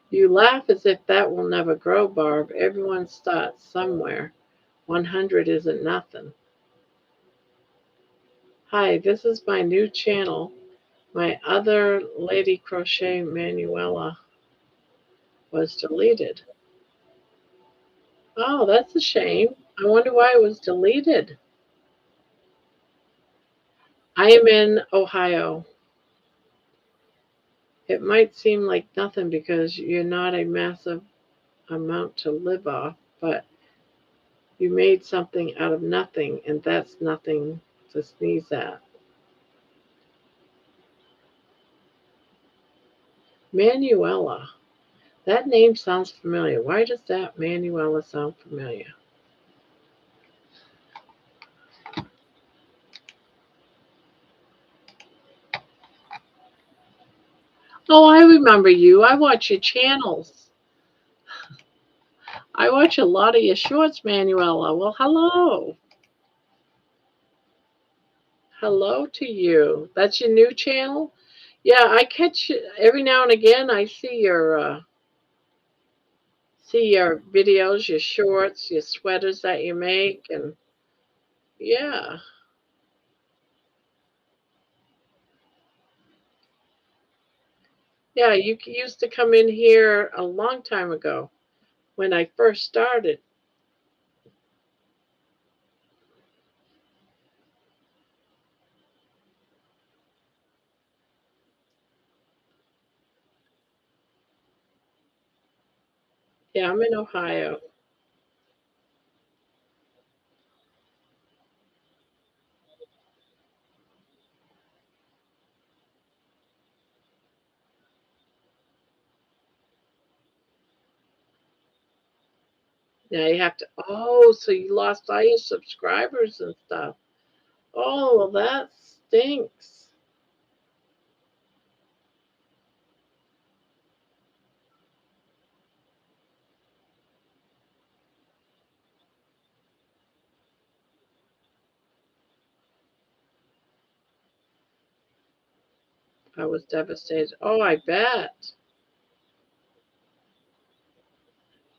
you laugh as if that will never grow, Barb. Everyone starts somewhere. 100 isn't nothing. Hi, this is my new channel. My other Lady Crochet Manuela was deleted. Oh, that's a shame. I wonder why it was deleted. I am in Ohio. It might seem like nothing because you're not a massive amount to live off, but you made something out of nothing, and that's nothing to sneeze at. Manuela. That name sounds familiar. Why does that Manuela sound familiar? Oh, I remember you. I watch your channels. I watch a lot of your shorts, Manuela. Well, hello. Hello to you. That's your new channel? Yeah, I catch every now and again. I see your videos, your shorts, your sweaters that you make, and yeah, yeah. You used to come in here a long time ago when I first started. Yeah, I'm in Ohio. Now you have to. Oh, so you lost all your subscribers and stuff. Oh, well, that stinks. I was devastated. Oh, I bet.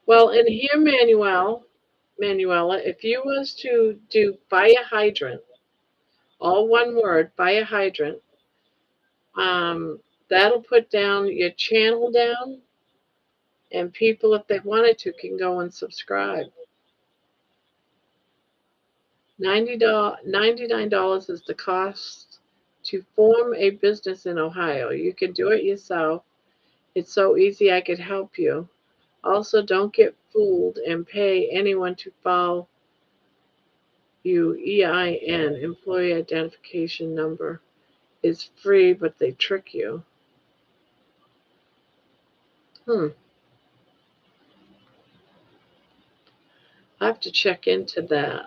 Well, and here, Manuela, if you was to do buy a hydrant, all one word, buy a hydrant, um, that'll put down your channel down, and people, if they wanted to, can go and subscribe. $99 is the cost to form a business in Ohio. You can do it yourself. It's so easy, I could help you. Also, don't get fooled and pay anyone to follow you. EIN, employee identification number, is free, but they trick you. Hmm. I have to check into that.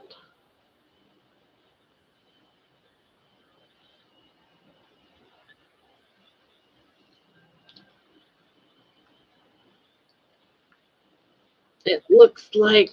It looks like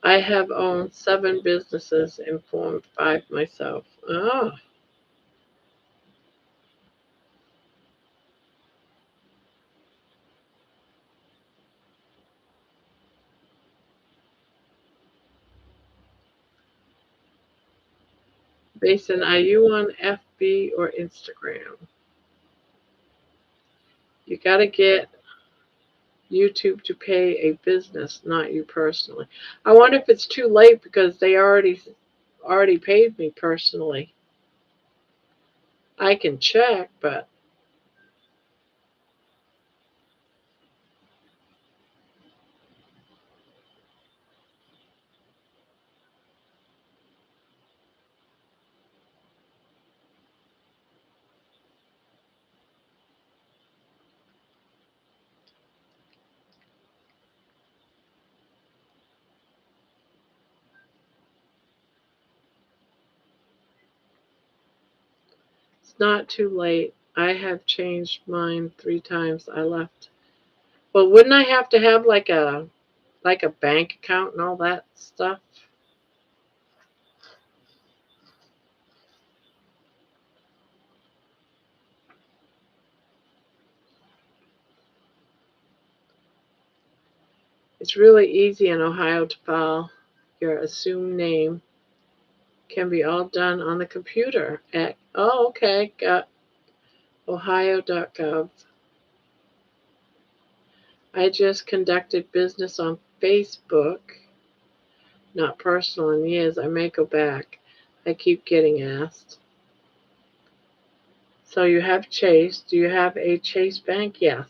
I have owned 7 businesses and formed 5 myself. Oh, Basin, are you on FB or Instagram? You got to get YouTube to pay a business, not you personally. I wonder if it's too late because they already paid me personally. I can check, but It's not too late. I have changed mine 3 times. I left. Well, wouldn't I have to have like a bank account and all that stuff? It's really easy in Ohio to file your assumed name. Can be all done on the computer at okay, got ohio.gov. I just conducted business on Facebook, not personal in years. I may go back. I keep getting asked. So you have Chase. Do you have a Chase Bank? Yes.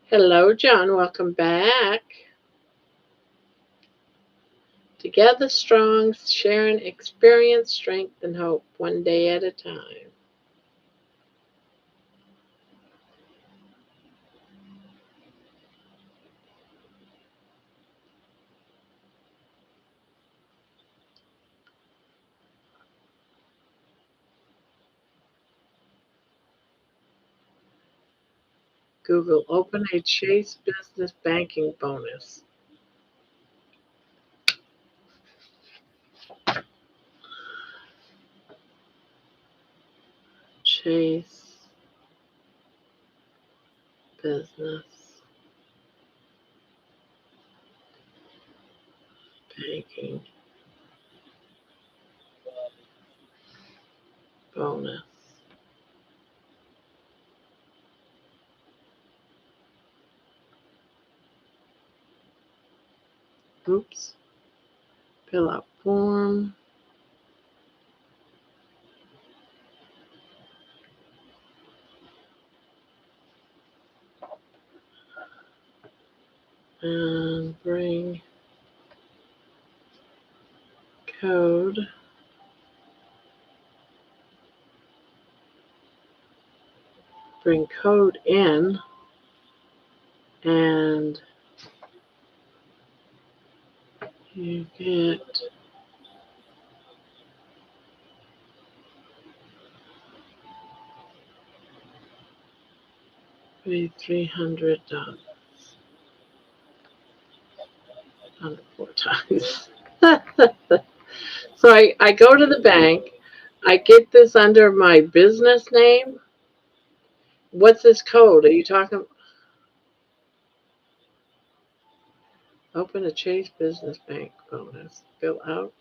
Hello, John. Welcome back. Together strong, sharing experience, strength, and hope, one day at a time. Google, open a Chase Business Banking bonus. Chase Business Banking bonus. Oops. Fill out form. And bring code. Bring code in and you get paid $300 on 4 times. So I go to the bank. I get this under my business name. What's this code? Are you talking? Open a Chase Business Bank bonus. Fill out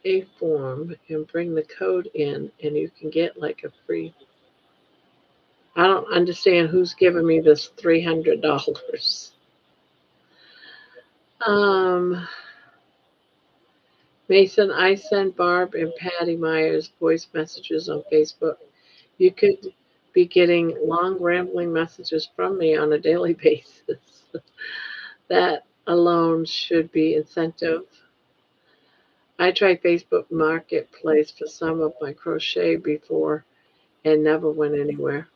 a form and bring the code in, and you can get like a free. I don't understand who's giving me this $300. Um, Mason, I send Barb and Patty Myers voice messages on Facebook. You could be getting long, rambling messages from me on a daily basis. That alone should be incentive. I tried Facebook Marketplace for some of my crochet before and never went anywhere.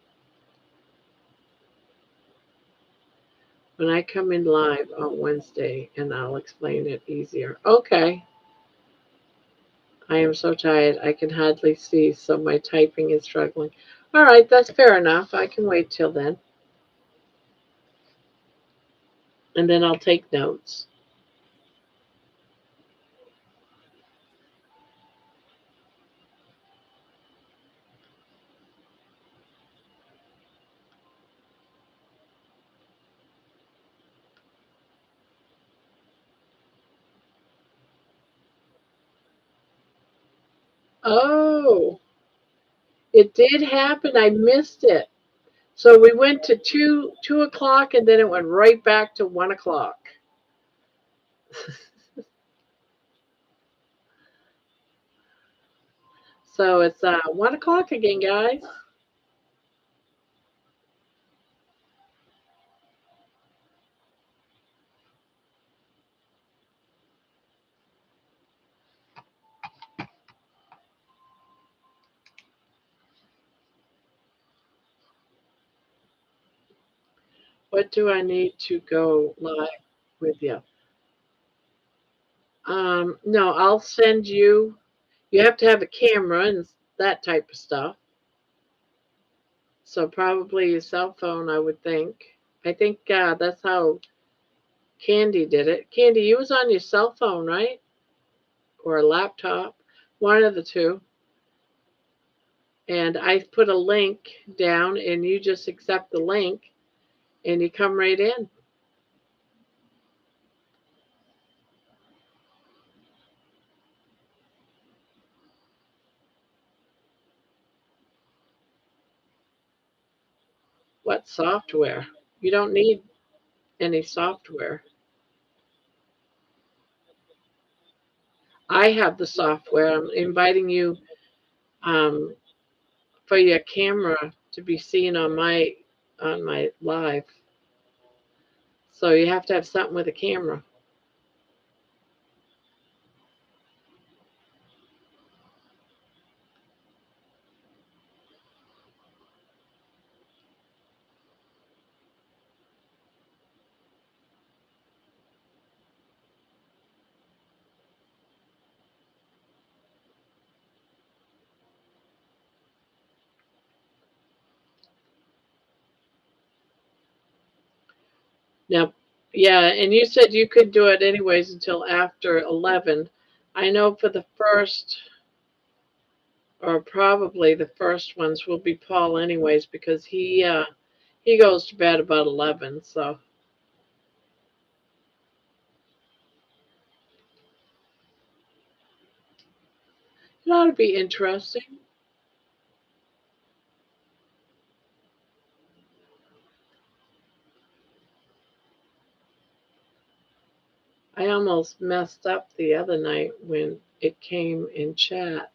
When I come in live on Wednesday and I'll explain it easier. Okay. I am so tired I can hardly see, so my typing is struggling. All right, that's fair enough. I can wait till then. And then I'll take notes. Oh, it did happen. I missed it. So we went to two o'clock and then it went right back to 1 o'clock. So it's 1 o'clock again, guys. What do I need to go live with you? No, I'll send you. You have to have a camera and that type of stuff. So probably a cell phone, I would think. I think that's how Candy did it. Candy, you was on your cell phone, right? Or a laptop, one of the two. And I put a link down, and you just accept the link, and you come right in. What software? You don't need any software. I have the software. I'm inviting you um, for your camera to be seen on my live. So you have to have something with a camera. Now, yeah, and you said you could do it anyways until after 11. I know for the first, or probably the first ones will be Paul anyways because he goes to bed about 11. So it ought to be interesting. I almost messed up the other night when it came in chat.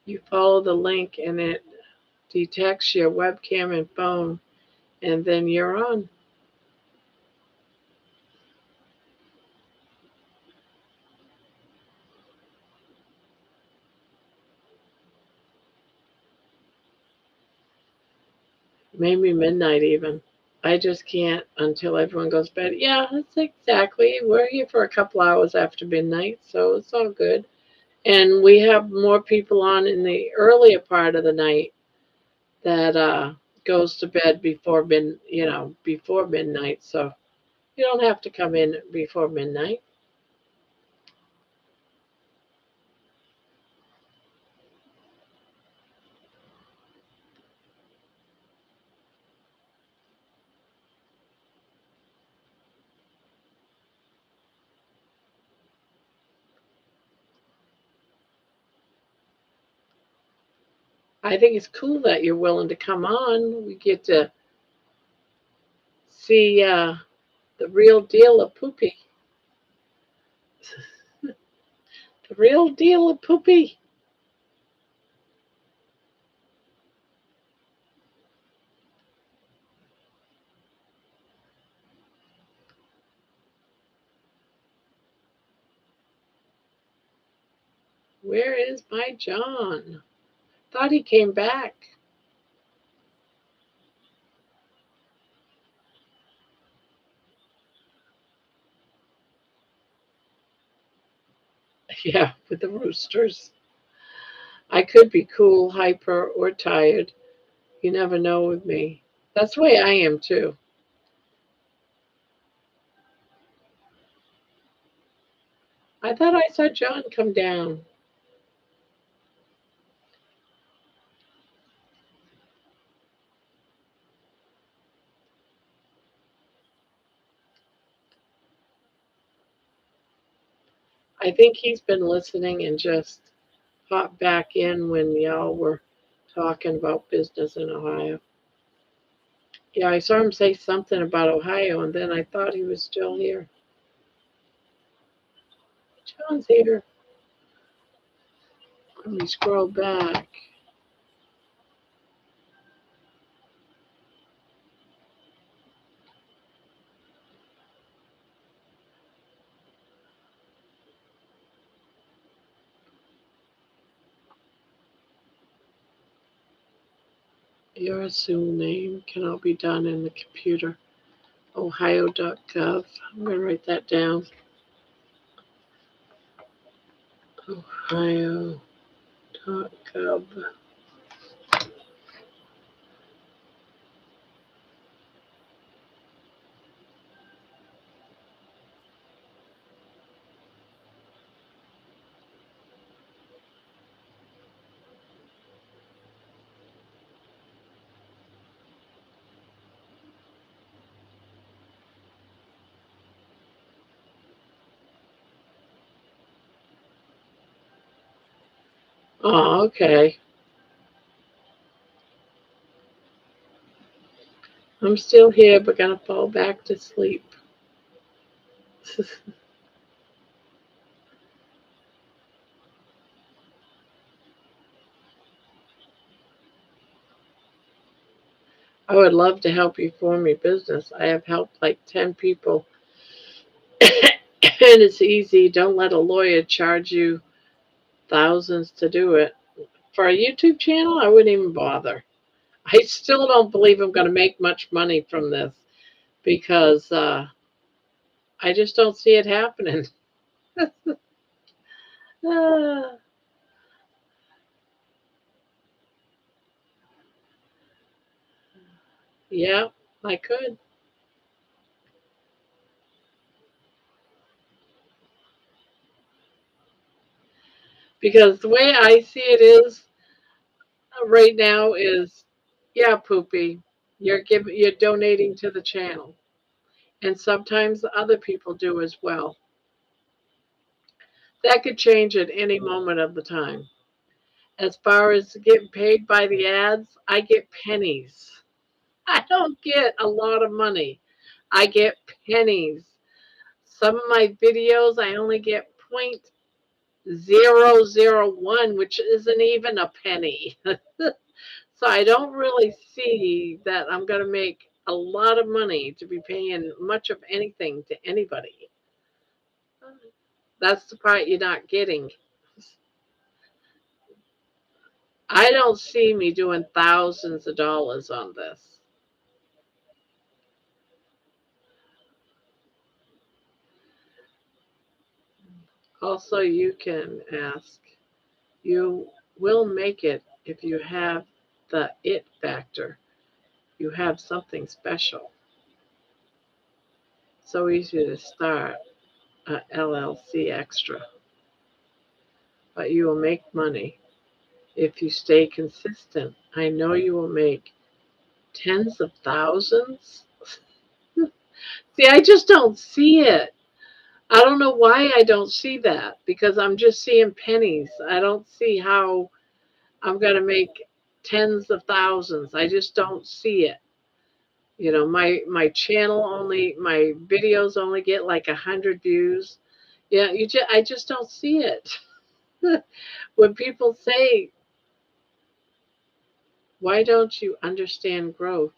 You follow the link and it detects your webcam and phone, and then you're on. Maybe midnight even. I just can't until everyone goes to bed. Yeah, that's exactly. We're here for a couple hours after midnight, so it's all good. And we have more people on in the earlier part of the night that goes to bed before midnight. So you don't have to come in before midnight. I think it's cool that you're willing to come on. We get to see the real deal of Poopy. The real deal of Poopy. Where is my John? Thought he came back. Yeah, with the roosters. I could be cool, hyper, or tired. You never know with me. That's the way I am too. I thought I saw John come down. I think he's been listening and just popped back in when y'all were talking about business in Ohio. Yeah, I saw him say something about Ohio, and then I thought he was still here. John's here. Let me scroll back. Your Zoom name cannot be done in the computer. Ohio.gov. I'm going to write that down. Ohio.gov. Oh, okay. I'm still here, but gonna fall back to sleep. I would love to help you form your business. I have helped like 10 people, and it's easy. Don't let a lawyer charge you thousands to do it. For a YouTube channel, I wouldn't even bother. I still don't believe I'm going to make much money from this because I just don't see it happening. uh, yeah, I could. Because the way I see it is right now is, yeah, Poopy, you're donating to the channel, and sometimes other people do as well. That could change at any moment of the time. As far as getting paid by the ads, I get pennies. I don't get a lot of money. I get pennies. Some of my videos I only get 0.001, which isn't even a penny. So I don't really see that I'm going to make a lot of money to be paying much of anything to anybody. That's the part you're not getting. I don't see me doing thousands of dollars on this. Also, you can ask, you will make it if you have the it factor. You have something special. So easy to start a LLC extra, but you will make money if you stay consistent. I know you will make tens of thousands. See, I just don't see it. I don't know why I don't see that because I'm just seeing pennies. I don't see how I'm going to make tens of thousands. I just don't see it. You know, my channel only my videos only get like 100 views. Yeah, I just don't see it. When people say, "Why don't you understand growth?"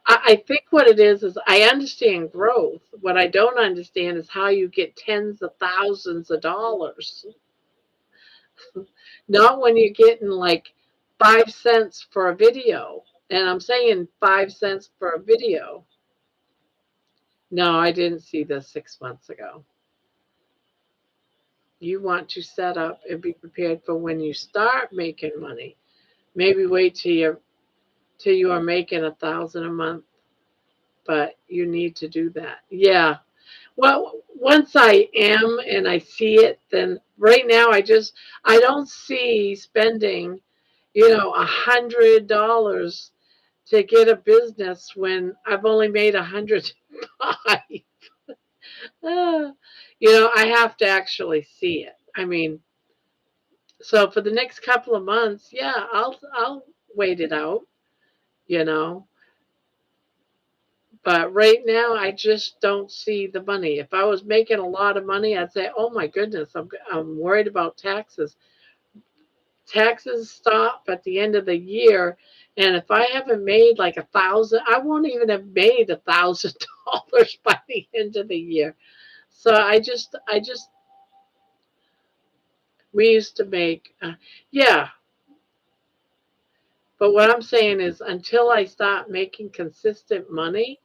I think what it is I understand growth. What I don't understand is how you get tens of thousands of dollars. Not when you're getting like 5 cents for a video. And I'm saying 5 cents for a video. No, I didn't see this 6 months ago. You want to set up and be prepared for when you start making money. Maybe wait till you are making 1,000 a month, but you need to do that. Yeah. Well, once I am and I see it, then right now I don't see spending, $100 to get a business when I've only made 105. Uh, I have to actually see it. I mean, so for the next couple of months, yeah, I'll wait it out, you know. But right now, I just don't see the money. If I was making a lot of money, I'd say, "Oh my goodness, I'm worried about taxes." taxes stop at the end of the year, and if I haven't made like 1,000, I won't even have made $1,000 by the end of the year. So I just we used to make, yeah. But what I'm saying is, until I start making consistent money,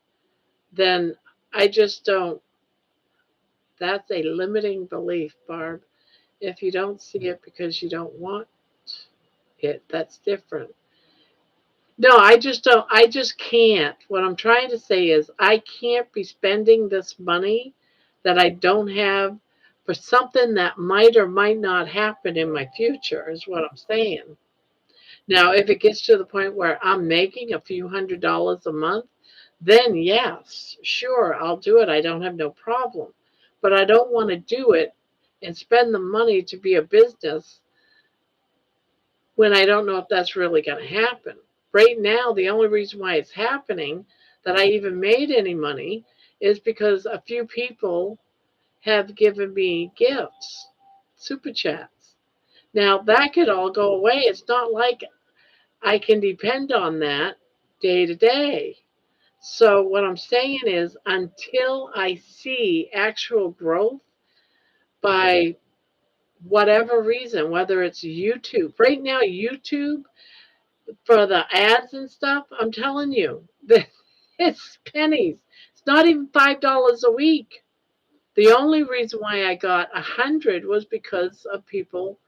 then I just don't. That's a limiting belief, Barb. If you don't see it because you don't want it, that's different. No, I just don't. I just can't. What I'm trying to say is, I can't be spending this money that I don't have for something that might or might not happen in my future, is what I'm saying. Now, if it gets to the point where I'm making a few $100s a month, then yes, sure, I'll do it. I don't have no problem. But I don't want to do it and spend the money to be a business when I don't know if that's really going to happen. Right now, the only reason why it's happening, that I even made any money, is because a few people have given me gifts, super chats. Now, that could all go away. It's not like I can depend on that day to day. So, what I'm saying is, until I see actual growth by whatever reason, whether it's YouTube, right now, YouTube, for the ads and stuff, I'm telling you, it's pennies. It's not even $5 a week. The only reason why I got 100 was because of people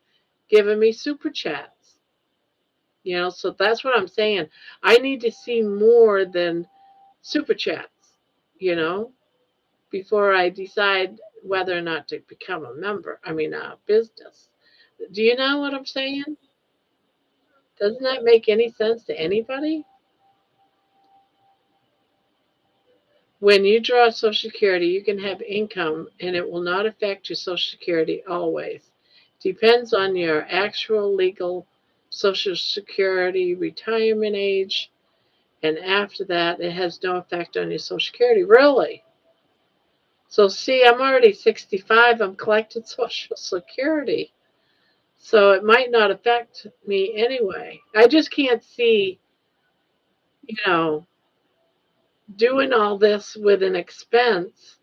giving me super chats. So that's what I'm saying. I need to see more than super chats, you know, before I decide whether or not to become a member. I mean, a business. Do you know what I'm saying? Doesn't that make any sense to anybody? When you draw Social Security, you can have income and it will not affect your Social Security always. Depends on your actual legal Social Security retirement age, and after that, it has no effect on your Social Security. Really? So, see, I'm already 65, I'm collecting Social Security. So, it might not affect me anyway. I just can't see, you know, doing all this with an expense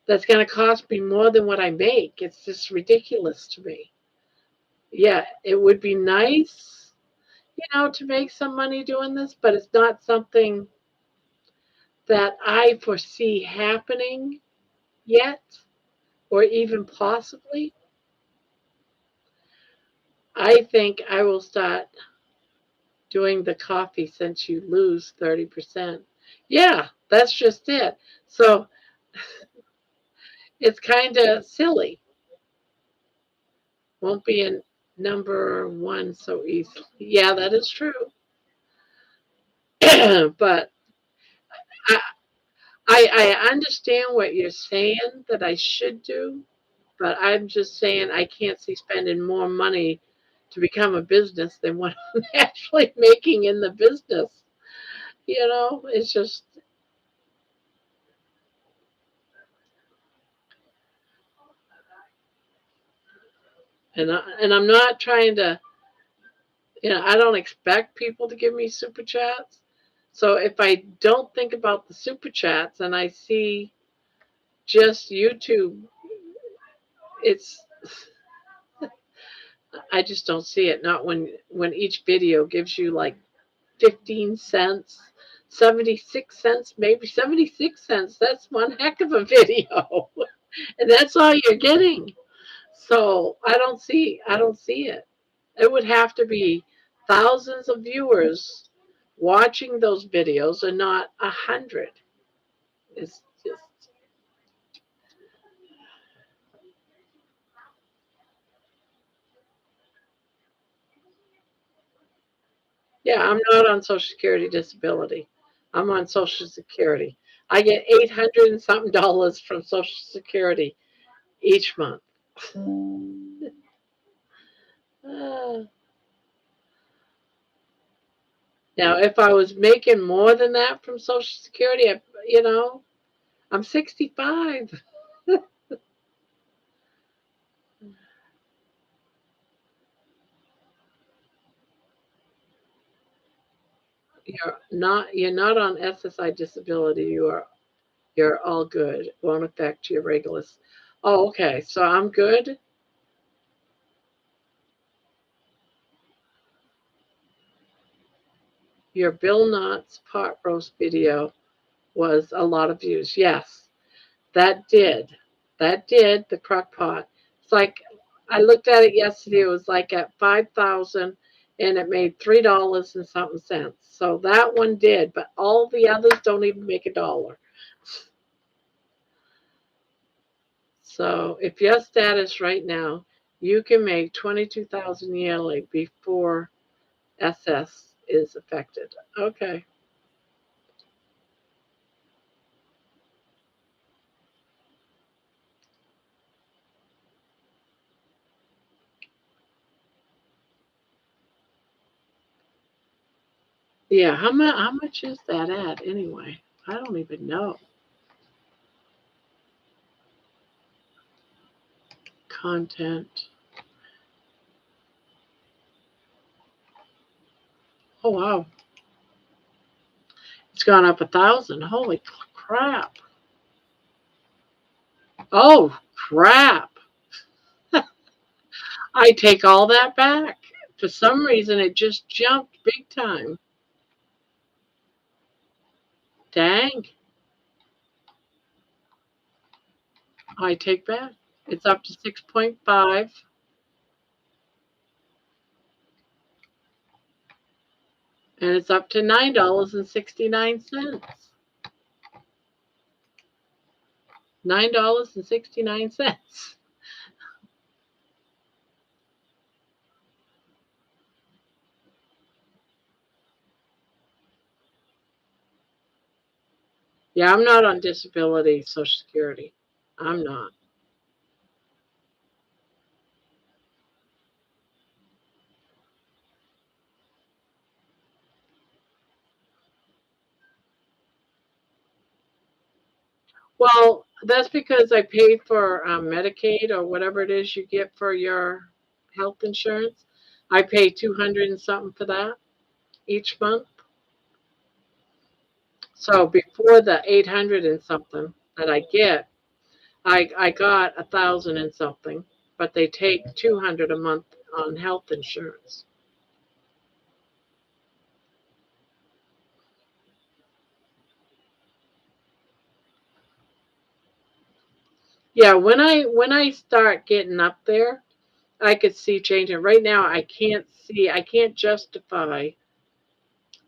that's going to cost me more than what I make. It's just ridiculous to me. Yeah, it would be nice, to make some money doing this, but it's not something that I foresee happening yet, or even possibly. I think I will start doing the coffee since you lose 30%. Yeah, that's just it. So it's kind of silly. Won't be in number one so easily. Yeah, that is true. But I, I understand what you're saying that I should do, but I'm just saying I can't see spending more money to become a business than what I'm actually making in the business. It's just, and I'm not trying to, I don't expect people to give me super chats. So if I don't think about the super chats and I see just YouTube, it's I just don't see it. Not when each video gives you like 15 cents, 76 cents, maybe 76 cents. That's one heck of a video. And that's all you're getting. So I don't see it. It would have to be thousands of viewers watching those videos and not 100. It's just, yeah, I'm not on Social Security disability. I'm on Social Security. I get 800 and something dollars from Social Security each month. Uh, Now, if I was making more than that from Social Security, I'm 65. You're not on SSI disability. You're all good. It won't affect your regular. Oh, okay. So I'm good. Your Bill Knott's pot roast video was a lot of views. Yes, that did. That did, the crock pot. It's like I looked at it yesterday, it was like at 5,000 and it made $3 and something cents. So that one did, but all the others don't even make $1. So if your status right now, you can make 22,000 yearly before SS is affected. Okay. Yeah, how much is that at anyway? I don't even know. Content. Oh wow, it's gone up 1,000. Holy crap! Oh crap! I take all that back. For some reason, it just jumped big time. Dang! I take back. It's up to 6.5, and it's up to $9.69. $9.69. Yeah, I'm not on disability Social Security. I'm not. Well, that's because I paid for Medicaid or whatever it is you get for your health insurance. I pay 200 and something for that each month. So before the 800 and something that I get, I got 1,000 and something, but they take 200 a month on health insurance. Yeah, when I start getting up there, I could see changing. Right now, I can't see. I can't justify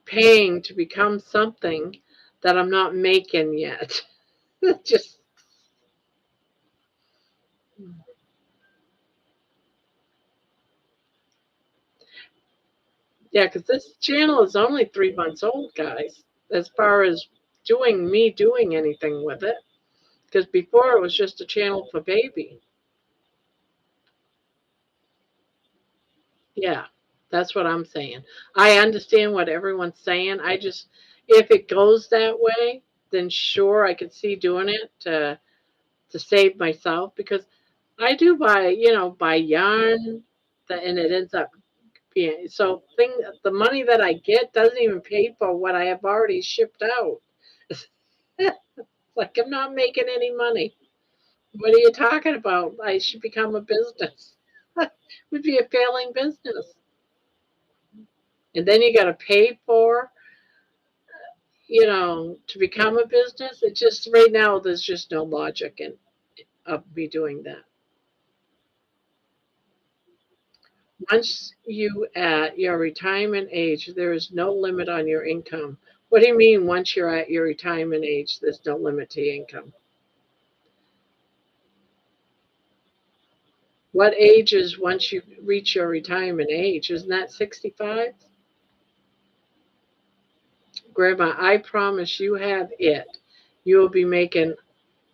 paying to become something that I'm not making yet. Just yeah, because this channel is only 3 months old, guys. As far as doing anything with it, because before it was just a channel for baby. Yeah, that's what I'm saying. I understand what everyone's saying. I just if it goes that way, then sure I could see doing it to save myself because I do buy, buy yarn and it ends up being so the money that I get doesn't even pay for what I have already shipped out. Like I'm not making any money. What are you talking about? I should become a business. Would be a failing business. And then you got to pay for, to become a business. It just right now there's just no logic in of me doing that. Once you at your retirement age, there is no limit on your income. What do you mean once you're at your retirement age, there's no limit to your income? What age is once you reach your retirement age? Isn't that 65? Grandma, I promise you have it. You will be making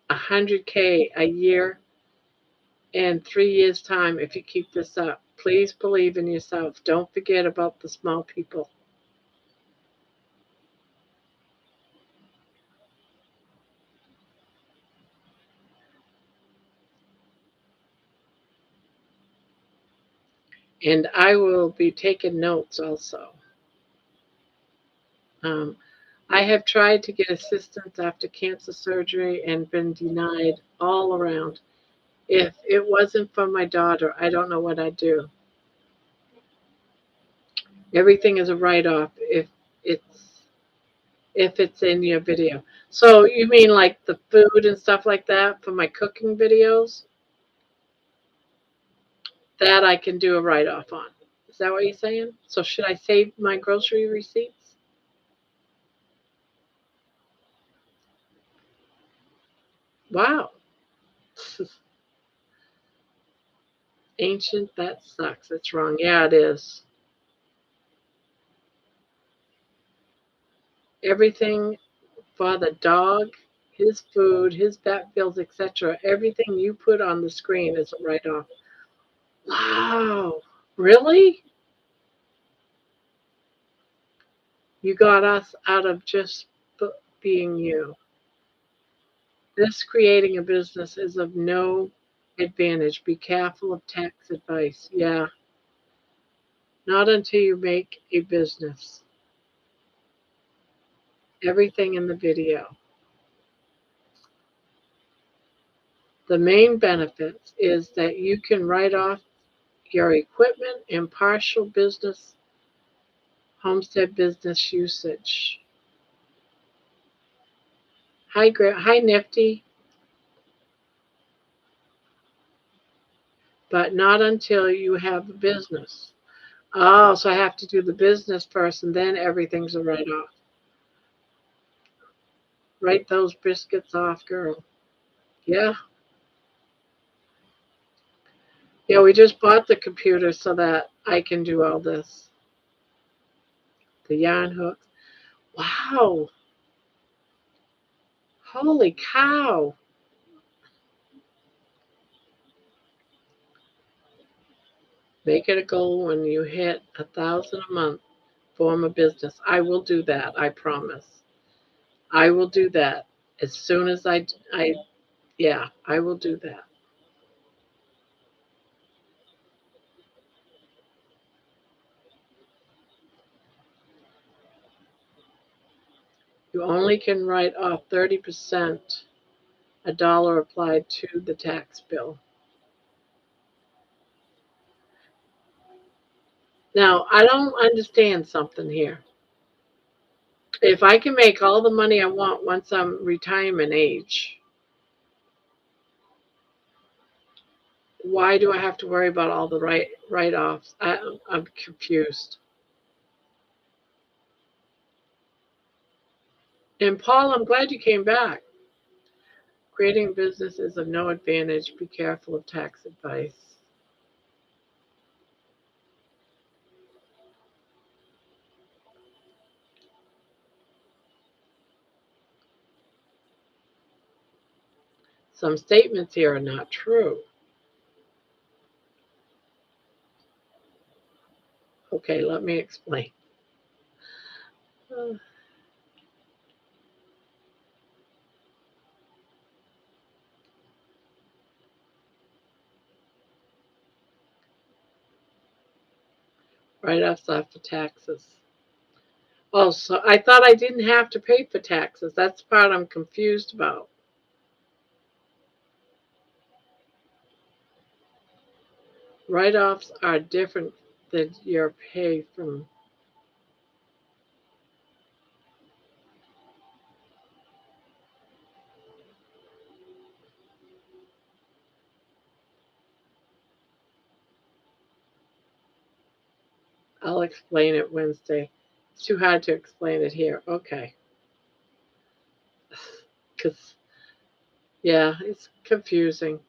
100K a year in 3 years' time if you keep this up. Please believe in yourself. Don't forget about the small people. And I will be taking notes also. I have tried to get assistance after cancer surgery and been denied all around. If it wasn't for my daughter, I don't know what I'd do. Everything is a write-off it's if it's in your video. So you mean like the food and stuff like that for my cooking videos? That I can do a write-off on. Is that what you're saying? So should I save my grocery receipts? Wow. Ancient, that sucks. It's wrong. Yeah, it is. Everything for the dog, his food, his vet bills, etc. Everything you put on the screen is a write-off. Wow. Really? You got us out of just being you. This creating a business is of no advantage. Be careful of tax advice. Yeah, not until you make a business. Everything in the video. The main benefits is that you can write off your equipment and partial business homestead business usage. Hi Nifty, but not until you have a business. Oh, so I have to do the business first and then everything's a write off. Write those biscuits off, girl. Yeah. Yeah, we just bought the computer so that I can do all this. The yarn hooks. Wow. Holy cow. Make it a goal when you hit 1,000 a month. Form a business. I will do that. I promise. I will do that as soon as yeah, I will do that. You only can write off 30%, a dollar applied to the tax bill. Now, I don't understand something here. If I can make all the money I want once I'm retirement age, why do I have to worry about all the write-offs? I'm confused. And Paul, I'm glad you came back. Creating business is of no advantage. Be careful of tax advice. Some statements here are not true. Okay, let me explain. Write-offs after taxes. Oh, so I thought I didn't have to pay for taxes. That's the part I'm confused about. Write-offs are different than your pay from. I'll explain it Wednesday. It's too hard to explain it here. Okay. Because, yeah, it's confusing.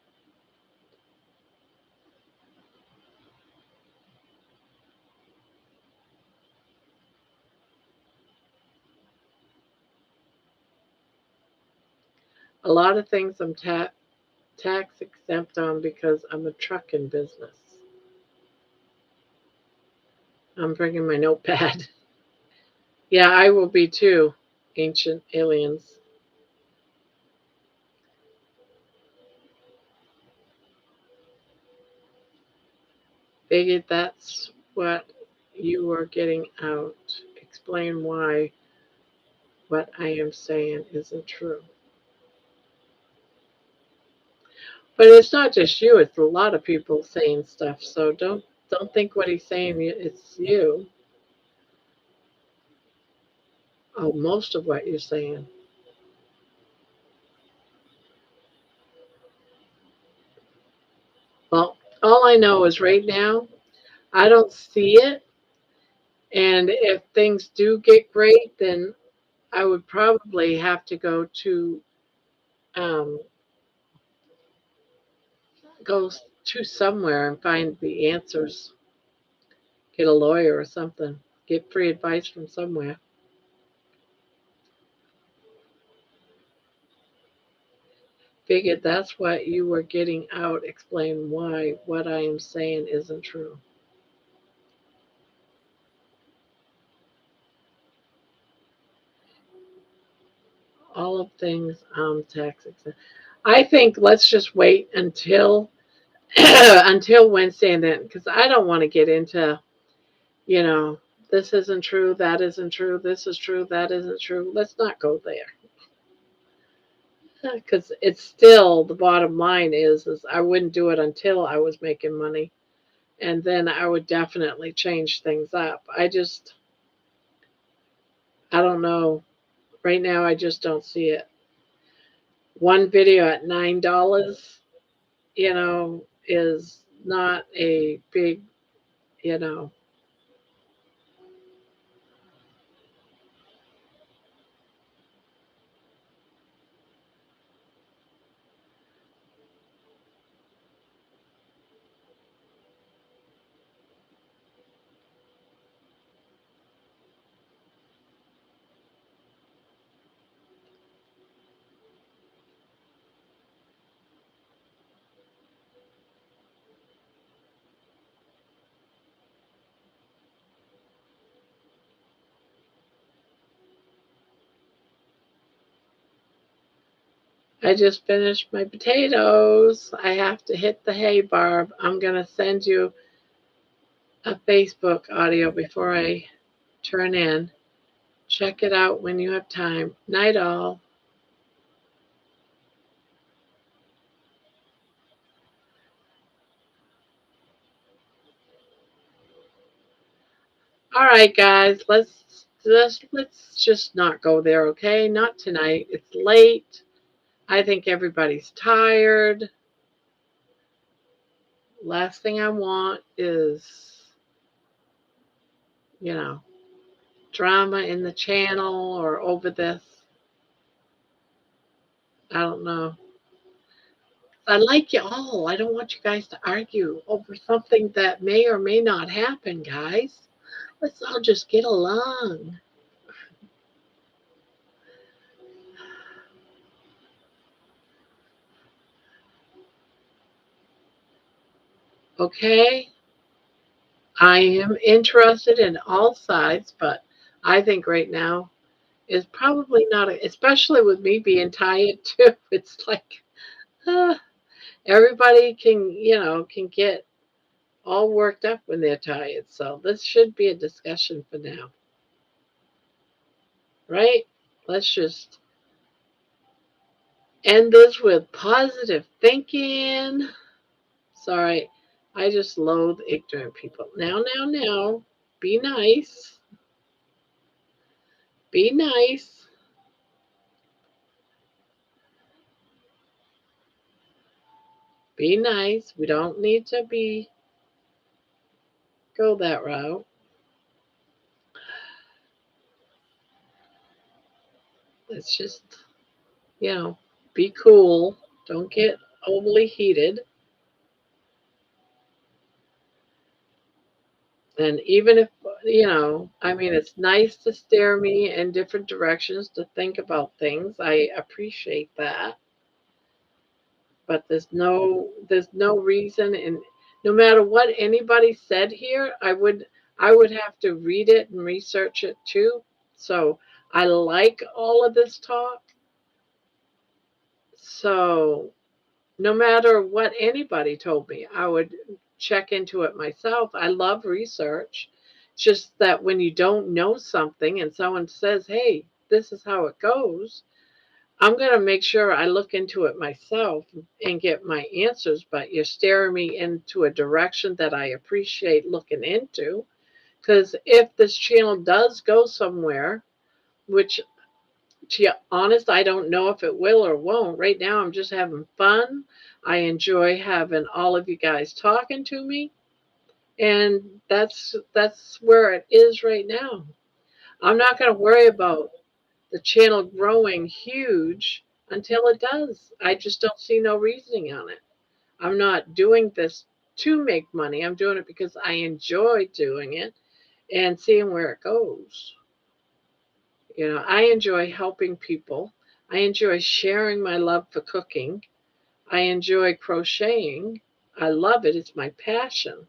A lot of things I'm tax exempt on because I'm a trucking business. I'm bringing my notepad. Yeah, I will be too, ancient aliens. Figured that's what you were getting out. Explain why. what I am saying isn't true. But it's not just you, it's a lot of people saying stuff. So don't think what he's saying it's you. Oh, most of what you're saying. Well, all I know is right now I don't see it, and if things do get great, then I would probably have to um, go to somewhere and find the answers. Get a lawyer or something. Get free advice from somewhere. Figured that's what you were getting out. Explain why what I am saying isn't true. All of things tax exempt. I think let's just wait until until Wednesday, and then because I don't want to get into you know this isn't true, that isn't true, this is true, that isn't true. Let's not go there because it's still the bottom line is I wouldn't do it until I was making money, and then I would definitely change things up. I don't know. Right now, I just don't see it. One video at $9, is not a big, you know. I just finished my potatoes. I have to hit the hay, Barb. I'm going to send you a Facebook audio before I turn in. Check it out when you have time. Night all. All right, guys. Let's just not go there, okay? Not tonight. It's late. I think everybody's tired. Last thing I want is, you know, drama in the channel or over this. I don't know. I like you all. I don't want you guys to argue over something that may or may not happen, guys. Let's all just get along. Okay? I am interested in all sides, but I think right now is probably not, especially with me being tired too. It's like uh, everybody can get all worked up when they're tired. So this should be a discussion for now, right? Let's just end this with positive thinking. Sorry, I just loathe ignorant people. Now, be nice. Be nice. Be nice. We don't need to go that route. Let's just, you know, be cool. Don't get overly heated. And even if, I mean, it's nice to steer me in different directions to think about things. I appreciate that. But there's no reason, and no matter what anybody said here, I would have to read it and research it too. So I like all of this talk. So no matter what anybody told me, I would check into it myself. I love research. It's just that when you don't know something and someone says, hey, this is how it goes, I'm going to make sure I look into it myself and get my answers. But you're steering me into a direction that I appreciate looking into. Because if this channel does go somewhere, which to be honest, I don't know if it will or won't. Right now, I'm just having fun. I enjoy having all of you guys talking to me. And that's where it is right now. I'm not going to worry about the channel growing huge until it does. I just don't see no reasoning on it. I'm not doing this to make money. I'm doing it because I enjoy doing it and seeing where it goes. You know, I enjoy helping people. I enjoy sharing my love for cooking. I enjoy crocheting. I love it. It's my passion.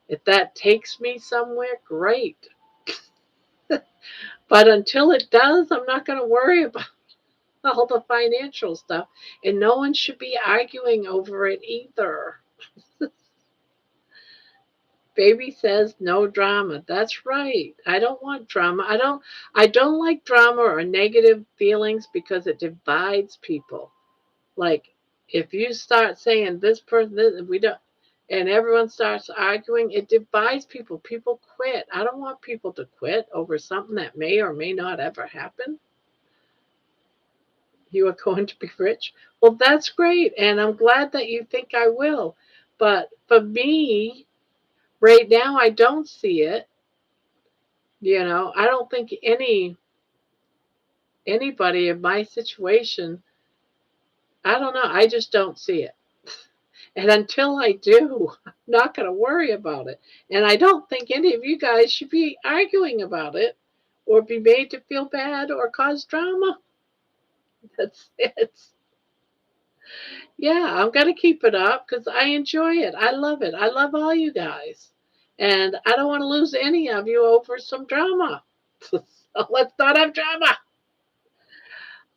If that takes me somewhere, great. But until it does, I'm not going to worry about all the financial stuff. And no one should be arguing over it either. Baby says no drama. That's right. I don't want drama. I don't like drama or negative feelings because it divides people. Like if you start saying this person this, we don't and everyone starts arguing, it divides people. People quit. I don't want people to quit over something that may or may not ever happen. You are going to be rich. Well, that's great. And I'm glad that you think I will. But for me, right now, I don't see it. You know, I don't think anybody in my situation, I don't know. I just don't see it. And until I do, I'm not going to worry about it. And I don't think any of you guys should be arguing about it or be made to feel bad or cause drama. That's it. Yeah, I'm going to keep it up because I enjoy it. I love it. I love all you guys. And I don't want to lose any of you over some drama. So let's not have drama.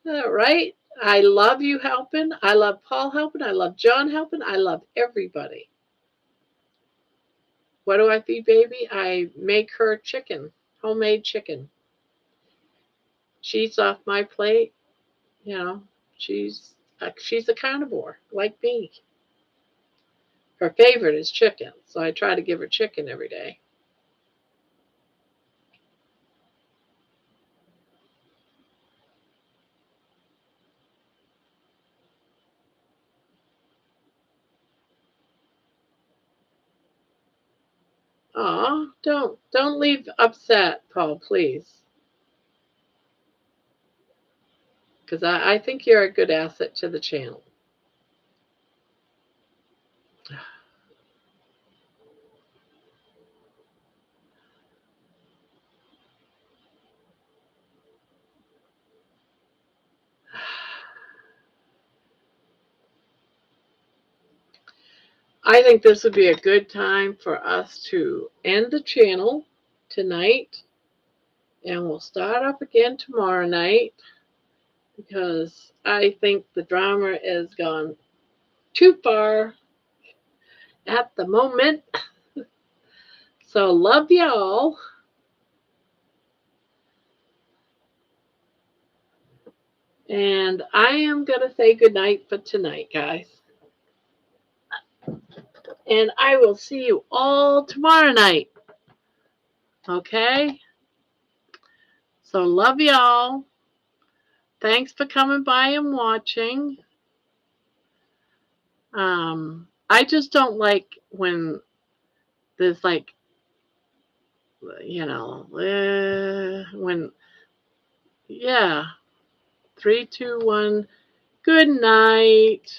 All right. I love you helping. I love Paul helping. I love John helping. I love everybody. What do I feed baby? I make her chicken, homemade chicken. She's off my plate. You know, she's a carnivore like me. Her favorite is chicken, so I try to give her chicken every day. Aw, don't leave upset, Paul, please. Because I think you're a good asset to the channel. I think this would be a good time for us to end the channel tonight. And we'll start up again tomorrow night because I think the drama has gone too far at the moment. So love y'all. And I am going to say goodnight for tonight, guys. And I will see you all tomorrow night. Okay? So love y'all. Thanks for coming by and watching. I just don't like when there's like, you know, when, yeah. 3, 2, 1. Good night.